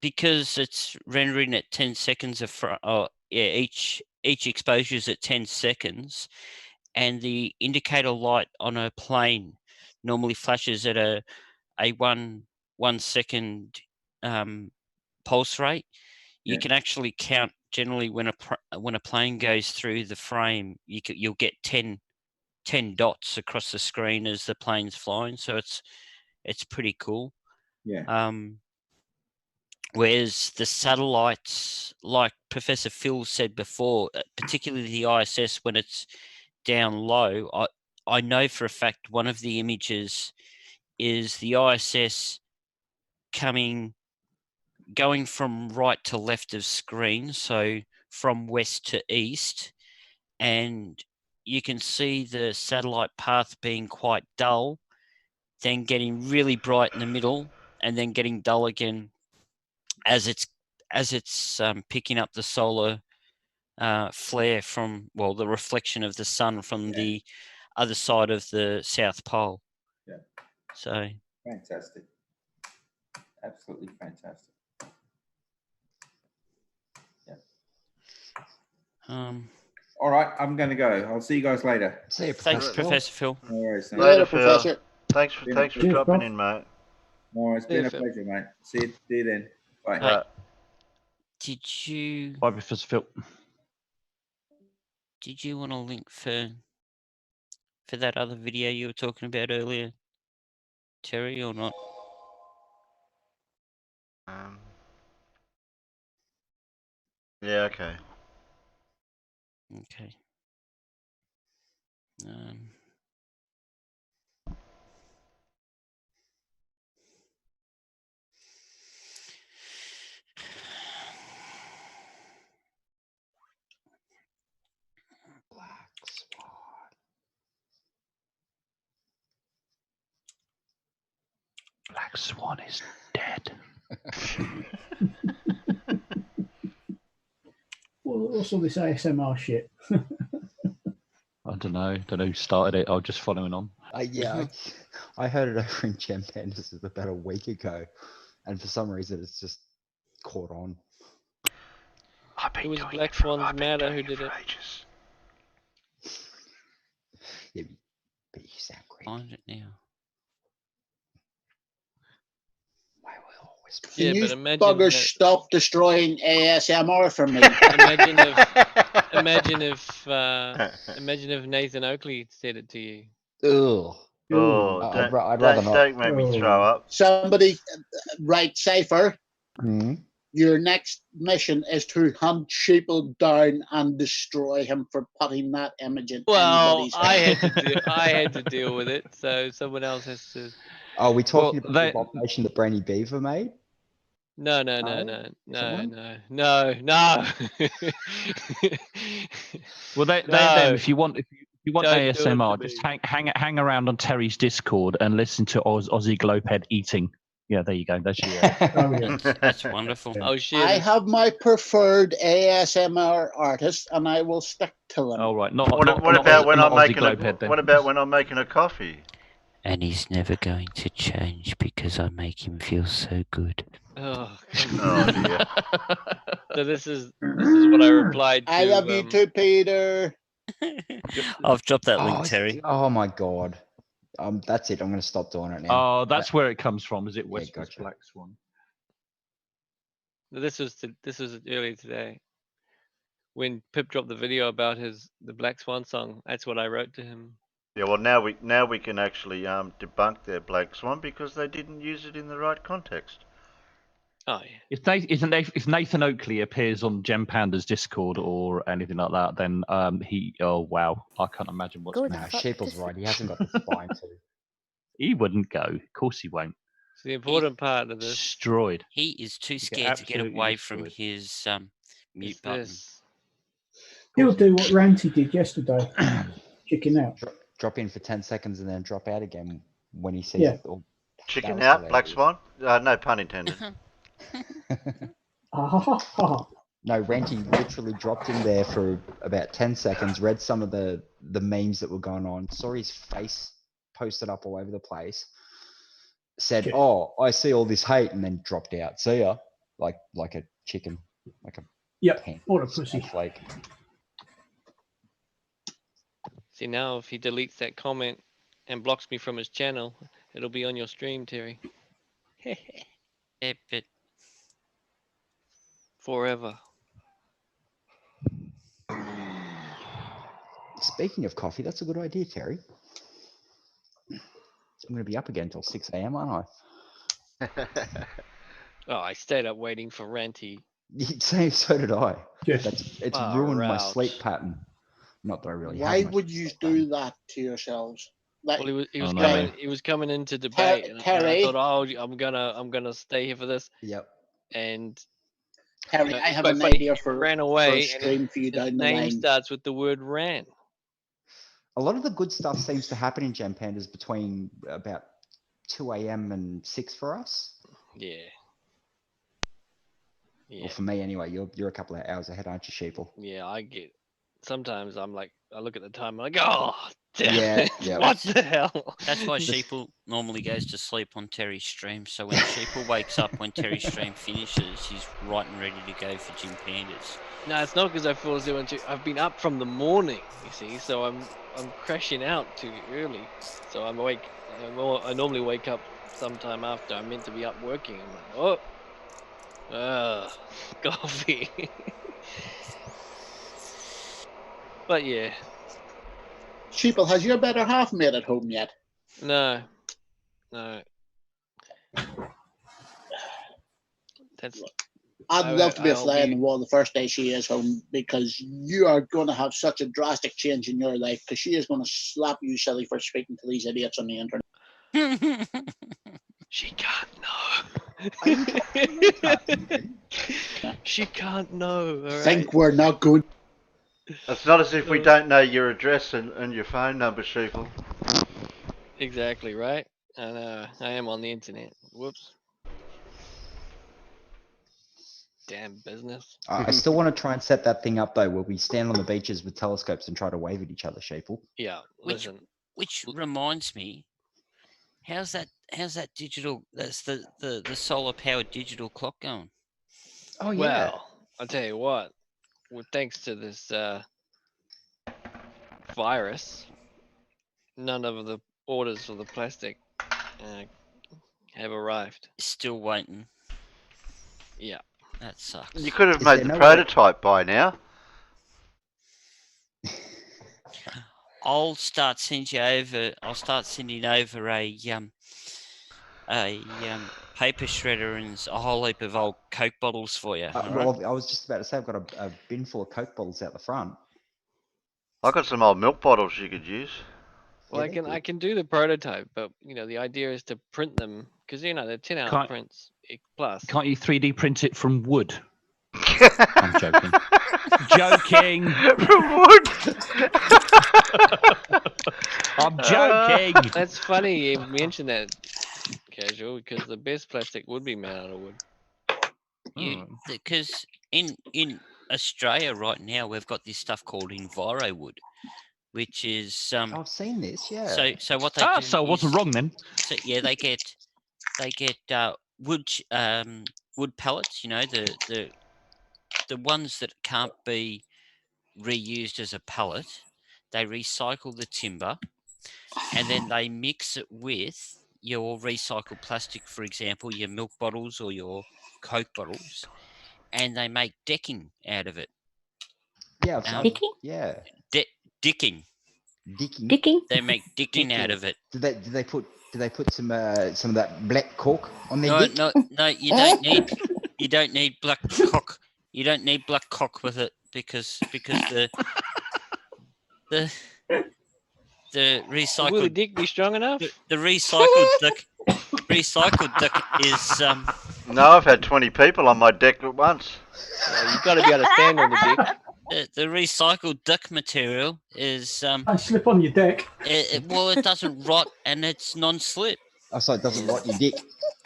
because it's rendering at 10 seconds each exposure is at 10 seconds, and the indicator light on a plane normally flashes at a 1 second pulse rate. You can actually count generally when a plane goes through the frame, you'll get 10 dots across the screen as the plane's flying. So it's pretty cool. Yeah. Whereas the satellites, like Professor Phil said before, particularly the ISS when it's down low, I know for a fact one of the images is the ISS going from right to left of screen, so from west to east, and you can see the satellite path being quite dull, then getting really bright in the middle, and then getting dull again as it's picking up the solar flare from, well, the reflection of the sun from the other side of the South Pole. Yeah. So fantastic. Absolutely fantastic. All right, I'm going to go. I'll see you guys later. See you, Thanks, Professor Phil. No worries. Later, Phil. Thanks for dropping in, mate. No worries. It's been a pleasure, mate. See you then. Bye. Bye. Did you? Bye, Professor Phil. Did you want a link for that other video you were talking about earlier, Terry, or not? Yeah, okay. Okay. Black Swan. Black Swan is dead. What's all this ASMR shit? I don't know who started it. I'm just following on. Yeah, I heard it over in Gem Pandas about a week ago, and for some reason it's just caught on. It was Black Swan's Matter who did it. Yeah, but you sound great. Find it now. Yeah, Can but you imagine buggers that, stop destroying ASMR for me? imagine if Nathan Oakley said it to you. Ugh. Oh, I'd rather not. Don't make me throw up. Somebody write Cypher. Hmm? Your next mission is to hunt Sheeple down and destroy him for putting that image in Well, anybody's I head. had to deal with it, so someone else has to. Are we talking about the abomination that Brainy Beaver made? No. Well, then, if you want ASMR, just hang around on Terry's Discord and listen to Aussie Glowhead eating. Yeah, there you go. That's your. That's wonderful. Oh shit! I have my preferred ASMR artist, and I will stick to them. Oh right, What about when I'm making a coffee? And he's never going to change because I make him feel so good. Oh, oh dear. So this is what I replied to. I love you too, Peter. I've dropped that link, Terry. Oh my god. That's it. I'm going to stop doing it now. Oh, that's where it comes from, is it? Westwood's Black Swan. This was earlier today, when Pip dropped the video about the Black Swan song. That's what I wrote to him. Yeah, well now we can actually debunk their Black Swan because they didn't use it in the right context. Oh yeah. If Nathan Oakley appears on Gem Panda's Discord or anything like that, then oh wow, I can't imagine what's. Nah, Sheeple's right. He hasn't got the spine to. He wouldn't go. Of course he won't. It's the important part of this. Destroyed. He is too scared to get away from his mute button. He'll do what Ranty did yesterday. Chicken out. Drop in for 10 seconds and then drop out again when he sees it. Chicken out, Black Swan? No pun intended. No, Ranty literally dropped in there for about 10 seconds, read some of the memes that were going on, saw his face posted up all over the place, said, "Oh, I see all this hate," and then dropped out. See ya, like a chicken, like a what a pussy. Flake. See, now if he deletes that comment and blocks me from his channel, it'll be on your stream, Terry. Epic. Forever. Speaking of coffee, that's a good idea, Terry. I'm going to be up again until 6 a.m., aren't I? Oh, I stayed up waiting for Ranty. So did I. Yes. It's ruined my sleep pattern. Not that I really. Why have would you do that to yourselves? Like, Well, he was coming into debate, and I thought, oh, I'm gonna stay here for this. Yep. And Terry, I have an idea for ran away. for a stream for you down His the name line. starts with the word "ran." A lot of the good stuff seems to happen in Gem Pandas between about 2 a.m. and 6 for us. Yeah. Well, for me anyway. You're a couple of hours ahead, aren't you, Sheeple? Yeah, I get. Sometimes I'm like, I look at the time, I'm like, oh, damn it, yeah. what the hell? That's why Sheeple normally goes to sleep on Terry's stream. So when Sheeple wakes up when Terry's stream finishes, he's right and ready to go for Gem Pandas. No, it's not because I feel as though I've been up from the morning, you see, so I'm crashing out too early. So I'm awake. I normally wake up sometime after I'm meant to be up working. I'm like, coffee. But yeah. Sheeple, has your better half made it home yet? No. That's I'd love to be a fly on the wall the first day she is home, because you are going to have such a drastic change in your life, because she is going to slap you silly for speaking to these idiots on the internet. She can't know. She can't know. All right? Think we're not good. It's not as if we don't know your address and your phone number, Sheeple. Exactly, right? I know. I am on the internet. Whoops. Damn business. I still want to try and set that thing up though, where we stand on the beaches with telescopes and try to wave at each other, Sheeple. Yeah, listen. Which reminds me, how's that digital? That's the solar powered digital clock going? Oh yeah. Well, I'll tell you what. Well, thanks to this virus, none of the orders for the plastic have arrived. Still waiting. Yeah. That sucks. You could have made the prototype by now. I'll start sending over a paper shredder and a whole heap of old Coke bottles for you. Well, I was just about to say, I've got a bin full of Coke bottles out the front. I got some old milk bottles you could use. Well, I can do the prototype, but the idea is to print them because they're 10-hour prints plus. Can't you 3D print it from wood? I'm joking. Joking. From wood. I'm joking. That's funny you mentioned that, Casual, because the best plastic would be made out of wood. Because in Australia right now we've got this stuff called EnviroWood, which is I've seen this, yeah. So what they do so I wasn't wrong then. So yeah, they get wood pellets. The ones that can't be reused as a pellet. They recycle the timber, and then they mix it with your recycled plastic, for example, your milk bottles or your Coke bottles, and they make decking out of it. Yeah, Dicking? Yeah. Dicking. Dicking? They make dicking out of it. Do they put some of that black cork on their dick? No, you don't need black cock. You don't need black cock with it because the recycled. Will the dick be strong enough? The recycled dick is No, I've had 20 people on my deck at once. You've got to be able to stand on the dick. The recycled dick material is I slip on your deck. It doesn't rot and it's non-slip. Oh, so it doesn't rot your dick.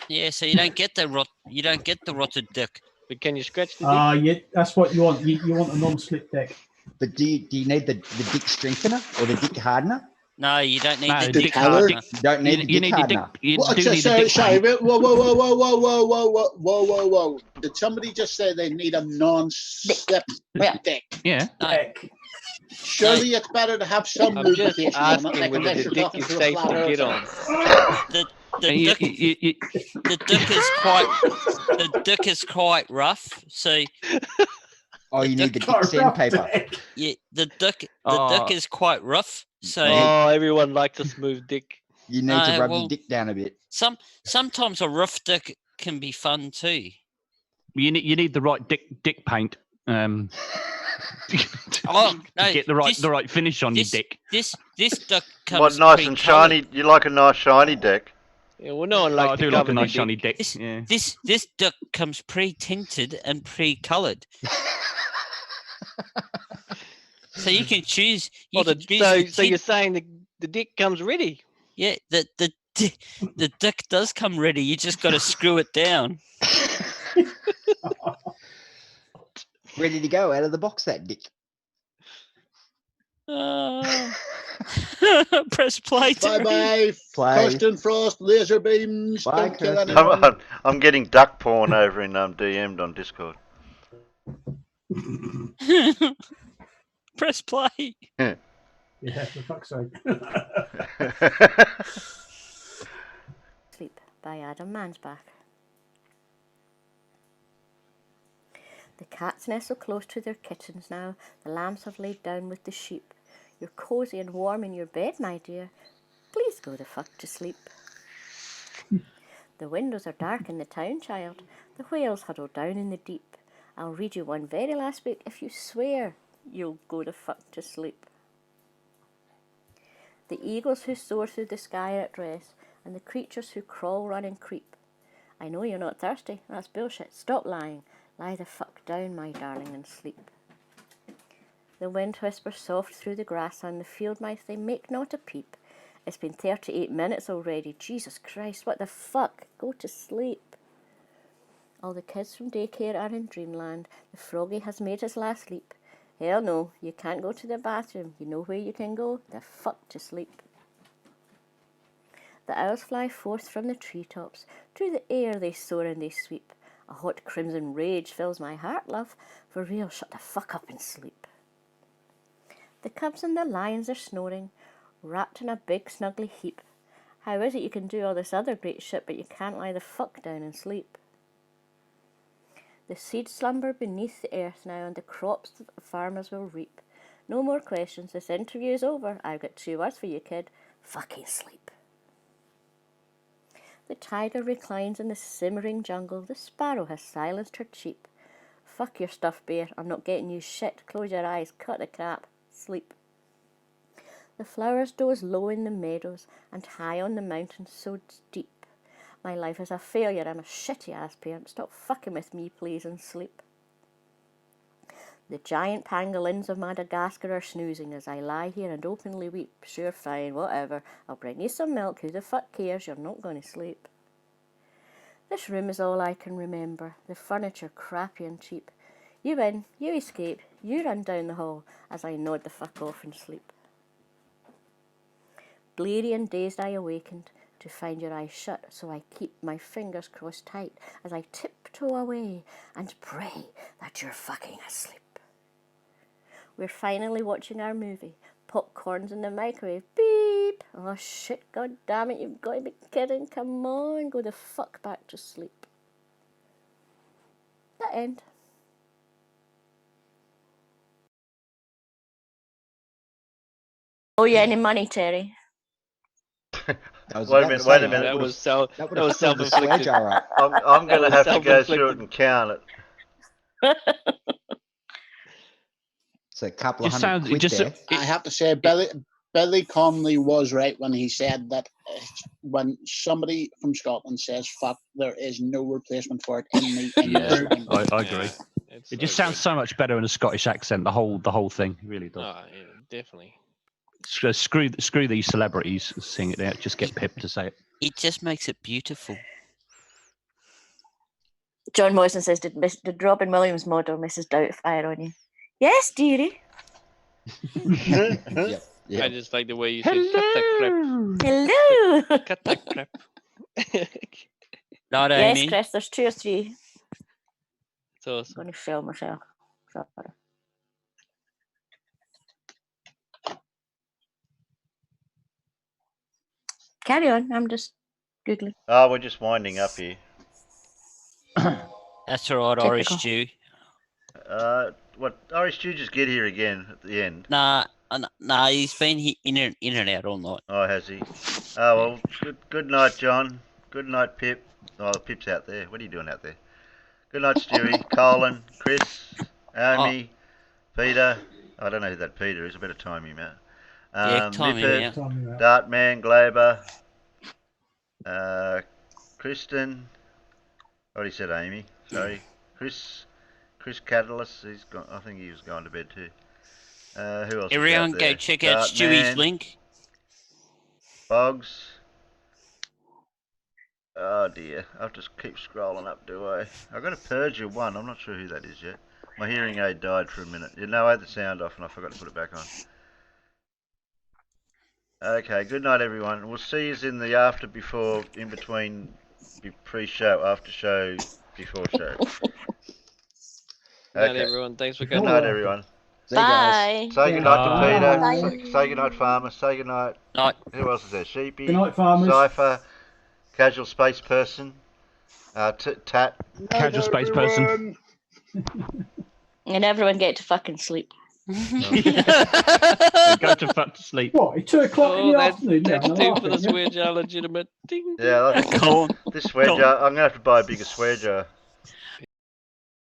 Yeah, so you don't get the rotted dick. But can you scratch the dick? Yeah, that's what you want. You want a non-slip deck. But do you need the dick strengthener or the dick hardener? No, you don't need the dick hardener. You don't need the dick hardener. Sorry, whoa. Did somebody just say they need a non-slip dick? Yeah. Surely it's better to have some I'm just lubrication on it, asking like whether unless the you're dick talking is to a safe flat to get earther. on. The dick is quite rough. So. Oh, you need the dick sandpaper. Yeah, the dick is quite rough. So everyone likes a smooth dick. You need to rub your dick down a bit. Sometimes a rough dick can be fun too. You need the right dick paint. To get the right finish on your dick. This dick comes. What nice and shiny? You like a nice shiny dick? Yeah, well, no one likes. I do like a nice shiny dick. This dick comes pre-tinted and pre-coloured. So you can choose. So you're saying the dick comes ready? Yeah, the dick does come ready. You just got to screw it down. Ready to go out of the box, that dick. Press play. Bye. Frost and Frost, laser beams. Don't kill anyone. I'm getting duck porn over in DM'd on Discord. Press play. Yeah, for fuck's sake. Sleep by Adam Mansbach. The cats nestle close to their kittens now. The lambs have laid down with the sheep. You're cosy and warm in your bed, my dear. Please go the fuck to sleep. The windows are dark in the town, child. The whales huddle down in the deep. I'll read you one very last book if you swear you'll go the fuck to sleep. The eagles who soar through the sky are at rest, and the creatures who crawl, run and creep. I know you're not thirsty. That's bullshit. Stop lying. Lie the fuck down, my darling, and sleep. The wind whispers soft through the grass on the field mice. They make not a peep. It's been 38 minutes already. Jesus Christ, what the fuck? Go to sleep. All the kids from daycare are in dreamland. The froggy has made his last leap. Hell no, you can't go to the bathroom. You know where you can go? The fuck to sleep. The owls fly forth from the treetops. Through the air they soar and they sweep. A hot crimson rage fills my heart, love. For real, shut the fuck up and sleep. The cubs and the lions are snoring, wrapped in a big snuggly heap. How is it you can do all this other great shit, but you can't lie the fuck down and sleep? The seeds slumber beneath the earth now, and the crops the farmers will reap. No more questions. This interview is over. I've got 2 words for you, kid. Fucking sleep. The tiger reclines in the simmering jungle. The sparrow has silenced her cheep. Fuck your stuffed bear. I'm not getting you shit. Close your eyes. Cut the crap. Sleep. The flowers doze low in the meadows, and high on the mountains so deep. My life is a failure. I'm a shitty ass parent. Stop fucking with me, please, and sleep. The giant pangolins of Madagascar are snoozing as I lie here and openly weep. Sure, fine, whatever. I'll bring you some milk. Who the fuck cares? You're not going to sleep. This room is all I can remember. The furniture crappy and cheap. You win, you escape, you run down the hall as I nod the fuck off and sleep. Bleary and dazed I awakened to find your eyes shut, so I keep my fingers crossed tight as I tiptoe away and pray that you're fucking asleep. We're finally watching our movie. Popcorn's in the microwave. Beep! Oh shit, god damn it, you've got to be kidding. Come on, go the fuck back to sleep. The end. Owe you any money, Terry? Wait a minute. That was self-inflicted. I'm going to have to go through it and count it. It's a couple of hundred quid there. I have to say, Billy Connolly was right when he said that when somebody from Scotland says fuck, there is no replacement for it in the English language. I agree. It just sounds so much better in a Scottish accent. The whole thing it really does. Oh, yeah, definitely. Screw these celebrities sing it out. Just get Pip to say it. It just makes it beautiful. John Morrison says, did Robin Williams model Mrs. Doubtfire on you? Yes, dearie. Yep. I just like the way you say cut that crap. Hello. Cut that crap. Not yes, Amy. Chris, there's 2 or 3. It's awesome. I'm going to film myself. Sorry. Carry on, I'm just Googling. Oh, we're just winding up here. That's all right, Irish Stew. What? Irish Stew just get here again at the end? Nah, he's been in and out all night. Oh, has he? Oh, well, good night, John. Good night, Pip. Oh, Pip's out there. What are you doing out there? Good night, Stewie, Colin, Chris, Amy, Peter. I don't know who that Peter is. I better time him out. Time him out. Dartman, Glaber, Kristen. I already said Amy. Sorry, Chris Catalyst. He's gone. I think he was going to bed too. Who else? Everyone, go check out Stewie's link. Boggs. Oh dear, I'll just keep scrolling up, do I? I've got a Purger one. I'm not sure who that is yet. My hearing aid died for a minute. You know, I had the sound off and I forgot to put it back on. Okay, good night everyone. We'll see you in the after, before, in between, pre-show, after show, before show. Good night everyone, thanks for coming. Good night everyone. Bye. Say good night to Peter. Bye. Say good night, Farmer. Say good night. Night. Who else is there? Sheepy. Good night, Farmers. Cypher. Casual Space Person. Tat. Casual Space Person. And everyone get to fucking sleep. Go to sleep. What? At 2 o'clock in the afternoon? That's two for the swear jar legitimate. Ding. Yeah, this swear jar. I'm gonna have to buy a bigger swear jar.